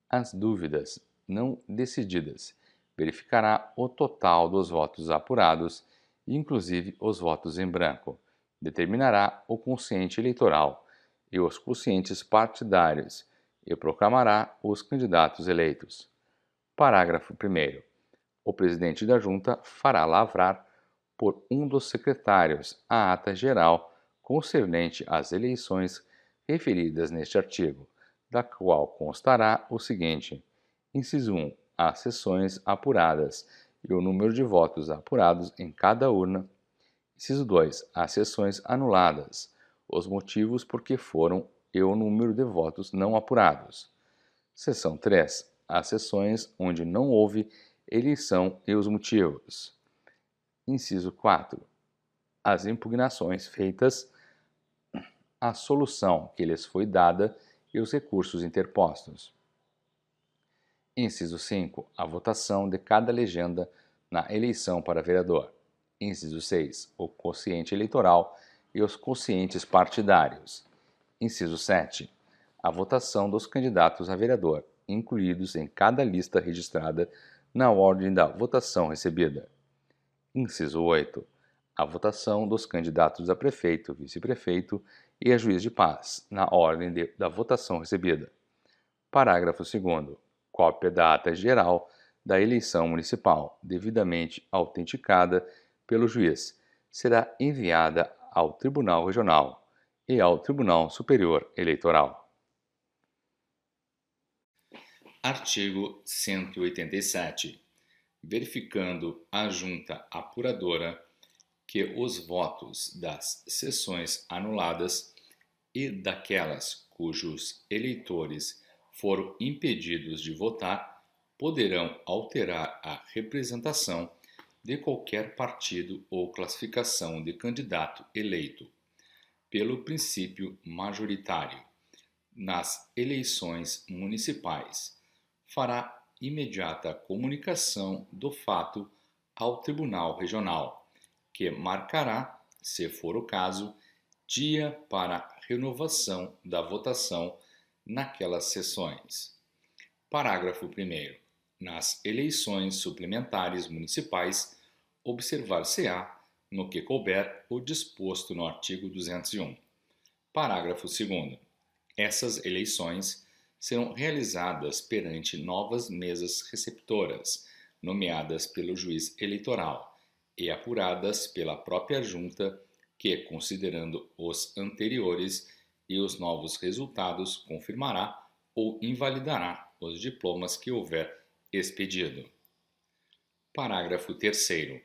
as dúvidas não decididas, verificará o total dos votos apurados, inclusive os votos em branco, determinará o quociente eleitoral e os quocientes partidários e proclamará os candidatos eleitos. Parágrafo 1º. O presidente da Junta fará lavrar por um dos secretários a ata geral concernente às eleições referidas neste artigo, da qual constará o seguinte: inciso 1. As sessões apuradas e o número de votos apurados em cada urna. Inciso 2. As sessões anuladas, os motivos por que foram e o número de votos não apurados. Seção 3. As sessões onde não houve eleição e os motivos. Inciso 4. As impugnações feitas, a solução que lhes foi dada e os recursos interpostos. Inciso 5. A votação de cada legenda na eleição para vereador. Inciso 6. O quociente eleitoral e os quocientes partidários. Inciso 7. A votação dos candidatos a vereador, incluídos em cada lista registrada na ordem da votação recebida. Inciso 8. A votação dos candidatos a prefeito, vice-prefeito e a juiz de paz, na ordem da votação recebida. Parágrafo 2º. Cópia da ata geral da eleição municipal, devidamente autenticada pelo juiz, será enviada ao Tribunal Regional e ao Tribunal Superior Eleitoral. Artigo 187. Verificando a Junta Apuradora que os votos das sessões anuladas e daquelas cujos eleitores foram impedidos de votar poderão alterar a representação de qualquer partido ou classificação de candidato eleito, pelo princípio majoritário, nas eleições municipais, fará imediata comunicação do fato ao Tribunal Regional, que marcará, se for o caso, dia para renovação da votação naquelas sessões. Parágrafo 1º. Nas eleições suplementares municipais, observar-se-á, no que couber, o disposto no artigo 201. Parágrafo 2º. Essas eleições serão realizadas perante novas mesas receptoras, nomeadas pelo juiz eleitoral e apuradas pela própria Junta, que, considerando os anteriores e os novos resultados, confirmará ou invalidará os diplomas que houver expedido. Parágrafo 3º.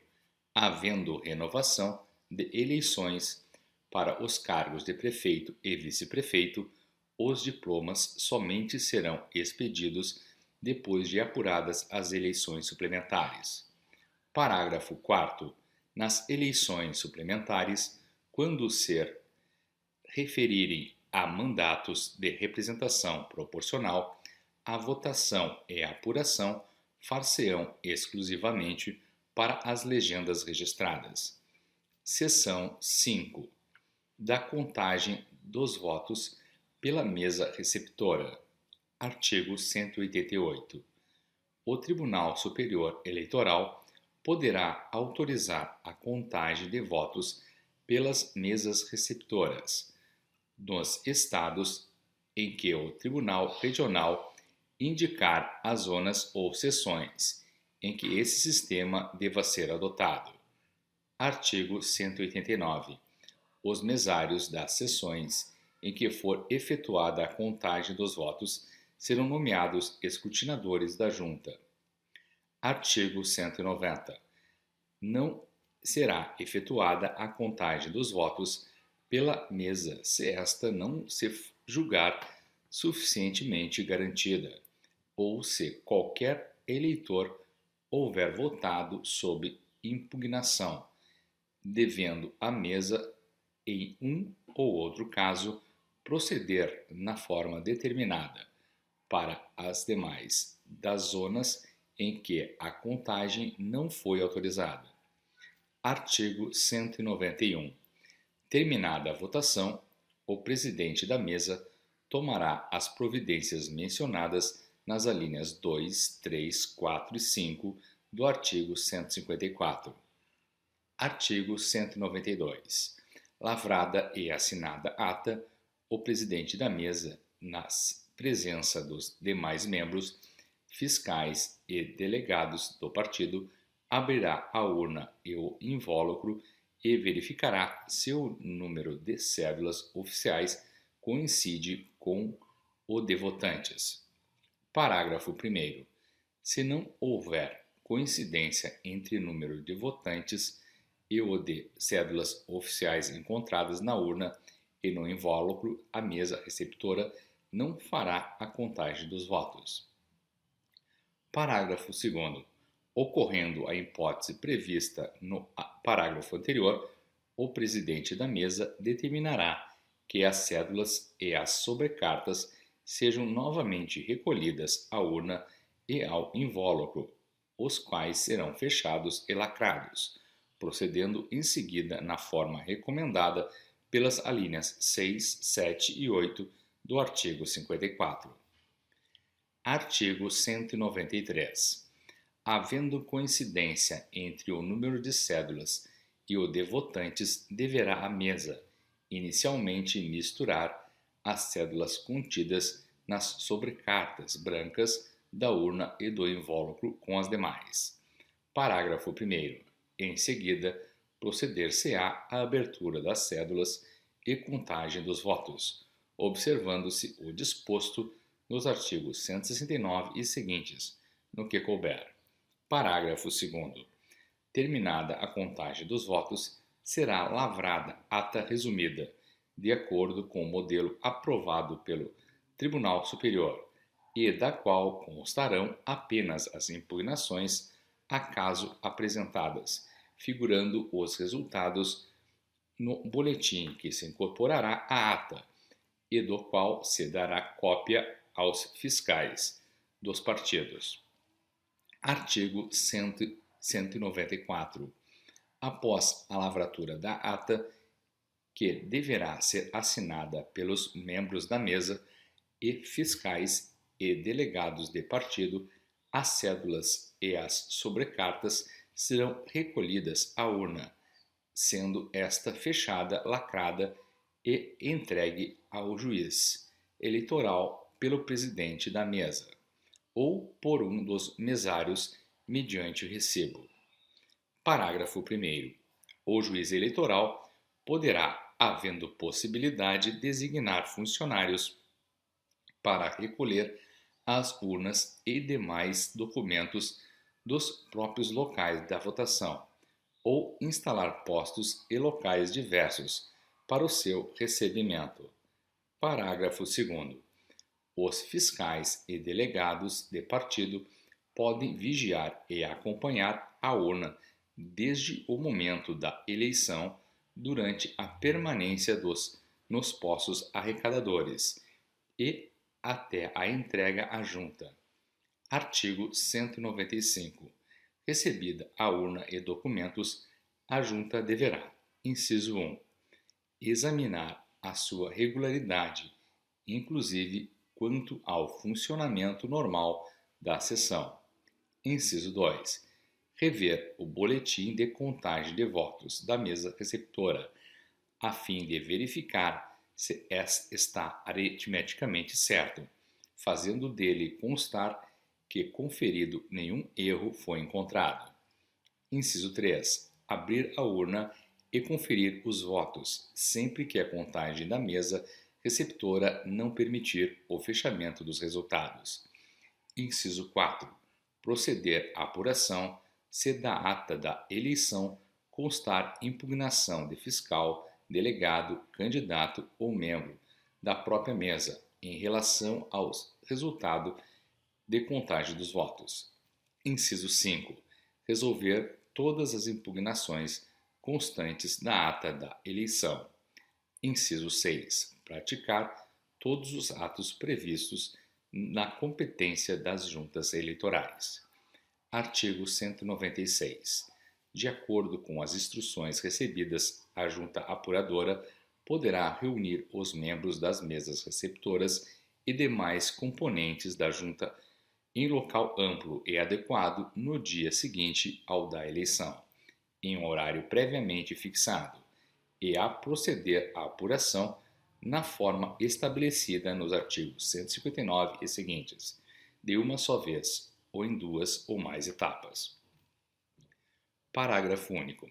Havendo renovação de eleições para os cargos de prefeito e vice-prefeito, os diplomas somente serão expedidos depois de apuradas as eleições suplementares. Parágrafo 4º. Nas eleições suplementares, quando se referirem a mandatos de representação proporcional, a votação e a apuração far-se-ão exclusivamente para as legendas registradas. Seção 5. Da contagem dos votos pela mesa receptora. Artigo 188. O Tribunal Superior Eleitoral poderá autorizar a contagem de votos pelas mesas receptoras nos estados em que o Tribunal Regional indicar as zonas ou seções em que esse sistema deva ser adotado. Artigo 189. Os mesários das seções em que for efetuada a contagem dos votos serão nomeados escrutinadores da Junta. Artigo 190. Não será efetuada a contagem dos votos pela mesa se esta não se julgar suficientemente garantida, ou se qualquer eleitor houver votado sob impugnação, devendo a mesa, em um ou outro caso, proceder na forma determinada para as demais das zonas em que a contagem não foi autorizada. Artigo 191. Terminada a votação, o presidente da mesa tomará as providências mencionadas nas alíneas 2, 3, 4 e 5 do artigo 154. Artigo 192. Lavrada e assinada ata, o presidente da mesa, na presença dos demais membros, fiscais e delegados do partido, abrirá a urna e o invólucro e verificará se o número de cédulas oficiais coincide com o de votantes. Parágrafo 1º. Se não houver coincidência entre o número de votantes e o de cédulas oficiais encontradas na urna e no invólucro, a mesa receptora não fará a contagem dos votos. Parágrafo 2º. Ocorrendo a hipótese prevista no parágrafo anterior, o presidente da mesa determinará que as cédulas e as sobrecartas sejam novamente recolhidas à urna e ao invólucro, os quais serão fechados e lacrados, procedendo em seguida na forma recomendada pelas alíneas 6, 7 e 8 do artigo 54. Artigo 193. Havendo coincidência entre o número de cédulas e o de votantes, deverá a mesa, inicialmente, misturar as cédulas contidas nas sobrecartas brancas da urna e do invólucro com as demais. Parágrafo 1º. Em seguida, proceder-se-á à abertura das cédulas e contagem dos votos, observando-se o disposto nos artigos 169 e seguintes, no que couber. Parágrafo 2º. Terminada a contagem dos votos, será lavrada ata resumida, de acordo com o modelo aprovado pelo Tribunal Superior, e da qual constarão apenas as impugnações acaso apresentadas, figurando os resultados no boletim que se incorporará à ata, e do qual se dará cópia aos fiscais dos partidos. Artigo 194. Após a lavratura da ata, que deverá ser assinada pelos membros da mesa e fiscais e delegados de partido, as cédulas e as sobrecartas serão recolhidas à urna, sendo esta fechada, lacrada e entregue ao juiz eleitoral pelo presidente da mesa ou por um dos mesários mediante recibo. Parágrafo 1º. O juiz eleitoral poderá, havendo possibilidade, designar funcionários para recolher as urnas e demais documentos dos próprios locais da votação, ou instalar postos e locais diversos para o seu recebimento. Parágrafo 2º. Os fiscais e delegados de partido podem vigiar e acompanhar a urna desde o momento da eleição durante a permanência nos postos arrecadadores e até a entrega à junta. Artigo 195. Recebida a urna e documentos, a junta deverá, inciso 1, examinar a sua regularidade, inclusive quanto ao funcionamento normal da sessão. Inciso 2. Rever o boletim de contagem de votos da mesa receptora, a fim de verificar se está aritmeticamente certo, fazendo dele constar que conferido nenhum erro foi encontrado. Inciso 3. Abrir a urna e conferir os votos, sempre que a contagem da mesa receptora não permitir o fechamento dos resultados. Inciso 4. Proceder à apuração se da ata da eleição constar impugnação de fiscal, delegado, candidato ou membro da própria mesa em relação ao resultado de contagem dos votos. Inciso 5. Resolver todas as impugnações constantes da ata da eleição. Inciso 6. Praticar todos os atos previstos na competência das juntas eleitorais. Artigo 196. De acordo com as instruções recebidas, a junta apuradora poderá reunir os membros das mesas receptoras e demais componentes da junta em local amplo e adequado no dia seguinte ao da eleição, em um horário previamente fixado, e a proceder à apuração na forma estabelecida nos artigos 159 e seguintes, de uma só vez ou em duas ou mais etapas. Parágrafo único.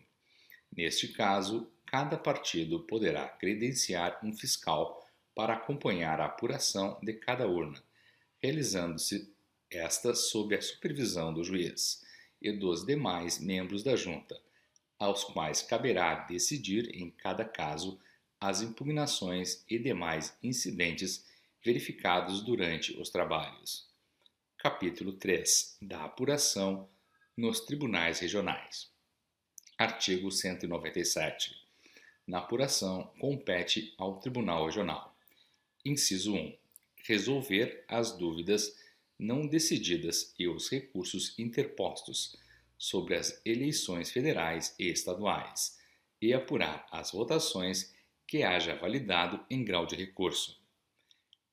Neste caso, cada partido poderá credenciar um fiscal para acompanhar a apuração de cada urna, realizando-se esta sob a supervisão do juiz e dos demais membros da junta, aos quais caberá decidir em cada caso as impugnações e demais incidentes verificados durante os trabalhos. Capítulo 3 da apuração nos tribunais regionais. Artigo 197. Na apuração, compete ao Tribunal Regional. Inciso 1. Resolver as dúvidas não decididas e os recursos interpostos sobre as eleições federais e estaduais e apurar as votações que haja validado em grau de recurso.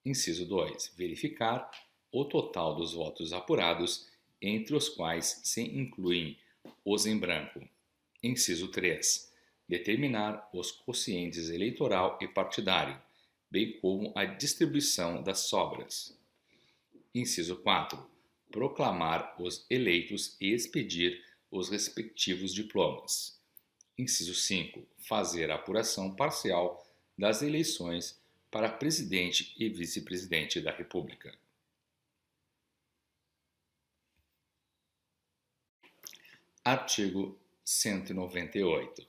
Inciso 2. Verificar o total dos votos apurados, entre os quais se incluem os em branco. Inciso 3. Determinar os quocientes eleitoral e partidário, bem como a distribuição das sobras. Inciso 4. Proclamar os eleitos e expedir os respectivos diplomas. Inciso 5. Fazer a apuração parcial das eleições para presidente e vice-presidente da República. Artigo 198.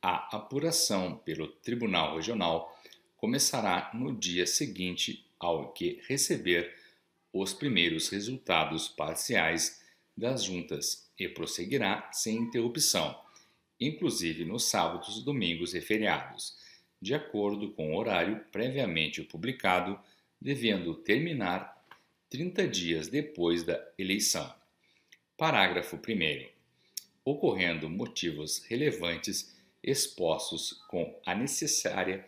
A apuração pelo Tribunal Regional começará no dia seguinte ao que receber os primeiros resultados parciais das juntas e prosseguirá sem interrupção, inclusive nos sábados, domingos e feriados, de acordo com o horário previamente publicado, devendo terminar 30 dias depois da eleição. Parágrafo 1º. Ocorrendo motivos relevantes expostos com a necessária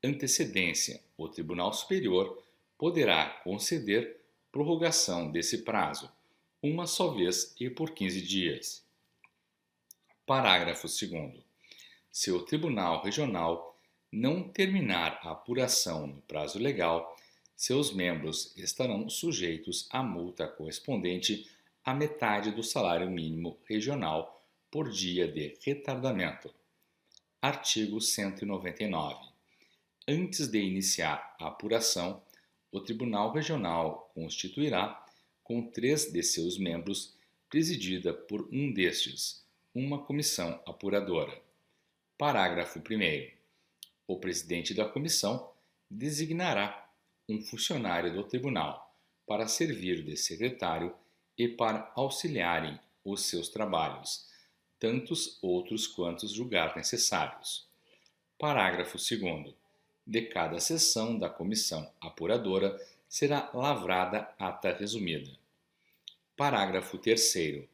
antecedência, o Tribunal Superior poderá conceder prorrogação desse prazo, uma só vez e por 15 dias. Parágrafo 2º. Se o Tribunal Regional não terminar a apuração no prazo legal, seus membros estarão sujeitos à multa correspondente à metade do salário mínimo regional por dia de retardamento. Artigo 199. Antes de iniciar a apuração, o Tribunal Regional constituirá, com 3 de seus membros, presidida por um destes, uma comissão apuradora. Parágrafo 1º. O presidente da comissão designará um funcionário do tribunal para servir de secretário e para auxiliarem os seus trabalhos, tantos outros quantos julgar necessários. Parágrafo 2º. De cada sessão da comissão apuradora será lavrada ata resumida. Parágrafo 3º.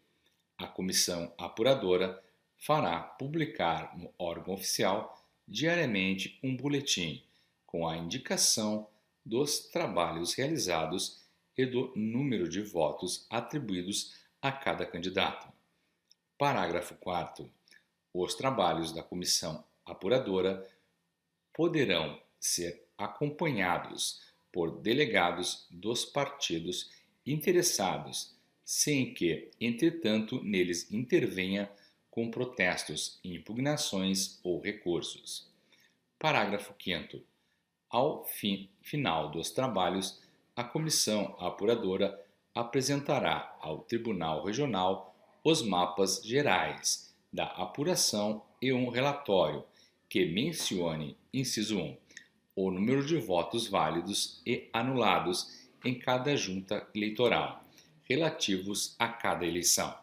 A comissão apuradora fará publicar no órgão oficial diariamente um boletim com a indicação dos trabalhos realizados e do número de votos atribuídos a cada candidato. Parágrafo 4º. Os trabalhos da comissão apuradora poderão ser acompanhados por delegados dos partidos interessados, sem que, entretanto, neles intervenha com protestos, impugnações ou recursos. Parágrafo 5º. Ao final dos trabalhos, a comissão apuradora apresentará ao Tribunal Regional os mapas gerais da apuração e um relatório que mencione, inciso 1, o número de votos válidos e anulados em cada junta eleitoral, relativos a cada eleição.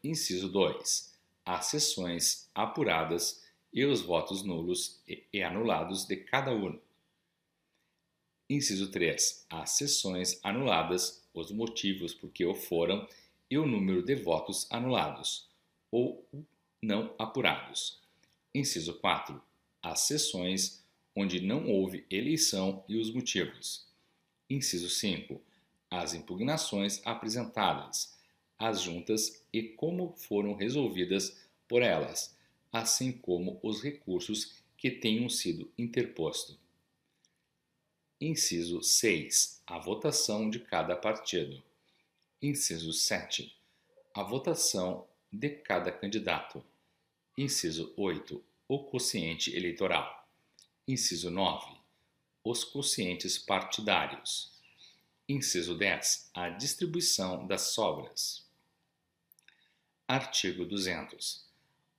Inciso 2. As sessões apuradas e os votos nulos e anulados de cada urna. Inciso 3. As sessões anuladas, os motivos por que o foram e o número de votos anulados ou não apurados. Inciso 4. As sessões onde não houve eleição e os motivos. Inciso 5. As impugnações apresentadas, as juntas e como foram resolvidas por elas, assim como os recursos que tenham sido interpostos. Inciso 6. A votação de cada partido. Inciso 7. A votação de cada candidato. Inciso 8. O quociente eleitoral. Inciso 9. Os quocientes partidários. Inciso 10. A distribuição das sobras. Artigo 200.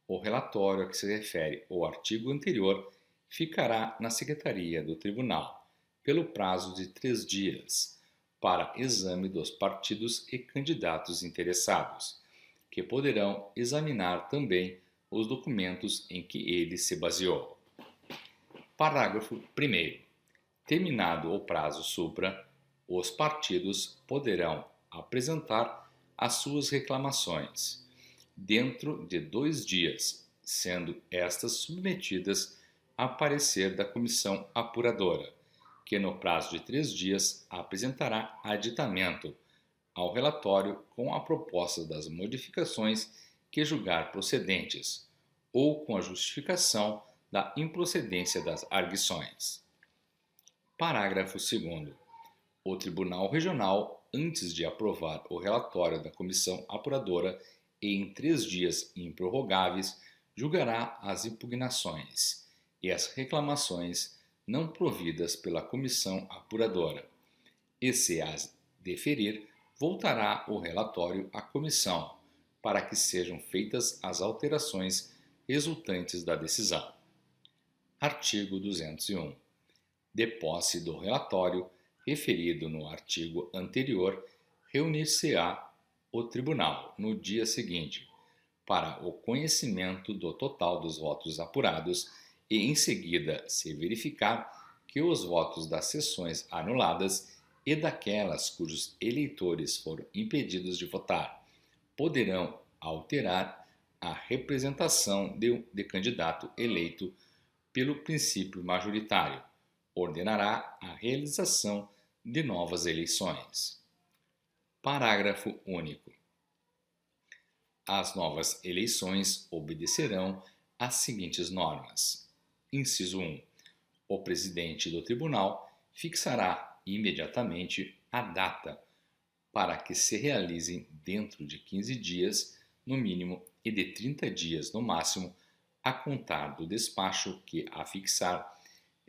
O relatório a que se refere o artigo anterior ficará na Secretaria do Tribunal, pelo prazo de 3 dias, para exame dos partidos e candidatos interessados, que poderão examinar também os documentos em que ele se baseou. Parágrafo 1º. Terminado o prazo supra, os partidos poderão apresentar as suas reclamações dentro de 2 dias, sendo estas submetidas a parecer da comissão apuradora, que no prazo de 3 dias apresentará aditamento ao relatório com a proposta das modificações que julgar procedentes, ou com a justificação da improcedência das arguições. Parágrafo 2º. O Tribunal Regional, antes de aprovar o relatório da comissão apuradora e em 3 dias improrrogáveis, julgará as impugnações e as reclamações não providas pela comissão apuradora, e se as deferir, voltará o relatório à comissão, para que sejam feitas as alterações resultantes da decisão. Artigo 201. De posse do relatório referido no artigo anterior, reunir-se-á o Tribunal no dia seguinte, para o conhecimento do total dos votos apurados e, em seguida, se verificar que os votos das sessões anuladas e daquelas cujos eleitores foram impedidos de votar poderão alterar a representação de candidato eleito pelo princípio majoritário, ordenará a realização de novas eleições. Parágrafo único. As novas eleições obedecerão às seguintes normas. Inciso 1. O presidente do tribunal fixará imediatamente a data para que se realizem dentro de 15 dias, no mínimo, e de 30 dias, no máximo, a contar do despacho que a fixar,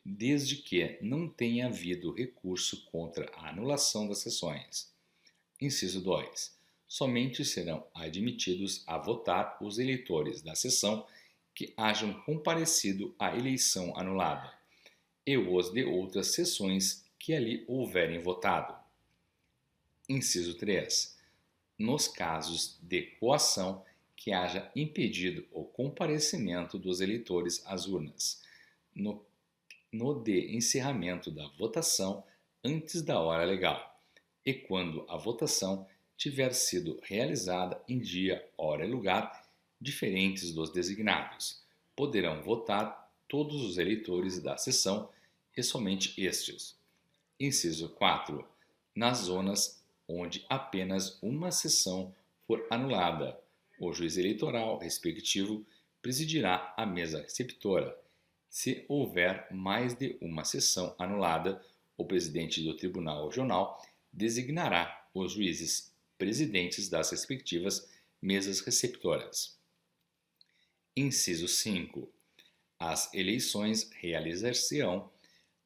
desde que não tenha havido recurso contra a anulação das sessões. Inciso 2. Somente serão admitidos a votar os eleitores da sessão que hajam comparecido à eleição anulada, e os de outras sessões que ali houverem votado. Inciso 3. Nos casos de coação que haja impedido o comparecimento dos eleitores às urnas, no de encerramento da votação antes da hora legal, e quando a votação tiver sido realizada em dia, hora e lugar diferentes dos designados, poderão votar todos os eleitores da sessão e somente estes. Inciso 4. Nas zonas onde apenas uma sessão for anulada, o juiz eleitoral respectivo presidirá a mesa receptora. Se houver mais de uma sessão anulada, o presidente do Tribunal Regional designará os juízes presidentes das respectivas mesas receptoras. Inciso 5. As eleições realizar-se-ão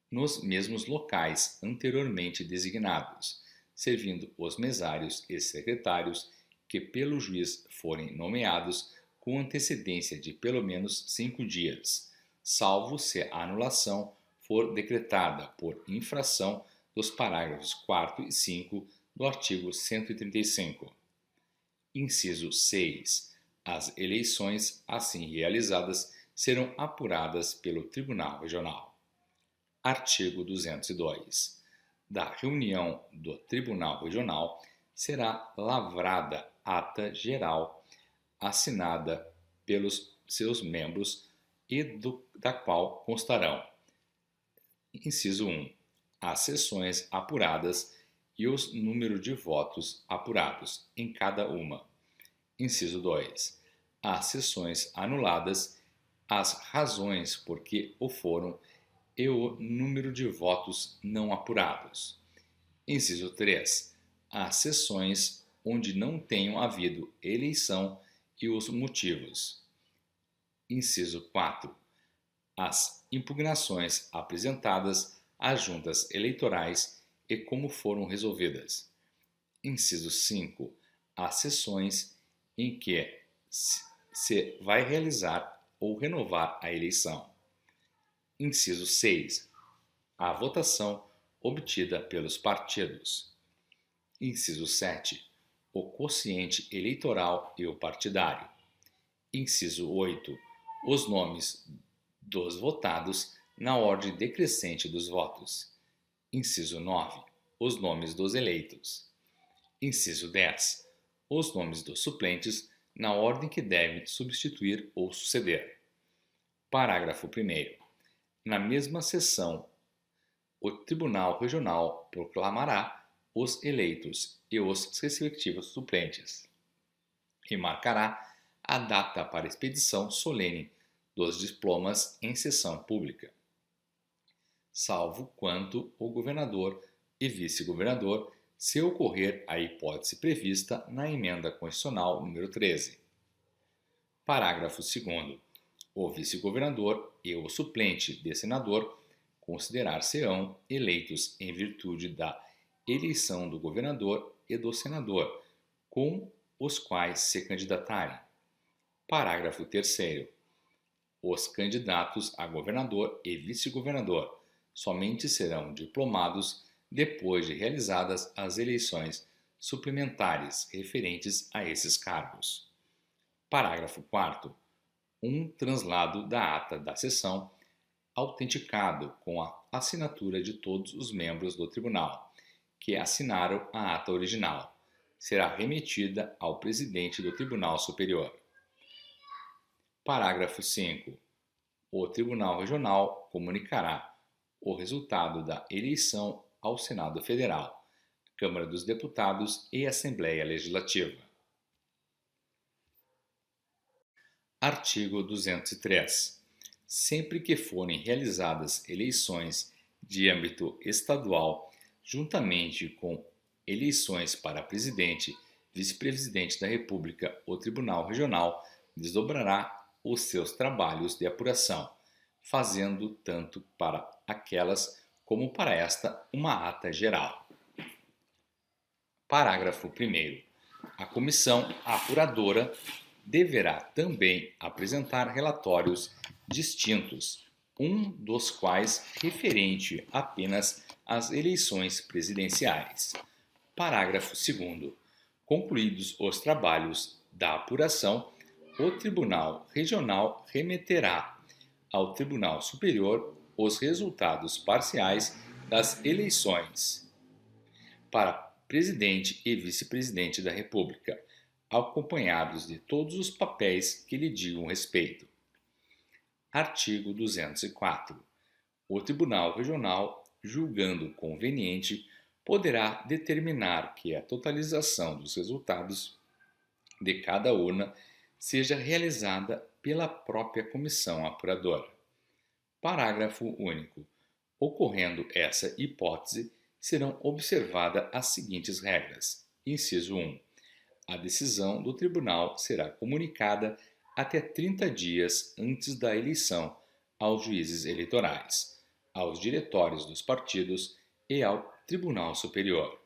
nos mesmos locais anteriormente designados, servindo os mesários e secretários que pelo juiz forem nomeados com antecedência de pelo menos 5 dias, salvo se a anulação for decretada por infração dos parágrafos 4º e 5 do artigo 135. Inciso 6. As eleições assim realizadas serão apuradas pelo Tribunal Regional. Artigo 202. Da reunião do Tribunal Regional será lavrada ata geral assinada pelos seus membros e da qual constarão: inciso 1. As sessões apuradas e os números de votos apurados em cada uma. Inciso 2. As sessões anuladas as razões por que o foram e o número de votos não apurados. Inciso 3. As sessões onde não tenham havido eleição e os motivos. Inciso 4. As impugnações apresentadas às juntas eleitorais e como foram resolvidas. Inciso 5. As sessões em que se vai realizar ou renovar a eleição. Inciso 6. A votação obtida pelos partidos. Inciso 7. O quociente eleitoral e o partidário. Inciso 8. Os nomes dos votados na ordem decrescente dos votos. Inciso 9. Os nomes dos eleitos. Inciso 10. Os nomes dos suplentes na ordem que devem substituir ou suceder. Parágrafo 1º. Na mesma sessão, o Tribunal Regional proclamará os eleitos e os respectivos suplentes e marcará a data para expedição solene dos diplomas em sessão pública, salvo quanto o governador e vice-governador, se ocorrer a hipótese prevista na Emenda Constitucional número 13. Parágrafo 2º. O vice-governador e o suplente de senador considerar-se-ão eleitos em virtude da eleição do governador e do senador, com os quais se candidatarem. Parágrafo 3º. Os candidatos a governador e vice-governador somente serão diplomados depois de realizadas as eleições suplementares referentes a esses cargos. Parágrafo 4º. Um translado da ata da sessão, autenticado com a assinatura de todos os membros do tribunal, que assinaram a ata original, será remetida ao presidente do Tribunal Superior. Parágrafo 5º. O Tribunal Regional comunicará o resultado da eleição ao Senado Federal, Câmara dos Deputados e Assembleia Legislativa. Artigo 203. Sempre que forem realizadas eleições de âmbito estadual, juntamente com eleições para presidente, vice-presidente da República, o Tribunal Regional desdobrará os seus trabalhos de apuração, fazendo tanto para aquelas como para esta uma ata geral. Parágrafo 1º. A comissão apuradora deverá também apresentar relatórios distintos, um dos quais referente apenas às eleições presidenciais. Parágrafo 2º. Concluídos os trabalhos da apuração, o Tribunal Regional remeterá ao Tribunal Superior os resultados parciais das eleições para presidente e vice-presidente da República, acompanhados de todos os papéis que lhe digam respeito. Artigo 204. O Tribunal Regional, julgando conveniente, poderá determinar que a totalização dos resultados de cada urna seja realizada pela própria comissão apuradora. Parágrafo único. Ocorrendo essa hipótese, serão observadas as seguintes regras. Inciso 1. A decisão do tribunal será comunicada até 30 dias antes da eleição aos juízes eleitorais, aos diretórios dos partidos e ao Tribunal Superior.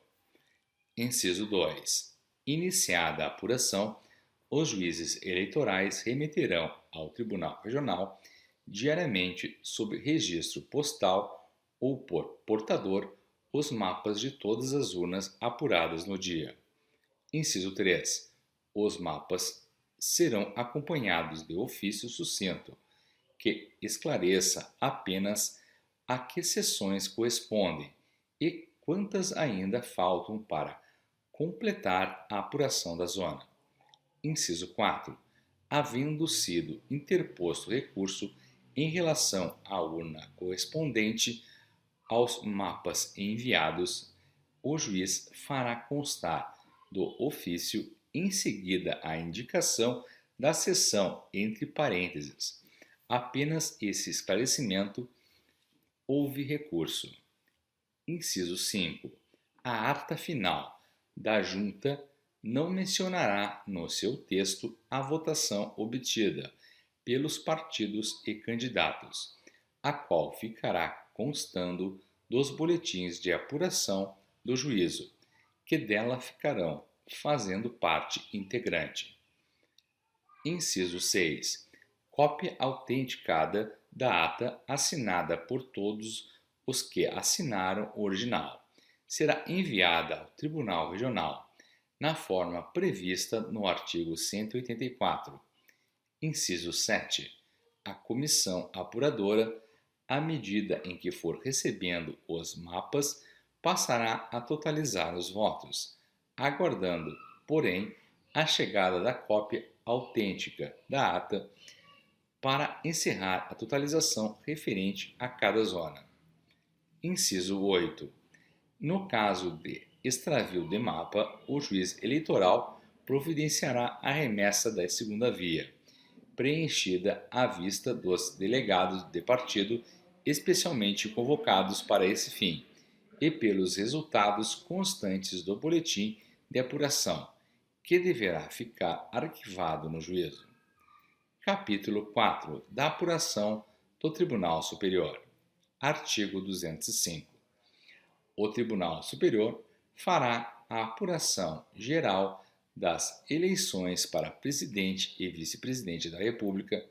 Inciso 2. Iniciada a apuração, os juízes eleitorais remeterão ao Tribunal Regional diariamente sob registro postal ou por portador os mapas de todas as urnas apuradas no dia. Inciso 3. Os mapas serão acompanhados de ofício sucinto, que esclareça apenas a que sessões correspondem e quantas ainda faltam para completar a apuração da zona. Inciso 4. Havendo sido interposto recurso em relação à urna correspondente aos mapas enviados, o juiz fará constar do ofício em seguida a indicação da seção entre parênteses, apenas esse esclarecimento, houve recurso. Inciso 5. A ata final da Junta não mencionará no seu texto a votação obtida pelos partidos e candidatos, a qual ficará constando dos boletins de apuração do juízo, que dela ficarão fazendo parte integrante. Inciso 6. Cópia autenticada da ata assinada por todos os que assinaram o original será enviada ao Tribunal Regional na forma prevista no artigo 184. Inciso 7. A comissão apuradora, à medida em que for recebendo os mapas, passará a totalizar os votos, aguardando, porém, a chegada da cópia autêntica da ata para encerrar a totalização referente a cada zona. Inciso 8. No caso de extravio de mapa, o juiz eleitoral providenciará a remessa da segunda via, preenchida à vista dos delegados de partido especialmente convocados para esse fim, e pelos resultados constantes do boletim de apuração, que deverá ficar arquivado no juízo. Capítulo 4 da apuração do Tribunal Superior. Artigo 205. O Tribunal Superior fará a apuração geral das eleições para presidente e vice-presidente da República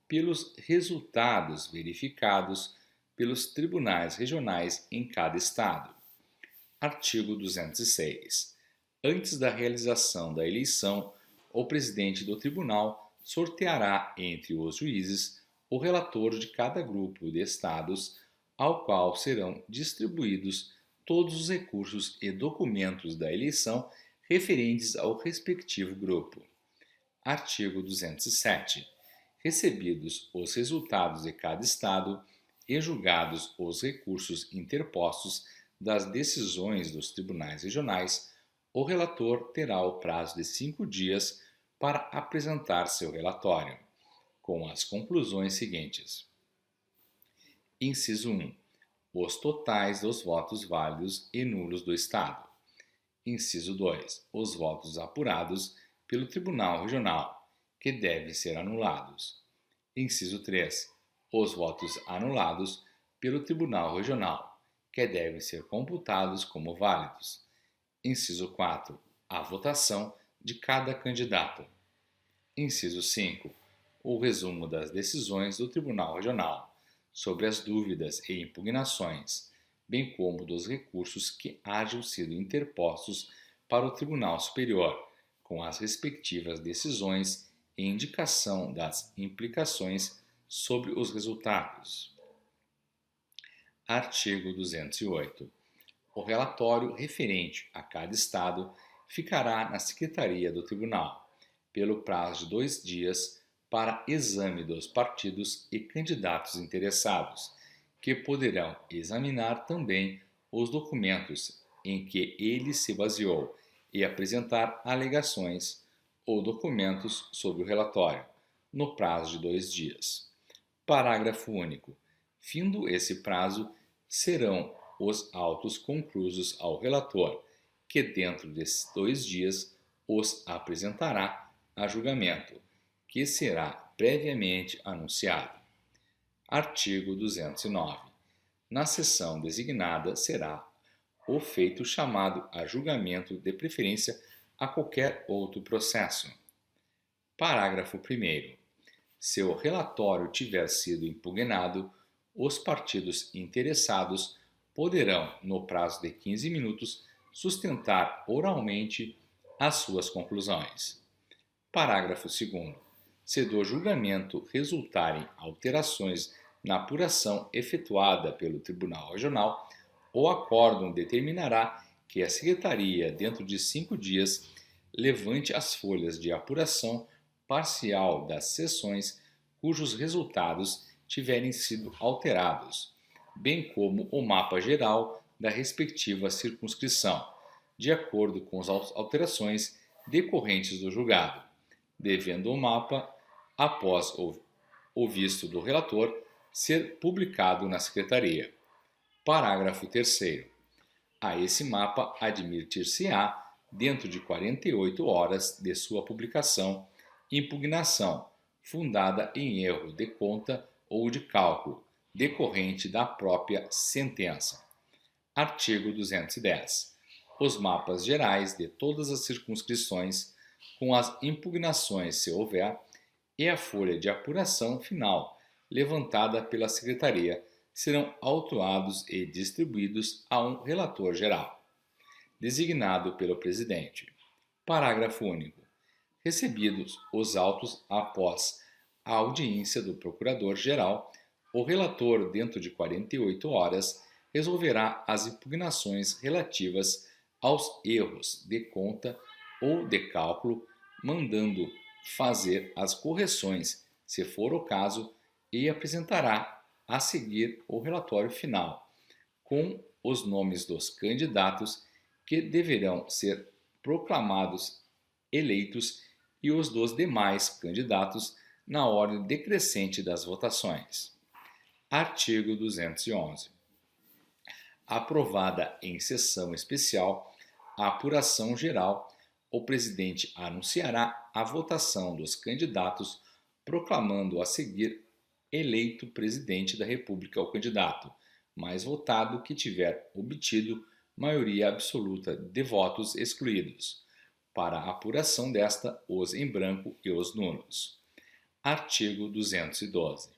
pelos resultados verificados pelos tribunais regionais em cada estado. Artigo 206. Antes da realização da eleição, o presidente do tribunal sorteará entre os juízes o relator de cada grupo de estados, ao qual serão distribuídos todos os recursos e documentos da eleição referentes ao respectivo grupo. Artigo 207. Recebidos os resultados de cada estado e julgados os recursos interpostos das decisões dos tribunais regionais, o relator terá o prazo de 5 dias para apresentar seu relatório, com as conclusões seguintes. Inciso 1. Os totais dos votos válidos e nulos do Estado. Inciso 2. Os votos apurados pelo Tribunal Regional, que devem ser anulados. Inciso 3. Os votos anulados pelo Tribunal Regional, que devem ser computados como válidos. Inciso 4. A votação de cada candidato. Inciso 5. O resumo das decisões do Tribunal Regional sobre as dúvidas e impugnações, bem como dos recursos que hajam sido interpostos para o Tribunal Superior, com as respectivas decisões e indicação das implicações sobre os resultados. Artigo 208. O relatório referente a cada estado ficará na Secretaria do Tribunal, pelo prazo de 2 dias, para exame dos partidos e candidatos interessados, que poderão examinar também os documentos em que ele se baseou e apresentar alegações ou documentos sobre o relatório, no prazo de 2 dias. Parágrafo único. Findo esse prazo, serão os autos conclusos ao relator, que dentro desses 2 dias os apresentará a julgamento, que será previamente anunciado. Artigo 209. Na sessão designada será o feito chamado a julgamento de preferência a qualquer outro processo. Parágrafo 1º. Se o relatório tiver sido impugnado, os partidos interessados poderão, no prazo de 15 minutos, sustentar oralmente as suas conclusões. Parágrafo 2º. Se do julgamento resultarem alterações na apuração efetuada pelo Tribunal Regional, o acórdão determinará que a Secretaria, dentro de 5 dias, levante as folhas de apuração parcial das sessões cujos resultados tiverem sido alterados, bem como o mapa geral da respectiva circunscrição, de acordo com as alterações decorrentes do julgado, devendo o mapa, após o o visto do relator ser publicado na Secretaria. Parágrafo 3º. A esse mapa admitir-se-á, dentro de 48 horas de sua publicação, impugnação fundada em erro de conta ou de cálculo, decorrente da própria sentença. Artigo 210. Os mapas gerais de todas as circunscrições, com as impugnações se houver, e a folha de apuração final, levantada pela Secretaria, serão autuados e distribuídos a um relator geral, designado pelo Presidente. Parágrafo único. Recebidos os autos após a audiência do Procurador-Geral, o relator, dentro de 48 horas, resolverá as impugnações relativas aos erros de conta ou de cálculo, mandando fazer as correções, se for o caso, e apresentará a seguir o relatório final, com os nomes dos candidatos que deverão ser proclamados eleitos e os dos demais candidatos na ordem decrescente das votações. Artigo 211. Aprovada em sessão especial a apuração geral, o presidente anunciará a votação dos candidatos, proclamando a seguir eleito presidente da República o candidato mais votado que tiver obtido maioria absoluta de votos excluídos. Para a apuração desta, os em branco e os nulos. Artigo 212.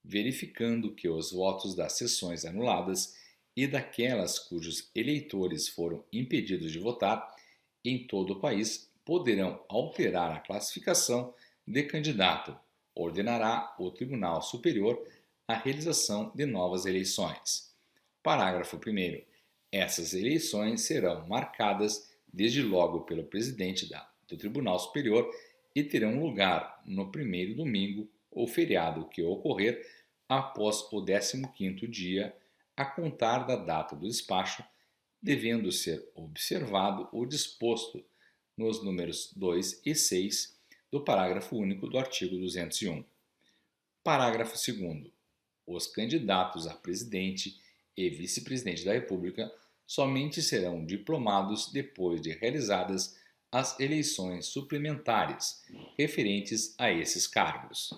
Verificando que os votos das sessões anuladas e daquelas cujos eleitores foram impedidos de votar em todo o país poderão alterar a classificação de candidato, ordenará o Tribunal Superior a realização de novas eleições. Parágrafo 1º. Essas eleições serão marcadas desde logo pelo presidente do Tribunal Superior e terão lugar no primeiro domingo ou feriado que ocorrer após o 15º dia a contar da data do despacho, devendo ser observado o disposto nos números 2 e 6 do parágrafo único do artigo 201. Parágrafo 2º. Os candidatos a presidente e vice-presidente da República somente serão diplomados depois de realizadas as eleições suplementares referentes a esses cargos.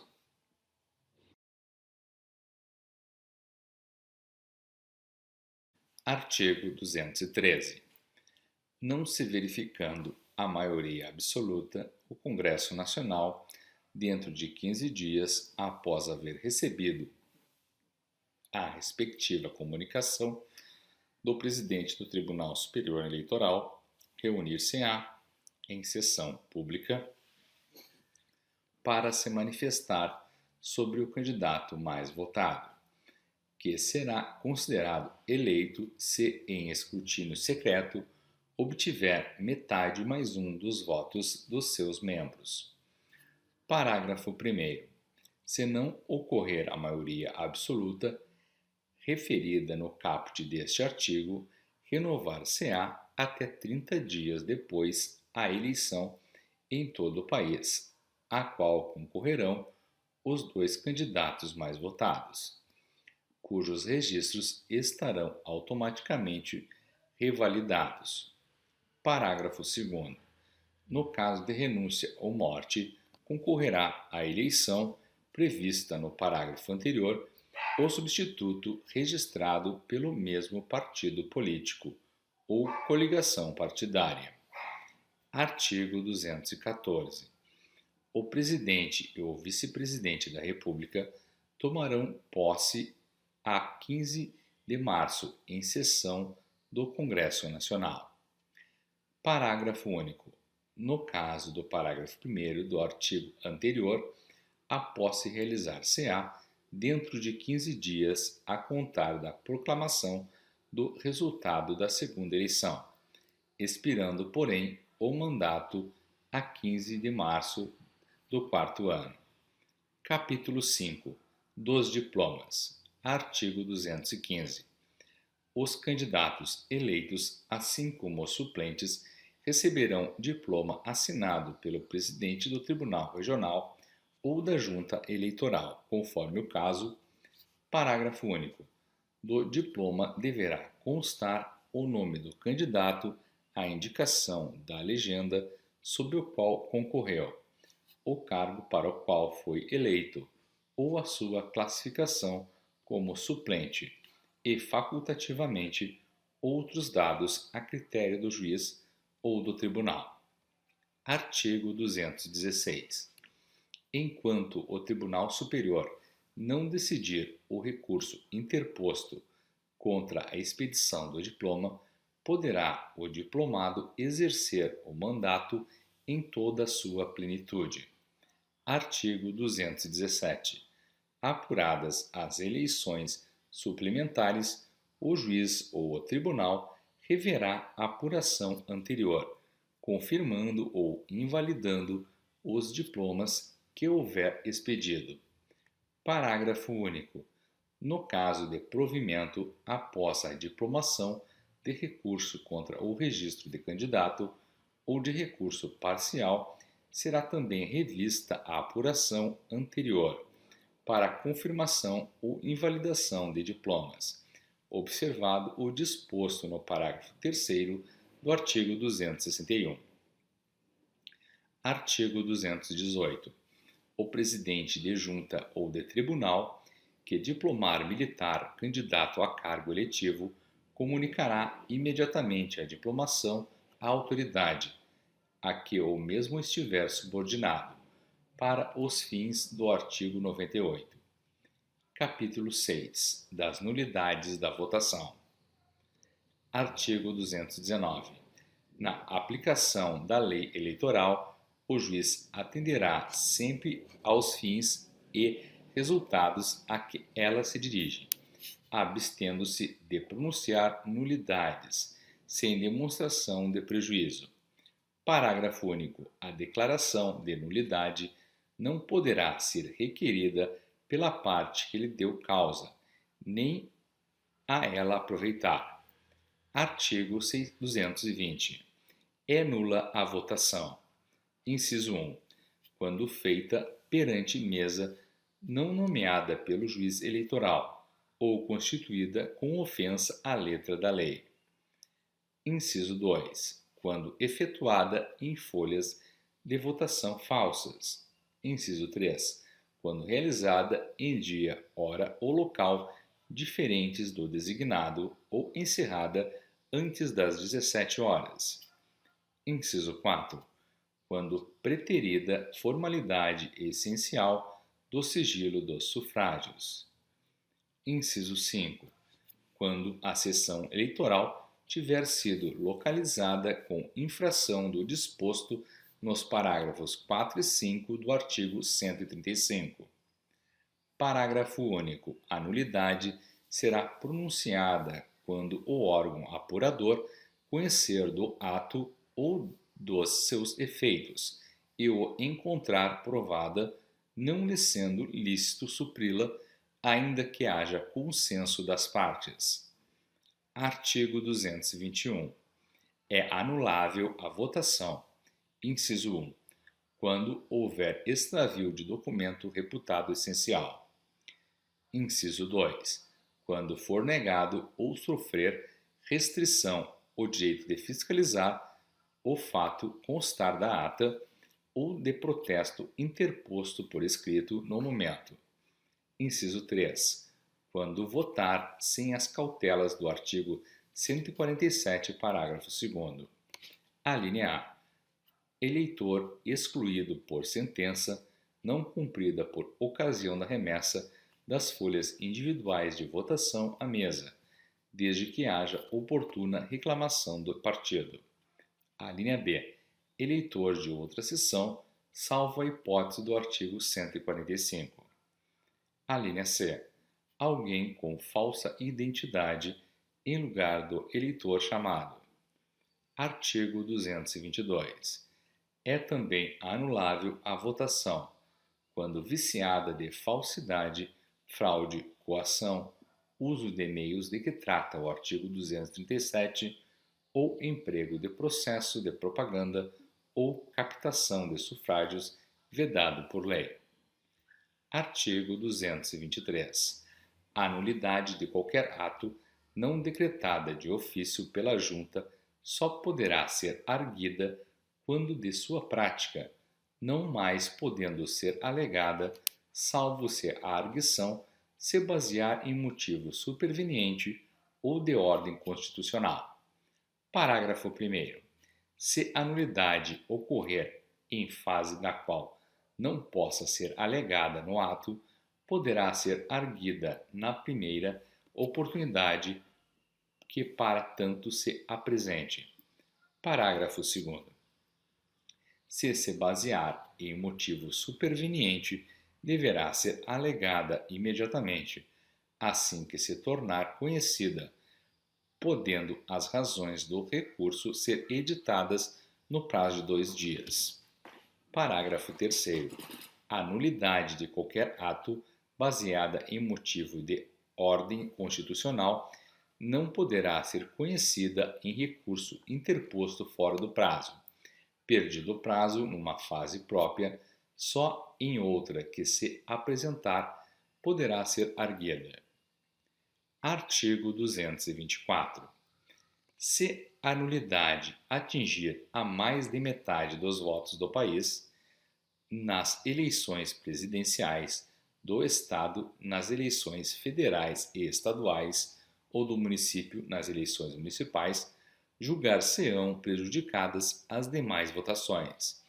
Artigo 213. Não se verificando a maioria absoluta, o Congresso Nacional, dentro de 15 dias após haver recebido a respectiva comunicação do presidente do Tribunal Superior Eleitoral, reunir-se-á em sessão pública para se manifestar sobre o candidato mais votado, que será considerado eleito se em escrutínio secreto obtiver metade mais um dos votos dos seus membros. Parágrafo 1º. Se não ocorrer a maioria absoluta referida no caput deste artigo, renovar-se-á até 30 dias depois a eleição em todo o país, a qual concorrerão os 2 candidatos mais votados, cujos registros estarão automaticamente revalidados. Parágrafo 2º. No caso de renúncia ou morte, concorrerá à eleição prevista no parágrafo anterior o substituto registrado pelo mesmo partido político ou coligação partidária. Artigo 214. O presidente e o vice-presidente da República tomarão posse a 15 de março, em sessão do Congresso Nacional. Parágrafo único. No caso do parágrafo 1º do artigo anterior, a posse realizar-se-á dentro de 15 dias a contar da proclamação do resultado da segunda eleição, expirando, porém, o mandato a 15 de março do 4º ano. Capítulo 5. Dos diplomas. Artigo 215. Os candidatos eleitos, assim como os suplentes, receberão diploma assinado pelo presidente do Tribunal Regional ou da Junta Eleitoral, conforme o caso. Parágrafo único. Do diploma deverá constar o nome do candidato, a indicação da legenda sob o qual concorreu, o cargo para o qual foi eleito ou a sua classificação como suplente e, facultativamente, outros dados a critério do juiz ou do tribunal. Artigo 216. Enquanto o Tribunal Superior não decidir o recurso interposto contra a expedição do diploma, poderá o diplomado exercer o mandato em toda a sua plenitude. Artigo 217. Apuradas as eleições suplementares, o juiz ou o tribunal reverá a apuração anterior, confirmando ou invalidando os diplomas que houver expedido. Parágrafo único. No caso de provimento após a diplomação de recurso contra o registro de candidato ou de recurso parcial, será também revista a apuração anterior para confirmação ou invalidação de diplomas, observado o disposto no parágrafo 3º do artigo 261. Artigo 218. O presidente de junta ou de tribunal que diplomar militar candidato a cargo eletivo comunicará imediatamente a diplomação à autoridade a que o mesmo estiver subordinado, para os fins do artigo 98. Capítulo 6. Das nulidades da votação. Artigo 219. Na aplicação da lei eleitoral, o juiz atenderá sempre aos fins e resultados a que ela se dirige, abstendo-se de pronunciar nulidades, sem demonstração de prejuízo. Parágrafo único. A declaração de nulidade não poderá ser requerida pela parte que lhe deu causa, nem a ela aproveitar. Artigo 220. É nula a votação. Inciso 1. Quando feita perante mesa não nomeada pelo juiz eleitoral ou constituída com ofensa à letra da lei. Inciso 2. Quando efetuada em folhas de votação falsas. Inciso 3. Quando realizada em dia, hora ou local diferentes do designado ou encerrada antes das 17 horas. Inciso 4. Quando preterida formalidade essencial do sigilo dos sufrágios. Inciso 5. Quando a sessão eleitoral tiver sido localizada com infração do disposto nos parágrafos 4 e 5 do artigo 135. Parágrafo único. A nulidade será pronunciada quando o órgão apurador conhecer do ato ou dos seus efeitos e o encontrar provada, não lhe sendo lícito supri-la, ainda que haja consenso das partes. Artigo 221. É anulável a votação. Inciso 1. Quando houver extravio de documento reputado essencial. Inciso 2. Quando for negado ou sofrer restrição o direito de fiscalizar o fato constar da ata ou de protesto interposto por escrito no momento. Inciso 3. Quando votar sem as cautelas do artigo 147, parágrafo 2º. A linha A. Eleitor excluído por sentença não cumprida por ocasião da remessa das folhas individuais de votação à mesa, desde que haja oportuna reclamação do partido. A linha B. Eleitor de outra seção, salvo a hipótese do artigo 145. A linha C. Alguém com falsa identidade em lugar do eleitor chamado. Artigo 222. É também anulável a votação, quando viciada de falsidade, fraude, coação, uso de meios de que trata o artigo 237 ou emprego de processo de propaganda ou captação de sufrágios vedado por lei. Artigo 223. A nulidade de qualquer ato não decretada de ofício pela Junta só poderá ser arguida quando de sua prática, não mais podendo ser alegada, salvo se a arguição se basear em motivo superveniente ou de ordem constitucional. Parágrafo 1º. Se a nulidade ocorrer em fase na qual não possa ser alegada no ato, poderá ser arguida na primeira oportunidade que para tanto se apresente. Parágrafo 2º. Se basear em motivo superveniente, deverá ser alegada imediatamente, assim que se tornar conhecida, podendo as razões do recurso ser editadas no prazo de 2 dias. Parágrafo 3º. A nulidade de qualquer ato baseada em motivo de ordem constitucional não poderá ser conhecida em recurso interposto fora do prazo. Perdido o prazo numa fase própria, só em outra que se apresentar poderá ser arguida. Artigo 224. Se a nulidade atingir a mais de metade dos votos do país, nas eleições presidenciais do Estado, nas eleições federais e estaduais ou do município nas eleições municipais, julgar-se-ão prejudicadas as demais votações,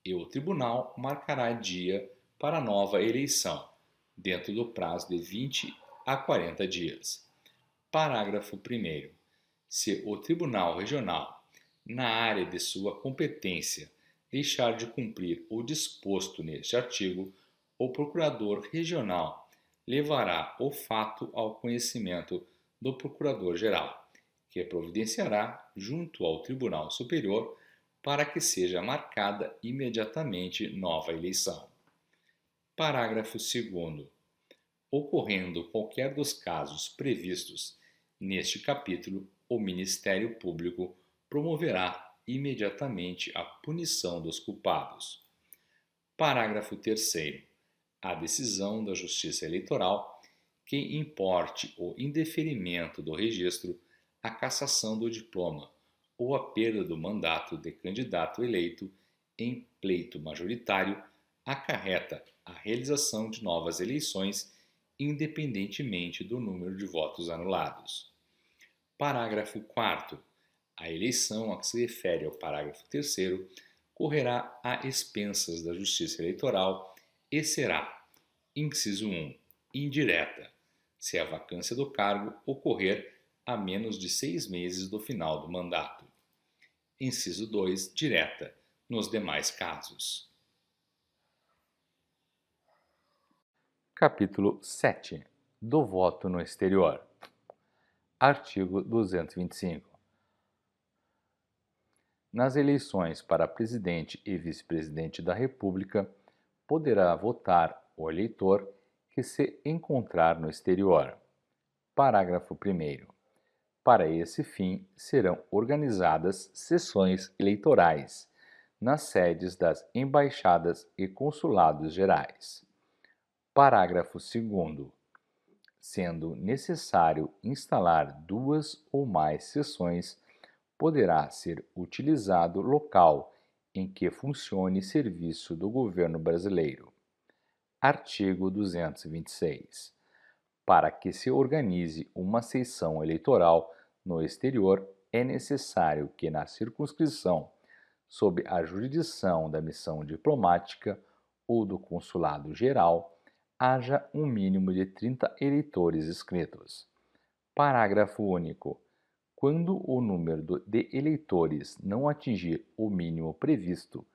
e o tribunal marcará dia para nova eleição, dentro do prazo de 20 a 40 dias. Parágrafo 1º. Se o Tribunal Regional, na área de sua competência, deixar de cumprir o disposto neste artigo, o Procurador Regional levará o fato ao conhecimento do Procurador-Geral, que providenciará junto ao Tribunal Superior para que seja marcada imediatamente nova eleição. Parágrafo 2º. Ocorrendo qualquer dos casos previstos neste capítulo, o Ministério Público promoverá imediatamente a punição dos culpados. Parágrafo 3º. A decisão da Justiça Eleitoral que importe o indeferimento do registro, a cassação do diploma ou a perda do mandato de candidato eleito em pleito majoritário acarreta a realização de novas eleições independentemente do número de votos anulados. Parágrafo 4º. A eleição a que se refere ao parágrafo 3º correrá a expensas da Justiça Eleitoral e será, inciso 1, indireta, se a vacância do cargo ocorrer a menos de 6 meses do final do mandato. Inciso 2, direta, nos demais casos. Capítulo 7. Do voto no exterior. Artigo 225. Nas eleições para presidente e vice-presidente da República, poderá votar o eleitor que se encontrar no exterior. Parágrafo 1º. Para esse fim, serão organizadas sessões eleitorais nas sedes das embaixadas e consulados gerais. Parágrafo 2º. Sendo necessário instalar 2 ou mais sessões, poderá ser utilizado local em que funcione serviço do governo brasileiro. Artigo 226. Para que se organize uma sessão eleitoral no exterior, é necessário que na circunscrição, sob a jurisdição da missão diplomática ou do consulado geral, haja um mínimo de 30 eleitores inscritos. Parágrafo único. Quando o número de eleitores não atingir o mínimo previsto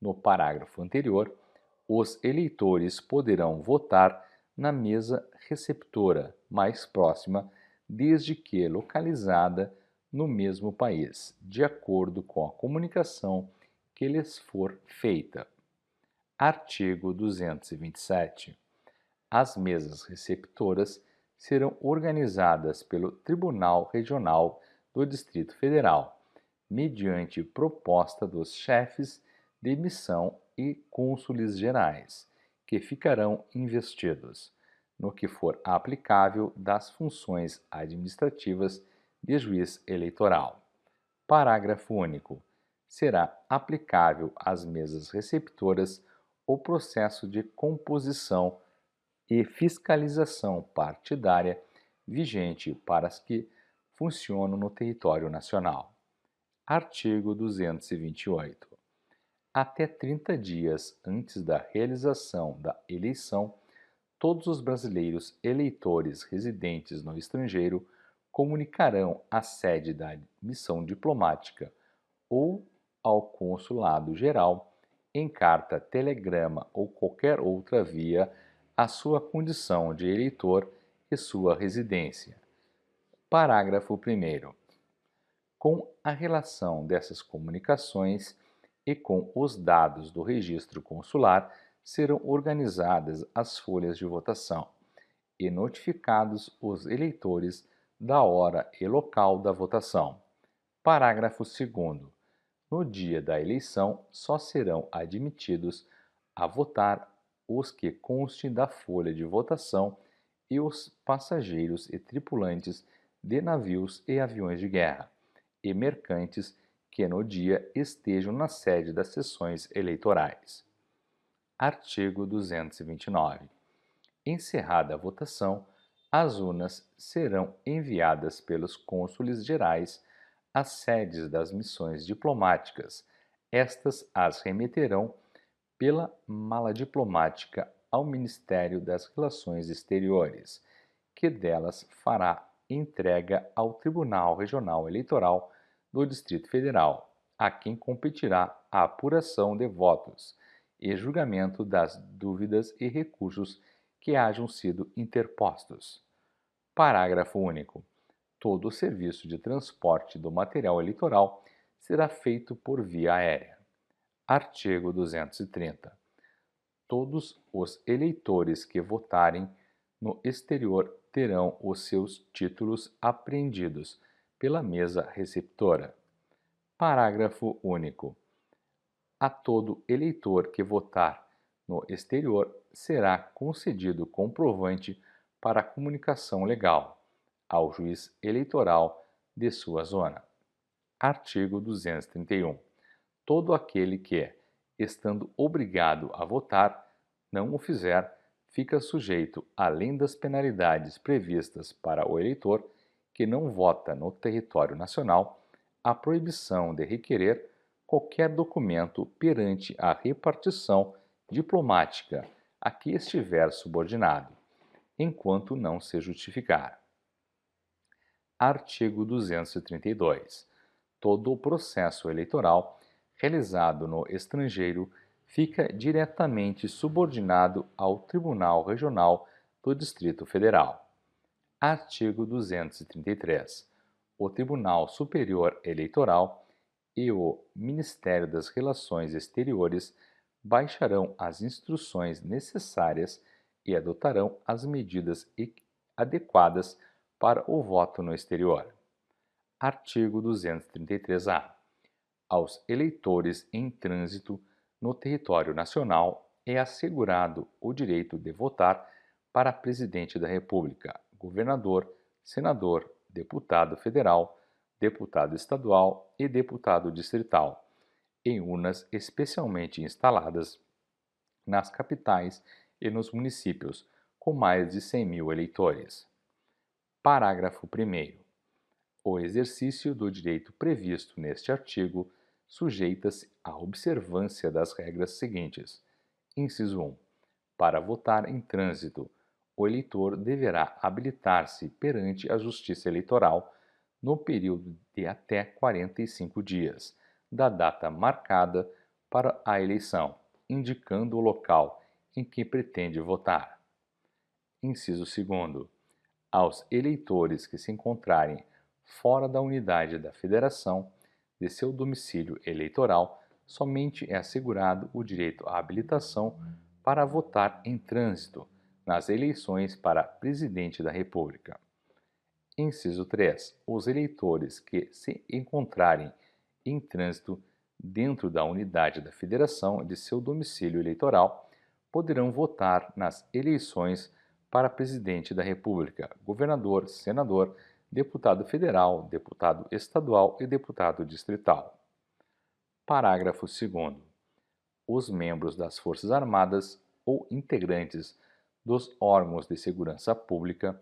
no parágrafo anterior, os eleitores poderão votar na mesa receptora mais próxima, desde que localizada no mesmo país, de acordo com a comunicação que lhes for feita. Artigo 227. As mesas receptoras serão organizadas pelo Tribunal Regional do Distrito Federal, mediante proposta dos chefes de missão e cônsules gerais, que ficarão investidos, no que for aplicável, das funções administrativas de juiz eleitoral. Parágrafo único. Será aplicável às mesas receptoras o processo de composição e fiscalização partidária vigente para as que funcionam no território nacional. Artigo 228. Até 30 dias antes da realização da eleição, todos os brasileiros eleitores residentes no estrangeiro comunicarão à sede da missão diplomática ou ao consulado-geral, em carta, telegrama ou qualquer outra via, a sua condição de eleitor e sua residência. Parágrafo 1º. Com a relação dessas comunicações e com os dados do registro consular, serão organizadas as folhas de votação e notificados os eleitores da hora e local da votação. Parágrafo 2º. No dia da eleição, só serão admitidos a votar os que constem da folha de votação e os passageiros e tripulantes de navios e aviões de guerra e mercantes que no dia estejam na sede das sessões eleitorais. Artigo 229. Encerrada a votação, as urnas serão enviadas pelos cônsules gerais às sedes das missões diplomáticas. Estas as remeterão pela mala diplomática ao Ministério das Relações Exteriores, que delas fará entrega ao Tribunal Regional Eleitoral do Distrito Federal, a quem competirá a apuração de votos e julgamento das dúvidas e recursos que hajam sido interpostos. Parágrafo único. Todo o serviço de transporte do material eleitoral será feito por via aérea. Artigo 230. Todos os eleitores que votarem no exterior terão os seus títulos apreendidos pela mesa receptora. Parágrafo único. A todo eleitor que votar no exterior será concedido comprovante para a comunicação legal ao juiz eleitoral de sua zona. Artigo 231. Todo aquele que, estando obrigado a votar, não o fizer, fica sujeito, além das penalidades previstas para o eleitor que não vota no território nacional, à proibição de requerer qualquer documento perante a repartição diplomática a que estiver subordinado, enquanto não se justificar. Artigo 232. Todo o processo eleitoral realizado no estrangeiro fica diretamente subordinado ao Tribunal Regional do Distrito Federal. Artigo 233. O Tribunal Superior Eleitoral e o Ministério das Relações Exteriores baixarão as instruções necessárias e adotarão as medidas adequadas para o voto no exterior. Artigo 233-A. Aos eleitores em trânsito no território nacional é assegurado o direito de votar para presidente da República, governador, senador, deputado federal, deputado estadual e deputado distrital, em urnas especialmente instaladas nas capitais e nos municípios com mais de 100.000 eleitores. Parágrafo 1º. O exercício do direito previsto neste artigo sujeita-se à observância das regras seguintes. Inciso 1. Para votar em trânsito, o eleitor deverá habilitar-se perante a Justiça Eleitoral no período de até 45 dias, da data marcada para a eleição, indicando o local em que pretende votar. Inciso 2. Aos eleitores que se encontrarem fora da unidade da Federação de seu domicílio eleitoral, somente é assegurado o direito à habilitação para votar em trânsito nas eleições para Presidente da República. Inciso 3. Os eleitores que se encontrarem em trânsito dentro da unidade da Federação de seu domicílio eleitoral poderão votar nas eleições para presidente da República, governador, senador, deputado federal, deputado estadual e deputado distrital. Parágrafo 2º. Os membros das Forças Armadas ou integrantes dos órgãos de segurança pública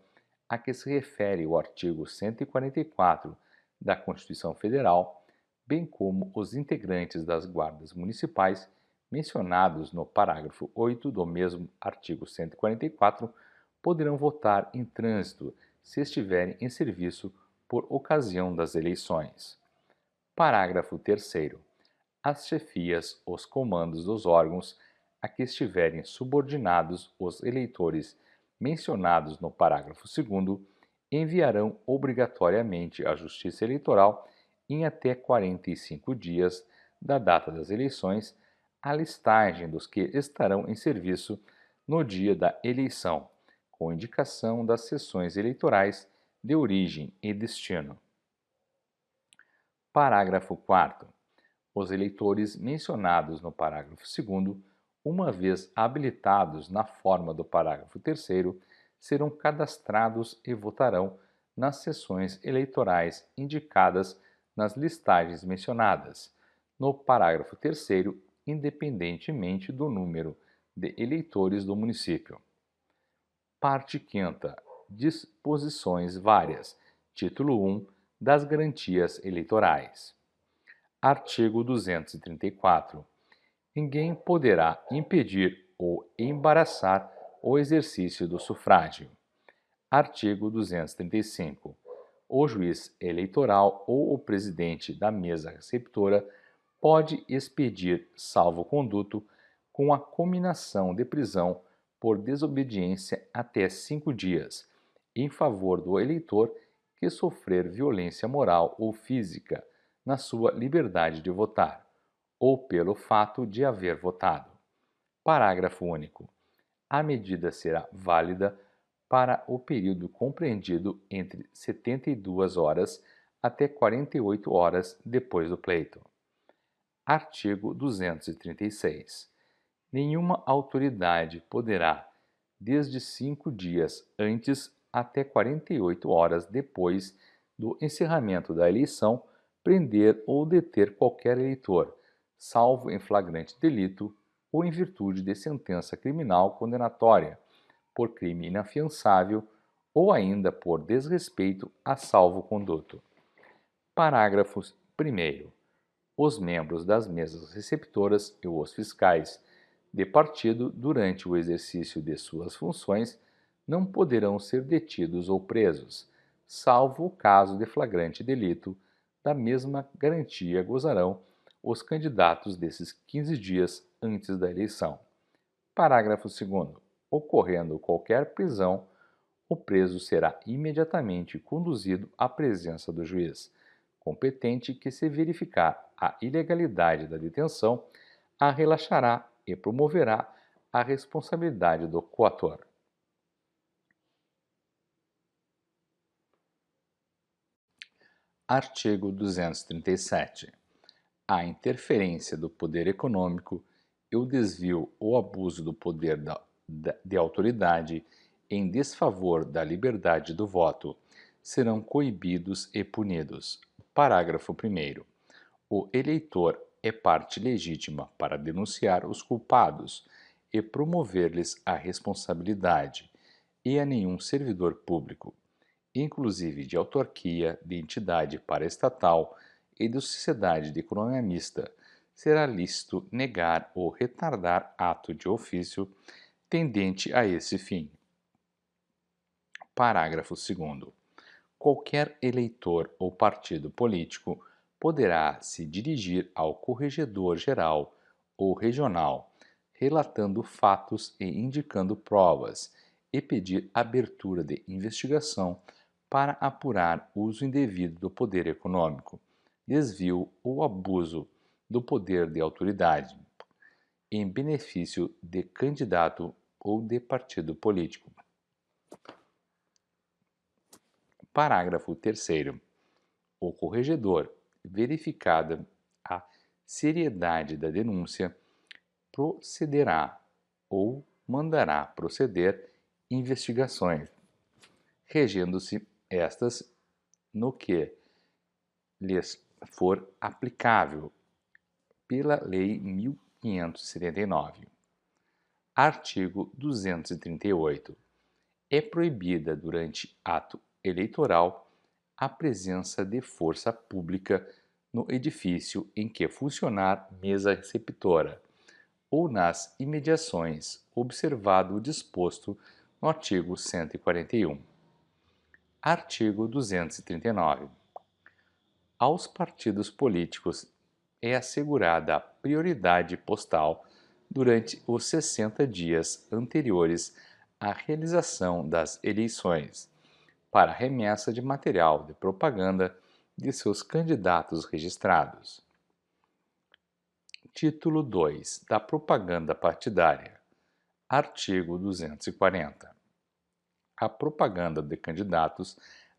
a que se refere o artigo 144 da Constituição Federal, bem como os integrantes das guardas municipais mencionados no parágrafo 8 do mesmo artigo 144, poderão votar em trânsito se estiverem em serviço por ocasião das eleições. Parágrafo 3º. As chefias, os comandos dos órgãos a que estiverem subordinados os eleitores mencionados no parágrafo 2º enviarão obrigatoriamente à Justiça Eleitoral, em até 45 dias da data das eleições, a listagem dos que estarão em serviço no dia da eleição, com indicação das sessões eleitorais de origem e destino. Parágrafo 4º. Os eleitores mencionados no parágrafo 2º, uma vez habilitados na forma do parágrafo 3º, serão cadastrados e votarão nas sessões eleitorais indicadas nas listagens mencionadas no parágrafo 3º, independentemente do número de eleitores do município. Parte 5ª. Disposições várias. Título 1 das garantias eleitorais. Artigo 234. Ninguém poderá impedir ou embaraçar o exercício do sufrágio. Artigo 235. O juiz eleitoral ou o presidente da mesa receptora pode expedir salvo-conduto com a cominação de prisão por desobediência até 5 dias, em favor do eleitor que sofrer violência moral ou física na sua liberdade de votar, ou pelo fato de haver votado. Parágrafo único. A medida será válida para o período compreendido entre 72 horas até 48 horas depois do pleito. Artigo 236. Nenhuma autoridade poderá, desde 5 dias antes até 48 horas depois do encerramento da eleição, prender ou deter qualquer eleitor, salvo em flagrante delito ou em virtude de sentença criminal condenatória, por crime inafiançável ou ainda por desrespeito a salvo-conduto. Parágrafo 1º. Os membros das mesas receptoras e os fiscais de partido, durante o exercício de suas funções, não poderão ser detidos ou presos, salvo o caso de flagrante delito. Da mesma garantia gozarão os candidatos desses 15 dias antes da eleição. Parágrafo 2º. Ocorrendo qualquer prisão, o preso será imediatamente conduzido à presença do juiz competente que, se verificar a ilegalidade da detenção, a relaxará e promoverá a responsabilidade do coator. Artigo 237. A interferência do poder econômico e o desvio ou abuso do poder de autoridade em desfavor da liberdade do voto serão coibidos e punidos. Parágrafo 1º. O eleitor é parte legítima para denunciar os culpados e promover-lhes a responsabilidade, e a nenhum servidor público, inclusive de autarquia, de entidade paraestatal e de sociedade de economia mista, será lícito negar ou retardar ato de ofício tendente a esse fim. Parágrafo 2º. Qualquer eleitor ou partido político poderá se dirigir ao corregedor geral ou regional, relatando fatos e indicando provas, e pedir abertura de investigação para apurar uso indevido do poder econômico, desvio ou abuso do poder de autoridade, em benefício de candidato ou de partido político. Parágrafo 3º. O corregedor, verificada a seriedade da denúncia, procederá ou mandará proceder investigações, regendo-se estas no que lhes for aplicável pela Lei 1579. Artigo 238. É proibida durante ato eleitoral a presença de força pública no edifício em que funcionar mesa receptora ou nas imediações, observado o disposto no artigo 141. Artigo 239. Aos partidos políticos é assegurada a prioridade postal durante os 60 dias anteriores à realização das eleições, para remessa de material de propaganda de seus candidatos registrados. Título 2 da Propaganda Partidária. Artigo 240. A propaganda de candidatos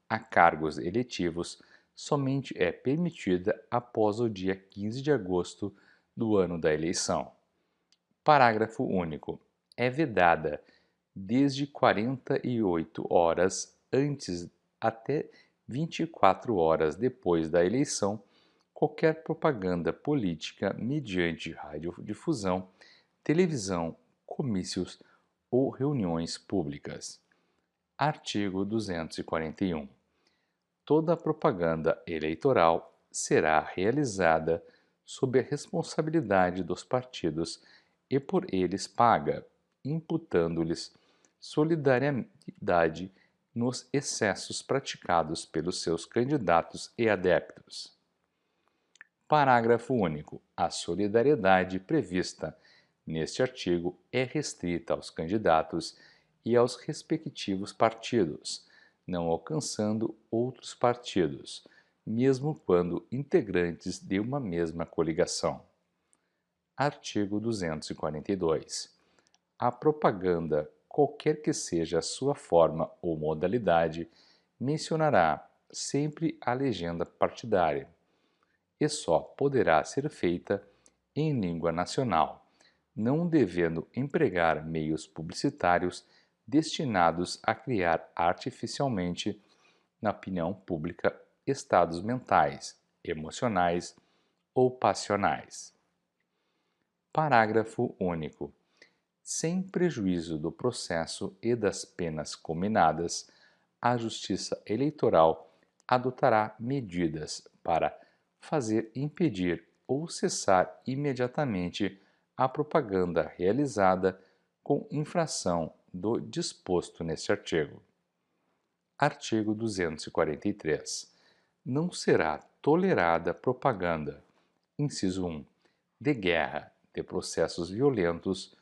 a cargos eletivos somente é permitida após o dia 15 de agosto do ano da eleição. Parágrafo único. É vedada desde 48 horas antes até 24 horas depois da eleição qualquer propaganda política mediante radiodifusão, televisão, comícios ou reuniões públicas. Artigo 241. Toda propaganda eleitoral será realizada sob a responsabilidade dos partidos e por eles paga, imputando-lhes solidariedade nos excessos praticados pelos seus candidatos e adeptos. Parágrafo único. A solidariedade prevista neste artigo é restrita aos candidatos e aos respectivos partidos, não alcançando outros partidos, mesmo quando integrantes de uma mesma coligação. Artigo 242. A propaganda, qualquer que seja a sua forma ou modalidade, mencionará sempre a legenda partidária e só poderá ser feita em língua nacional, não devendo empregar meios publicitários destinados a criar artificialmente na opinião pública estados mentais, emocionais ou passionais. Parágrafo único. Sem prejuízo do processo e das penas combinadas, a Justiça Eleitoral adotará medidas para fazer impedir ou cessar imediatamente a propaganda realizada com infração do disposto neste artigo. Artigo 243. Não será tolerada propaganda, inciso 1, de guerra, de processos violentos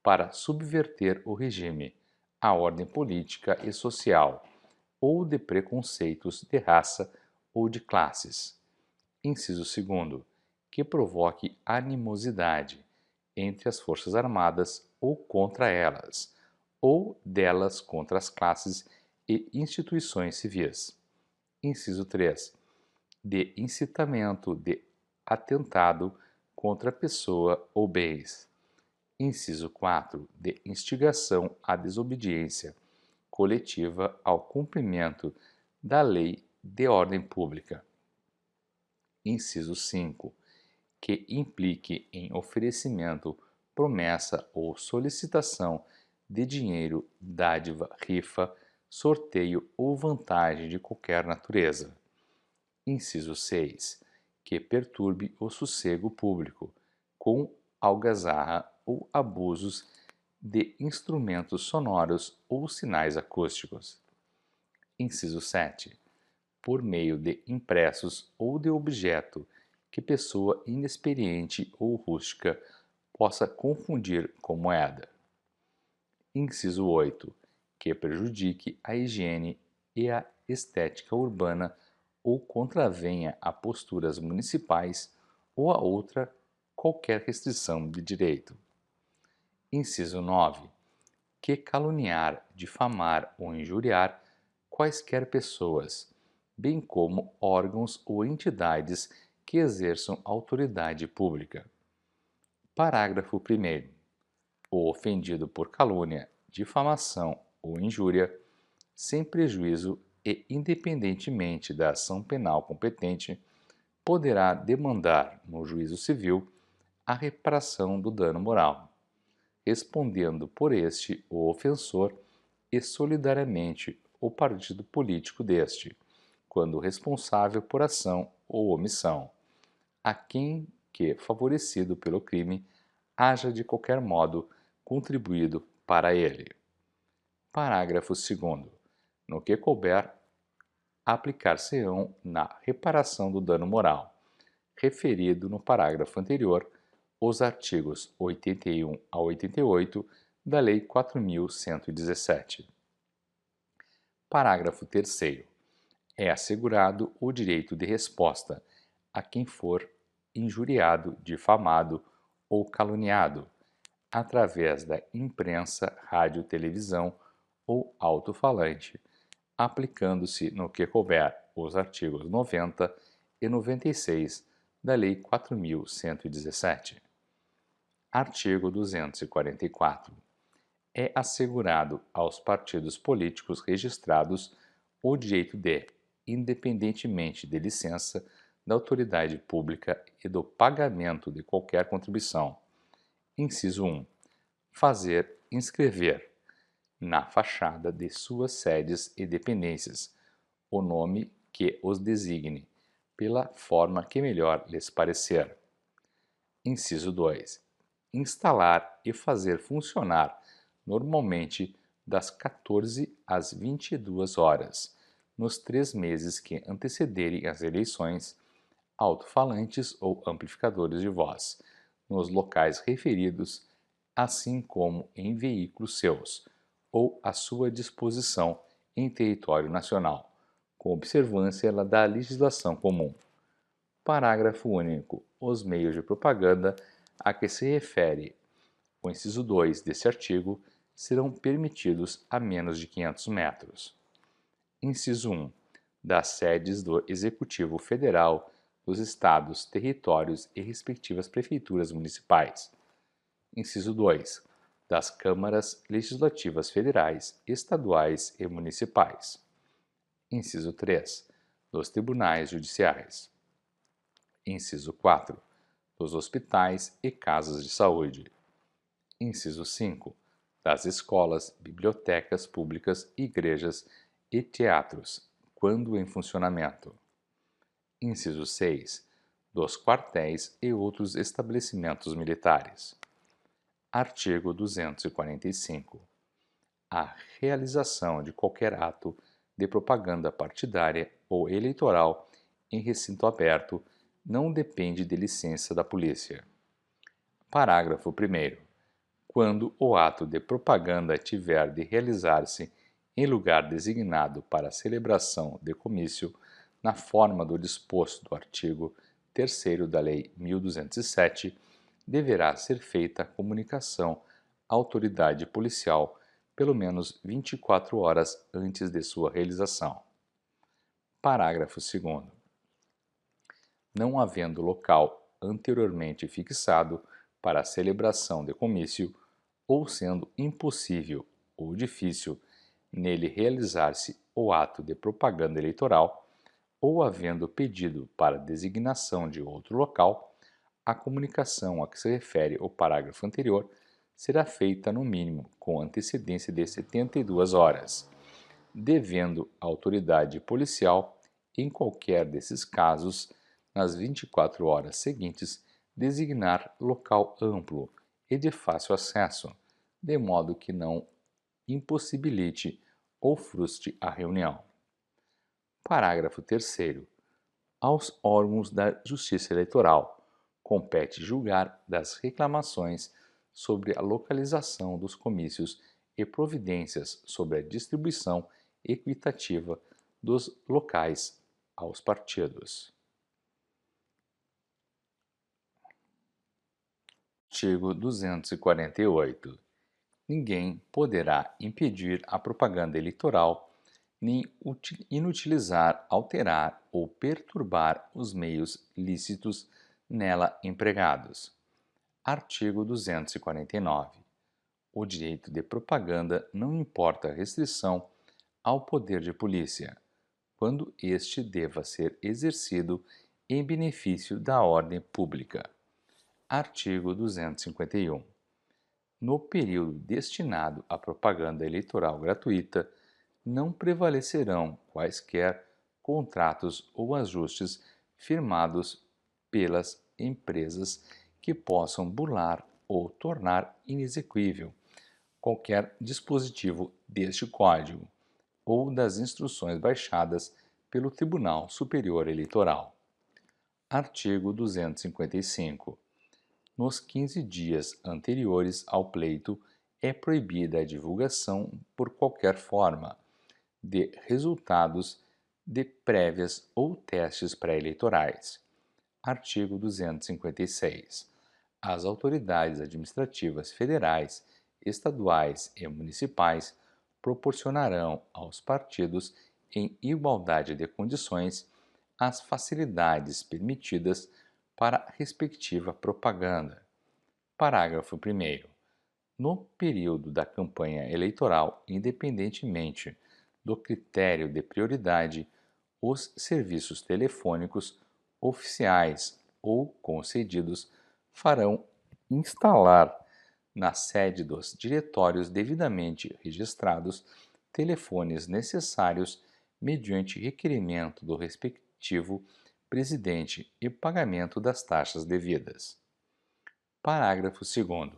para subverter o regime, a ordem política e social, ou de preconceitos de raça ou de classes. Inciso 2, que provoque animosidade entre as Forças Armadas ou contra elas, ou delas contra as classes e instituições civis. Inciso 3, de incitamento de atentado contra pessoa ou bens. Inciso 4, de instigação à desobediência coletiva ao cumprimento da lei de ordem pública. Inciso 5, que implique em oferecimento, promessa ou solicitação de dinheiro, dádiva, rifa, sorteio ou vantagem de qualquer natureza. Inciso 6, que perturbe o sossego público, com algazarra ou abusos de instrumentos sonoros ou sinais acústicos. Inciso 7, por meio de impressos ou de objeto que pessoa inexperiente ou rústica possa confundir com moeda. Inciso 8, que prejudique a higiene e a estética urbana ou contravenha a posturas municipais ou a outra qualquer restrição de direito. Inciso 9, que caluniar, difamar ou injuriar quaisquer pessoas, bem como órgãos ou entidades que exerçam autoridade pública. Parágrafo 1º. o ofendido por calúnia, difamação ou injúria, sem prejuízo e independentemente da ação penal competente, poderá demandar no juízo civil a reparação do dano moral, respondendo por este o ofensor e solidariamente o partido político deste, quando responsável por ação ou omissão, a quem que, favorecido pelo crime, haja de qualquer modo contribuído para ele. Parágrafo 2º. No que couber, aplicar-se-ão na reparação do dano moral, referido no parágrafo anterior, os artigos 81 a 88 da Lei 4.117. Parágrafo 3º. É assegurado o direito de resposta a quem for injuriado, difamado ou caluniado, através da imprensa, rádio, televisão ou alto-falante, aplicando-se no que couber os artigos 90 e 96 da Lei 4.117. Artigo 244. É assegurado aos partidos políticos registrados o direito de, independentemente de licença da autoridade pública e do pagamento de qualquer contribuição. Inciso 1. Fazer inscrever na fachada de suas sedes e dependências o nome que os designe, pela forma que melhor lhes parecer. Inciso 2. Instalar e fazer funcionar normalmente das 14 às 22 horas, nos 3 meses que antecederem as eleições, alto-falantes ou amplificadores de voz, nos locais referidos, assim como em veículos seus, ou à sua disposição em território nacional, com observância da legislação comum. Parágrafo único. Os meios de propaganda a que se refere o inciso 2 deste artigo serão permitidos a menos de 500 metros. Inciso 1. Das sedes do Executivo Federal, dos Estados, territórios e respectivas prefeituras municipais. Inciso 2. Das câmaras legislativas federais, estaduais e municipais. Inciso 3. Dos tribunais judiciais. Inciso 4. Dos hospitais e casas de saúde. Inciso 5. Das escolas, bibliotecas públicas, igrejas e teatros, quando em funcionamento. Inciso 6. Dos quartéis e outros estabelecimentos militares. Artigo 245. A realização de qualquer ato de propaganda partidária ou eleitoral em recinto aberto não depende de licença da polícia. Parágrafo 1º. Quando o ato de propaganda tiver de realizar-se em lugar designado para a celebração de comício, na forma do disposto do artigo 3º da Lei 1207, deverá ser feita comunicação à autoridade policial pelo menos 24 horas antes de sua realização. Parágrafo 2º. Não havendo local anteriormente fixado para a celebração de comício, ou sendo impossível ou difícil nele realizar-se o ato de propaganda eleitoral, ou havendo pedido para designação de outro local, a comunicação a que se refere o parágrafo anterior será feita no mínimo com antecedência de 72 horas, devendo a autoridade policial, em qualquer desses casos, nas 24 horas seguintes, designar local amplo e de fácil acesso, de modo que não impossibilite ou frustre a reunião. Parágrafo 3º. Aos órgãos da Justiça Eleitoral compete julgar das reclamações sobre a localização dos comícios e providências sobre a distribuição equitativa dos locais aos partidos. Artigo 248. Ninguém poderá impedir a propaganda eleitoral, nem inutilizar, alterar ou perturbar os meios lícitos nela empregados. Artigo 249. O direito de propaganda não importa restrição ao poder de polícia, quando este deva ser exercido em benefício da ordem pública. Artigo 251. No período destinado à propaganda eleitoral gratuita, não prevalecerão quaisquer contratos ou ajustes firmados pelas empresas que possam burlar ou tornar inexequível qualquer dispositivo deste Código ou das instruções baixadas pelo Tribunal Superior Eleitoral. Artigo 255. Nos 15 dias anteriores ao pleito, é proibida a divulgação por qualquer forma de resultados de prévias ou testes pré-eleitorais. Artigo 256. As autoridades administrativas federais, estaduais e municipais proporcionarão aos partidos, em igualdade de condições, as facilidades permitidas para a respectiva propaganda. Parágrafo 1º. No período da campanha eleitoral, independentemente do critério de prioridade, os serviços telefônicos oficiais ou concedidos farão instalar na sede dos diretórios devidamente registrados telefones necessários mediante requerimento do respectivo presidente e pagamento das taxas devidas. Parágrafo 2º.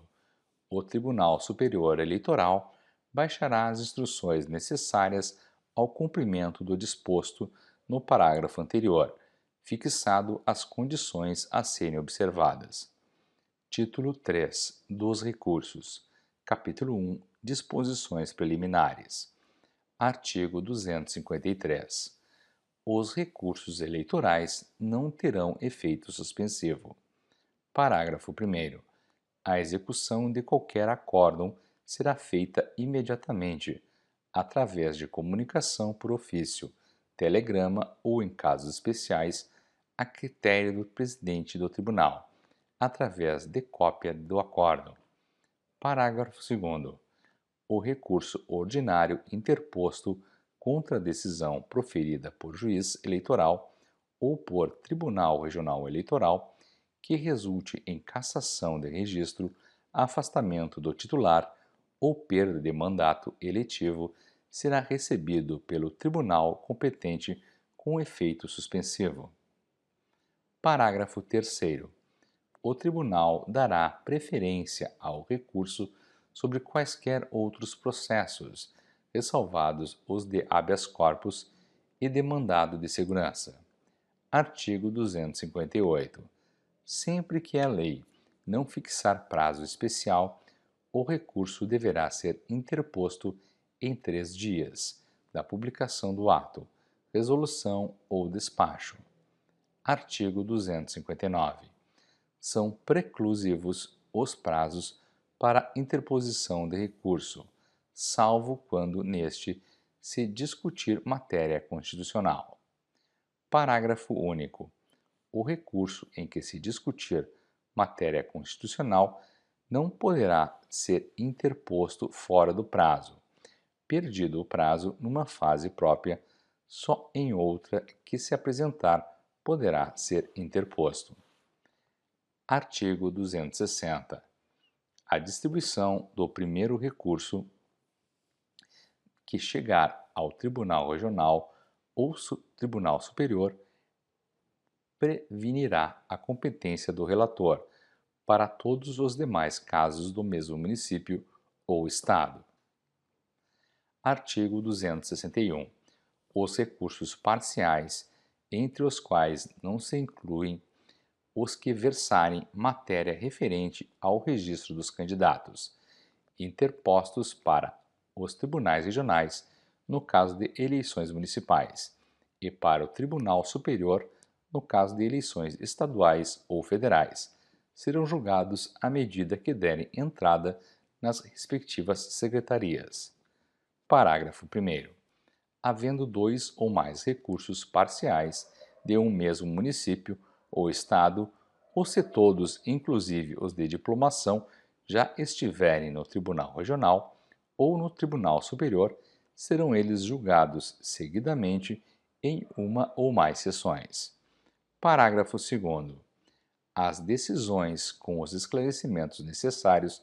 O Tribunal Superior Eleitoral baixará as instruções necessárias ao cumprimento do disposto no parágrafo anterior, fixado as condições a serem observadas. Título 3 dos Recursos. Capítulo 1. Disposições preliminares. Artigo 253. Os recursos eleitorais não terão efeito suspensivo. Parágrafo 1º. A execução de qualquer acórdão será feita imediatamente, através de comunicação por ofício, telegrama ou, em casos especiais, a critério do presidente do tribunal, através de cópia do acórdão. Parágrafo 2º. O recurso ordinário interposto contra a decisão proferida por juiz eleitoral ou por tribunal regional eleitoral que resulte em cassação de registro, afastamento do titular ou perda de mandato eletivo será recebido pelo tribunal competente com efeito suspensivo. Parágrafo 3º. O tribunal dará preferência ao recurso sobre quaisquer outros processos, ressalvados os de habeas corpus e de mandado de segurança. Artigo 258. Sempre que a lei não fixar prazo especial, o recurso deverá ser interposto em 3 dias da publicação do ato, resolução ou despacho. Artigo 259. São preclusivos os prazos para interposição de recurso, salvo quando neste se discutir matéria constitucional. Parágrafo único. O recurso em que se discutir matéria constitucional não poderá ser interposto fora do prazo, perdido o prazo numa fase própria, só em outra que se apresentar poderá ser interposto. Artigo 260. A distribuição do primeiro recurso que chegar ao Tribunal Regional ou Tribunal Superior prevenirá a competência do relator para todos os demais casos do mesmo município ou estado. Artigo 261. Os recursos parciais, entre os quais não se incluem os que versarem matéria referente ao registro dos candidatos, interpostos para os tribunais regionais no caso de eleições municipais e para o Tribunal Superior no caso de eleições estaduais ou federais, serão julgados à medida que derem entrada nas respectivas secretarias. Parágrafo 1º. Havendo 2 ou mais recursos parciais de um mesmo município ou estado, ou se todos, inclusive os de diplomação, já estiverem no Tribunal Regional ou no Tribunal Superior, serão eles julgados seguidamente em uma ou mais sessões. Parágrafo 2º. As decisões com os esclarecimentos necessários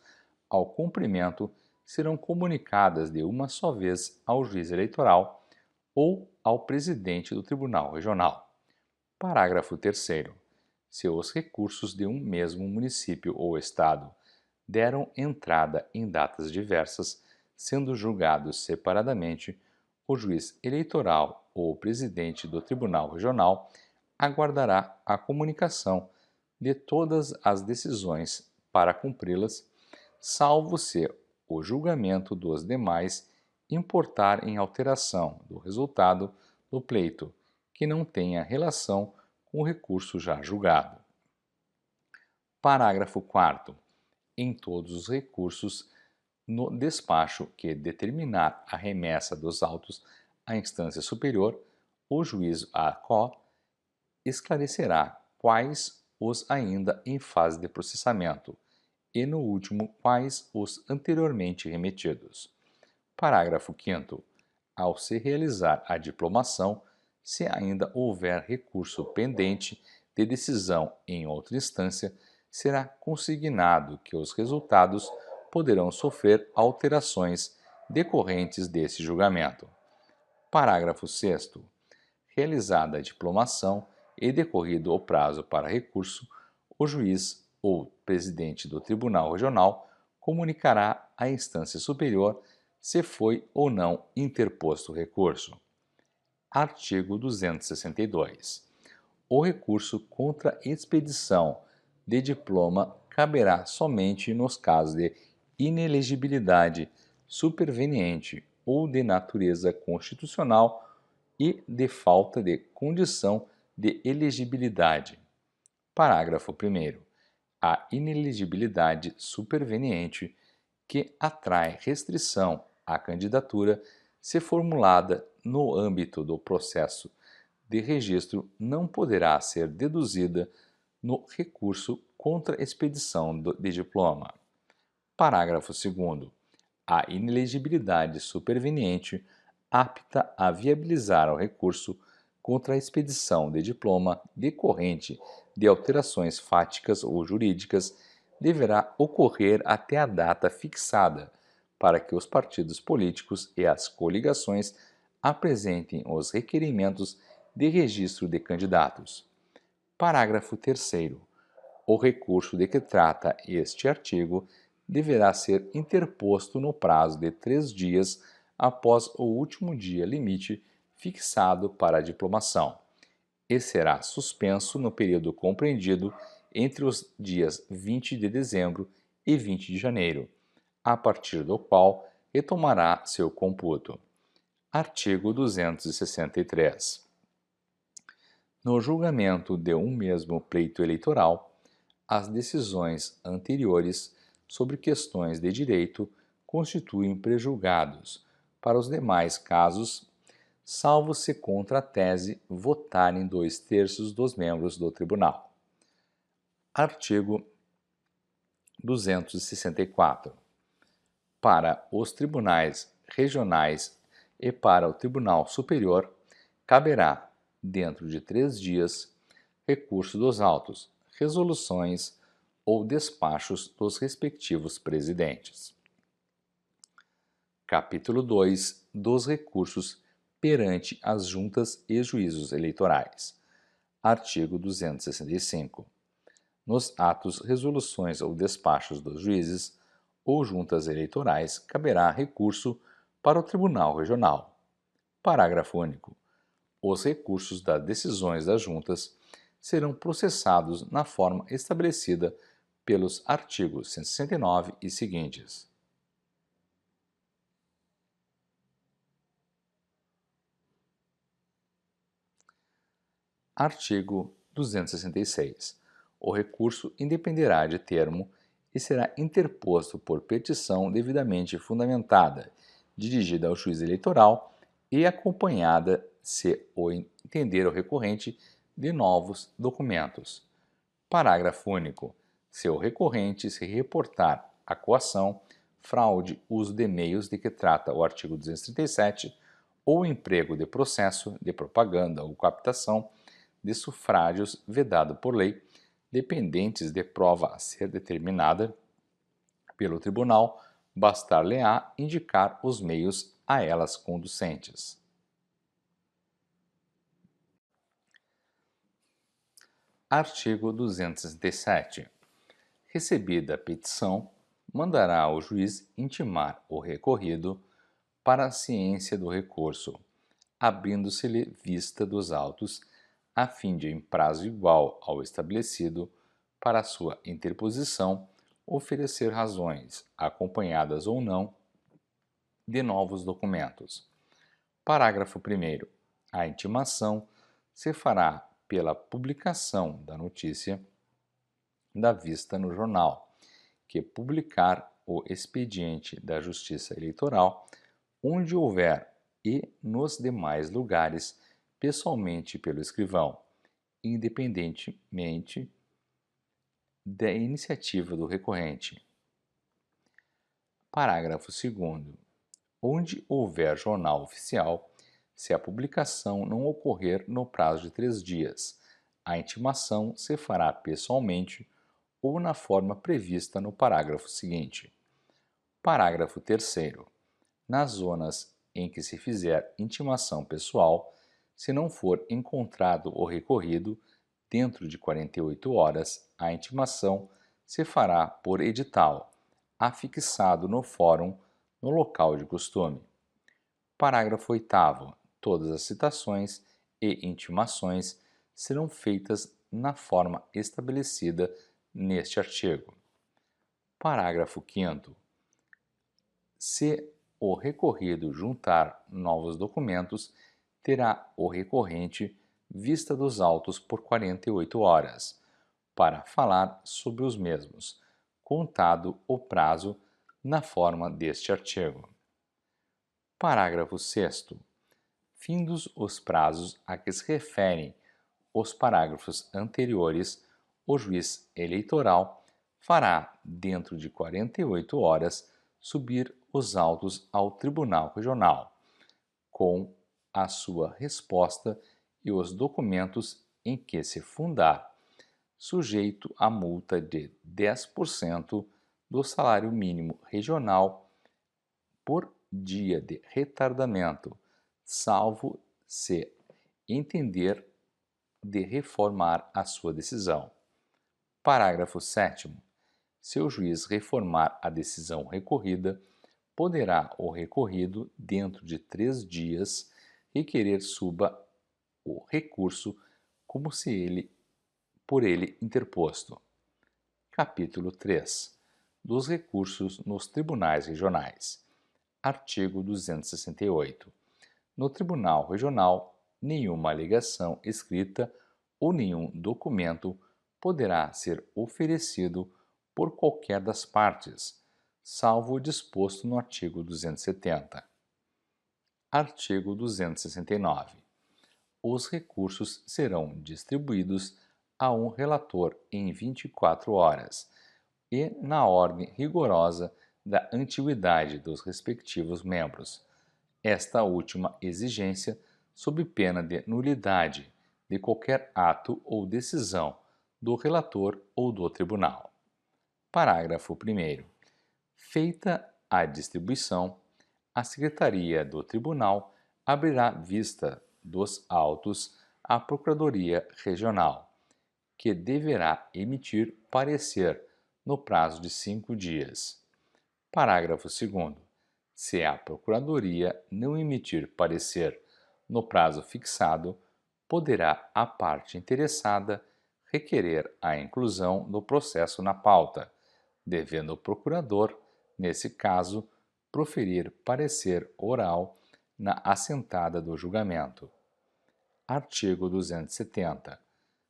ao cumprimento serão comunicadas de uma só vez ao juiz eleitoral ou ao presidente do Tribunal Regional. Parágrafo 3º. Se os recursos de um mesmo município ou estado deram entrada em datas diversas, sendo julgados separadamente, o juiz eleitoral ou o presidente do Tribunal Regional aguardará a comunicação de todas as decisões para cumpri-las, salvo se o julgamento dos demais importar em alteração do resultado do pleito, que não tenha relação com o recurso já julgado. Parágrafo 4º. Em todos os recursos, no despacho que determinar a remessa dos autos à instância superior, o juízo ACO esclarecerá quais os ainda em fase de processamento e, no último, quais os anteriormente remetidos. Parágrafo 5º. Ao se realizar a diplomação, se ainda houver recurso pendente de decisão em outra instância, será consignado que os resultados poderão sofrer alterações decorrentes desse julgamento. Parágrafo 6º. Realizada a diplomação e decorrido o prazo para recurso, o juiz ou presidente do Tribunal Regional comunicará à instância superior se foi ou não interposto o recurso. Artigo 262. O recurso contra expedição de diploma caberá somente nos casos de inelegibilidade superveniente ou de natureza constitucional e de falta de condição de elegibilidade. Parágrafo 1º. A inelegibilidade superveniente que atrai restrição à candidatura, se formulada no âmbito do processo de registro, não poderá ser deduzida no recurso contra expedição de diploma. Parágrafo 2º. A inelegibilidade superveniente apta a viabilizar o recurso contra a expedição de diploma decorrente de alterações fáticas ou jurídicas deverá ocorrer até a data fixada, para que os partidos políticos e as coligações apresentem os requerimentos de registro de candidatos. Parágrafo 3º. O recurso de que trata este artigo deverá ser interposto no prazo de 3 dias após o último dia limite fixado para a diplomação, e será suspenso no período compreendido entre os dias 20 de dezembro e 20 de janeiro, a partir do qual retomará seu computo. Artigo 263. No julgamento de um mesmo pleito eleitoral, as decisões anteriores sobre questões de direito constituem prejulgados para os demais casos, salvo se contra a tese votarem 2/3 dos membros do tribunal. Artigo 264. Para os tribunais regionais e para o Tribunal Superior, caberá, dentro de 3 dias, recurso dos autos, resoluções ou despachos dos respectivos presidentes. Capítulo 2 dos recursos perante as juntas e juízos eleitorais. Artigo 265. Nos atos, resoluções ou despachos dos juízes ou juntas eleitorais, caberá recurso para o Tribunal Regional. Parágrafo único. Os recursos das decisões das juntas serão processados na forma estabelecida pelos artigos 169 e seguintes. Artigo 266. O recurso independerá de termo e será interposto por petição devidamente fundamentada, dirigida ao juiz eleitoral e acompanhada, se o entender o recorrente, de novos documentos. Parágrafo único. Se o recorrente se reportar a coação, fraude, uso de meios de que trata o artigo 237 ou emprego de processo de propaganda ou captação de sufrágios vedado por lei, dependentes de prova a ser determinada pelo tribunal, bastar-lhe-á indicar os meios a elas conducentes. Artigo 267. Recebida a petição, mandará o juiz intimar o recorrido para a ciência do recurso, abrindo-se-lhe vista dos autos, a fim de, em prazo igual ao estabelecido, para a sua interposição, oferecer razões, acompanhadas ou não, de novos documentos. Parágrafo 1º. A intimação se fará pela publicação da notícia da vista no jornal, que publicar o expediente da Justiça Eleitoral, onde houver, e nos demais lugares, pessoalmente pelo escrivão, independentemente da iniciativa do recorrente. Parágrafo 2º. Onde houver jornal oficial, se a publicação não ocorrer no prazo de 3 dias, a intimação se fará pessoalmente ou na forma prevista no parágrafo seguinte. Parágrafo 3º. Nas zonas em que se fizer intimação pessoal, se não for encontrado o recorrido, dentro de 48 horas, a intimação se fará por edital, afixado no fórum, no local de costume. Parágrafo 8º. Todas as citações e intimações serão feitas na forma estabelecida neste artigo. Parágrafo 5º. Se o recorrido juntar novos documentos, terá o recorrente vista dos autos por 48 horas, para falar sobre os mesmos, contado o prazo na forma deste artigo. Parágrafo 6º. Findos os prazos a que se referem os parágrafos anteriores, o juiz eleitoral fará, dentro de 48 horas, subir os autos ao Tribunal Regional, com a sua resposta e os documentos em que se fundar, sujeito a multa de 10% do salário mínimo regional por dia de retardamento, salvo se entender de reformar a sua decisão. Parágrafo 7º. Se o juiz reformar a decisão recorrida, poderá o recorrido, dentro de 3 dias, requerer suba o recurso como se ele por ele interposto. Capítulo 3. Dos recursos nos tribunais regionais. Artigo 268. No Tribunal Regional, nenhuma alegação escrita ou nenhum documento poderá ser oferecido por qualquer das partes, salvo o disposto no artigo 270. Artigo 269. Os recursos serão distribuídos a um relator em 24 horas e na ordem rigorosa da antiguidade dos respectivos membros, esta última exigência sob pena de nulidade de qualquer ato ou decisão do relator ou do tribunal. Parágrafo 1º. Feita a distribuição, a Secretaria do Tribunal abrirá vista dos autos à Procuradoria Regional, que deverá emitir parecer no prazo de 5 dias. Parágrafo 2º. Se a Procuradoria não emitir parecer no prazo fixado, poderá a parte interessada requerer a inclusão do processo na pauta, devendo o procurador, nesse caso, proferir parecer oral na assentada do julgamento. Artigo 270.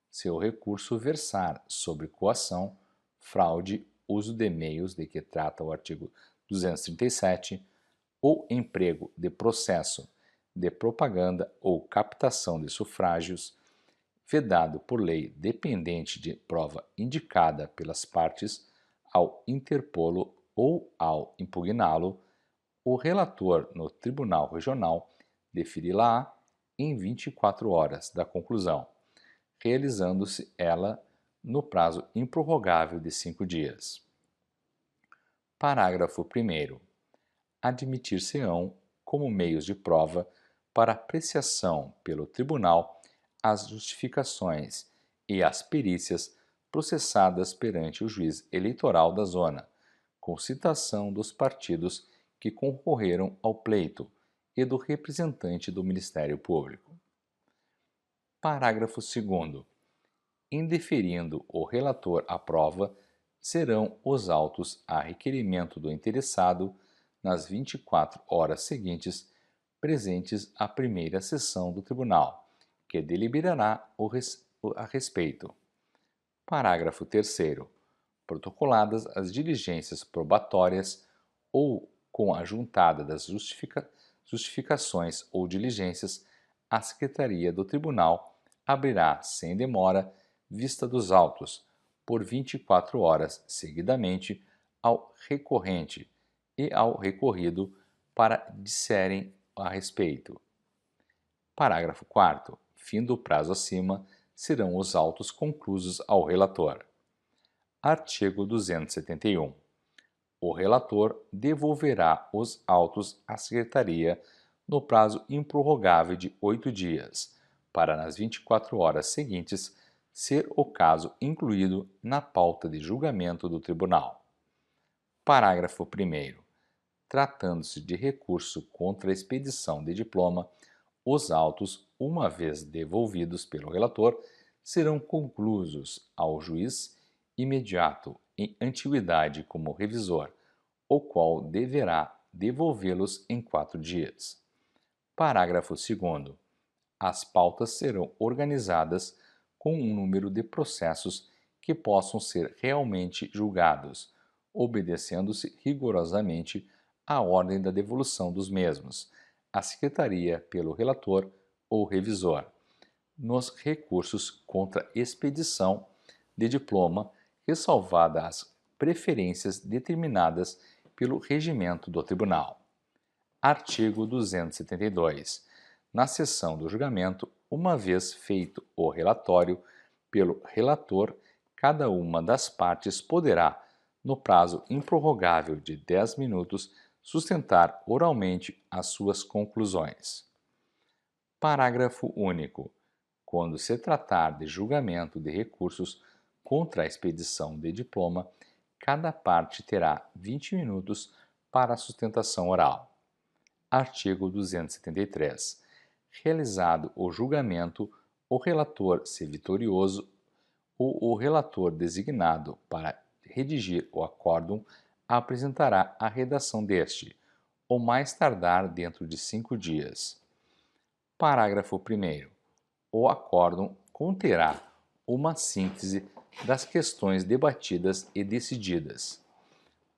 Se o recurso versar sobre coação, fraude, uso de meios de que trata o artigo 237, ou emprego de processo de propaganda ou captação de sufrágios, vedado por lei dependente de prova indicada pelas partes ao interpô-lo ou ao impugná-lo, o relator no Tribunal Regional deferi-la em 24 horas da conclusão, realizando-se ela no prazo improrrogável de 5 dias. Parágrafo 1º. Admitir-se-ão como meios de prova para apreciação pelo tribunal as justificações e as perícias processadas perante o juiz eleitoral da zona, com citação dos partidos que concorreram ao pleito e do representante do Ministério Público. Parágrafo 2º. Indeferindo o relator à prova, serão os autos a requerimento do interessado nas 24 horas seguintes presentes à primeira sessão do tribunal, que deliberará a respeito. Parágrafo 3º. Protocoladas as diligências probatórias ou com a juntada das justificações ou diligências, a Secretaria do Tribunal abrirá, sem demora, vista dos autos, por 24 horas seguidamente, ao recorrente e ao recorrido para disserem a respeito. Parágrafo 4º. Fim do prazo acima, serão os autos conclusos ao relator. Artigo 271. O relator devolverá os autos à Secretaria no prazo improrrogável de 8 dias, para nas 24 horas seguintes ser o caso incluído na pauta de julgamento do Tribunal. Parágrafo 1º. Tratando-se de recurso contra a expedição de diploma, os autos, uma vez devolvidos pelo relator, serão conclusos ao juiz imediato em antiguidade como revisor, o qual deverá devolvê-los em 4 dias. Parágrafo 2º. As pautas serão organizadas com um número de processos que possam ser realmente julgados, obedecendo-se rigorosamente à ordem da devolução dos mesmos, à Secretaria pelo relator ou revisor, nos recursos contra expedição de diploma, ressalvadas as preferências determinadas pelo regimento do Tribunal. Artigo 272. Na sessão do julgamento, uma vez feito o relatório pelo relator, cada uma das partes poderá, no prazo improrrogável de 10 minutos, sustentar oralmente as suas conclusões. Parágrafo único. Quando se tratar de julgamento de recursos contra a expedição de diploma, cada parte terá 20 minutos para a sustentação oral. Artigo 273. Realizado o julgamento, o relator, se vitorioso, ou o relator designado para redigir o acórdão, apresentará a redação deste, ou mais tardar dentro de 5 dias. Parágrafo 1º. O acórdão conterá uma síntese das questões debatidas e decididas.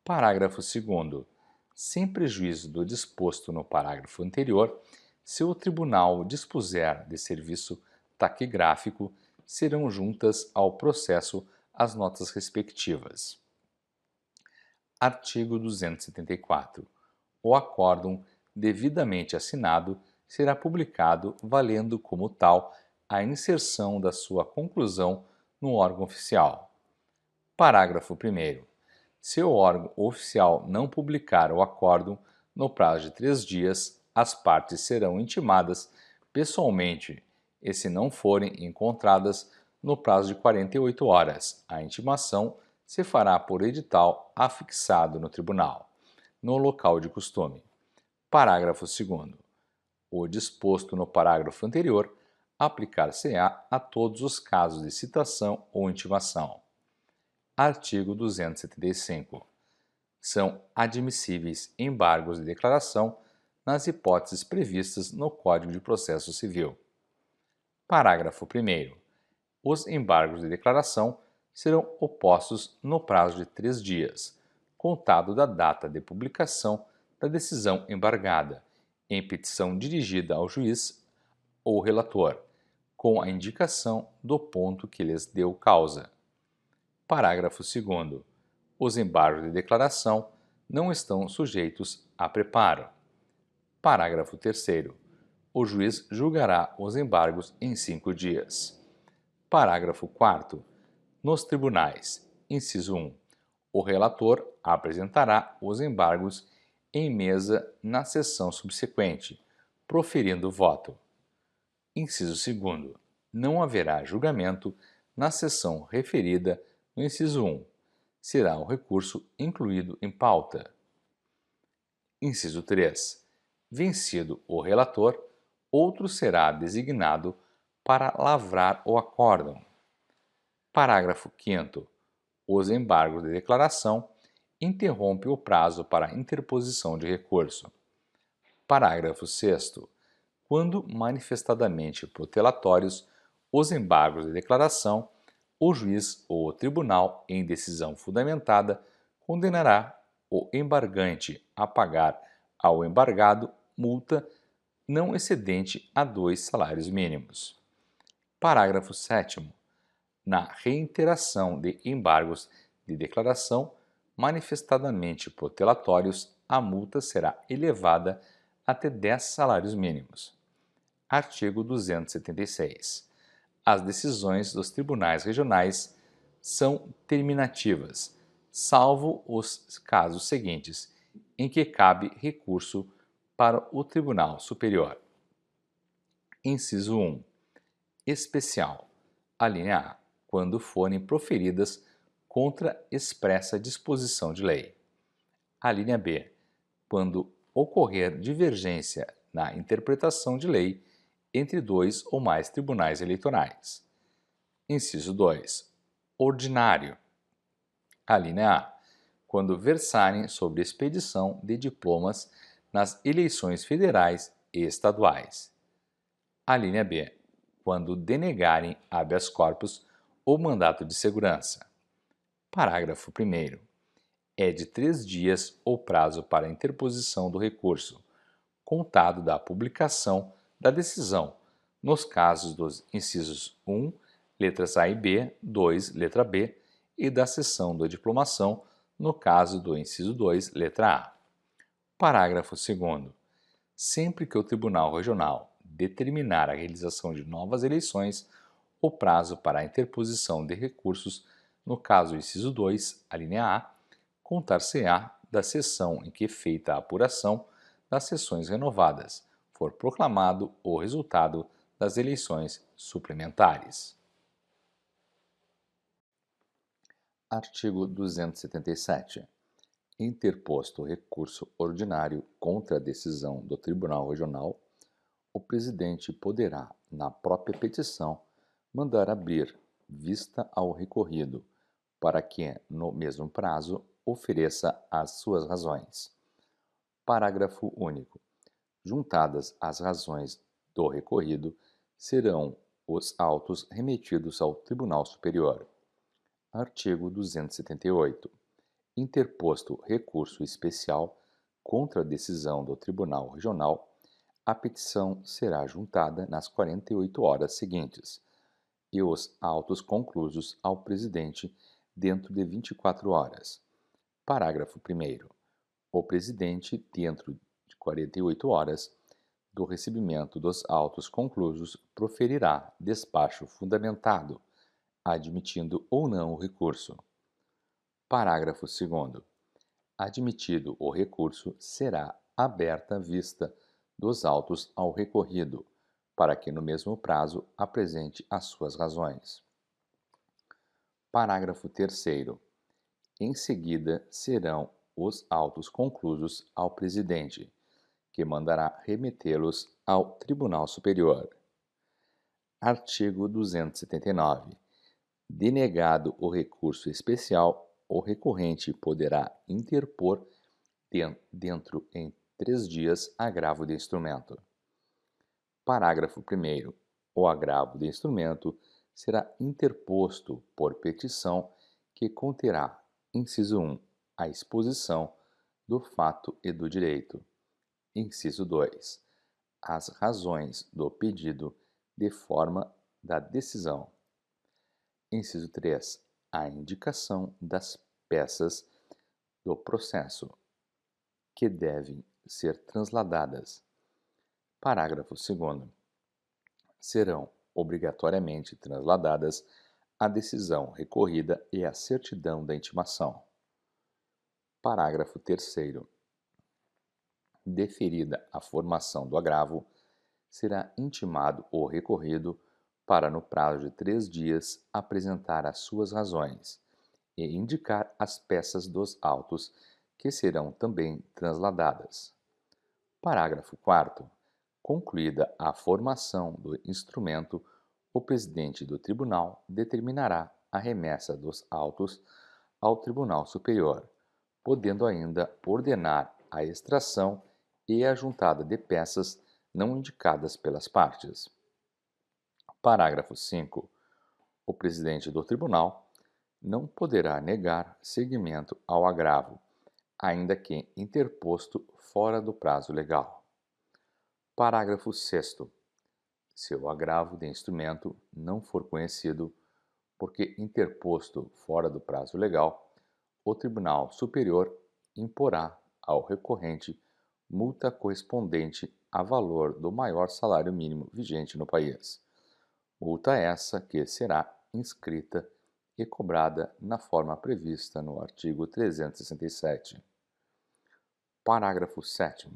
Parágrafo 2º. Sem prejuízo do disposto no parágrafo anterior, se o tribunal dispuser de serviço taquigráfico, serão juntas ao processo as notas respectivas. Artigo 274. O acórdão, devidamente assinado, será publicado, valendo como tal a inserção da sua conclusão no órgão oficial. Parágrafo 1º. Se o órgão oficial não publicar o acórdão no prazo de 3 dias, as partes serão intimadas pessoalmente e, se não forem encontradas, no prazo de 48 horas. A intimação se fará por edital afixado no tribunal, no local de costume. Parágrafo 2º. O disposto no parágrafo anterior aplicar-se-á a todos os casos de citação ou intimação. Artigo 275. São admissíveis embargos de declaração nas hipóteses previstas no Código de Processo Civil. Parágrafo 1º. Os embargos de declaração serão opostos no prazo de 3 dias, contado da data de publicação da decisão embargada, em petição dirigida ao juiz ou relator, com a indicação do ponto que lhes deu causa. Parágrafo 2º. Os embargos de declaração não estão sujeitos a preparo. Parágrafo 3º. O juiz julgará os embargos em 5 dias. Parágrafo 4º. Nos tribunais, inciso 1, o relator apresentará os embargos em mesa na sessão subsequente, proferindo voto. Inciso 2º. Não haverá julgamento na sessão referida no inciso 1. Será o recurso incluído em pauta. Inciso 3. Vencido o relator, outro será designado para lavrar o acórdão. Parágrafo 5º. Os embargos de declaração interrompem o prazo para interposição de recurso. Parágrafo 6º. Quando manifestadamente protelatórios os embargos de declaração, o juiz ou o tribunal, em decisão fundamentada, condenará o embargante a pagar ao embargado multa não excedente a 2 salários mínimos. Parágrafo 7º. Na reiteração de embargos de declaração manifestadamente protelatórios, a multa será elevada até 10 salários mínimos. Artigo 276. As decisões dos tribunais regionais são terminativas, salvo os casos seguintes, em que cabe recurso para o Tribunal Superior. Inciso 1. Especial. Alínea A. Quando forem proferidas contra expressa disposição de lei. Alínea B. Quando ocorrer divergência na interpretação de lei entre 2 ou mais tribunais eleitorais. Inciso 2. Ordinário. Alínea A. Quando versarem sobre expedição de diplomas nas eleições federais e estaduais. Alínea B. Quando denegarem habeas corpus ou mandato de segurança. Parágrafo 1º. É de 3 dias o prazo para a interposição do recurso, contado da publicação da decisão, nos casos dos incisos 1, letras A e B, 2, letra B, e da cessão da diplomação, no caso do inciso 2, letra A. Parágrafo 2º. Sempre que o Tribunal Regional determinar a realização de novas eleições, o prazo para a interposição de recursos, no caso do inciso 2, alínea A, contar-se-á da sessão em que, feita a apuração das sessões renovadas, for proclamado o resultado das eleições suplementares. Artigo 277. Interposto recurso ordinário contra a decisão do Tribunal Regional, o presidente poderá, na própria petição, mandar abrir vista ao recorrido, para que, no mesmo prazo, ofereça as suas razões. Parágrafo único. Juntadas as razões do recorrido, serão os autos remetidos ao Tribunal Superior. Artigo 278. Interposto recurso especial contra a decisão do Tribunal Regional, a petição será juntada nas 48 horas seguintes e os autos conclusos ao presidente dentro de 24 horas. Parágrafo 1º. O presidente, dentro de 48 horas do recebimento dos autos conclusos, proferirá despacho fundamentado, admitindo ou não o recurso. Parágrafo 2º. Admitido o recurso, será aberta vista dos autos ao recorrido, para que no mesmo prazo apresente as suas razões. Parágrafo 3º. Em seguida serão os autos conclusos ao presidente, que mandará remetê-los ao Tribunal Superior. Artigo 279. Denegado o recurso especial, o recorrente poderá interpor dentro em 3 dias agravo de instrumento. Parágrafo 1º. O agravo de instrumento será interposto por petição que conterá, inciso 1, a exposição do fato e do direito. Inciso 2, as razões do pedido de forma da decisão. Inciso 3, a indicação das peças do processo. que devem ser transladadas. Parágrafo 2º. Serão obrigatoriamente transladadas a decisão recorrida e a certidão da intimação. Parágrafo 3º. Deferida a formação do agravo, será intimado o recorrido para, no prazo de 3 dias, apresentar as suas razões e indicar as peças dos autos que serão também transladadas. Parágrafo 4º. Concluída a formação do instrumento, o presidente do tribunal determinará a remessa dos autos ao Tribunal Superior, podendo ainda ordenar a extração e a juntada de peças não indicadas pelas partes. Parágrafo 5. O presidente do tribunal não poderá negar seguimento ao agravo, ainda que interposto fora do prazo legal. Parágrafo 6º. Se o agravo de instrumento não for conhecido, porque interposto fora do prazo legal, o Tribunal Superior imporá ao recorrente multa correspondente a valor do maior salário mínimo vigente no país. Multa essa que será inscrita e cobrada na forma prevista no artigo 367. Parágrafo 7º.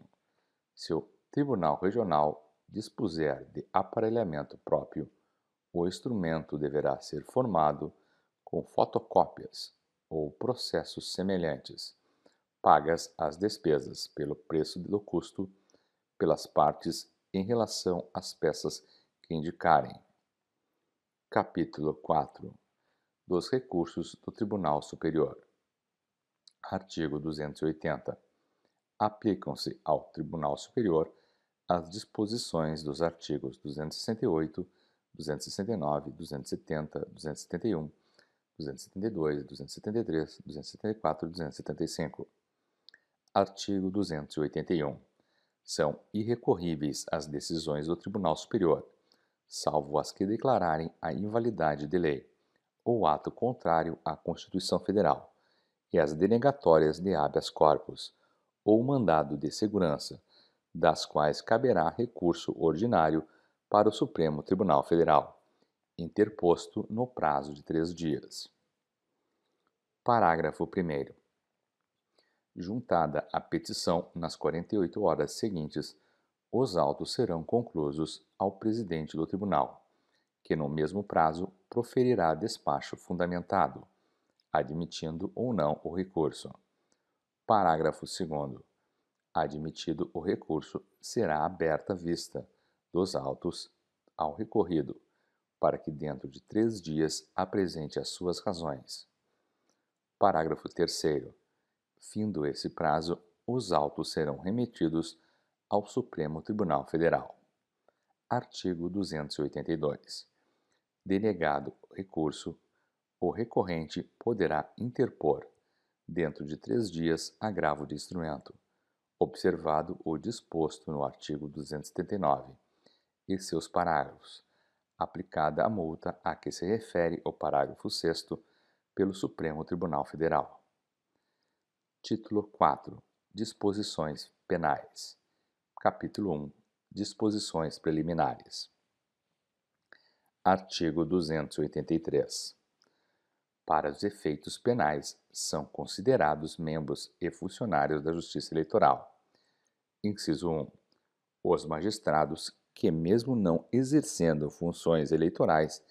Se o Tribunal Regional dispuser de aparelhamento próprio, o instrumento deverá ser formado com fotocópias ou processos semelhantes, pagas as despesas pelo preço do custo pelas partes em relação às peças que indicarem. Capítulo 4 dos recursos do Tribunal Superior. Artigo 280. Aplicam-se ao Tribunal Superior as disposições dos artigos 268, 269, 270, 271, 272, 273, 274 e 275. Artigo 281. São irrecorríveis as decisões do Tribunal Superior, salvo as que declararem a invalidade de lei ou ato contrário à Constituição Federal, e as denegatórias de habeas corpus ou mandado de segurança, das quais caberá recurso ordinário para o Supremo Tribunal Federal, interposto no prazo de 3 dias. Parágrafo 1º. Juntada a petição nas 48 horas seguintes, os autos serão conclusos ao presidente do tribunal, que no mesmo prazo proferirá despacho fundamentado, admitindo ou não o recurso. Parágrafo 2º. Admitido o recurso, será aberta a vista dos autos ao recorrido, para que dentro de 3 dias apresente as suas razões. Parágrafo 3º. Findo esse prazo, os autos serão remetidos ao Supremo Tribunal Federal. Artigo 282. Denegado recurso, o recorrente poderá interpor, dentro de 3 dias, agravo de instrumento, observado o disposto no artigo 279 e seus parágrafos, aplicada a multa a que se refere o parágrafo 6º pelo Supremo Tribunal Federal. Título 4. Disposições penais. Capítulo 1. Disposições preliminares. Artigo 283. Para os efeitos penais, são considerados membros e funcionários da Justiça Eleitoral. Inciso 1. Os magistrados que, mesmo não exercendo funções eleitorais,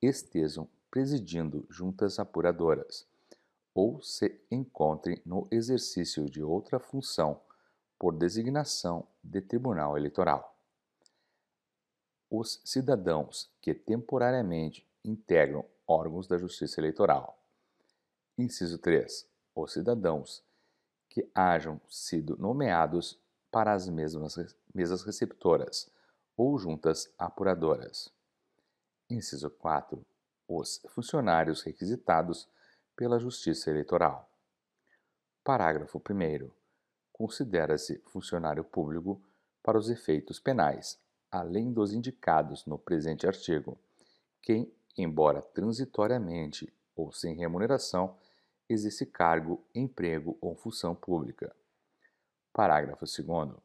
estejam presidindo juntas apuradoras, ou se encontrem no exercício de outra função por designação de tribunal eleitoral. Os cidadãos que temporariamente integram órgãos da Justiça Eleitoral. Inciso 3. Os cidadãos que hajam sido nomeados para as mesas receptoras ou juntas apuradoras. Inciso 4. Os funcionários requisitados pela Justiça Eleitoral. Parágrafo 1º. Considera-se funcionário público para os efeitos penais, além dos indicados no presente artigo, quem, embora transitoriamente ou sem remuneração, exerce cargo, emprego ou função pública. Parágrafo 2º.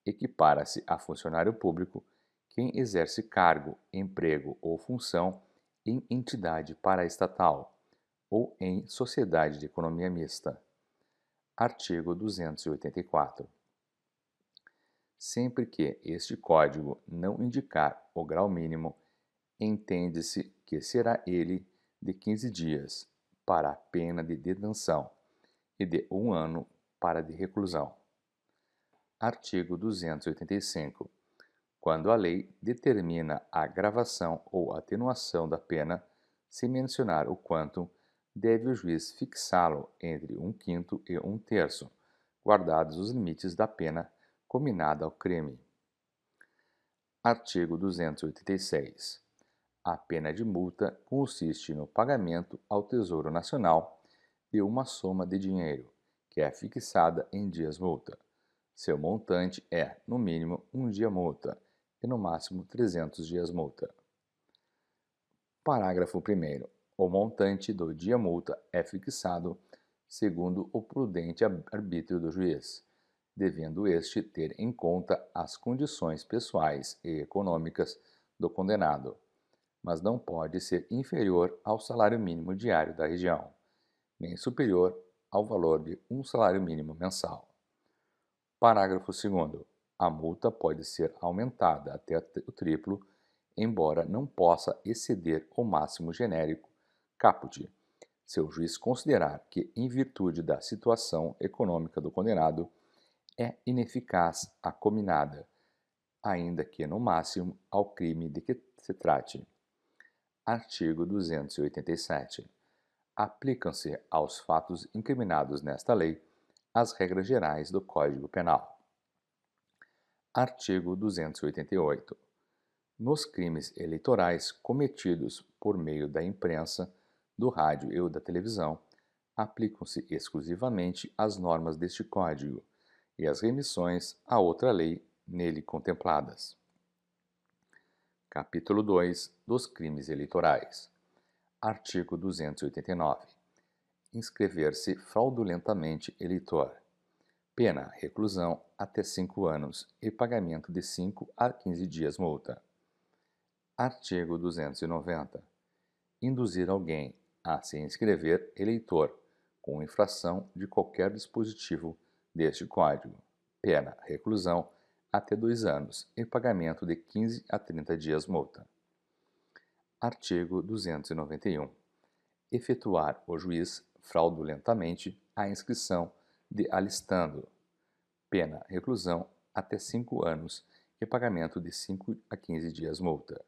Equipara-se a funcionário público quem exerce cargo, emprego ou função em entidade paraestatal ou em sociedade de economia mista. Artigo 284. Sempre que este Código não indicar o grau mínimo, entende-se que será ele de 15 dias para a pena de detenção e de 1 ano para de reclusão. Artigo 285. Quando a lei determina a gravação ou atenuação da pena, se mencionar o quantum, deve o juiz fixá-lo entre 1/5 e 1/3, guardados os limites da pena cominada ao crime. Artigo 286. A pena de multa consiste no pagamento ao Tesouro Nacional de uma soma de dinheiro, que é fixada em dias-multa. Seu montante é, no mínimo, 1 dia-multa e, no máximo, 300 dias-multa. Parágrafo 1º. O montante do dia-multa é fixado segundo o prudente arbítrio do juiz, devendo este ter em conta as condições pessoais e econômicas do condenado, mas não pode ser inferior ao salário mínimo diário da região, nem superior ao valor de um salário mínimo mensal. Parágrafo 2º. A multa pode ser aumentada até o triplo, embora não possa exceder o máximo genérico caput, se o juiz considerar que, em virtude da situação econômica do condenado, é ineficaz a cominada, ainda que no máximo ao crime de que se trate. Artigo 287. Aplicam-se aos fatos incriminados nesta lei as regras gerais do Código Penal. Artigo 288. Nos crimes eleitorais cometidos por meio da imprensa, do rádio ou da televisão, aplicam-se exclusivamente as normas deste Código e as remissões a outra lei nele contempladas. Capítulo 2 dos crimes eleitorais. Artigo 289. Inscrever-se fraudulentamente eleitor. Pena, reclusão até 5 anos e pagamento de 5 a 15 dias multa. Artigo 290. Induzir alguém a se inscrever eleitor com infração de qualquer dispositivo deste Código. Pena, reclusão até 2 anos e pagamento de 15 a 30 dias multa. Artigo 291. Efetuar o juiz fraudulentamente a inscrição de alistando. Pena, reclusão até 5 anos e pagamento de 5 a 15 dias multa.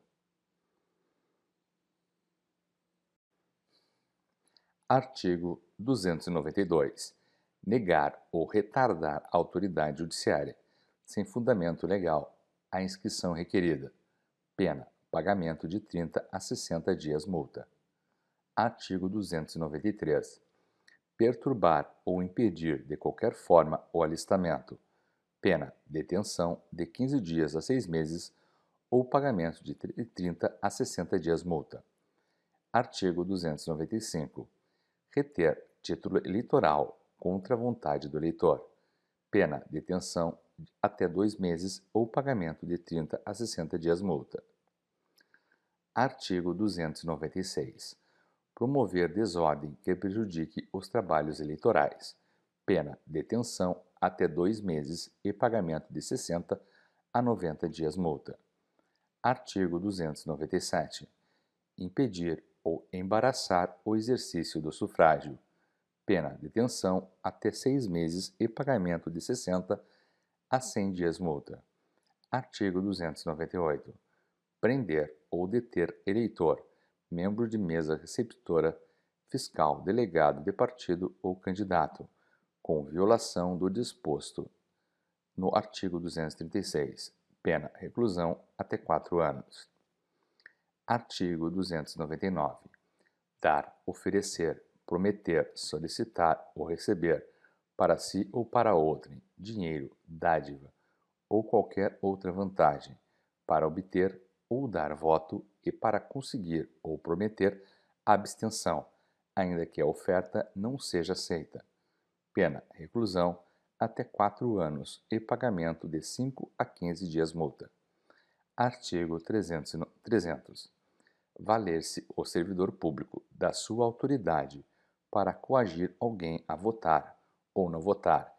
Artigo 292. Negar ou retardar a autoridade judiciária, sem fundamento legal, a inscrição requerida. Pena, pagamento de 30 a 60 dias multa. Artigo 293. Perturbar ou impedir de qualquer forma o alistamento. Pena, detenção de 15 dias a 6 meses ou pagamento de 30 a 60 dias multa. Artigo 295. Reter título eleitoral contra a vontade do eleitor. Pena, detenção até 2 meses ou pagamento de 30 a 60 dias multa. Artigo 296. Promover desordem que prejudique os trabalhos eleitorais. Pena, detenção até 2 meses e pagamento de 60 a 90 dias multa. Artigo 297. Impedir ou embaraçar o exercício do sufrágio. Pena, detenção até 6 meses e pagamento de 60 a 100 dias multa. Artigo 298. Prender ou deter eleitor, membro de mesa receptora, fiscal, delegado de partido ou candidato, com violação do disposto no artigo 236. Pena, reclusão até 4 anos. Artigo 299. Dar, oferecer, prometer, solicitar ou receber, para si ou para outrem, dinheiro, dádiva ou qualquer outra vantagem, para obter ou dar voto e para conseguir ou prometer abstenção, ainda que a oferta não seja aceita. Pena, reclusão até 4 anos e pagamento de 5 a 15 dias multa. Artigo 300. Valer-se o servidor público da sua autoridade para coagir alguém a votar ou não votar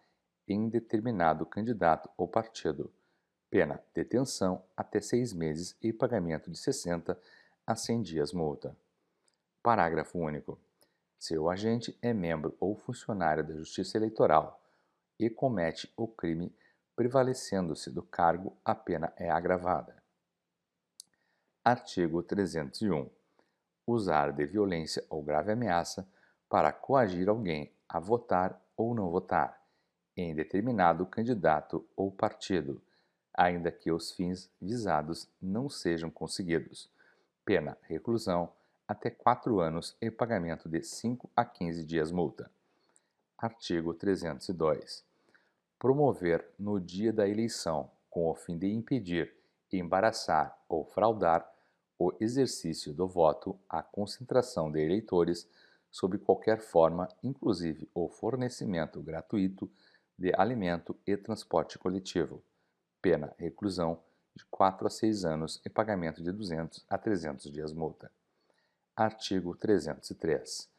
em determinado candidato ou partido. Pena: detenção até 6 meses e pagamento de 60 a 100 dias multa. Parágrafo único. Se o agente é membro ou funcionário da Justiça Eleitoral e comete o crime prevalecendo-se do cargo, a pena é agravada. Artigo 301. Usar de violência ou grave ameaça para coagir alguém a votar ou não votar em determinado candidato ou partido, ainda que os fins visados não sejam conseguidos. Pena: reclusão até 4 anos e pagamento de 5 a 15 dias multa. Artigo 302. Promover no dia da eleição, com o fim de impedir, embaraçar ou fraudar o exercício do voto, a concentração de eleitores sob qualquer forma, inclusive o fornecimento gratuito de alimento e transporte coletivo. Pena: reclusão de 4 a 6 anos e pagamento de 200 a 300 dias multa. Artigo 303.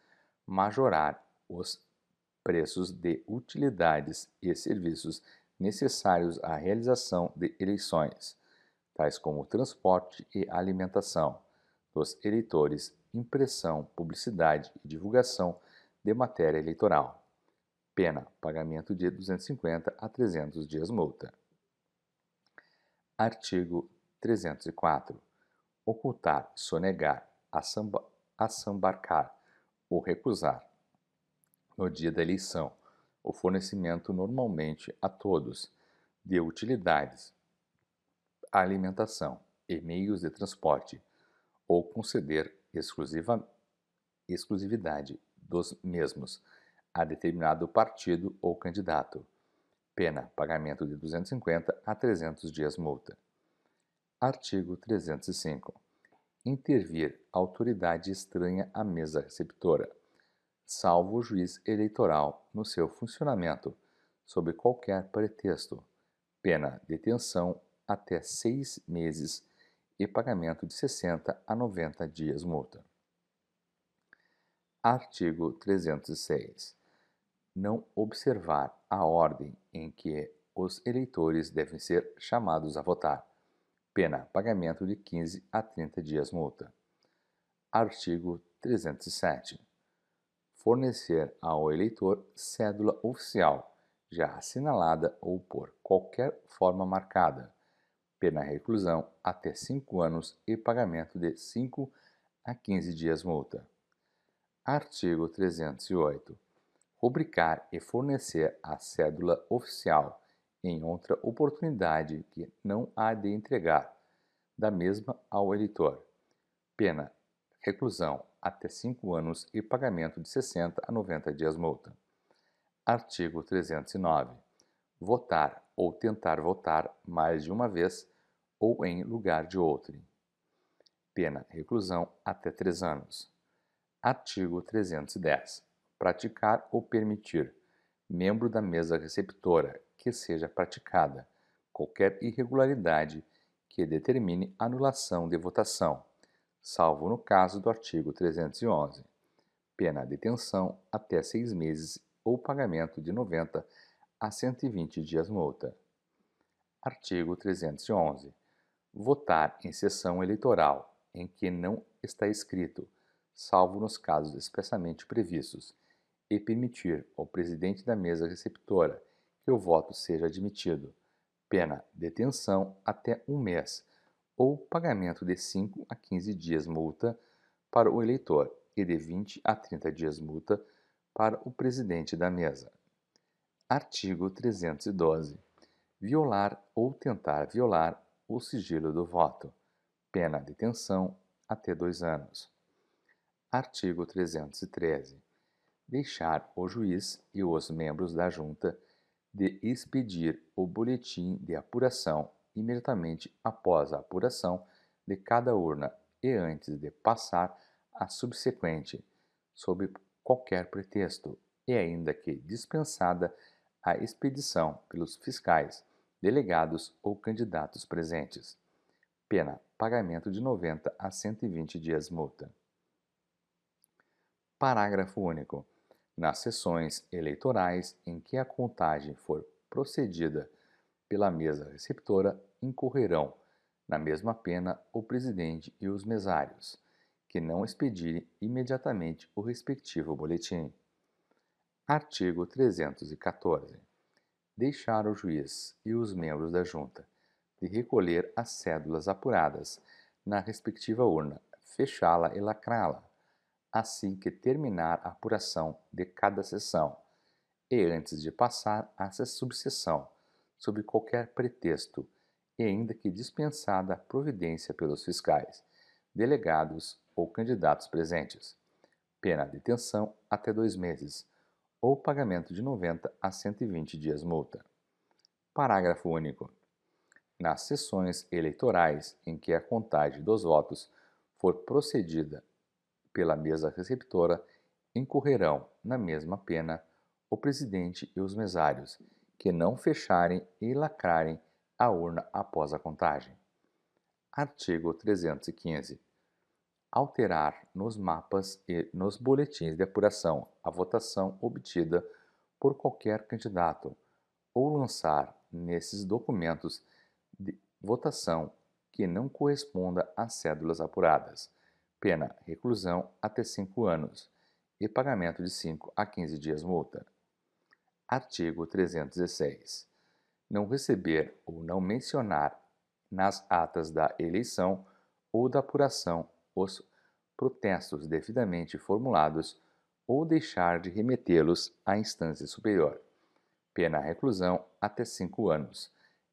Majorar os preços de utilidades e serviços necessários à realização de eleições, tais como transporte e alimentação dos eleitores, impressão, publicidade e divulgação de matéria eleitoral. Pena: pagamento de 250 a 300 dias multa. Artigo 304. Ocultar, sonegar, assambarcar ou recusar, no dia da eleição, o fornecimento normalmente a todos de utilidades, alimentação e meios de transporte, ou conceder exclusividade dos mesmos a determinado partido ou candidato. Pena: pagamento de 250 a 300 dias multa. Artigo 305. Intervir autoridade estranha à mesa receptora, salvo o juiz eleitoral, no seu funcionamento, sob qualquer pretexto. Pena: detenção até 6 meses e pagamento de 60 a 90 dias multa. Artigo 306. Não observar a ordem em que os eleitores devem ser chamados a votar. Pena: pagamento de 15 a 30 dias multa. Artigo 307. Fornecer ao eleitor cédula oficial, já assinalada ou por qualquer forma marcada. Pena: reclusão até 5 anos e pagamento de 5 a 15 dias multa. Artigo 308. Rubricar e fornecer a cédula oficial em outra oportunidade que não há de entregar da mesma ao eleitor. Pena: reclusão até 5 anos e pagamento de 60 a 90 dias multa. Artigo 309. Votar ou tentar votar mais de uma vez ou em lugar de outrem. Pena: reclusão até 3 anos. Artigo 310. Praticar ou permitir, membro da mesa receptora, que seja praticada qualquer irregularidade que determine anulação de votação, salvo no caso do artigo 311. Pena: detenção até 6 meses ou pagamento de 90 a 120 dias multa. Artigo 311. Votar em sessão eleitoral em que não está escrito, salvo nos casos expressamente previstos, e permitir ao presidente da mesa receptora que o voto seja admitido. Pena: detenção até 1 mês ou pagamento de 5 a 15 dias multa para o eleitor e de 20 a 30 dias multa para o presidente da mesa. Artigo 312. Violar ou tentar violar o sigilo do voto. Pena: detenção até 2 anos. Artigo 313. Deixar o juiz e os membros da junta de expedir o boletim de apuração imediatamente após a apuração de cada urna e antes de passar a subsequente, sob qualquer pretexto, e ainda que dispensada a expedição pelos fiscais, delegados ou candidatos presentes. Pena: pagamento de 90 a 120 dias multa. Parágrafo único. Nas sessões eleitorais em que a contagem for procedida pela mesa receptora, incorrerão na mesma pena o presidente e os mesários, que não expedirem imediatamente o respectivo boletim. Artigo 314. Deixar o juiz e os membros da junta de recolher as cédulas apuradas na respectiva urna, fechá-la e lacrá-la, assim que terminar a apuração de cada sessão, e antes de passar à subseção, sob qualquer pretexto, e ainda que dispensada a providência pelos fiscais, delegados ou candidatos presentes. Pena: detenção até 2 meses, ou pagamento de 90 a 120 dias multa. Parágrafo único. Nas sessões eleitorais em que a contagem dos votos for procedida pela mesa receptora, incorrerão na mesma pena o presidente e os mesários, que não fecharem e lacrarem a urna após a contagem. Artigo 315. Alterar nos mapas e nos boletins de apuração a votação obtida por qualquer candidato, ou lançar nesses documentos de votação que não corresponda às cédulas apuradas. Pena: reclusão até 5 anos e pagamento de 5 a 15 dias multa. Artigo 316. Não receber ou não mencionar nas atas da eleição ou da apuração os protestos devidamente formulados ou deixar de remetê-los à instância superior. Pena: reclusão até 5 anos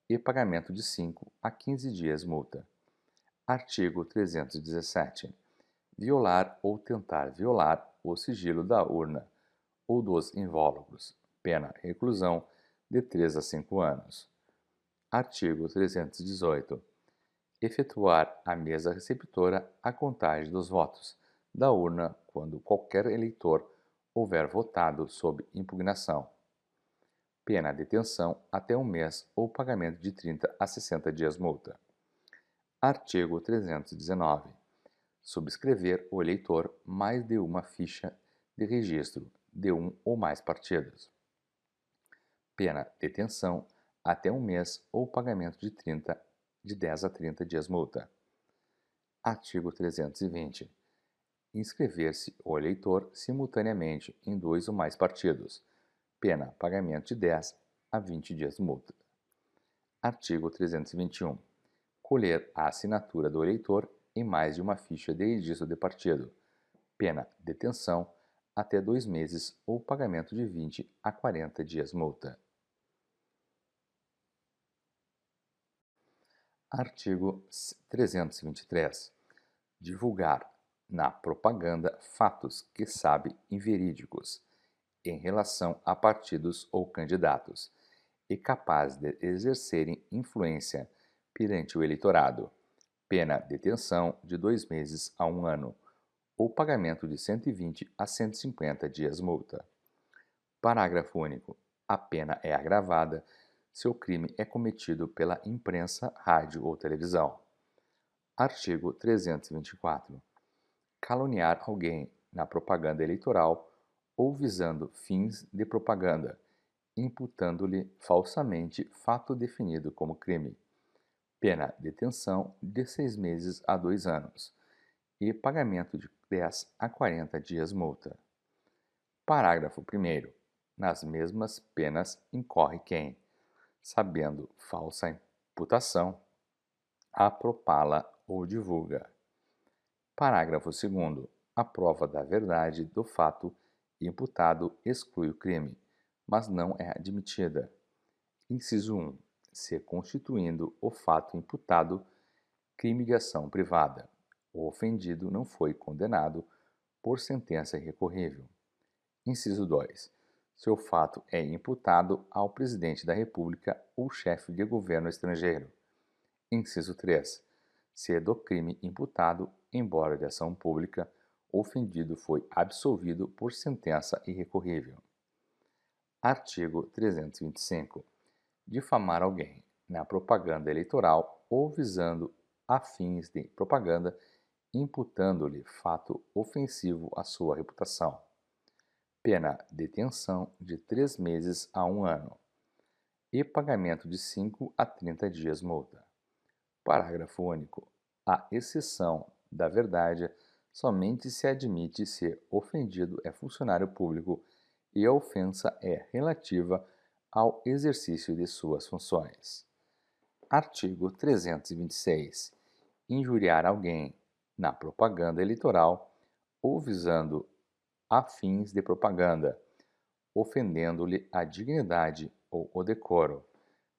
e pagamento de 5 a 15 dias multa. Artigo 317. Violar ou tentar violar o sigilo da urna ou dos invólucros. Pena: reclusão de 3 a 5 anos. Artigo 318. Efetuar a mesa receptora a contagem dos votos da urna quando qualquer eleitor houver votado sob impugnação. Pena: detenção até 1 mês ou pagamento de 30 a 60 dias multa. Artigo 319. Subscrever o eleitor mais de uma ficha de registro de um ou mais partidos. Pena: detenção até 1 mês ou pagamento de 10 a 30 dias multa. Artigo 320. Inscrever-se o eleitor simultaneamente em 2 ou mais partidos. Pena: pagamento de 10 a 20 dias multa. Artigo 321. Colher a assinatura do eleitor em mais de uma ficha de registro de partido. Pena: detenção até 2 meses ou pagamento de 20 a 40 dias multa. Artigo 323. Divulgar na propaganda fatos que sabe inverídicos em relação a partidos ou candidatos e capaz de exercerem influência perante o eleitorado. Pena: detenção de 2 meses a 1 ano ou pagamento de 120 a 150 dias multa. Parágrafo único. A pena é agravada se o crime é cometido pela imprensa, rádio ou televisão. Artigo 324. Caluniar alguém na propaganda eleitoral ou visando fins de propaganda, imputando-lhe falsamente fato definido como crime. Pena: detenção de 6 meses a 2 anos e pagamento de 10 a 40 dias multa. Parágrafo 1º. Nas mesmas penas incorre quem, sabendo falsa imputação, apropala ou divulga. Parágrafo 2º. A prova da verdade do fato imputado exclui o crime, mas não é admitida. Inciso 1. Se constituindo o fato imputado crime de ação privada, o ofendido não foi condenado por sentença irrecorrível. Inciso 2. Se o fato é imputado ao presidente da República ou chefe de governo estrangeiro. Inciso 3. Se é do crime imputado, embora de ação pública, o ofendido foi absolvido por sentença irrecorrível. Artigo 325. Difamar alguém na propaganda eleitoral ou visando a fins de propaganda, imputando-lhe fato ofensivo à sua reputação. Pena detenção de 3 meses a 1 ano e pagamento de 5 a 30 dias multa. Parágrafo único. A exceção da verdade somente se admite se ofendido é funcionário público e a ofensa é relativa ao exercício de suas funções. Artigo 326. Injuriar alguém na propaganda eleitoral ou visando a fins de propaganda, ofendendo-lhe a dignidade ou o decoro,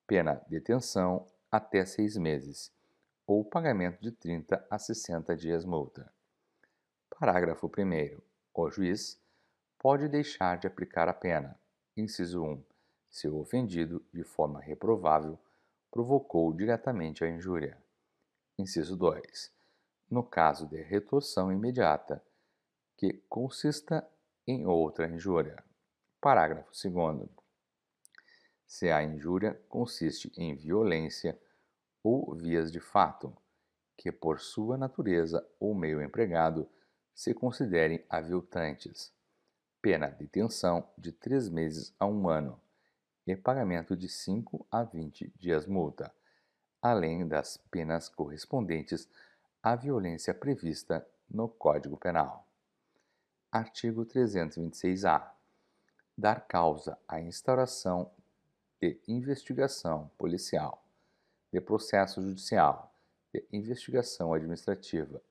pena detenção até 6 meses, ou pagamento de 30 a 60 dias multa. Parágrafo 1º. O juiz pode deixar de aplicar a pena. Inciso 1. Se o ofendido, de forma reprovável, provocou diretamente a injúria. Inciso 2. No caso de retorção imediata, que consista em outra injúria. Parágrafo 2º. Se a injúria consiste em violência ou vias de fato, que por sua natureza ou meio empregado se considerem aviltantes, pena detenção de 3 meses a 1 ano e pagamento de 5 a 20 dias multa, além das penas correspondentes à violência prevista no Código Penal. Artigo 326-A. Dar causa à instauração de investigação policial, de processo judicial, de investigação administrativa,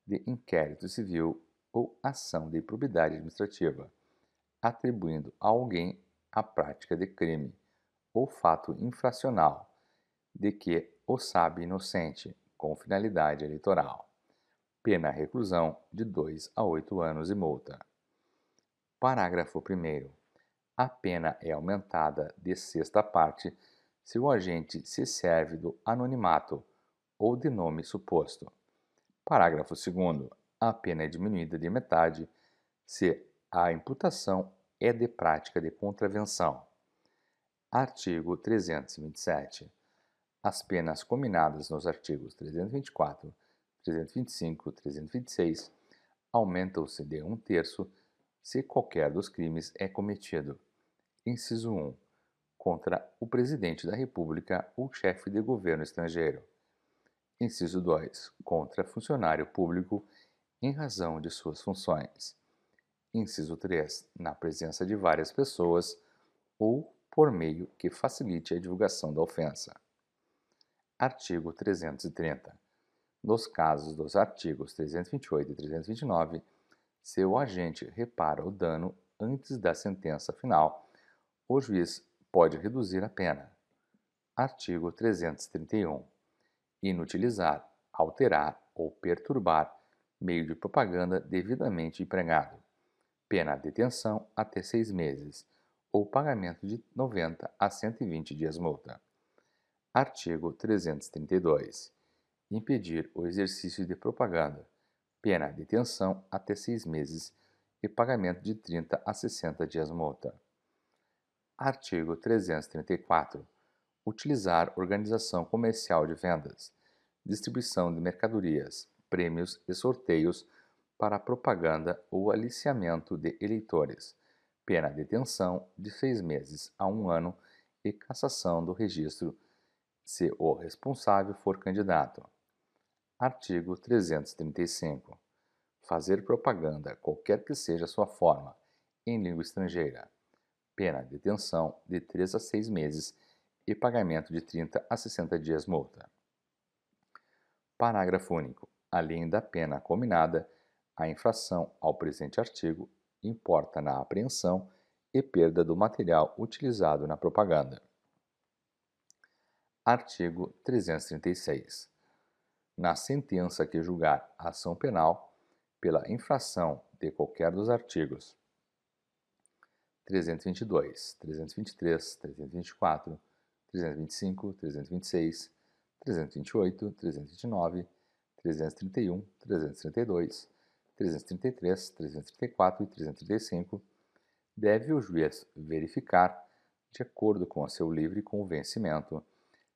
de inquérito civil ou ação de improbidade administrativa, atribuindo a alguém a prática de crime ou fato infracional de que o sabe inocente, com finalidade eleitoral. Pena reclusão de 2 a 8 anos e multa. Parágrafo 1º. A pena é aumentada de sexta parte se o agente se serve do anonimato ou de nome suposto. Parágrafo 2º. A pena é diminuída de metade se a imputação é de prática de contravenção. Artigo 327. As penas combinadas nos artigos 324, 325 e 326 aumentam-se de 1/3 se qualquer dos crimes é cometido. Inciso 1. Contra o Presidente da República ou chefe de governo estrangeiro. Inciso 2. Contra funcionário público em razão de suas funções. Inciso 3. Na presença de várias pessoas ou por meio que facilite a divulgação da ofensa. Artigo 330. Nos casos dos artigos 328 e 329, se o agente repara o dano antes da sentença final, o juiz pode reduzir a pena. Artigo 331. Inutilizar, alterar ou perturbar meio de propaganda devidamente empregado. Pena detenção até 6 meses ou pagamento de 90 a 120 dias multa. Artigo 332. Impedir o exercício de propaganda. Pena detenção até 6 meses e pagamento de 30 a 60 dias multa. Artigo 334. Utilizar organização comercial de vendas, distribuição de mercadorias, prêmios e sorteios para propaganda ou aliciamento de eleitores. Pena detenção de 6 meses a 1 ano e cassação do registro se o responsável for candidato. Artigo 335. Fazer propaganda, qualquer que seja sua forma, em língua estrangeira. Pena detenção de 3 a 6 meses e pagamento de 30 a 60 dias multa. Parágrafo único. Além da pena combinada, a infração ao presente artigo importa na apreensão e perda do material utilizado na propaganda. Artigo 336. Na sentença que julgar a ação penal pela infração de qualquer dos artigos 322, 323, 324, 325, 326, 328, 329, 331, 332, 333, 334 e 335, deve o juiz verificar, de acordo com seu livre convencimento,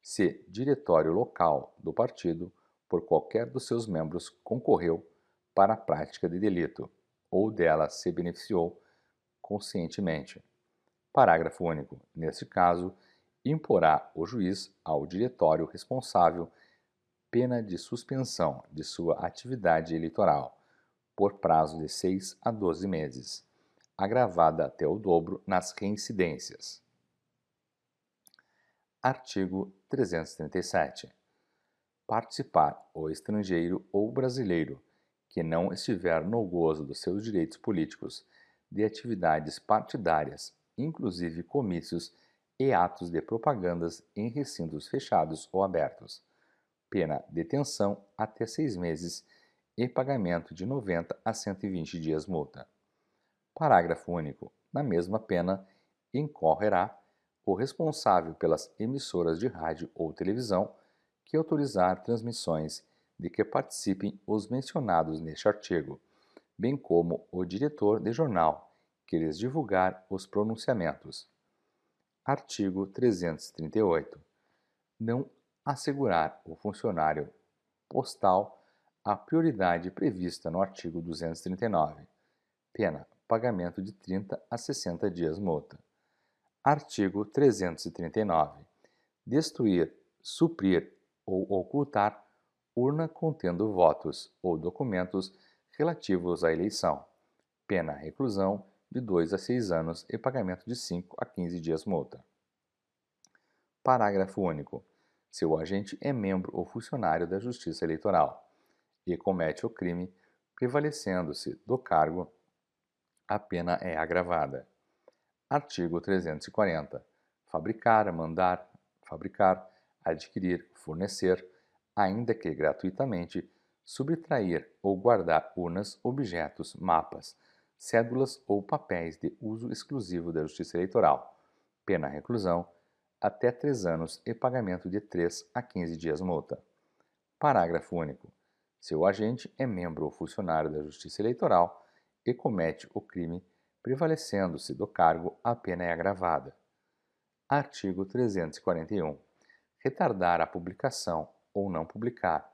se diretório local do partido, por qualquer dos seus membros, concorreu para a prática de delito ou dela se beneficiou conscientemente. Parágrafo único. Neste caso, imporá o juiz ao diretório responsável pena de suspensão de sua atividade eleitoral por prazo de 6 a 12 meses, agravada até o dobro nas reincidências. Artigo 337. Participar o estrangeiro ou brasileiro que não estiver no gozo dos seus direitos políticos de atividades partidárias, inclusive comícios e atos de propagandas em recintos fechados ou abertos. Pena detenção até 6 meses e pagamento de 90 a 120 dias multa. Parágrafo único. Na mesma pena, incorrerá o responsável pelas emissoras de rádio ou televisão que autorizar transmissões de que participem os mencionados neste artigo, bem como o diretor de jornal que lhes divulgar os pronunciamentos. Artigo 338. Não assegurar o funcionário postal a prioridade prevista no artigo 239. Pena: pagamento de 30 a 60 dias multa. Artigo 339. Destruir, suprir ou ocultar urna contendo votos ou documentos relativos à eleição. Pena: reclusão de 2 a 6 anos e pagamento de 5 a 15 dias multa. Parágrafo único. Se o agente é membro ou funcionário da Justiça Eleitoral e comete o crime, prevalecendo-se do cargo, a pena é agravada. Artigo 340. Fabricar, adquirir, fornecer, ainda que gratuitamente, subtrair ou guardar urnas, objetos, mapas, cédulas ou papéis de uso exclusivo da Justiça Eleitoral. Pena reclusão até 3 anos e pagamento de 3 a 15 dias multa. Parágrafo único. Se o agente é membro ou funcionário da Justiça Eleitoral e comete o crime, prevalecendo-se do cargo, a pena é agravada. Artigo 341. Retardar a publicação ou não publicar,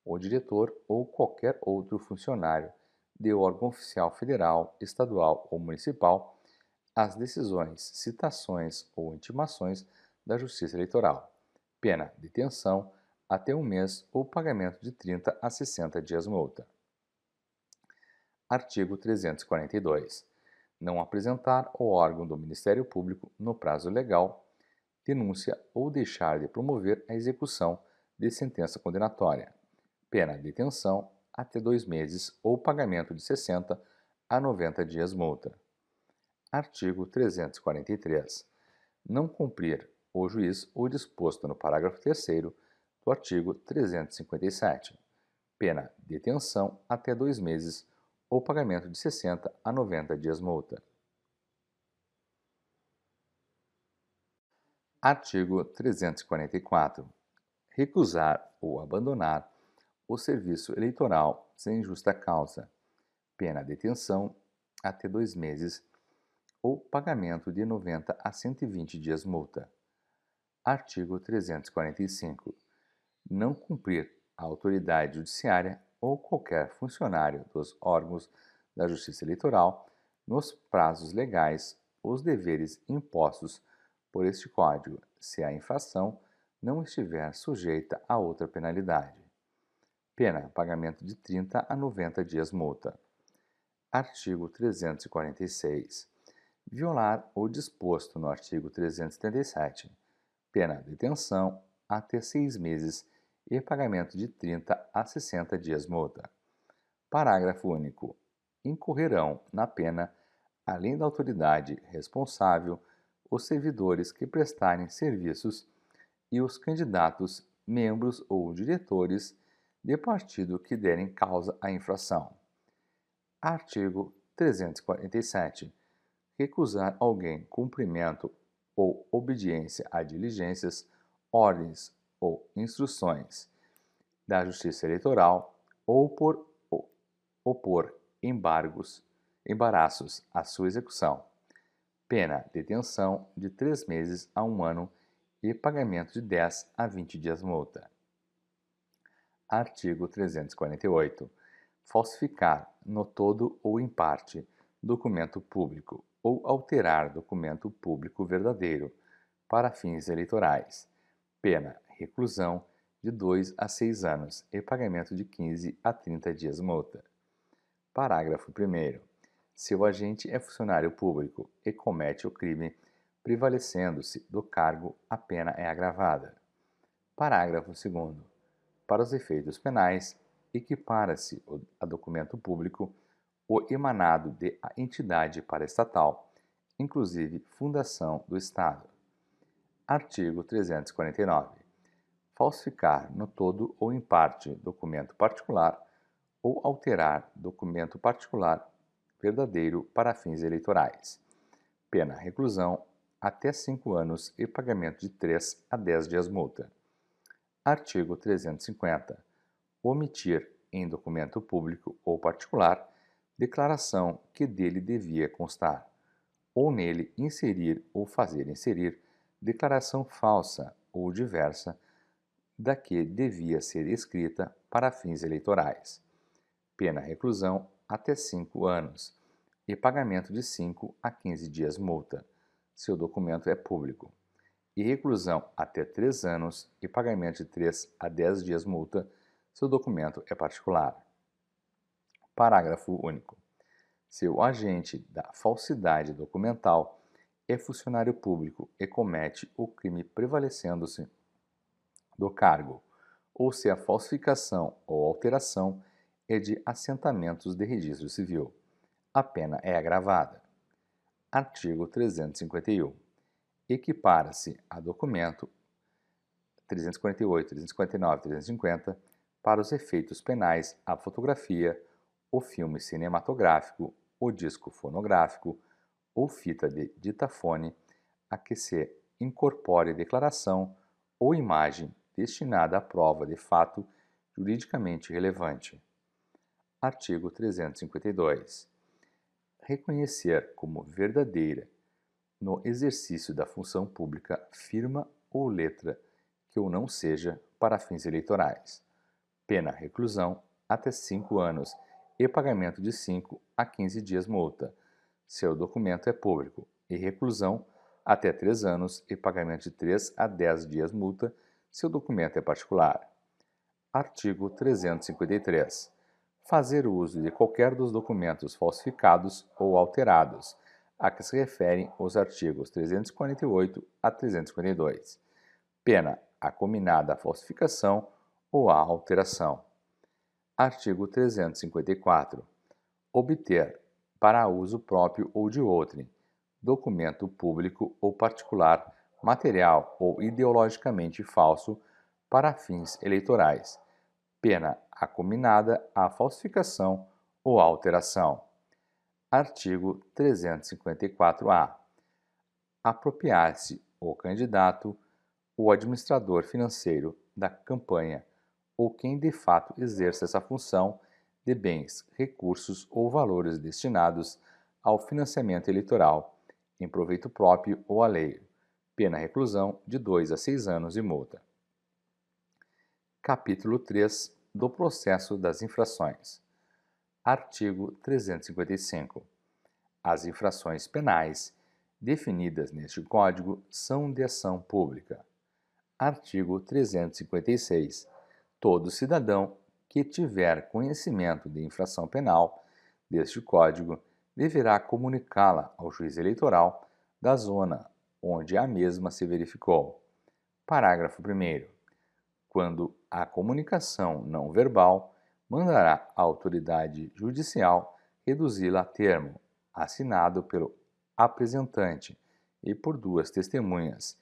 o diretor ou qualquer outro funcionário de órgão oficial federal, estadual ou municipal, as decisões, citações ou intimações da Justiça Eleitoral. Pena: detenção até 1 mês ou pagamento de 30 a 60 dias multa. Artigo 342. Não apresentar ao órgão do Ministério Público, no prazo legal, denúncia ou deixar de promover a execução de sentença condenatória. Pena: detenção até 2 meses ou pagamento de 60 a 90 dias multa. Artigo 343. Não cumprir o juiz o disposto no parágrafo 3º do artigo 357. Pena: detenção até 2 meses ou pagamento de 60 a 90 dias multa. Artigo 344. Recusar ou abandonar o serviço eleitoral sem justa causa. Pena: detenção até 2 meses ou pagamento de 90 a 120 dias multa. Artigo 345. Não cumprir a autoridade judiciária ou qualquer funcionário dos órgãos da Justiça Eleitoral, nos prazos legais, os deveres impostos por este Código, se a infração não estiver sujeita a outra penalidade. Pena: pagamento de 30 a 90 dias multa. Artigo 346. Violar o disposto no artigo 377. Pena: detenção até 6 meses e pagamento de 30 a 60 dias multa. Parágrafo único. Incorrerão na pena, além da autoridade responsável, os servidores que prestarem serviços e os candidatos, membros ou diretores de partido que derem causa à infração. Artigo 347. Recusar alguém cumprimento ou obediência a diligências, ordens ou instruções da Justiça Eleitoral ou por opor embaraços à sua execução. pena detenção de 3 meses a 1 ano e pagamento de 10 a 20 dias multa. Artigo 348. Falsificar, no todo ou em parte, documento público ou alterar documento público verdadeiro para fins eleitorais. Pena, reclusão de 2 a 6 anos e pagamento de 15 a 30 dias multa. Parágrafo 1º. Se o agente é funcionário público e comete o crime prevalecendo-se do cargo, a pena é agravada. Parágrafo 2º. Para os efeitos penais, equipara-se a documento público o emanado de a entidade paraestatal, inclusive fundação do Estado. Artigo 349. Falsificar no todo ou em parte documento particular ou alterar documento particular verdadeiro para fins eleitorais. Pena reclusão até 5 anos e pagamento de 3 a 10 dias multa. Artigo 350. Omitir em documento público ou particular declaração que dele devia constar, ou nele inserir ou fazer inserir declaração falsa ou diversa da que devia ser escrita para fins eleitorais. Pena reclusão até 5 anos e pagamento de 5 a 15 dias multa, se o documento é público, e reclusão até 3 anos e pagamento de 3 a 10 dias multa, se o documento é particular. Parágrafo único. Se o agente da falsidade documental é funcionário público e comete o crime prevalecendo-se do cargo, ou se a falsificação ou alteração é de assentamentos de registro civil, a pena é agravada. Artigo 351. Equipara-se a documento 348, 359, 350 para os efeitos penais a fotografia, o filme cinematográfico, o disco fonográfico ou fita de ditafone a que se incorpore declaração ou imagem destinada à prova de fato juridicamente relevante. Artigo 352. Reconhecer como verdadeira, no exercício da função pública, firma ou letra que ou não seja para fins eleitorais. Pena reclusão até 5 anos e pagamento de 5 a 15 dias multa, se o documento é público, e reclusão até 3 anos e pagamento de 3 a 10 dias multa, se o documento é particular. Artigo 353. Fazer uso de qualquer dos documentos falsificados ou alterados, a que se referem os artigos 348 a 352. Pena acominada à falsificação ou à alteração. Artigo 354. Obter, para uso próprio ou de outrem, documento público ou particular, material ou ideologicamente falso para fins eleitorais. Pena acominada à falsificação ou alteração. Artigo 354-A. Apropriar-se o candidato, o administrador financeiro da campanha ou quem de fato exerça essa função de bens, recursos ou valores destinados ao financiamento eleitoral, em proveito próprio ou alheio. Pena reclusão de 2 a 6 anos e multa. Capítulo 3 do Processo das Infrações. Artigo 355. As infrações penais definidas neste Código são de ação pública. Artigo 356. Todo cidadão que tiver conhecimento de infração penal deste Código deverá comunicá-la ao juiz eleitoral da zona onde a mesma se verificou. Parágrafo 1º. Quando a comunicação não verbal, mandará a autoridade judicial reduzi-la a termo, assinado pelo apresentante e por 2 testemunhas,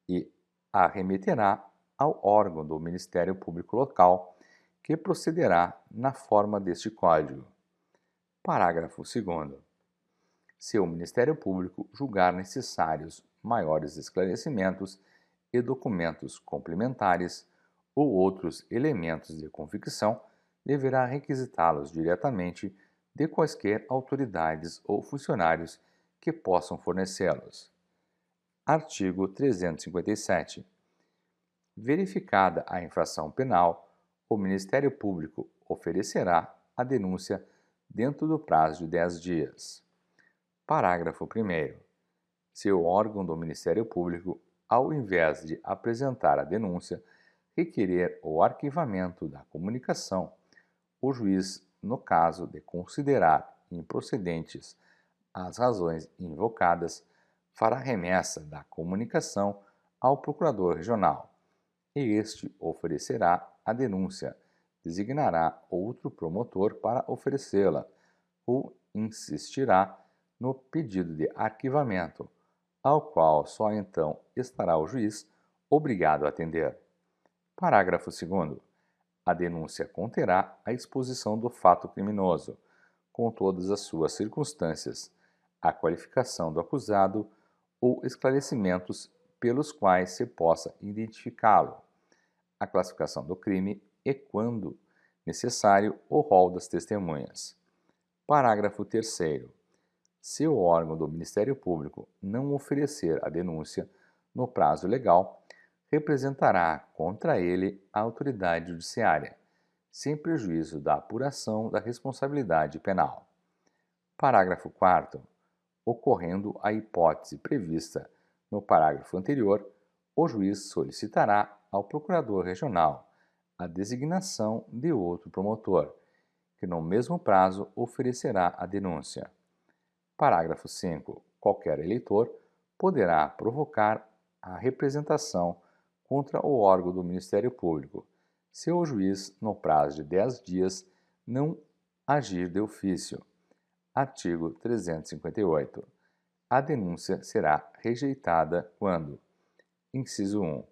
e a remeterá ao órgão do Ministério Público local, que procederá na forma deste Código. Parágrafo 2º. Se o Ministério Público julgar necessários maiores esclarecimentos e documentos complementares ou outros elementos de convicção, deverá requisitá-los diretamente de quaisquer autoridades ou funcionários que possam fornecê-los. Artigo 357. Verificada a infração penal, o Ministério Público oferecerá a denúncia dentro do prazo de 10 dias. Parágrafo 1º. Se o órgão do Ministério Público, ao invés de apresentar a denúncia, requerer o arquivamento da comunicação, o juiz, no caso de considerar improcedentes as razões invocadas, fará remessa da comunicação ao procurador regional, e este oferecerá a denúncia, designará outro promotor para oferecê-la ou insistirá no pedido de arquivamento, ao qual só então estará o juiz obrigado a atender. Parágrafo 2º. A denúncia conterá a exposição do fato criminoso, com todas as suas circunstâncias, a qualificação do acusado ou esclarecimentos pelos quais se possa identificá-lo, a classificação do crime e, quando necessário, o rol das testemunhas. Parágrafo 3º. Se o órgão do Ministério Público não oferecer a denúncia no prazo legal, representará contra ele a autoridade judiciária, sem prejuízo da apuração da responsabilidade penal. Parágrafo 4º. Ocorrendo a hipótese prevista no parágrafo anterior, o juiz solicitará ao procurador regional a designação de outro promotor, que no mesmo prazo oferecerá a denúncia. Parágrafo 5º. Qualquer eleitor poderá provocar a representação contra o órgão do Ministério Público, se o juiz, no prazo de 10 dias, não agir de ofício. Artigo 358. A denúncia será rejeitada quando: inciso 1.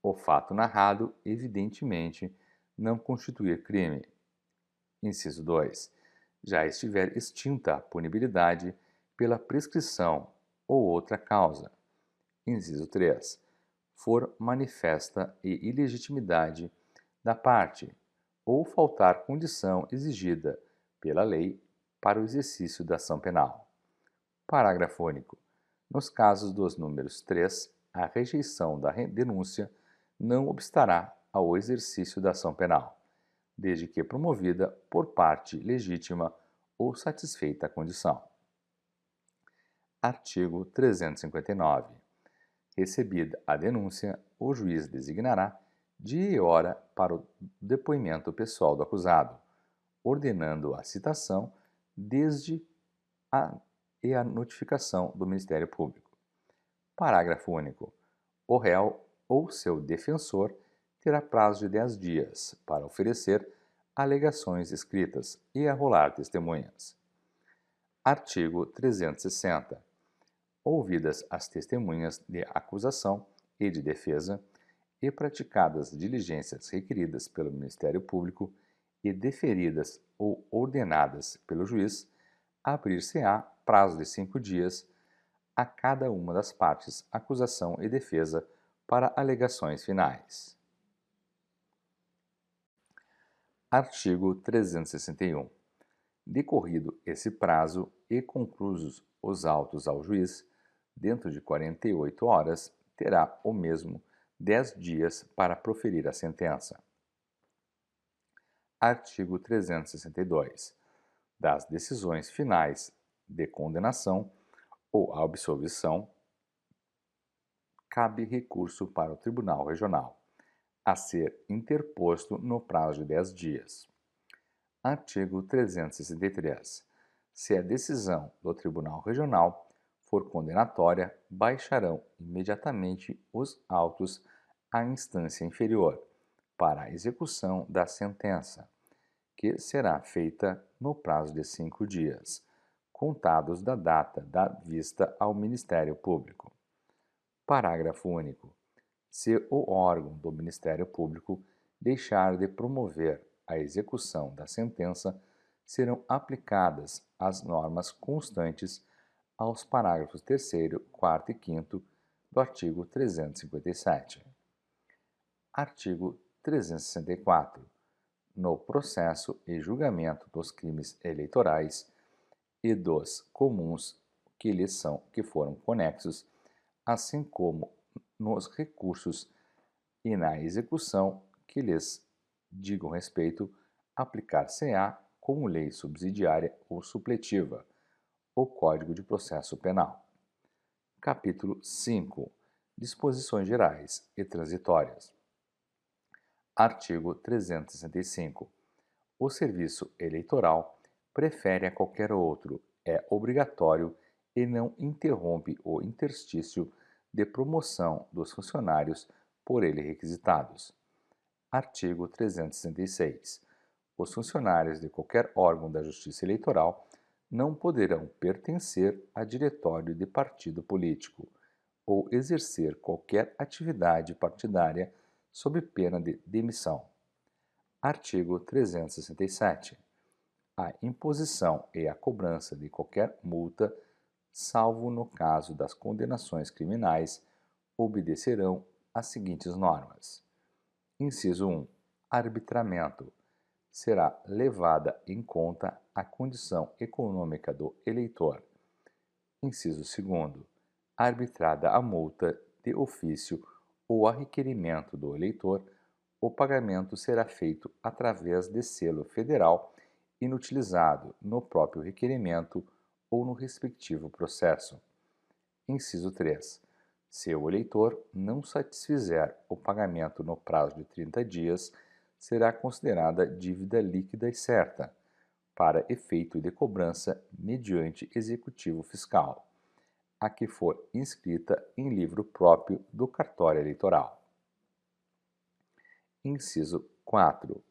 O fato narrado, evidentemente, não constituir crime. Inciso 2. Já estiver extinta a punibilidade pela prescrição ou outra causa. Inciso 3. For manifesta e ilegitimidade da parte, ou faltar condição exigida pela lei para o exercício da ação penal. Parágrafo único. Nos casos dos números 3, a rejeição da denúncia não obstará ao exercício da ação penal, desde que promovida por parte legítima ou satisfeita a condição. Artigo 359. Recebida a denúncia, o juiz designará dia e hora para o depoimento pessoal do acusado, ordenando a citação desde a notificação do Ministério Público. Parágrafo único. O réu ou seu defensor terá prazo de 10 dias para oferecer alegações escritas e arrolar testemunhas. Artigo 360. Ouvidas as testemunhas de acusação e de defesa e praticadas diligências requeridas pelo Ministério Público e deferidas ou ordenadas pelo juiz, abrir-se-á prazo de 5 dias a cada uma das partes, acusação e defesa, para alegações finais. Artigo 361. Decorrido esse prazo e conclusos os autos ao juiz, dentro de 48 horas, terá o mesmo 10 dias para proferir a sentença. Artigo 362. Das decisões finais de condenação ou absolvição, cabe recurso para o Tribunal Regional, a ser interposto no prazo de 10 dias. Artigo 363. Se a decisão do Tribunal Regional for condenatória, baixarão imediatamente os autos à instância inferior para a execução da sentença, que será feita no prazo de 5 dias, contados da data da vista ao Ministério Público. Parágrafo único. Se o órgão do Ministério Público deixar de promover a execução da sentença, serão aplicadas as normas constantes aos parágrafos 3º, 4º e 5º do artigo 357. Artigo 364. No processo e julgamento dos crimes eleitorais e dos comuns que foram conexos, assim como nos recursos e na execução que lhes digam respeito, aplicar-se-á como lei subsidiária ou supletiva, o Código de Processo Penal. Capítulo 5. Disposições gerais e transitórias. Artigo 365. O serviço eleitoral prefere a qualquer outro, é obrigatório e não interrompe o interstício de promoção dos funcionários por ele requisitados. Artigo 366. Os funcionários de qualquer órgão da Justiça Eleitoral não poderão pertencer a diretório de partido político ou exercer qualquer atividade partidária sob pena de demissão. Artigo 367. A imposição e a cobrança de qualquer multa, salvo no caso das condenações criminais, obedecerão às seguintes normas. Inciso 1. Arbitramento. Será levada em conta a condição econômica do eleitor. Inciso 2. Arbitrada a multa de ofício ou a requerimento do eleitor, o pagamento será feito através de selo federal inutilizado no próprio requerimento ou no respectivo processo. Inciso 3. Se o eleitor não satisfizer o pagamento no prazo de 30 dias, será considerada dívida líquida e certa, para efeito de cobrança mediante executivo fiscal, a que for inscrita em livro próprio do cartório eleitoral. Inciso 4.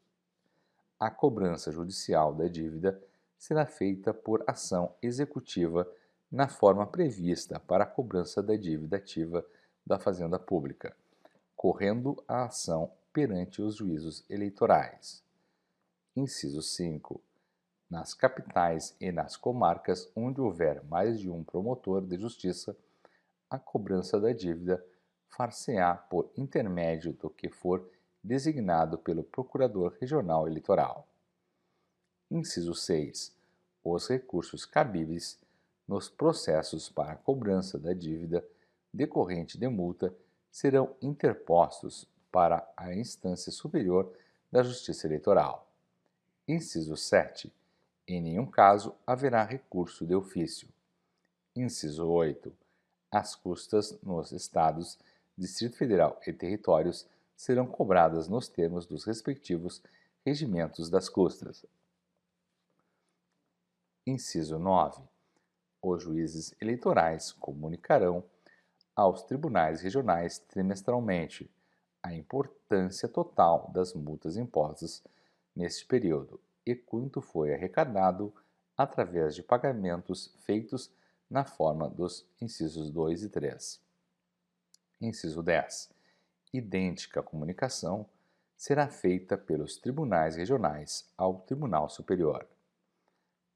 A cobrança judicial da dívida será feita por ação executiva na forma prevista para a cobrança da dívida ativa da Fazenda Pública, correndo a ação perante os juízos eleitorais. Inciso 5. Nas capitais e nas comarcas onde houver mais de um promotor de justiça, a cobrança da dívida far-se-á por intermédio do que for designado pelo Procurador Regional Eleitoral. Inciso 6. Os recursos cabíveis nos processos para a cobrança da dívida decorrente de multa serão interpostos para a instância superior da Justiça Eleitoral. Inciso 7. Em nenhum caso haverá recurso de ofício. Inciso 8. As custas nos Estados, Distrito Federal e territórios serão cobradas nos termos dos respectivos regimentos das custas. Inciso 9. Os juízes eleitorais comunicarão aos tribunais regionais trimestralmente a importância total das multas impostas neste período e quanto foi arrecadado através de pagamentos feitos na forma dos incisos 2 e 3. Inciso 10. Idêntica comunicação será feita pelos tribunais regionais ao Tribunal Superior.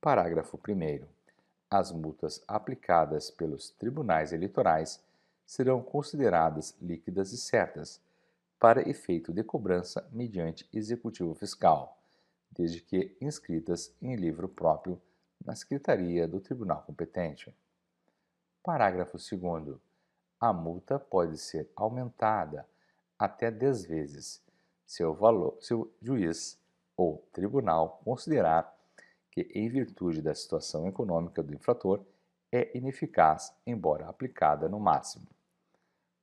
Parágrafo 1º. As multas aplicadas pelos tribunais eleitorais serão consideradas líquidas e certas, para efeito de cobrança mediante executivo fiscal, desde que inscritas em livro próprio na Secretaria do Tribunal competente. Parágrafo 2º. A multa pode ser aumentada até 10 vezes, se o juiz ou tribunal considerar que, em virtude da situação econômica do infrator, é ineficaz, embora aplicada no máximo.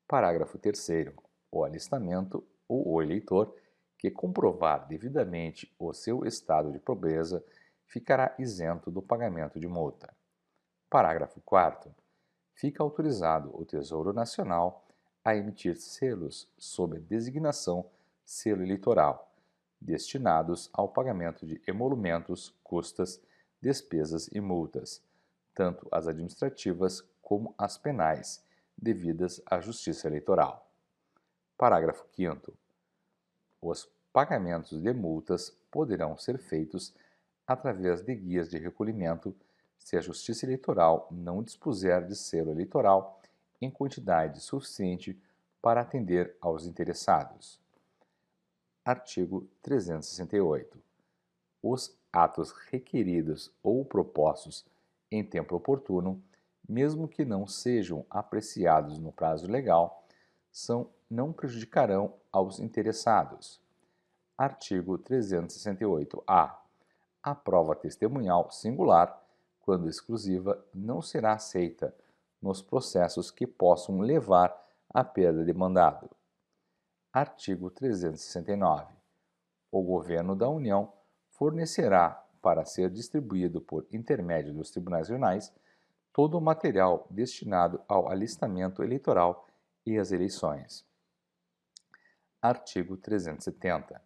Parágrafo 3º. O alistamento ou o eleitor que comprovar devidamente o seu estado de pobreza ficará isento do pagamento de multa. Parágrafo 4º. Fica autorizado o Tesouro Nacional a emitir selos sob a designação selo eleitoral, destinados ao pagamento de emolumentos, custas, despesas e multas, tanto as administrativas como as penais, devidas à Justiça Eleitoral. Parágrafo 5º. Os pagamentos de multas poderão ser feitos através de guias de recolhimento se a Justiça Eleitoral não dispuser de selo eleitoral em quantidade suficiente para atender aos interessados. Artigo 368. Os atos requeridos ou propostos em tempo oportuno mesmo que não sejam apreciados no prazo legal, não prejudicarão aos interessados. Artigo 368-A. A prova testemunhal singular, quando exclusiva, não será aceita nos processos que possam levar à perda de mandado. Artigo 369. O Governo da União fornecerá, para ser distribuído por intermédio dos tribunais regionais, todo o material destinado ao alistamento eleitoral e às eleições. Artigo 370.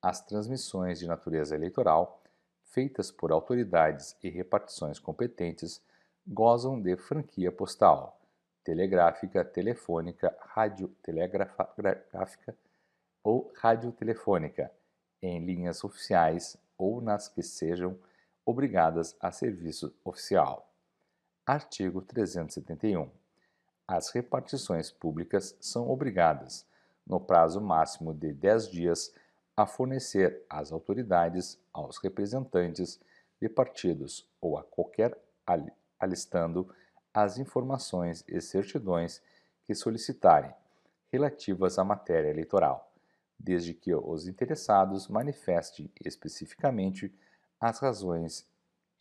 As transmissões de natureza eleitoral, feitas por autoridades e repartições competentes, gozam de franquia postal, telegráfica, telefônica, radiotelegráfica ou radiotelefônica, em linhas oficiais ou nas que sejam obrigadas a serviço oficial. Artigo 371. As repartições públicas são obrigadas, no prazo máximo de 10 dias, a fornecer às autoridades, aos representantes de partidos ou a qualquer alistando as informações e certidões que solicitarem relativas à matéria eleitoral, desde que os interessados manifestem especificamente as razões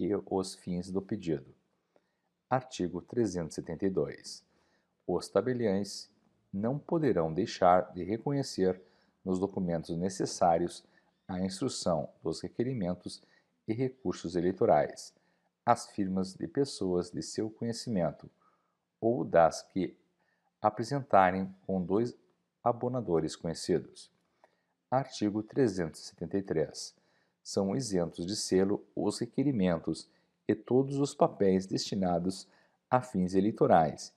e os fins do pedido. Artigo 372. Os tabeliães não poderão deixar de reconhecer nos documentos necessários à instrução dos requerimentos e recursos eleitorais as firmas de pessoas de seu conhecimento ou das que apresentarem com 2 abonadores conhecidos. Artigo 373. São isentos de selo os requerimentos e todos os papéis destinados a fins eleitorais,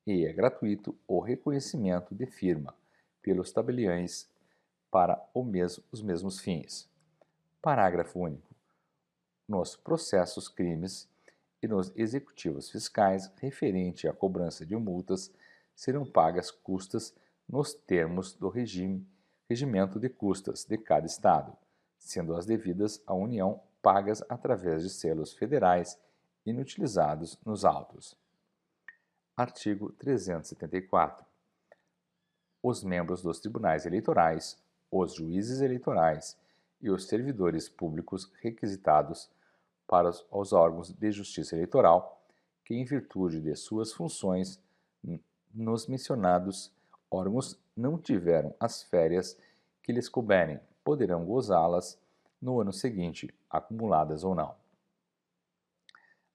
e é gratuito o reconhecimento de firma pelos tabeliães para os mesmos fins. Parágrafo único. Nos processos crimes e nos executivos fiscais referente à cobrança de multas serão pagas custas nos termos do regimento de custas de cada Estado, sendo as devidas à União pagas através de selos federais inutilizados nos autos. Artigo 374. Os membros dos tribunais eleitorais, os juízes eleitorais e os servidores públicos requisitados para os órgãos de justiça eleitoral, que em virtude de suas funções nos mencionados órgãos não tiveram as férias que lhes couberem, poderão gozá-las no ano seguinte, acumuladas ou não.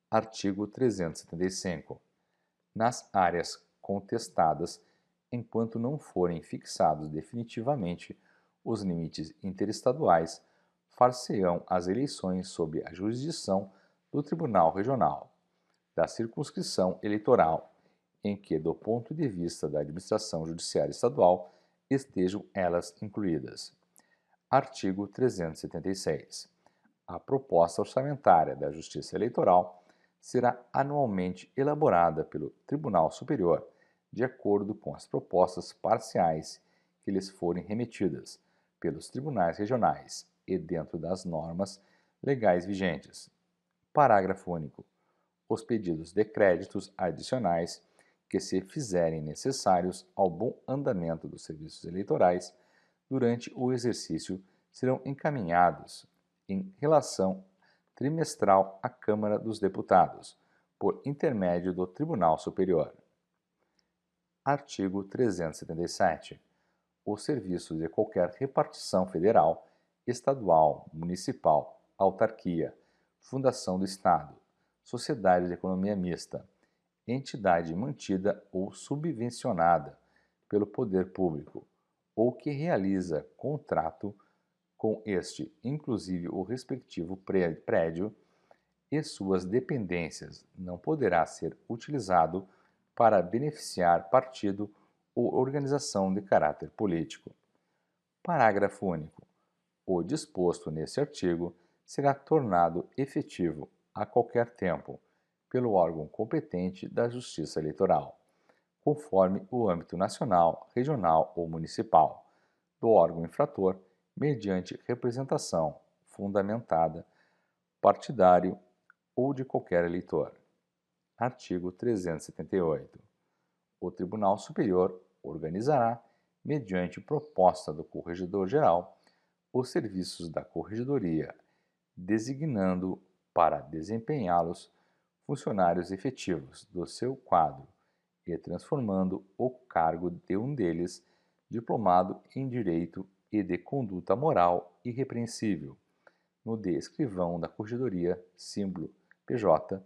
Artigo 375. Nas áreas contestadas, enquanto não forem fixados definitivamente os limites interestaduais, far-se-ão as eleições sob a jurisdição do Tribunal Regional, da circunscrição eleitoral, em que, do ponto de vista da administração judiciária estadual, estejam elas incluídas. Artigo 376. A proposta orçamentária da Justiça Eleitoral será anualmente elaborada pelo Tribunal Superior, de acordo com as propostas parciais que lhes forem remetidas pelos tribunais regionais e dentro das normas legais vigentes. Parágrafo único. Os pedidos de créditos adicionais que se fizerem necessários ao bom andamento dos serviços eleitorais durante o exercício serão encaminhados em relação trimestral à Câmara dos Deputados, por intermédio do Tribunal Superior. Artigo 377. Os serviços de qualquer repartição federal, estadual, municipal, autarquia, fundação do Estado, sociedade de economia mista, entidade mantida ou subvencionada pelo poder público, ou que realiza contrato com este, inclusive o respectivo prédio e suas dependências, não poderá ser utilizado para beneficiar partido ou organização de caráter político. Parágrafo único. O disposto neste artigo será tornado efetivo a qualquer tempo pelo órgão competente da Justiça Eleitoral, conforme o âmbito nacional, regional ou municipal do órgão infrator, mediante representação fundamentada, partidário ou de qualquer eleitor. Artigo 378. O Tribunal Superior organizará, mediante proposta do Corregedor-Geral, os serviços da Corregedoria, designando para desempenhá-los funcionários efetivos do seu quadro e transformando o cargo de um deles, diplomado em Direito e de Conduta Moral irrepreensível, no de escrivão da Corregedoria, símbolo PJ,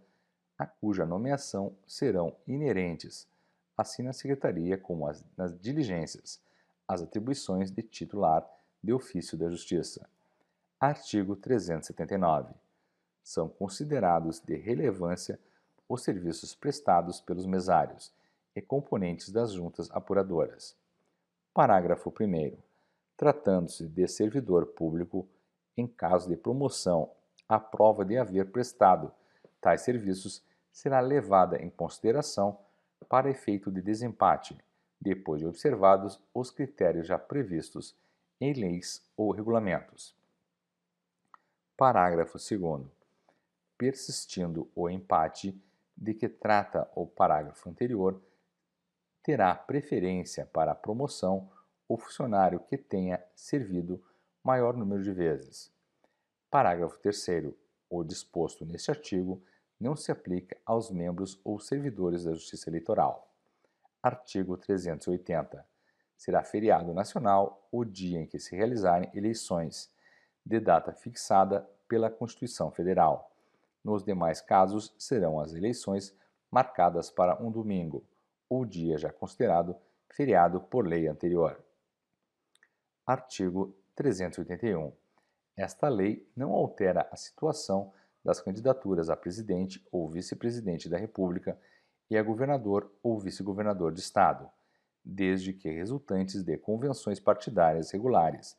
a cuja nomeação serão inerentes, assim na Secretaria como nas diligências, as atribuições de titular de ofício da Justiça. Artigo 379. São considerados de relevância os serviços prestados pelos mesários e componentes das juntas apuradoras. Parágrafo 1º. Tratando-se de servidor público, em caso de promoção, a prova de haver prestado tais serviços será levada em consideração para efeito de desempate, depois de observados os critérios já previstos em leis ou regulamentos. Parágrafo 2º. Persistindo o empate de que trata o parágrafo anterior, terá preferência para a promoção o funcionário que tenha servido maior número de vezes. Parágrafo 3º. O disposto neste artigo não se aplica aos membros ou servidores da Justiça Eleitoral. Artigo 380. Será feriado nacional o dia em que se realizarem eleições, de data fixada pela Constituição Federal. Nos demais casos, serão as eleições marcadas para um domingo, ou dia já considerado feriado por lei anterior. Artigo 381. Esta lei não altera a situação das candidaturas a presidente ou vice-presidente da República e a governador ou vice-governador de Estado, desde que resultantes de convenções partidárias regulares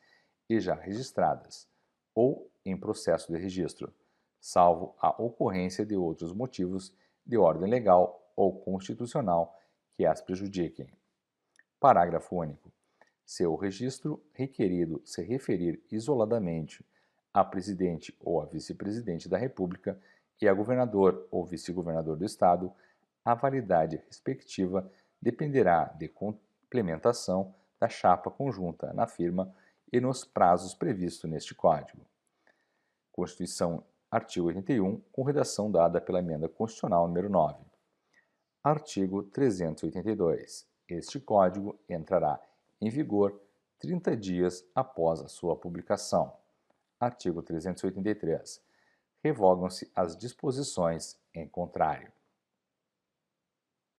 e já registradas, ou em processo de registro, salvo a ocorrência de outros motivos de ordem legal ou constitucional que as prejudiquem. Parágrafo único. Se o registro requerido se referir isoladamente a presidente ou a vice-presidente da República e a governador ou vice-governador do Estado, a validade respectiva dependerá de complementação da chapa conjunta na firma e nos prazos previstos neste Código. Constituição, artigo 81, com redação dada pela Emenda Constitucional número 9. Artigo 382. Este Código entrará em vigor 30 dias após a sua publicação. Artigo 383. Revogam-se as disposições em contrário.